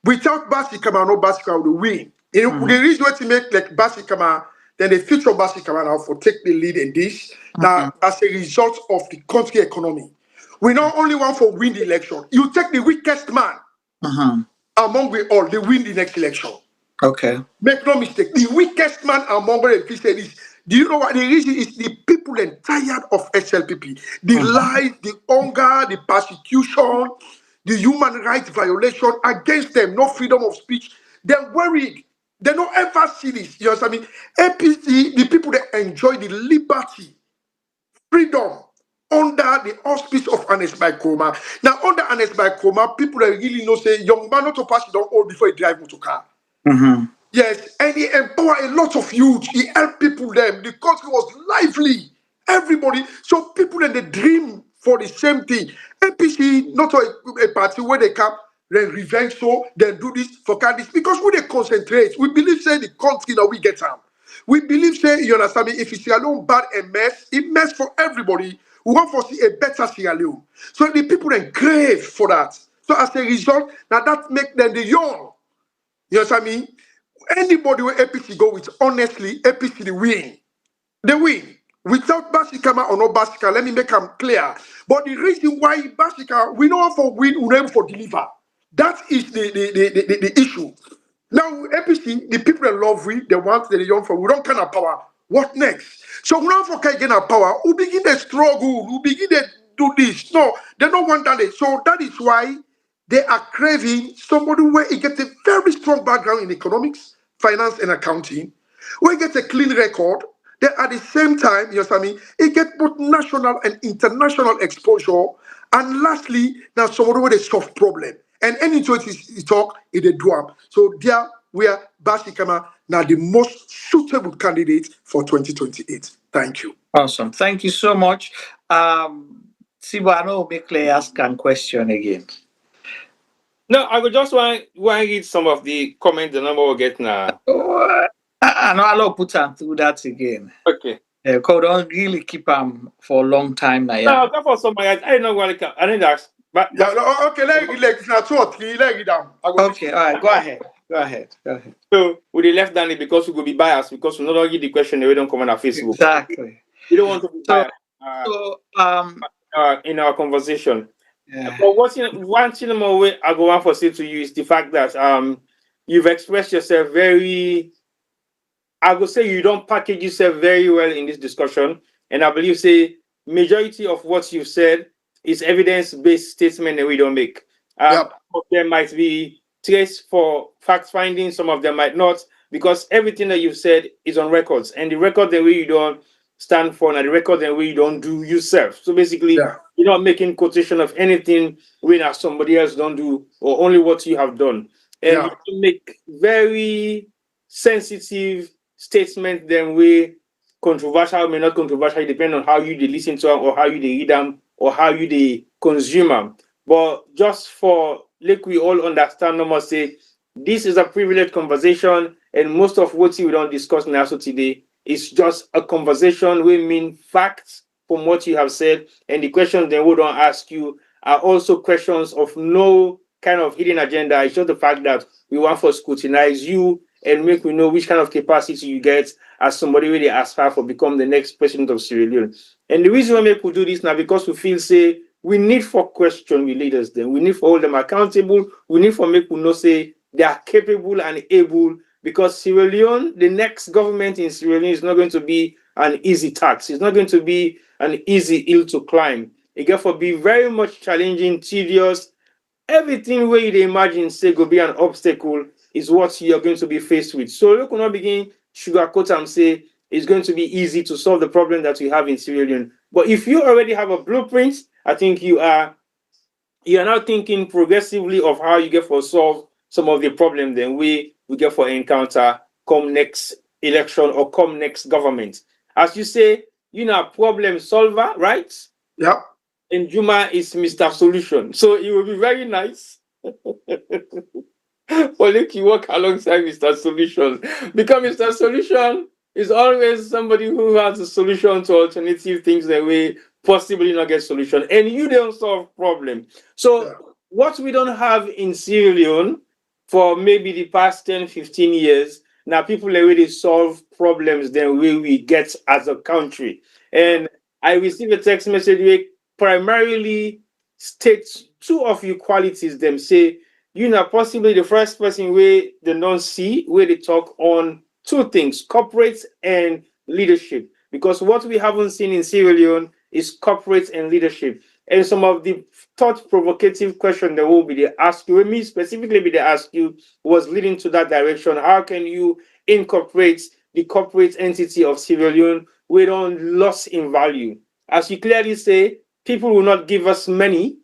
without Bassie Kamara, no Bassie Kamara will win. The reason why to make like Bassie Kamara, then the future Bassie Kamara now for take the lead in this. Now, as a result of the country economy, we not only want for win the election. You take the weakest man among we all, they win the next election. Okay. Make no mistake. The weakest man among all the Christians is. Do you know what the reason is? The people are tired of SLPP. The lies, the hunger, the persecution, the human rights violation against them, no freedom of speech. They're worried. They don't ever see this. You know what I mean? APC, the people that enjoy the liberty, freedom under the auspice of Ernest by Coma. Now, under Ernest by Coma, people that really know say young man not to pass it on all before he drive motor car. Mm-hmm. Yes, and he empowered a lot of youth. He helped people them. The country was lively. Everybody. So people in the dream for the same thing. APC, not a party where they come, then revenge so, then do this, for this. Because we they concentrate. We believe say the country that we get them. We believe say, you understand me, if it's Sierra Leone bad and mess, it mess for everybody. We want to see a better Sierra Leone. So the people then crave for that. So as a result, now that make them the young. You know what I mean? Anybody where APC go with, honestly, APC they win. They win. Without Bassie Kamara or no Bassie Kamara, let me make them clear. But the reason why Bassie Kamara, we know for win, we know for deliver. That is the issue. Now, APC, the people that love we, the ones that are young for, we don't kind of power. What next? So we don't for get our power. We begin to struggle. We begin to do this. No, they don't want that. So that is why they are craving somebody where he gets a very strong background in economics, finance, and accounting, where he gets a clean record. Then at the same time, you know what I mean, he gets both national and international exposure. And lastly, now somebody with a soft problem. And anything he talk, he they do up. So there we are Bassie Kamara now the most suitable candidate for 2028. Thank you. Awesome. Thank you so much. Sibo, I know make Clay ask a question again. No, I would just want to read some of the comments the number will get now. Oh, I know I'll put him through that again. Okay. Because don't really keep him for a long time now. No, Yeah. I'll go for some. I don't know what I didn't ask. But Yeah, no, okay, let me like now 2 or 3, let me down. Okay, all right, go ahead. Go aheed. so with the left handed because we will be biased because we not only the question they don't come on our Facebook. Exactly. You don't want to be biased in our conversation. Yeah. But one thing more way I go on for say to you is the fact that you've expressed yourself very. I would say you don't package yourself very well in this discussion, and I believe say majority of what you've said is evidence-based statement that we don't make. Yep. Some of them might be trace for fact finding, some of them might not, because everything that you've said is on records, and the record that we don't stand for, and the record that we don't do yourself. So basically, Yeah. you're not making quotation of anything when somebody else don't do, or only what you have done, and Yeah. you make very sensitive statement then we controversial may not controversial depending on how you they listen to them or how you they read them or how you they consume them. But just for like we all understand, no more say this is a privileged conversation, and most of what we don't discuss now so today is just a conversation. We mean facts from what you have said, and the questions then we don't ask you are also questions of no kind of hidden agenda. It's just the fact that we want to scrutinize you and make we know which kind of capacity you get as somebody really aspire for become the next president of Sierra Leone. And the reason why we do this now because we feel say we need for question with leaders then. We need for hold them accountable. We need for make we know say they are capable and able because Sierra Leone, the next government in Sierra Leone is not going to be an easy task. It's not going to be an easy hill to climb. It therefore be very much challenging, tedious. Everything where you imagine say go be an obstacle is what you're going to be faced with. So you cannot begin sugarcoat and say it's going to be easy to solve the problem that we have in Sierra Leone. But if you already have a blueprint, I think you are now thinking progressively of how you get for solve some of the problem then we get for encounter come next election or come next government. As you say, you're a problem solver, right? Yep. And Juma is Mr. Solution. So it will be very nice for Luke you work alongside Mr. Solution. Because Mr. Solution is always somebody who has a solution to alternative things that we possibly not get solution. And you don't solve problem. So what we don't have in Sierra Leone for maybe the past 10, 15 years, now people already solve problems than we get as a country. And I received a text message where primarily states two of your qualities them say you know possibly the first person where they don't see where they talk on two things corporate and leadership because what we haven't seen in Sierra Leone is corporate and leadership And some of the thought-provocative questions that will be they ask you, me specifically be they ask you, was leading to that direction. How can you incorporate the corporate entity of Sierra Leone without loss in value? As you clearly say, people will not give us money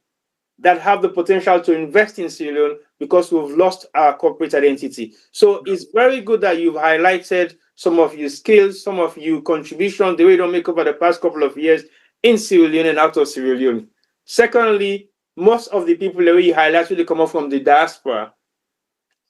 that have the potential to invest in Sierra Leone because we've lost our corporate identity. So it's very good that you've highlighted some of your skills, some of your contributions, the way you don't make over the past couple of years in Sierra Leone and out of Sierra Leone. Secondly, most of the people that you highlight really come up from the diaspora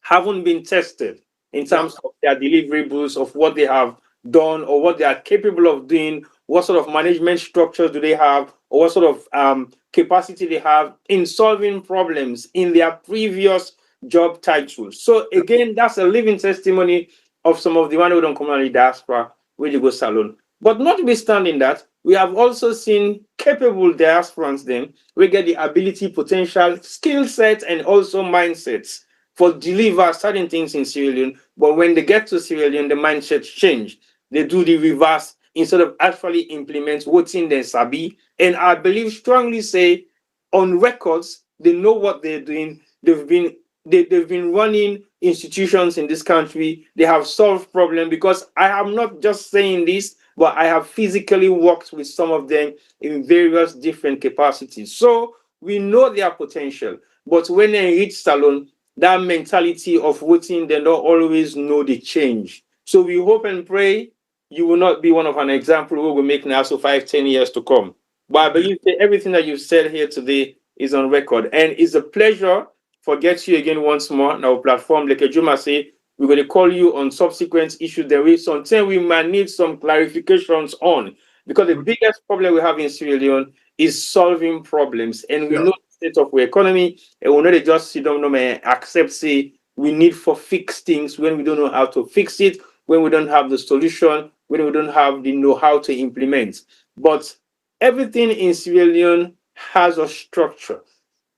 haven't been tested in terms of their deliverables, of what they have done or what they are capable of doing, what sort of management structures do they have, or what sort of capacity they have in solving problems in their previous job titles. So again, that's a living testimony of some of the one who don't come on the diaspora, where they go salon. But notwithstanding that, we have also seen capable diasporans then, we get the ability, potential, skill set, and also mindsets for deliver certain things in Sierra Leone, but when they get to Sierra Leone, the mindset change. They do the reverse instead of actually implement what's in their sabi. And I believe strongly say on records, they know what they're doing. They've been running institutions in this country. They have solved problems because I am not just saying this, but I have physically worked with some of them in various different capacities. So we know their potential. But when they reach salon, that mentality of waiting, they don't always know the change. So we hope and pray you will not be one of an example who will make now so 5, 10 years to come. But I believe that everything that you've said here today is on record. And it's a pleasure for get you again once more on our platform. Like Ejuma say, we're going to call you on subsequent issues. There is something we might need some clarifications on. Because the biggest problem we have in Sierra Leone is solving problems. And we know state of our economy, and we know they just sit down and accept, say, we need for fix things when we don't know how to fix it, when we don't have the solution, when we don't have the know-how to implement. But everything in Sierra Leone has a structure.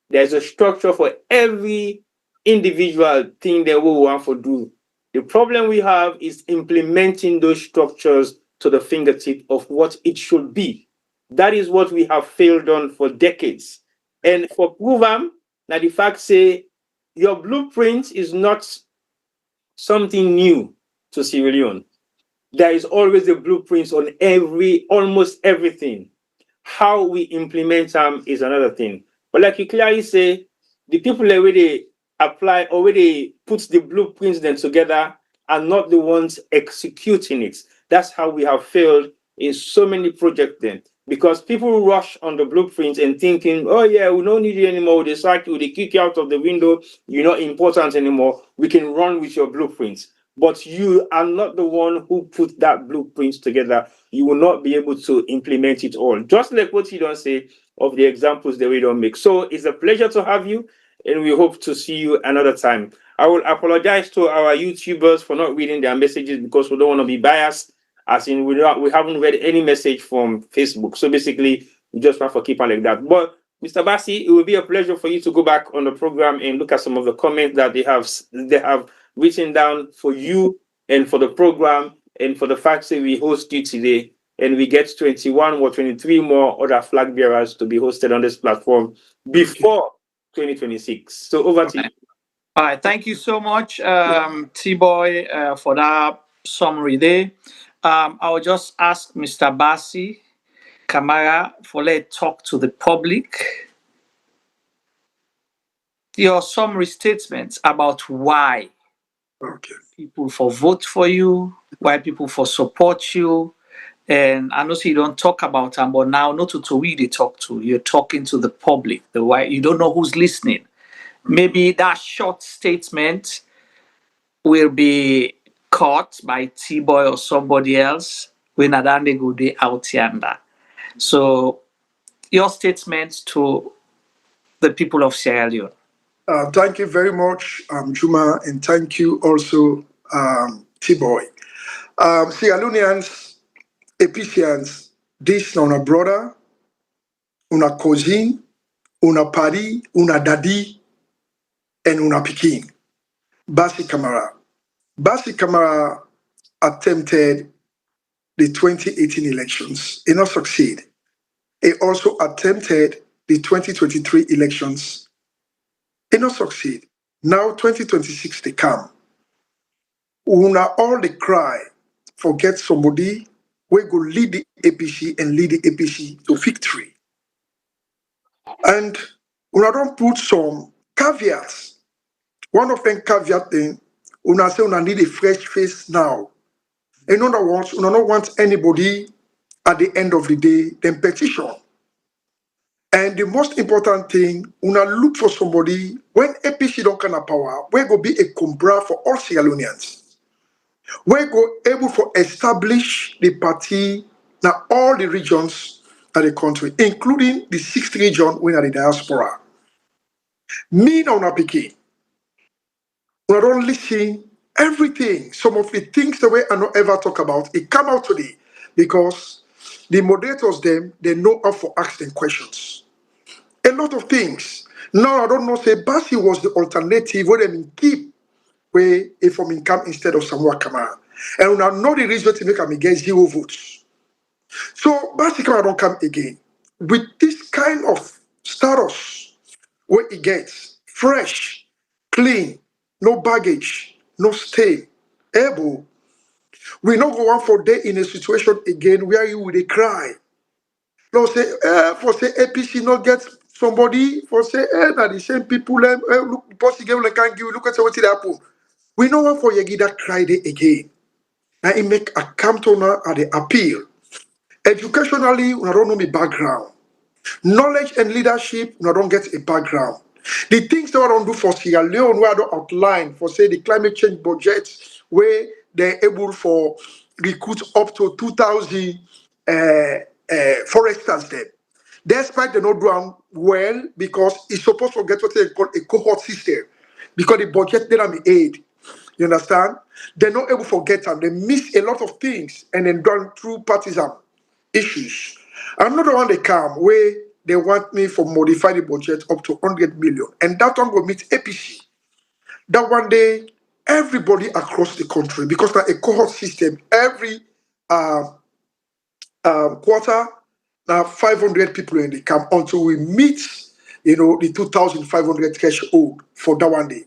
There's a structure for every individual thing that we want to do. The problem we have is implementing those structures to the fingertip of what it should be. That is what we have failed on for decades. And for Provam, now the fact say your blueprint is not something new to Sierra Leone. There is always a blueprint on almost everything. How we implement them is another thing. But like you clearly say, the people that already apply, already put the blueprints then together are not the ones executing it. That's how we have failed in so many projects then. Because people rush on the blueprints and thinking, oh yeah, we don't need you anymore. They sack you, they kick you out of the window, you're not important anymore. We can run with your blueprints. But you are not the one who put that blueprint together. You will not be able to implement it all. Just like what you don't say of the examples that we don't make. So it's a pleasure to have you, and we hope to see you another time. I will apologize to our YouTubers for not reading their messages because we don't want to be biased. As in, we haven't read any message from Facebook. So basically, we just want to keep on like that. But Mr. Bassie, it will be a pleasure for you to go back on the program and look at some of the comments that they have written down for you and for the program and for the fact that we host you today. And we get 21 or 23 more other flag bearers to be hosted on this platform before 2026. So over to you. All right, thank you so much, T-Boy, for that summary there. I will just ask Mr. Bassie Kamara for let's talk to the public. Your summary statements about why people for vote for you, why people for support you. And I know you don't talk about them, but now not to we they talk to. You're talking to the public, the why you don't know who's listening. Maybe that short statement will be caught by T-Boy or somebody else when Adande go day out yonder. So your statements to the people of Sierra Leone. Thank you very much, Juma, and thank you also, T-Boy. Sierra Leoneans, APCans, this na una brother, una cousin, una pari, una daddy, and una pikin. Bassie Kamara. Bassie Kamara attempted the 2018 elections. He not succeed. He also attempted the 2023 elections, it not succeed. Now 2026 they come. Una all they cry forget somebody we go lead the APC and lead the APC to victory. And una don't put some caveats. One of them caveat thing, una say una need a fresh face now. In other words, una don't want anybody at the end of the day, then petition. And the most important thing, una look for somebody when APC don't come power, we go be a cumbra for all Sierra Leoneans. We go able to establish the party now all the regions of the country, including the sixth region when are the diaspora. Me now na picky. We don't listen everything. Some of the things that we are not ever talk about, it come out today because the moderators them they know how for asking questions. A lot of things. Now I don't know. Say Bassie was the alternative where them keep where if from income instead of Samoa Kamara. And we know the reason to make them get 0 votes. So Bassie Kamara don't come again. With this kind of status where he gets fresh, clean, no baggage, no stain, able. We not go on for day in a situation again where you would cry. No say, for say APC not get somebody, for say, now the same people, look, bossy game like can't give, look at what it happen. We know one for Yagida cry day again. Now he make a campaigner at the appeal. Educationally, we don't know my background. Knowledge and leadership, we don't get a background. The things that I don't do for Sierra Leone, where I don't outline for say the climate change budget, where they're able for recruit up to 2,000 foresters there. Despite they not doing well because it's supposed to get what they call a cohort system because the budget they don't aid. You understand? They're not able to get them. They miss a lot of things and then done through partisan issues. Another one they come where they want me for modify the budget up to 100 million. And that one will meet APC. That one day, everybody across the country, because that's a cohort system, every uh, quarter, now 500 people in the camp until we meet, the 2,500 threshold for that one day.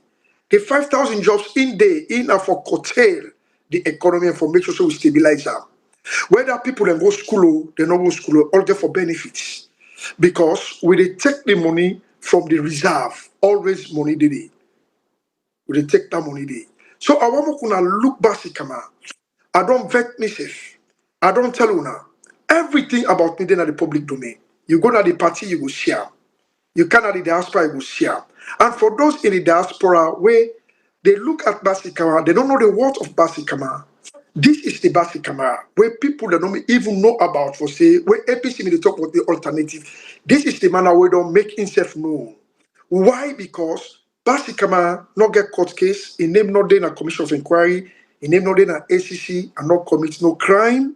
The 5,000 jobs in there, in and for curtail the economy and for make sure so we stabilize them. Whether people then go school, they don't go school, all get for benefits. Because we they take the money from the reserve, always money they. We they take that money there. So I want to look Bassie Kamara. I don't vet myself. I don't tell you now. Everything about me then at the public domain. You go to the party, you go share. You can at the diaspora, you go share. And for those in the diaspora where they look at Bassie Kamara, they don't know the word of Bassie Kamara. This is the Bassie Kamara, where people that don't even know about for say, where APC may talk about the alternative. This is the man where don't make himself known. Why? Because Bassie Kamara not get court case, he name not in a commission of inquiry, he name not in an ACC, and not commit no crime.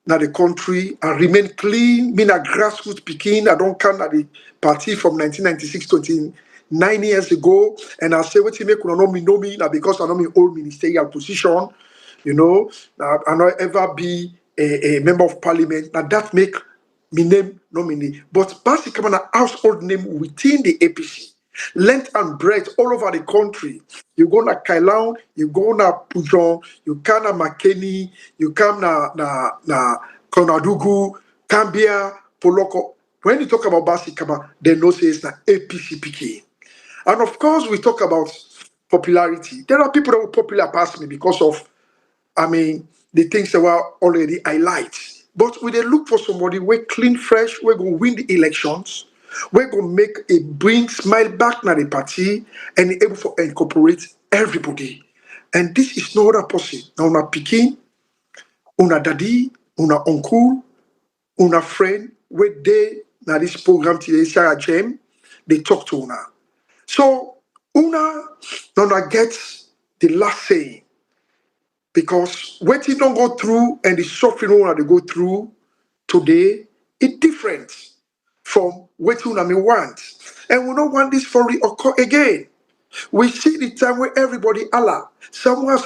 Now the country and remain clean, mean a grassroots picking. I don't count at the party from 1996, 29 years ago. And I say, what you make know me now because I know me old ministerial position, I not ever be a member of parliament. Now that make me name nominee. But Bassie Kamara household name within the APC. Length and breadth all over the country. You go na Kailan, you go na Pujon, you come na Makeni, you come na Konadugu, Cambia, Poloko. When you talk about Bassie Kamara, they know say it's na APC PK. And of course, we talk about popularity. There are people that were popular past me because of, the things that were already highlighted. But we they look for somebody we clean, fresh, we're going to win the elections. We're going to make a bring smile back na the party and able to incorporate everybody. And this is no other person. Now, una pikin, una daddy, una uncle, una friend, where they, now this program today, Sarah Jem, they talk to una. So, una gets the last saying. Because what you don't go through and the suffering una they go through today, it's different from what you may want. And we don't want this for reoccur again. We see the time where everybody Allah, somewhere.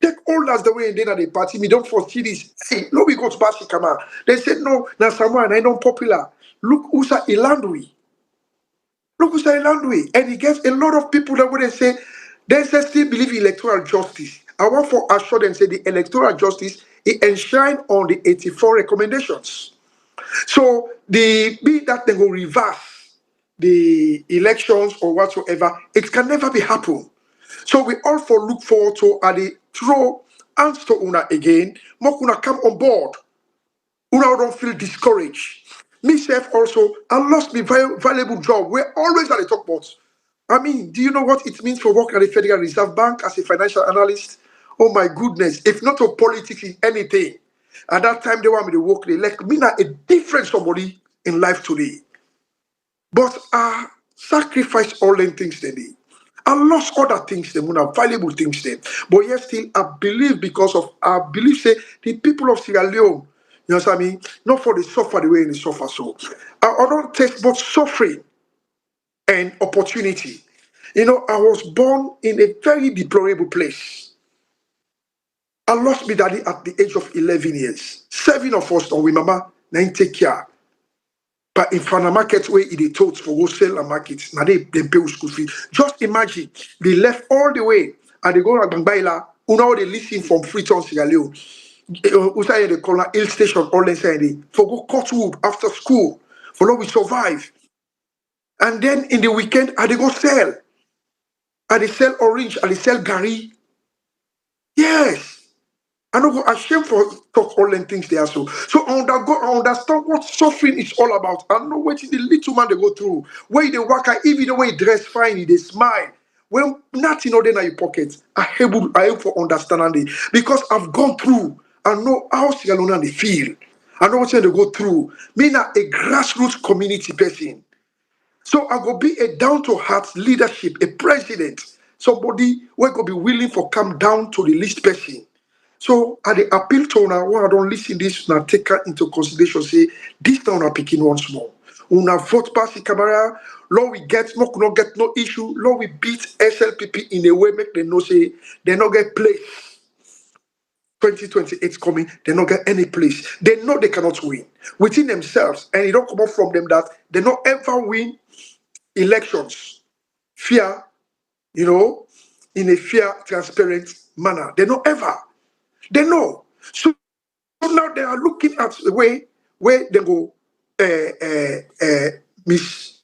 Take all as the way and then at the party, me don't foresee this. Hey, no, we go to Bassie Kamara. They said, no, now someone I don't popular. Look who's a Ilandui. Look who's a Ilandui. And he gets a lot of people that would say, they say still believe in electoral justice. I want for assure them say the electoral justice it enshrined on the 84 recommendations. So the be that they will reverse the elections or whatsoever, it can never be happen. So we all for look forward to the throw hands to Una again. More Una come on board. Una don't feel discouraged. Myself also, I lost my valuable job. We're always at the top box. I mean, do you know what it means for work at the Federal Reserve Bank as a financial analyst? Oh my goodness, if not of politics in anything. At that time, they want me to work. They like me now a different somebody in life today. But I sacrificed all them things they did. I lost other things, them valuable things then. But yet still, I believe because of I believe say the people of Sierra Leone, you know what I mean? Not for the suffer the way they suffer. So I don't taste both suffering and opportunity. You know, I was born in a very deplorable place. I lost my daddy at the age of 11 years. 7 of us, and we mama, 9 take care. But in front of market where it is taught for wholesale and markets, now they pay school fee. Just imagine they left all the way and they go to Bangbaila, now they listen from Freetown, Sierra Leone. Usai they call Hill Station all inside for go cut wood after school. For now we survive. And then in the weekend, I they go sell. I they sell orange, I they sell Gary. Yes. I don't go ashamed for talk all them things there. So I understand what suffering is all about. I know what the little man they go through. Where they work, even the way he dress fine, they smile. When nothing other than your pocket, I able for understanding because I've gone through. I know how Sierra Leone they feel. I know what they go through. Me now a grassroots community person. So I go be a down-to-heart leadership, a president, somebody who go be willing for come down to the least person. So at the appeal to una, when I don't listen this, now take her into consideration, say, this now una picking once more. Una vote Bassie Kamara, law we get, no could not get no issue, law we beat SLPP in a way, make them know say, they not get place. 2028 coming, they not get any place. They know they cannot win within themselves, and it don't come up from them that they not ever win elections. Fear, you know, in a fair, transparent manner. They know ever. They know. So now they are looking at the way where they go miss.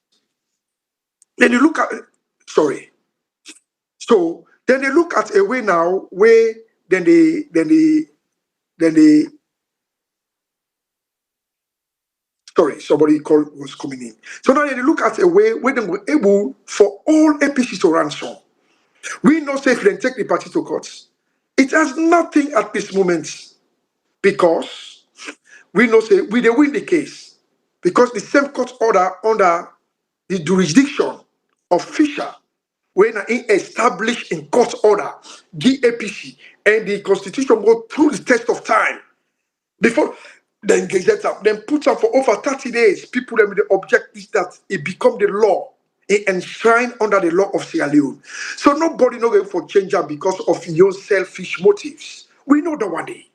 Then you look at sorry. So then they look at a way now where then they sorry, somebody called was coming in. So now they look at a way where they were able for all APC to ransom. We know say if they take the party to court. It has nothing at this moment because we know say we they win the case because the same court order under the jurisdiction of Fisher when established in court order GAPC and the constitution go through the test of time before then gazette up then put up for over 30 days people them with the objectives that it become the law it enshrined under the law of Sierra Leone. So nobody no going for change up because of your selfish motives. We know the one day.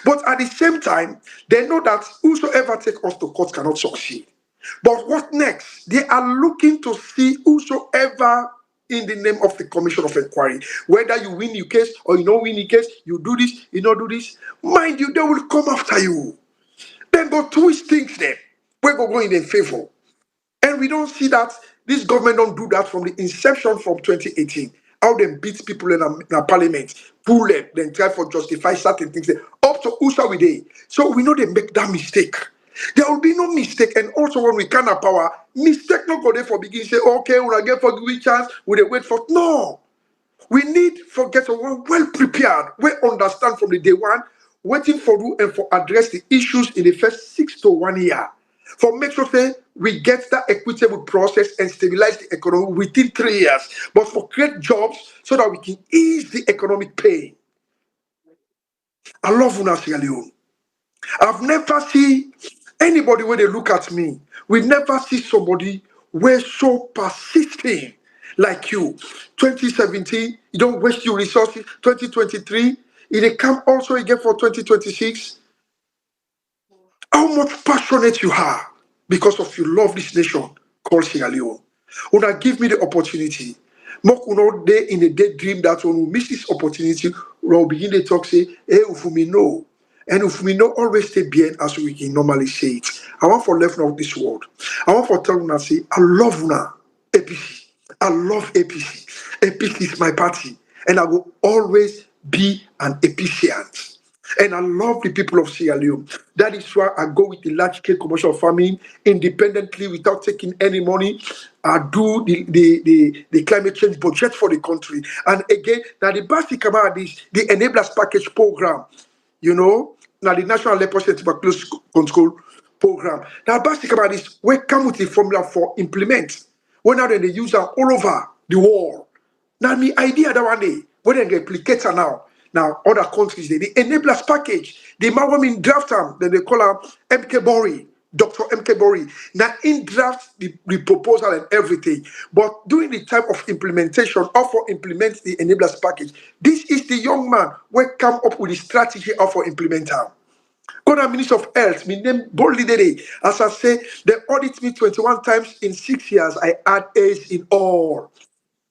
But at the same time, they know that whosoever take us to court cannot succeed. But what next? They are looking to see whosoever in the name of the commission of inquiry, whether you win your case or you don't win the case, you do this, you don't do this. Mind you, they will come after you. Then go twist things there. We go in their favor. And we don't see that this government don't do that from the inception from 2018. How they beat people in a parliament, pull them, then try for justify certain things. Up to USA we day. So we know they make that mistake. There will be no mistake. And also when we can have power, mistake not go there for begin say, okay, we'll get for give chance, we'll wait for no. We need for get someone well prepared, we understand from the day one, waiting for you and for address the issues in the first 6 to 1 year. For make sure say we get that equitable process and stabilize the economy within 3 years, but for create jobs so that we can ease the economic pain. I love Una Sierra Leone. I've never seen anybody where they look at me. We never see somebody where so persisting like you. 2017, you don't waste your resources. 2023, If they come also again for 2026, how much passionate you are because of you love this nation called Sierra Leone. Una give me the opportunity. Mock no day in a daydream that when we miss this opportunity, we'll begin to talk, say, hey, if we know. And if we know always stay bien as we can normally say it. I want for left of this world. I want for tell una say, I love una APC. I love APC. APC is my party. And I will always be an APCant. And I love the people of Sierra Leone. That is why I go with the large scale commercial farming independently without taking any money. I do the climate change budget for the country. And again, now the Bassie Kamara, the Enablers Package Program, now the National Leprosy and Tuberculosis Control Program. Now Bassie Kamara is we come with the formula for implement. When now they use them all over the world. Now, my idea that one day, when they replicate her now other countries, the enablers package, the women draft them, then they call her MK Bori, Dr. MK Bori. Now, in draft the proposal and everything, but during the time of implementation, or for implement the enablers package, this is the young man who come up with the strategy of for implementing. God, I'm Minister of Health, my name boldly today. As I say, they audit me 21 times in 6 years. I add A's in all.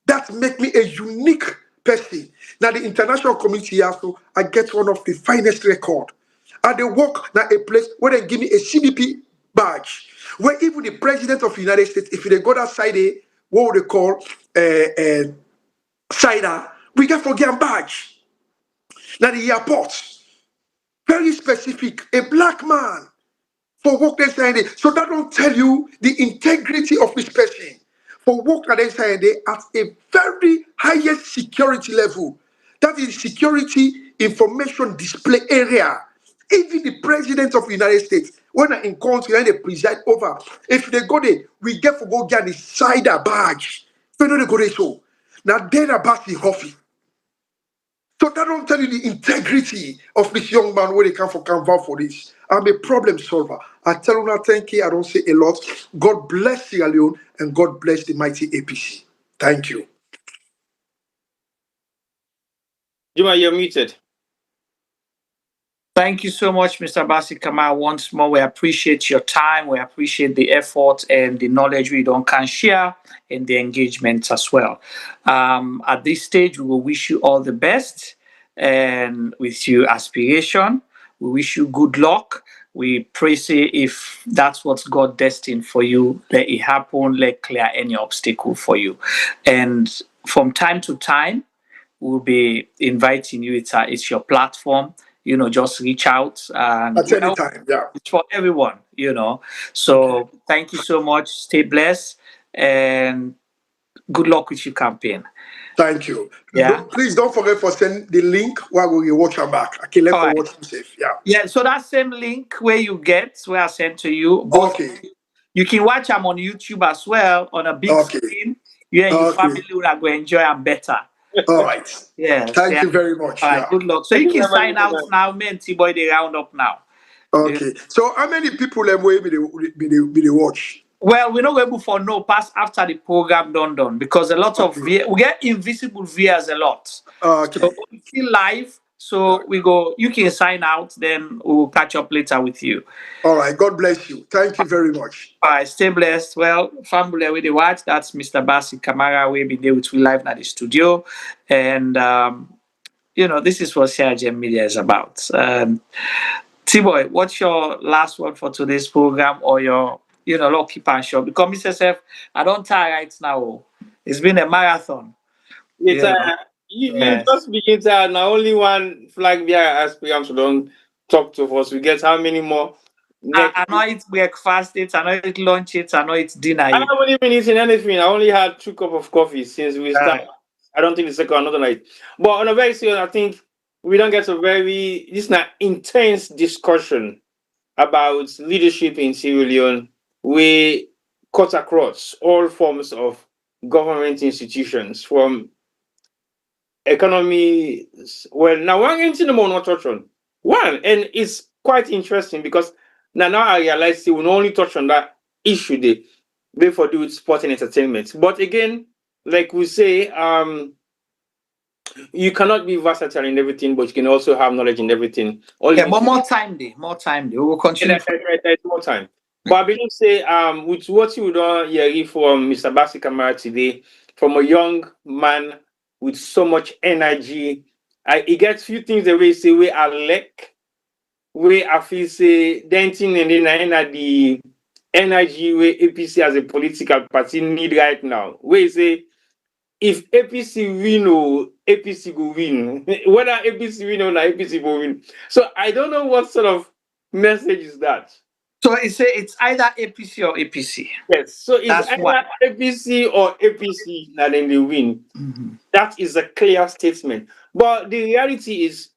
That make me a unique person. Now the international community also, I get one of the finest record. And they work now a place where they give me a CBP badge. Where even the president of the United States, if they go outside there, what would they call cider, we get for get badge. Now the airport, very specific, a black man for work they say. So that don't tell you the integrity of this person. For work that they say at a very highest security level. That is security information display area. Even the president of the United States, when I encounter and they preside over, if they go there, we get for go get the cider badge. So they go there so. Now then about the office. So that don't tell you the integrity of this young man where they come for can vote for this. I'm a problem solver. I tell you now, thank you. I don't say a lot. God bless Sierra Leone and God bless the mighty APC. Thank you. Juma, you're muted. Thank you so much, Mr. Bassie Kamara. Once more, we appreciate your time. We appreciate the effort and the knowledge we can share and the engagement as well. At this stage, we will wish you all the best and with your aspiration. We wish you good luck. We pray, say, if that's what God destined for you, let it happen, let clear any obstacle for you. And from time to time, we'll be inviting you. It's your platform. Just reach out and At any time, yeah. it's for everyone, So thank you so much. Stay blessed and good luck with your campaign. Thank you. Yeah. Please don't forget for send the link where we will watch her back. I can let for watch you safe. Yeah. Yeah. So that same link where I sent to you, both Okay. you can watch them on YouTube as well on a big screen. You and your family will go enjoy them better. All right. Yes. Thank you very much. All right. Yeah. Good luck. So you can sign out now. Me and T-Boy, they round up now. Okay. So how many people will be watch? Well, we're not able for no pass after the program done because a lot of we get invisible viewers a lot. Okay. So we feel live. So we go. You can sign out. Then we'll catch up later with you. All right. God bless you. Thank you very much. All right. Stay blessed. Well, family with the watch. That's Mr. Bassie Kamara. We'll be there with we live at the studio, and this is what Sierra Media is about. T-Boy, what's your last word for today's program or your low keep and show? Because Mr. Sef, I don't tire right now. It's been a marathon. You just begin to now only one Flagbearer aspirant don't talk to us. We get how many more? I know it's breakfast, I know it's lunch, I know it's dinner. I haven't even eaten anything. I only had 2 cups of coffee since we started. I don't think the second another night. But on a very serious, I think we don't get this intense discussion about leadership in Sierra Leone. We cut across all forms of government institutions from economy. Well, now one into the more not touch on one, and it's quite interesting because now I realize we will only touch on that issue they therefore do with sport and entertainment. But again, like we say, You cannot be versatile in everything, but you can also have knowledge in everything. All you Yeah, need but to more time day, more time day. We will and continue. there's more time. But I believe say with what you done hear from Mr. Bassie Kamara today, from a young man with so much energy, he gets few things the way say we are lack, we I feel say denting and then the energy where APC as a political party need right now. We say if APC win or APC go win, whether APC win or not APC go win. So I don't know what sort of message is that. So it's either APC or APC. Yes, so it's That's one. either APC or APC that then they win. Mhm. That is a clear statement. But the reality is,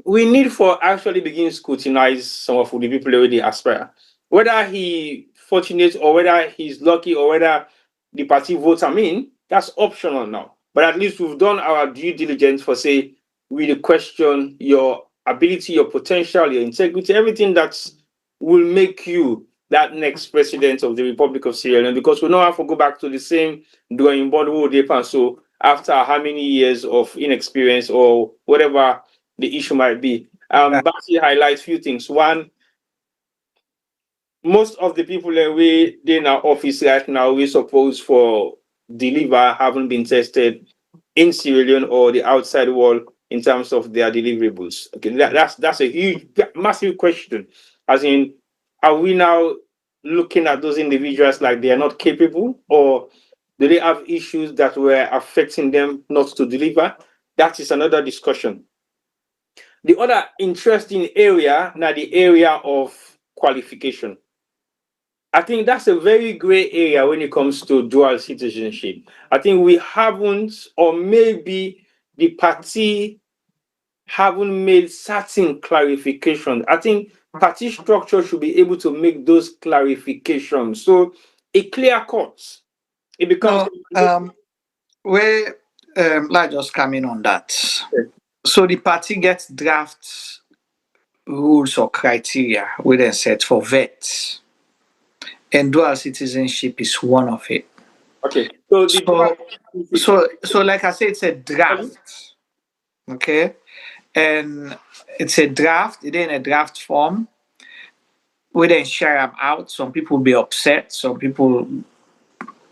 we need for actually begin scrutinize some of the people where they aspire. Whether he fortunate or whether he's lucky or whether the party votes him in, that's optional now. But at least we've done our due diligence for say we question your ability, your potential, your integrity, everything that will make you that next president of the Republic of Sierra Leone. Because we know have to go back to the same drawing board who they pan. So after how many years of inexperience or whatever the issue might be. Right. Bassi highlights few things. One, most of the people that we in our office right now we suppose for deliver haven't been tested in Sierra Leone or the outside world in terms of their deliverables. Okay, that's a huge, massive question. As in, are we now looking at those individuals like they are not capable, or do they have issues that were affecting them not to deliver? That is another discussion. The other interesting area, now the area of qualification. I think that's a very gray area when it comes to dual citizenship. I think we haven't, or maybe the party haven't made certain clarifications. I think party structure should be able to make those clarifications. So it clear cuts. It becomes No, where let's just come in on that. So the party gets draft rules or criteria we then set for vet, and dual citizenship is one of it. okay. So the So dual so like I said, it's a draft. Okay. And it's a draft, it in a draft form. We then share them out. Some people be upset, some people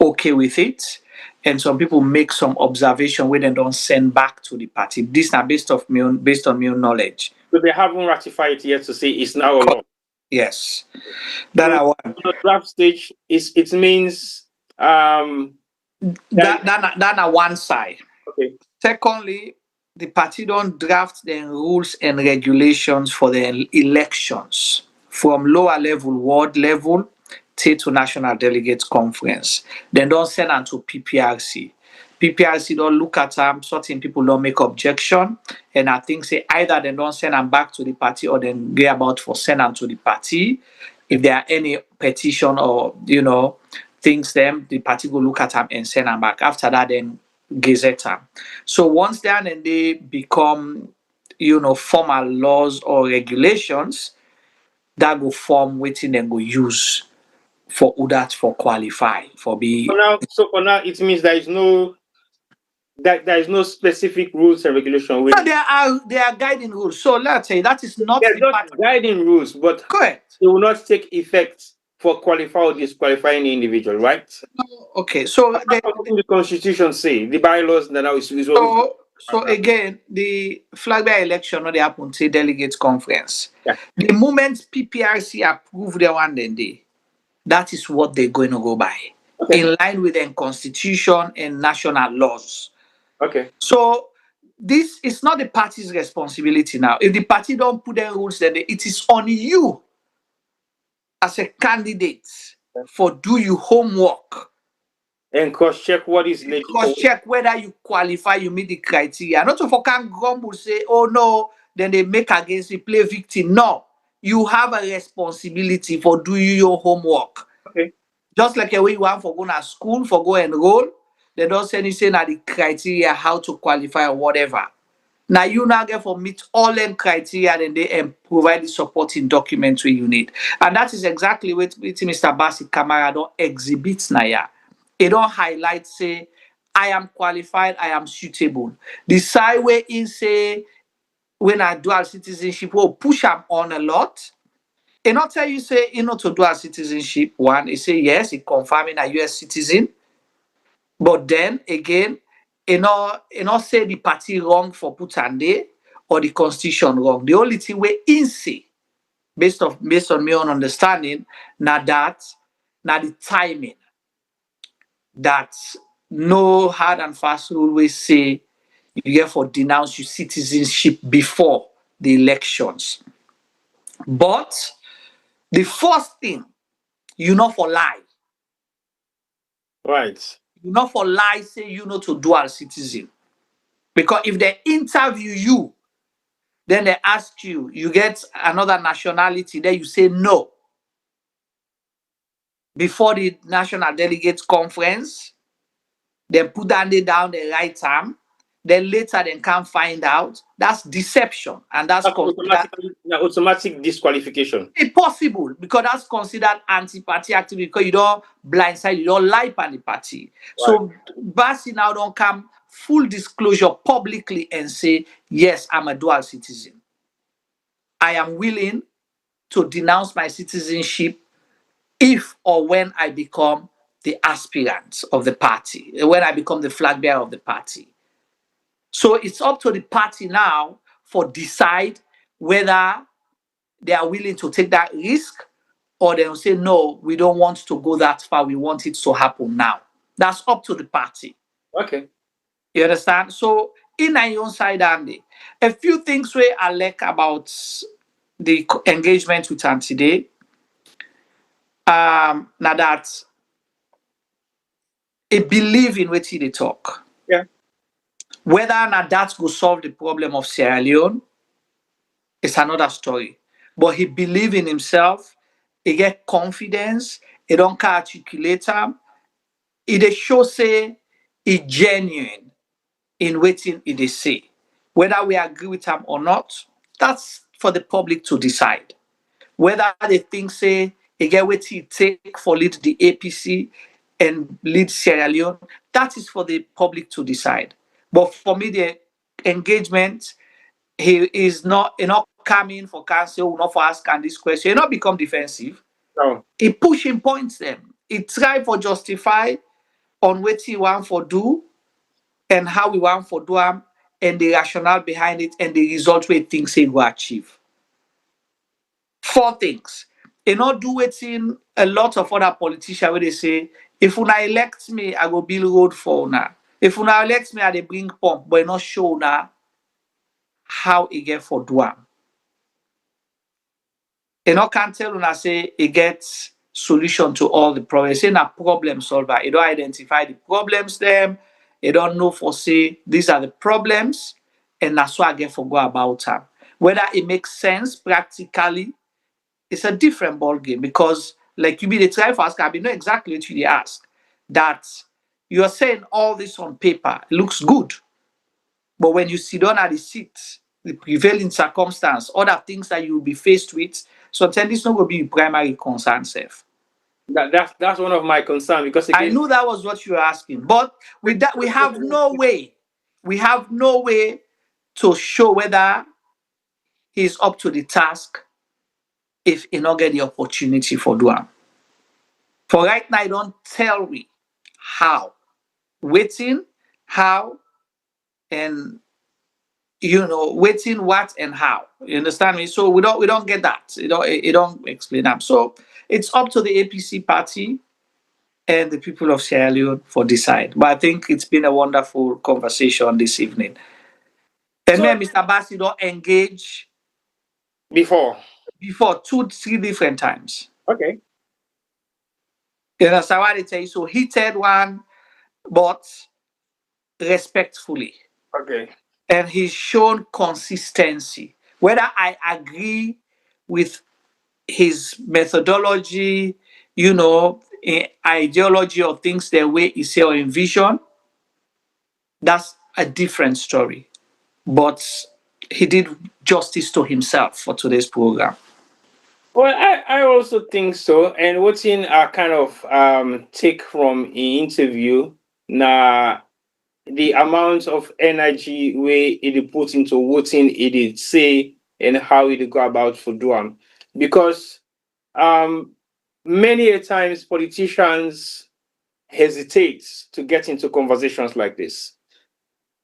okay with it, and some people make some observation we then don't send back to the party. This now based on my own knowledge. so they haven't ratified it yet to say it's now a law. Yes. That So I want. the draft stage is it means that That na one side. okay. Secondly, the party don't draft the rules and regulations for the elections from lower level, ward level, to national delegates conference. Then don't send them to PPRC. PPRC don't look at them, certain people don't make objection, and I think say either they don't send them back to the party or then get about for send them to the party. If there are any petition or things them, the party go look at them and send them back. After that, then gazette them. So once then and they become formal laws or regulations, that go form waiting and go use for that for qualify for be. For now, it means there is no specific rules and regulation. No, there are guiding rules. So let's say that is not They're the just part. guiding rules, but Correct. they will not take effect for qualify or disqualifying the individual, right? Okay, so That's what the Constitution say. The bylaws that now is what we so again, the Flagbearer election no they happen to delegates conference. yeah. The moment PPRC approve the one then day, that is what they're going to go by. Okay. In line with the constitution and national laws. Okay. So this is not the party's responsibility now. If the party don't put their rules, then it is on you as a candidate for do your homework. And cross check what is legal. Cross check whether you qualify, you meet the criteria. Not to for can grumble say, oh no, then they make against you, play victim. No, you have a responsibility for doing your homework. Okay. Just like a way you want for going to school, for go enroll, they don't send you say now the criteria how to qualify or whatever. Now you now get for meet all them criteria and they provide the supporting documents you need. And that is exactly what Mr. Bassie Kamara don't exhibit now. Yeah. It don't highlight say I am qualified, I am suitable. The side where in say when I dual citizenship will push am on a lot. E not tell you say to dual citizenship, one, he say yes, he confirming a US citizen. But then again, not say the party wrong for put and there or the constitution wrong. The only thing we in say, based on my own understanding, now the timing that no hard and fast rule we say you get for denounce your citizenship before the elections. But the first thing, you know for lie. Right. You know for lie say to dual citizen. Because if they interview you, then they ask you, you get another nationality, then you say no. Before the National Delegates Conference, they put down the right time, then later they can't find out. That's deception, and that's considered automatic disqualification. impossible because that's considered anti-party activity because you don't blindside, you don't lie on the party. Right. So Bassie now don't come full disclosure publicly and say, yes, I'm a dual citizen. I am willing to denounce my citizenship if or when I become the aspirant of the party, when I become the flag bearer of the party. So it's up to the party now for decide whether they are willing to take that risk or they will say, no, we don't want to go that far. We want it to happen now. That's up to the party. Okay. You understand? So in our own side, Andy, a few things where I like about the engagement with Ann today. Now that a believe in what they talk. Yeah. Whether or not that will solve the problem of Sierra Leone is another story. But he believe in himself, he get confidence, he don't articulate him, he dey show say he genuine in waiting he dey say. Whether we agree with him or not, that's for the public to decide. Whether they think say he get what he take for lead the APC and lead Sierra Leone, that is for the public to decide. But for me, the engagement, he is not coming for counsel, not for asking this question. He not become defensive. No. He pushing points them. He try for justify on what he want for do and how we want for do them and the rationale behind it and the result we think he will achieve. 4 things. He not do it in a lot of other politicians where they say, if una elect me, I go build road for una. If una elect me, I dey bring pump, but not show una how he get for do am. He not can tell una say he gets solution to all the problems. Say na problem solver. He don't identify the problems them. He don't know for say these are the problems, and that's why I get for go about them. Whether it makes sense practically, it's a different ball game because, like you be the try for ask, I know exactly what you ask. That you are saying all this on paper, it looks good, but when you sit down at the seat, the prevailing circumstance, other things that you will be faced with, sometimes it's not going to be your primary concern, self. That's one of my concerns because again, I knew that was what you were asking, but with that, we have no way. We have no way to show whether he's up to the task if he not get the opportunity for doing. For right now, don't tell me how, waiting, how, and waiting what and how. You understand me? So we don't get that. It don't explain that. So it's up to the APC party and the people of Sierra Leone for decide. But I think it's been a wonderful conversation this evening. And then Mr. Bassie don't engage before 2-3 different times. Okay. You understand what I tell you? So heated one, but respectfully. Okay. And he's shown consistency. Whether I agree with his methodology, ideology or things the way he say or envision, that's a different story. But he did justice to himself for today's program. Well, I also think so. And what's in our kind of take from the interview now, the amount of energy where it put into voting it did say and how it go about for doing. Because um many a times politicians hesitate to get into conversations like this.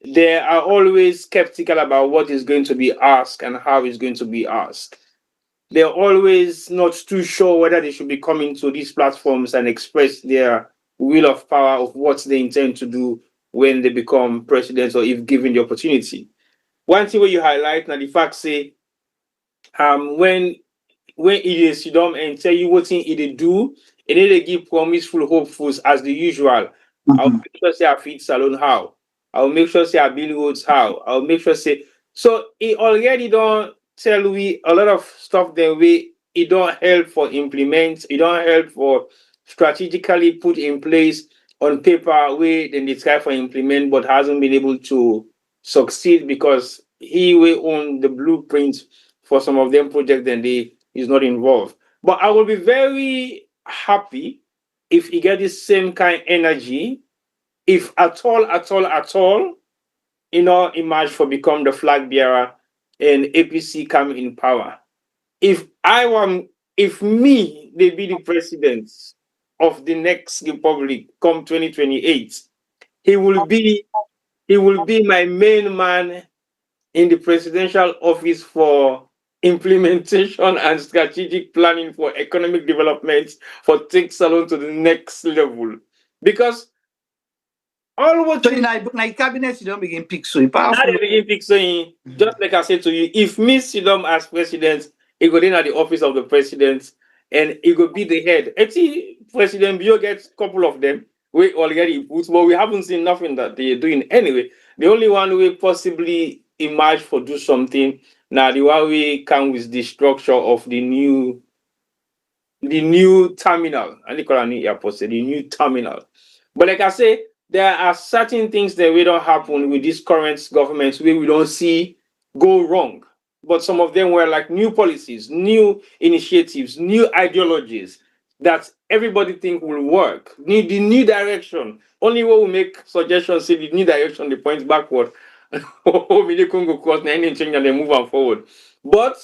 They are always skeptical about what is going to be asked and how it's going to be asked. They're always not too sure whether they should be coming to these platforms and express their will of power of what they intend to do when they become president or if given the opportunity. One thing where you highlight now the fact say when it is you don't and tell you what thing it do, and then they give promiseful hopefuls as the usual. I'll Mhm. make sure say I feed salon how. I'll make sure say I build roads how. I'll make sure say so it already don't tell we a lot of stuff that we it don't help for implement, it don't help for strategically put in place on paper where then they try for implement but hasn't been able to succeed because he will own the blueprint for some of them projects and they is not involved. But I will be very happy if he get this same kind energy, if at all, emerge for become the flag bearer and APC come in power. If I want, if me, they be the president of the next republic come 2028, he will be he will be my main man in the presidential office for implementation and strategic planning for economic development for take Salon to the next level. Because all what So you in my cabinet, you don't begin pick so now powerful. they begin fixing, just like I said to you, if me Sidom as president, he go in at the office of the president and he go be the head. Actually, President Bio gets a couple of them. We already put, but we haven't seen nothing that they're doing anyway. The only one we possibly emerge for do something now the one we come with the structure of the new terminal. I think I need airport say the new terminal. But like I say, there are certain things that we don't happen with this current government where we don't see go wrong. But some of them were like new policies, new initiatives, new ideologies that everybody think will work. Need the new direction. Only when we make suggestions, say the new direction, the points backward. Oh, we can go cross, anything change and then move on forward. But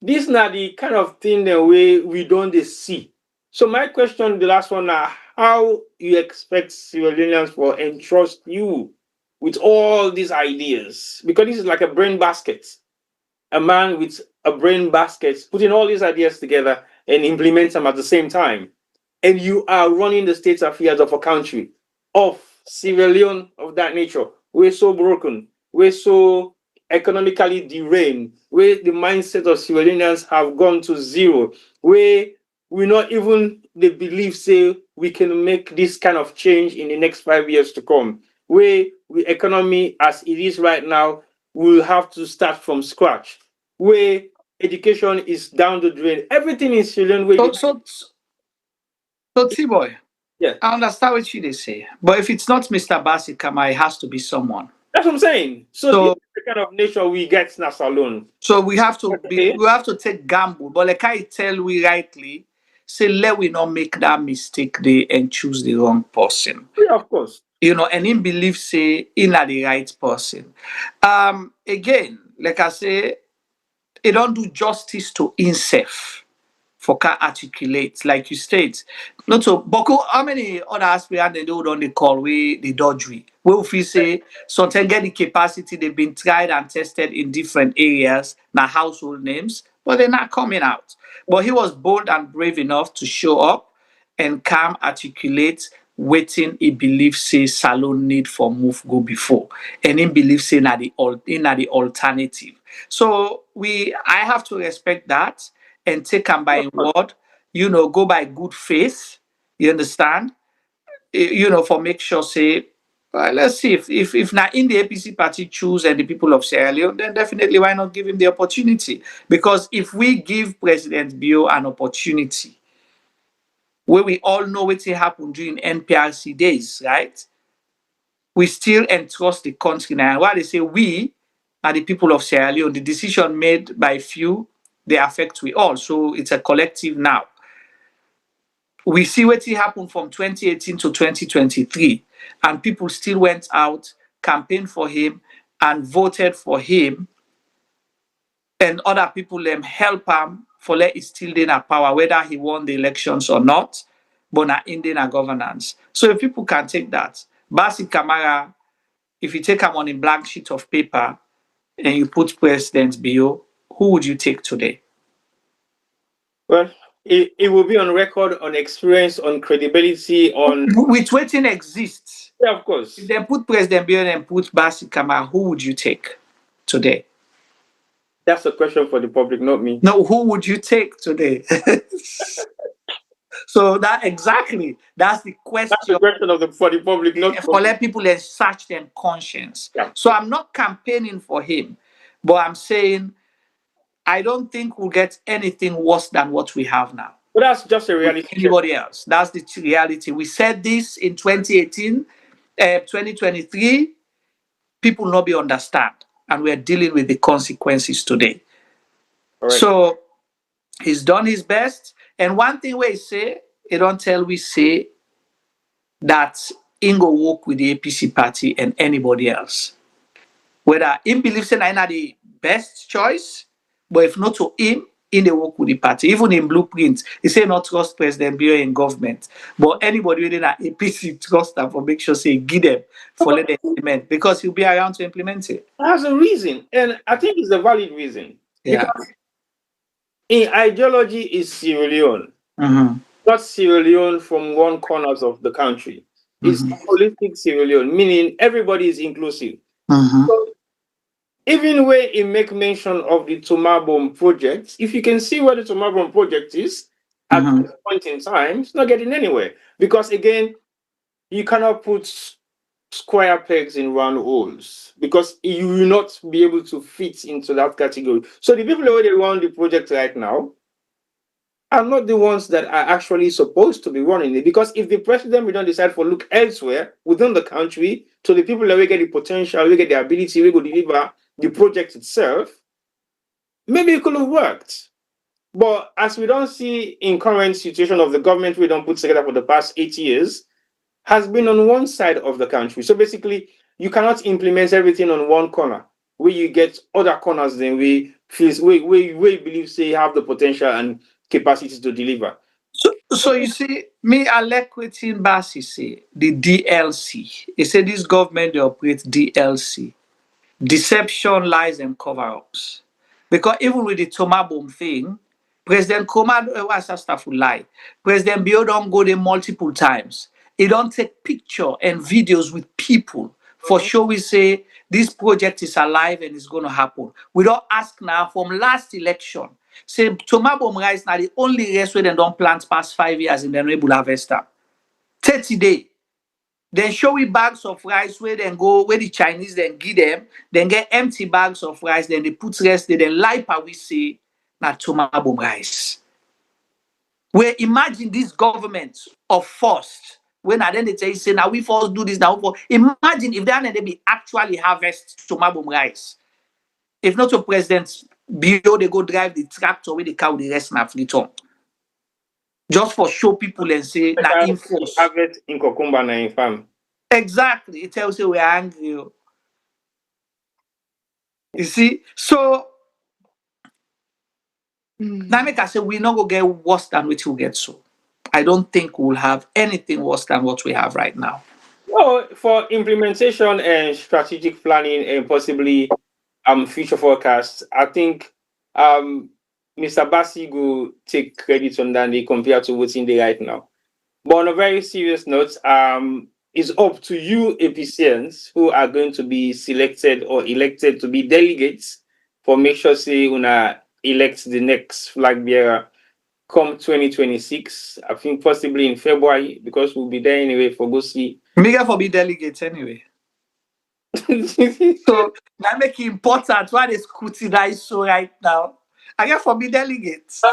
this na the kind of thing that we don't dey see. So my question, the last one now, how you expect civilians for entrust you with all these ideas? Because this is like a brain basket. A man with a brain basket putting all these ideas together and implement them at the same time. And you are running the state affairs of a country of Sierra Leone of that nature. We're so broken. We're so economically derailed. Where the mindset of Sierra Leoneans have gone to zero. Where we not even the belief say we can make this kind of change in the next 5 years to come. Where the economy as it is right now will have to start from scratch. Where education is down the drain. Everything is Sierra Leone. Where So so T-boy, yeah. I understand what you they say. But if it's not Mr. Bassie Kamara, it has to be someone. That's what I'm saying. So this is So the kind of nature we get in Salon. so we Okay. have to take gamble. But like I tell we rightly, say let we not make that mistake they and choose the wrong person. Yeah, of course. And him believe say in are the right person. Again, like I say, he don't do justice to himself for can articulate, like you state. Not so Boko, how many other aspirants they do on the call we the dodge we? We feel say sometimes get the capacity they've been tried and tested in different areas, now household names, but they're not coming out. But he was bold and brave enough to show up and calm articulate waiting he believes say salon need for move go before. And he believes say na the alternative. So I have to respect that and take am by Of him course. word, go by good faith, you understand? For make sure say, let's see if now in the APC party choose and the people of Sierra Leone, then definitely why not give him the opportunity? Because if we give President Bio an opportunity, where we all know what happened during NPRC days, right? We still entrust the country now. And while they say we are the people of Sierra Leone, the decision made by few, they affect we all. So it's a collective now. We see what happened from 2018 to 2023, and people still went out campaigned for him, and voted for him, and other people help him for let it still in a power, whether he won the elections or not, but na Indian governance. So if people can take that, Bassie Kamara, if you take him on a blank sheet of paper and you put President Bio, who would you take today? Well, it will be on record, on experience, on credibility, on... With waiting exists. Yeah, of course. If they put President Bio and put Bassie Kamara, who would you take today? That's a question for the public, not me. No, who would you take today? So that's the question. That's the question for the public, not for let people search their conscience. Yeah. So I'm not campaigning for him, but I'm saying I don't think we'll get anything worse than what we have now. But that's just a reality. Anybody else? That's the reality. We said this in 2018, 2023. People not be understand, and we're dealing with the consequences today. Right. So he's done his best. And one thing we say, he don't tell we say that he go work with the APC party and anybody else. Whether he believes in the best choice, but if not to him, in the work with the party. Even in blueprint, he say not trust President Bio in government. But anybody within an APC trust them for make sure say give them for let them implement, because he'll be around to implement it. That's a reason. And I think it's a valid reason. Yeah. Because in ideology is Sierra Leone. Mm-hmm. Not Sierra Leone from one corners of the country. It's holistic Sierra Leone, meaning everybody is inclusive. Mm-hmm. So even where he make mention of the Tomabom project, if you can see where the Tomabom project is at this point in time, it's not getting anywhere. Because again, you cannot put square pegs in round holes, because you will not be able to fit into that category. So the people who already run the project right now are not the ones that are actually supposed to be running it. Because if the president will not decide for look elsewhere within the country, to the people that will get the potential, will get the ability, will go deliver the project itself, maybe it could have worked. But as we don't see in current situation of the government we don't put together for the past 8 years, has been on one side of the country. So basically, you cannot implement everything on one corner, where you get other corners then we believe say have the potential and capacity to deliver. So you see, me I like wetin Bassie say, the DLC. He said this government they operate DLC. Deception, lies, and cover-ups. Because even with the Tomabom thing, President lie. President Bio don't go there multiple times. He don't take picture and videos with people for sure. We say this project is alive and it's going to happen. We don't ask now from last election. Say Tomabom rice now the only rest where they don't plant past 5 years in the able harvester. 30 days. Then show we bags of rice where then go where the Chinese then give them, then get empty bags of rice, then they put rest, they then lie we say na Tomabom rice. Where imagine this government of first, when then they say now we first do this now. Imagine if they be actually harvest Tomabom rice. If not to President Bio, they go drive the tractor with the cow the rest na Fliton. Just for show people and say na enforce. Harvest in Kokumba na in farm. Exactly. It tells you we're angry. You see? So now make I say we not go get worse than what we get so. I don't think we'll have anything worse than what we have right now. No, for implementation and strategic planning and possibly future forecasts, I think Mr. Bassie will take credit on that compared to what's in there right now. But on a very serious note, it's up to you APCNs who are going to be selected or elected to be delegates for make sure say una elect the next flag bearer come 2026. I think possibly in February, because we'll be there anyway for go see. Mega for be delegates anyway. So that make it important why they scrutinize so right now. I get for be delegates.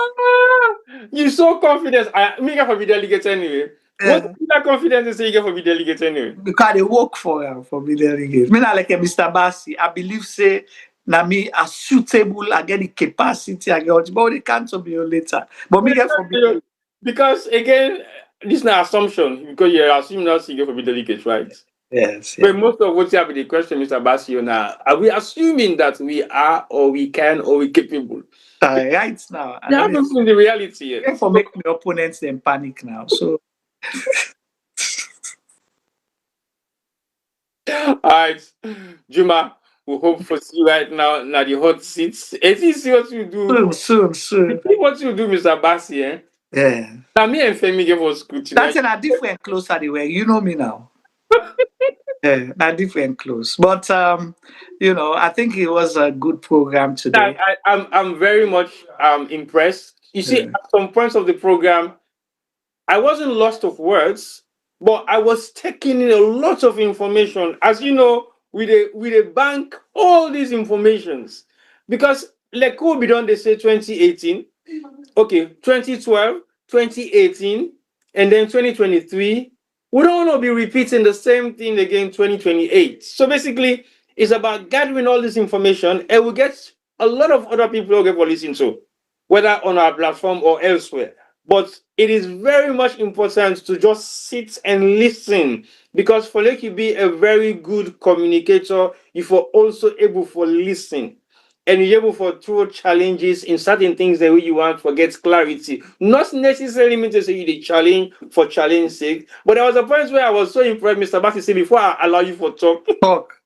You're so confident. I get for be delegates anyway. What's that confidence to say you get for be delegates anyway? Because they work for be delegates. Me not like a Mr. Bassie. I believe say na me are suitable, I get the capacity, I get but they can't be later. But me get for be because again, this is not assumption, because you're assuming that you get for be delegates, right? Yes. But most of what you have in the question, Mr. Basio, now, are we assuming that we are, or we can, or we capable? Right now. We And haven't seen the reality yet. therefore make my opponents then panic now. So All right, Juma, we hope for you right now. Now the hot seats. And see what you do. soon. See what you do, Mr. Bassi. Eh? Yeah. Now me and Femi give us scrutiny. That's in a different close anyway. You know me now. Yeah, not different close. But I think it was a good program today. I'm very much impressed. You see, Yeah. at some points of the program, I wasn't lost of words, but I was taking in a lot of information. As you know, with a bank all these informations. Because like Kobe done they say 2018, okay, 2012, 2018, and then 2023. We don't want to be repeating the same thing again 2028. So basically, it's about gathering all this information, and we get a lot of other people who get for listen to, whether on our platform or elsewhere. But it is very much important to just sit and listen, because for like you be a very good communicator, if you're also able for listen and you're able for through challenges in certain things that you want for get clarity. Not necessarily mean to say you the challenge for challenge sake, but there was a point where I was so impressed, Mr. Bassi, say before I allow you for talk. Talk.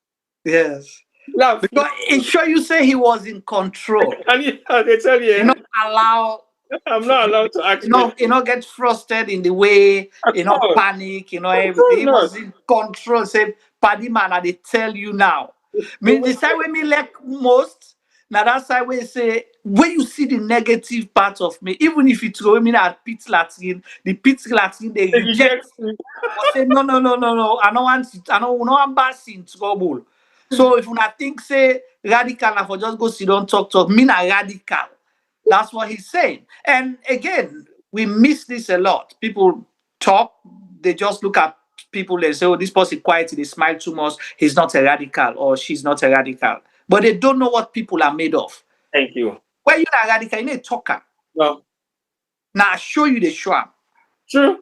Yes. Laugh. Because it sure you say he was in control. And they tell you, Not allow I'm not allowed to ask get frustrated in the way, at all. panic, everything. He Not. was in control. Say, Paddy man, I they tell you now. The side where me like most, now that side where say, when you see the negative part of me, even if you throw me at pit Latin, the pit Latin, they reject. Or say, no. I don't want Bassie in trouble. So if you not think say radical and for just go sit down talk, me not radical. That's what he's saying. And again, we miss this a lot. People talk, they just look at people and say, oh, this person quiet, they smile too much, he's not a radical or she's not a radical. But they don't know what people are made of. Thank you. When you're a radical, you need a talker. No. Now I show you the show. True.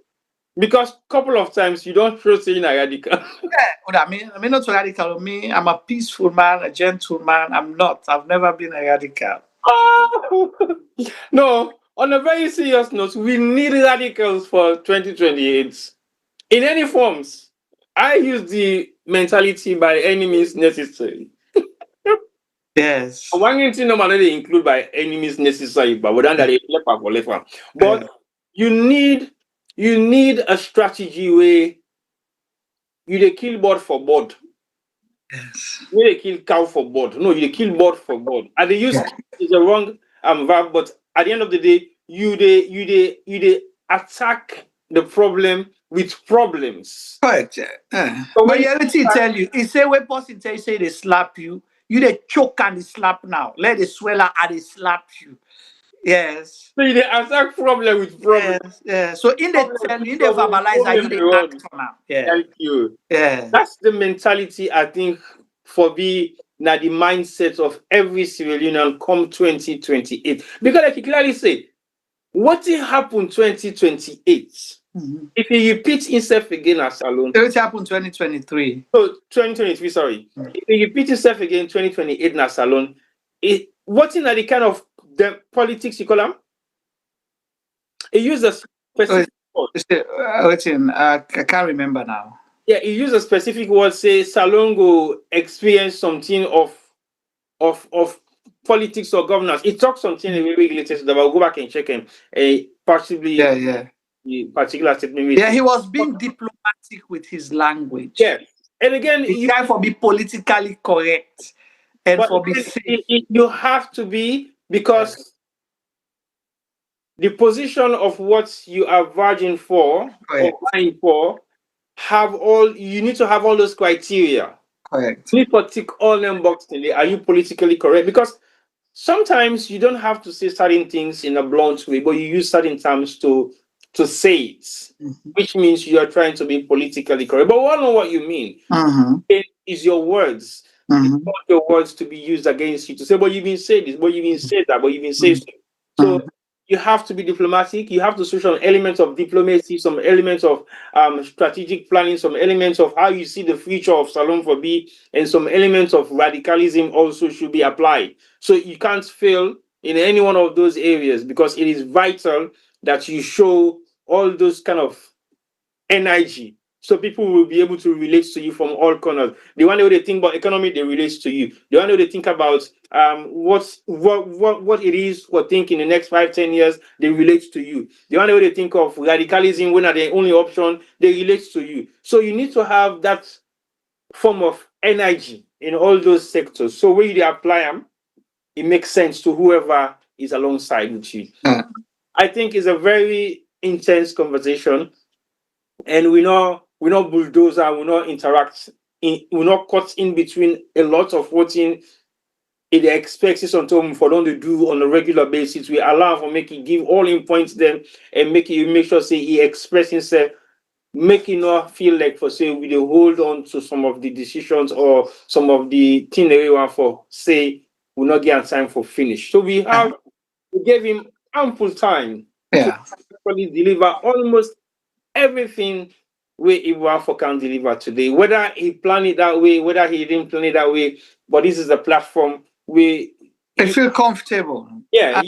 Because a couple of times you don't feel saying a radical. Yeah, I mean not a radical. Me, I'm a peaceful man, a gentle man. I'm not. I've never been a radical. No, on a very serious note, we need radicals for 2028 in any forms. I use the mentality by any means necessary. Yes. One thing normally they include by any means necessary, but without that, but you need a strategy where you dey kill bird for bird. Yes. You dey kill cow for bird. No, you dey kill bird for bird. And they use is a wrong verb, but at the end of the day, you dey attack the problem with problems. Correct. So But everything tell you, he say when person tell you say they slap you, you they choke and they slap now. Let the sweller and they slap you. Yes. you dey attack problem with problem. Yes. So in the tell you, in the verbalizer, you the act now. Yeah. Thank you. Yeah. That's the mentality I think for me now the mindset of every Sierra Leonean come 2028. Because like you clearly say, what will happen 2028? Mm-hmm. If he repeats himself again as alone. It happened 2023. So 2023, sorry. Mm-hmm. If he repeats himself again 2028 in salon, what in the kind of the politics you call him? He used a specific word. I can't remember now. Yeah, he used a specific word, say Salon go experience something of politics or governance. He talked something really related to that. I'll go back and check him. Possibly particular statement. Yeah, he was being diplomatic with his language. Yeah. And again, it's time for be politically correct and for be safe. You have to be, because the position of what you are vying for or vying for you need to have all those criteria. Correct. You need to tick all them boxes. Are you politically correct? Because sometimes you don't have to say certain things in a blunt way, but you use certain terms to say it, which means you are trying to be politically correct. But we all know what you mean. It is your words. It's not your words to be used against you to say, but you've been saying this, but you've been said that, but you've been saying so. you have to be diplomatic. You have to show some elements of diplomacy, some elements of strategic planning, some elements of how you see the future of Salon for B, and some elements of radicalism also should be applied. So you can't fail in any one of those areas, because it is vital that you show all those kind of energy, so people will be able to relate to you from all corners. The one way they think about economy, they relate to you. The one way they think about what it is for think in the next 5-10 years, they relate to you. The one way they think of radicalism when are the only option, they relate to you. So you need to have that form of energy in all those sectors. So when you apply them, it makes sense to whoever is alongside with you. I think it's a very intense conversation, and we not bulldozer, we not interact we not cut in between a lot of what in it expects on Tom for them to do on a regular basis. We allow for make it give all in points them, and make sure say he express himself, make it not feel like for say we dey hold on to some of the decisions or some of the thing that we want for say we not get time for finish. So we gave him ample time to Yeah. actually deliver almost everything where Ibrahim can deliver today. Whether he planned it that way, whether he didn't plan it that way, but this is a platform where I you, feel comfortable. yeah,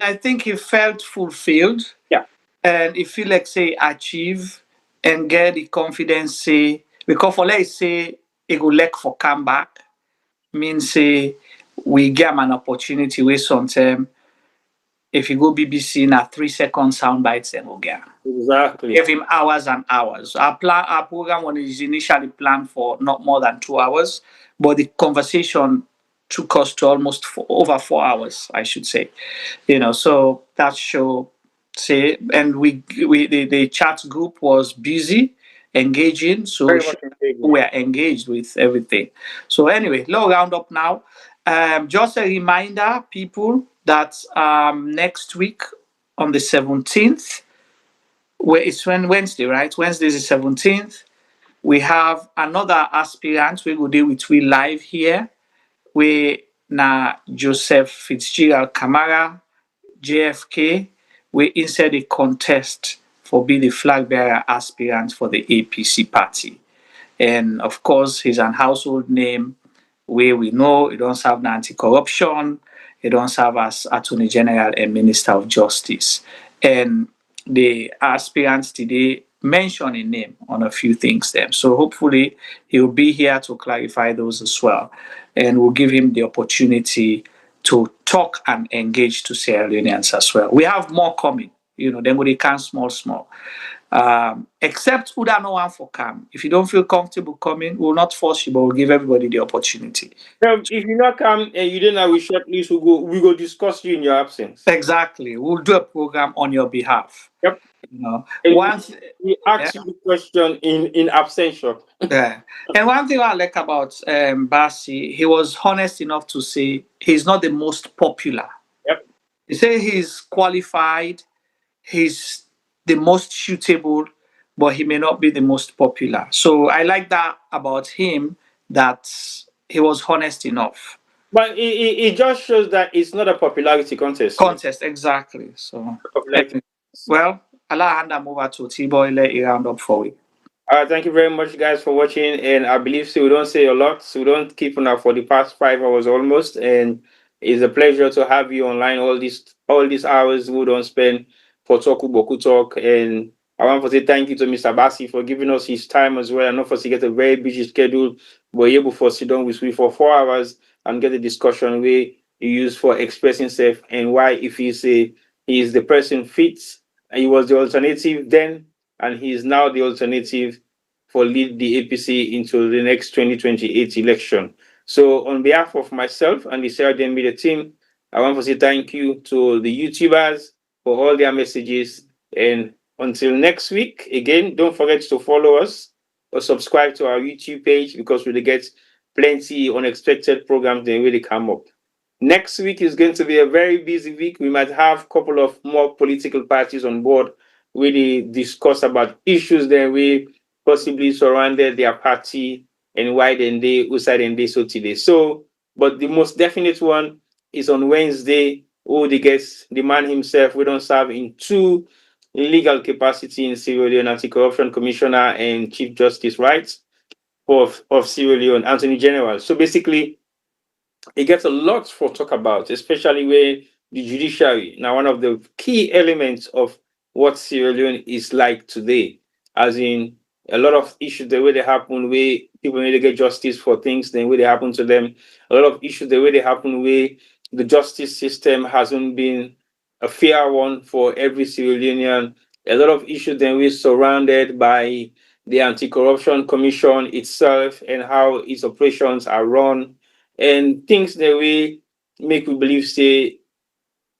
I think he felt fulfilled, yeah, and he feel like say achieve and get the confidence say, because for let's say he go like for come back means say we get him an opportunity where sometimes if you go BBC na 3 second sound bites and we'll get. exactly. Give him hours and hours. Our program was initially planned for not more than 2 hours, but the conversation took us to almost over 4 hours, I should say. So that show say, and the chat group was busy, engaging, so Very much engaging. we are engaged with everything. So anyway, let's round up now. Just a reminder, people, that next week on the 17th, where it's when Wednesday, right? Wednesday is the 17th. We have another aspirant we will deal with we live here. We na Joseph Fitzgerald Kamara, JFK. We inside a contest for being the flag bearer aspirant for the APC party. And of course, he's an household name where we know he don't serve anti-corruption, he don't serve as Attorney General and Minister of Justice. And the aspirants today mention a name on a few things there. So hopefully he'll be here to clarify those as well. And we'll give him the opportunity to talk and engage to Sierra Leoneans as well. We have more coming, then we can small. Except who don't know one for come. If you don't feel comfortable coming, we'll not force you, but we'll give everybody the opportunity. Now, if you not come and you didn't have a short list, we go discuss you in your absence. Exactly. We'll do a program on your behalf. Yep. And Once we ask you the question in absentia. yeah. And one thing I like about Bassie, he was honest enough to say he's not the most popular. Yep. He said he's qualified, he's the most suitable, but he may not be the most popular. So I like that about him, that he was honest enough. But it just shows that it's not a popularity contest. Exactly. So Popularity. well, I'll hand them over to T-Boy, let you round up for you. Thank you very much, guys, for watching. And I believe so we don't say a lot, so we don't keep on up for the past 5 hours almost. And it's a pleasure to have you online all these hours we don't spend for Talku Boku Talk. And I want to say thank you to Mr. Bassi for giving us his time as well. I know for us to get a very busy schedule, but able for sit down with me for 4 hours and get a discussion where you use for expressing himself and why if he say he is the person fits and he was the alternative then and he is now the alternative for lead the APC into the next 2028 election. So on behalf of myself and the Sierra Leone Media team, I want to say thank you to the YouTubers for all their messages. And until next week, again, don't forget to follow us or subscribe to our YouTube page because we'll get plenty unexpected programs that really come up. Next week is going to be a very busy week. We might have a couple of more political parties on board really discuss about issues that we possibly surrounded their party and why then they outside and they so today. So, but the most definite one is on Wednesday who the man himself, we don't serve in two legal capacity in Sierra Leone, Anti-Corruption Commissioner and Chief Justice, right? Of Sierra Leone, Attorney General. So basically, it gets a lot for talk about, especially where the judiciary, now one of the key elements of what Sierra Leone is like today, as in a lot of issues, the way they happen, where people need to get justice for things, the way they happen to them, a lot of issues, the way they happen, where the justice system hasn't been a fair one for every Sierra Leonean, a lot of issues, then we're surrounded by the Anti-Corruption Commission itself and how its operations are run, and things that we make we believe say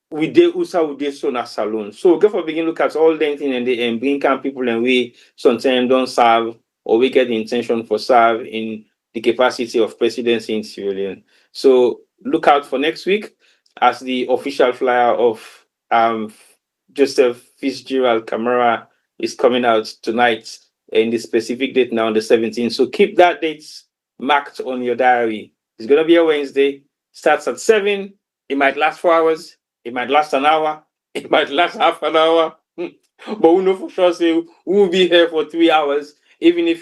we dey usa we dey so na salon. So go for begin look at all them things and bring can people and we sometimes don't serve or we get the intention for serve in the capacity of presidency in Sierra Leone. So look out for next week as the official flyer of um Joseph Fitzgerald Kamara is coming out tonight in the specific date now on the 17th. So keep that date marked on your diary. It's gonna be a Wednesday, starts at 7. It might last 4 hours, it might last an hour, it might last half an hour. But we know for sure say we will be here for 3 hours, even if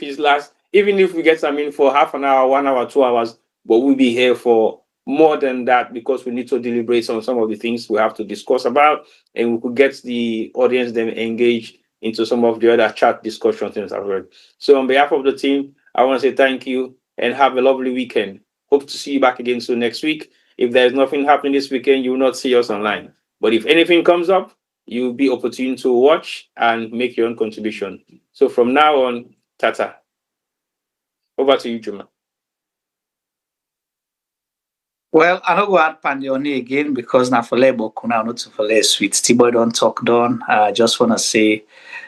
we get some in for half an hour, 1 hour, 2 hours, but we'll be here for more than that because we need to deliberate on some of the things we have to discuss about, and we could get the audience then engaged into some of the other chat discussions as well. So on behalf of the team, I want to say thank you and have a lovely weekend. Hope to see you back again soon next week. If there's nothing happening this weekend, you will not see us online. But if anything comes up, you'll be opportune to watch and make your own contribution. So from now on, Tata. Over to you, Juma. Well, I don't go add Pandioni again because now for labor, kuna not for less sweet. T-boy don't talk done. I just want to say,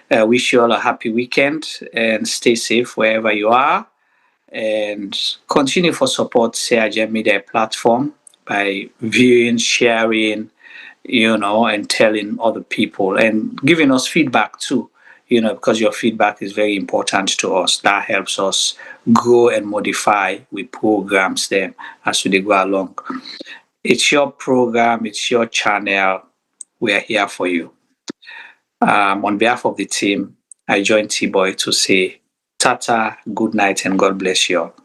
wish you all a happy weekend and stay safe wherever you are. And continue for support CRJ Media platform by viewing, sharing, and telling other people and giving us feedback too, because your feedback is very important to us. That helps us grow and modify with programs them as we go along. It's your program, it's your channel. We are here for you. On behalf of the team, I join T-Boy to say Tata, good night, and God bless you all.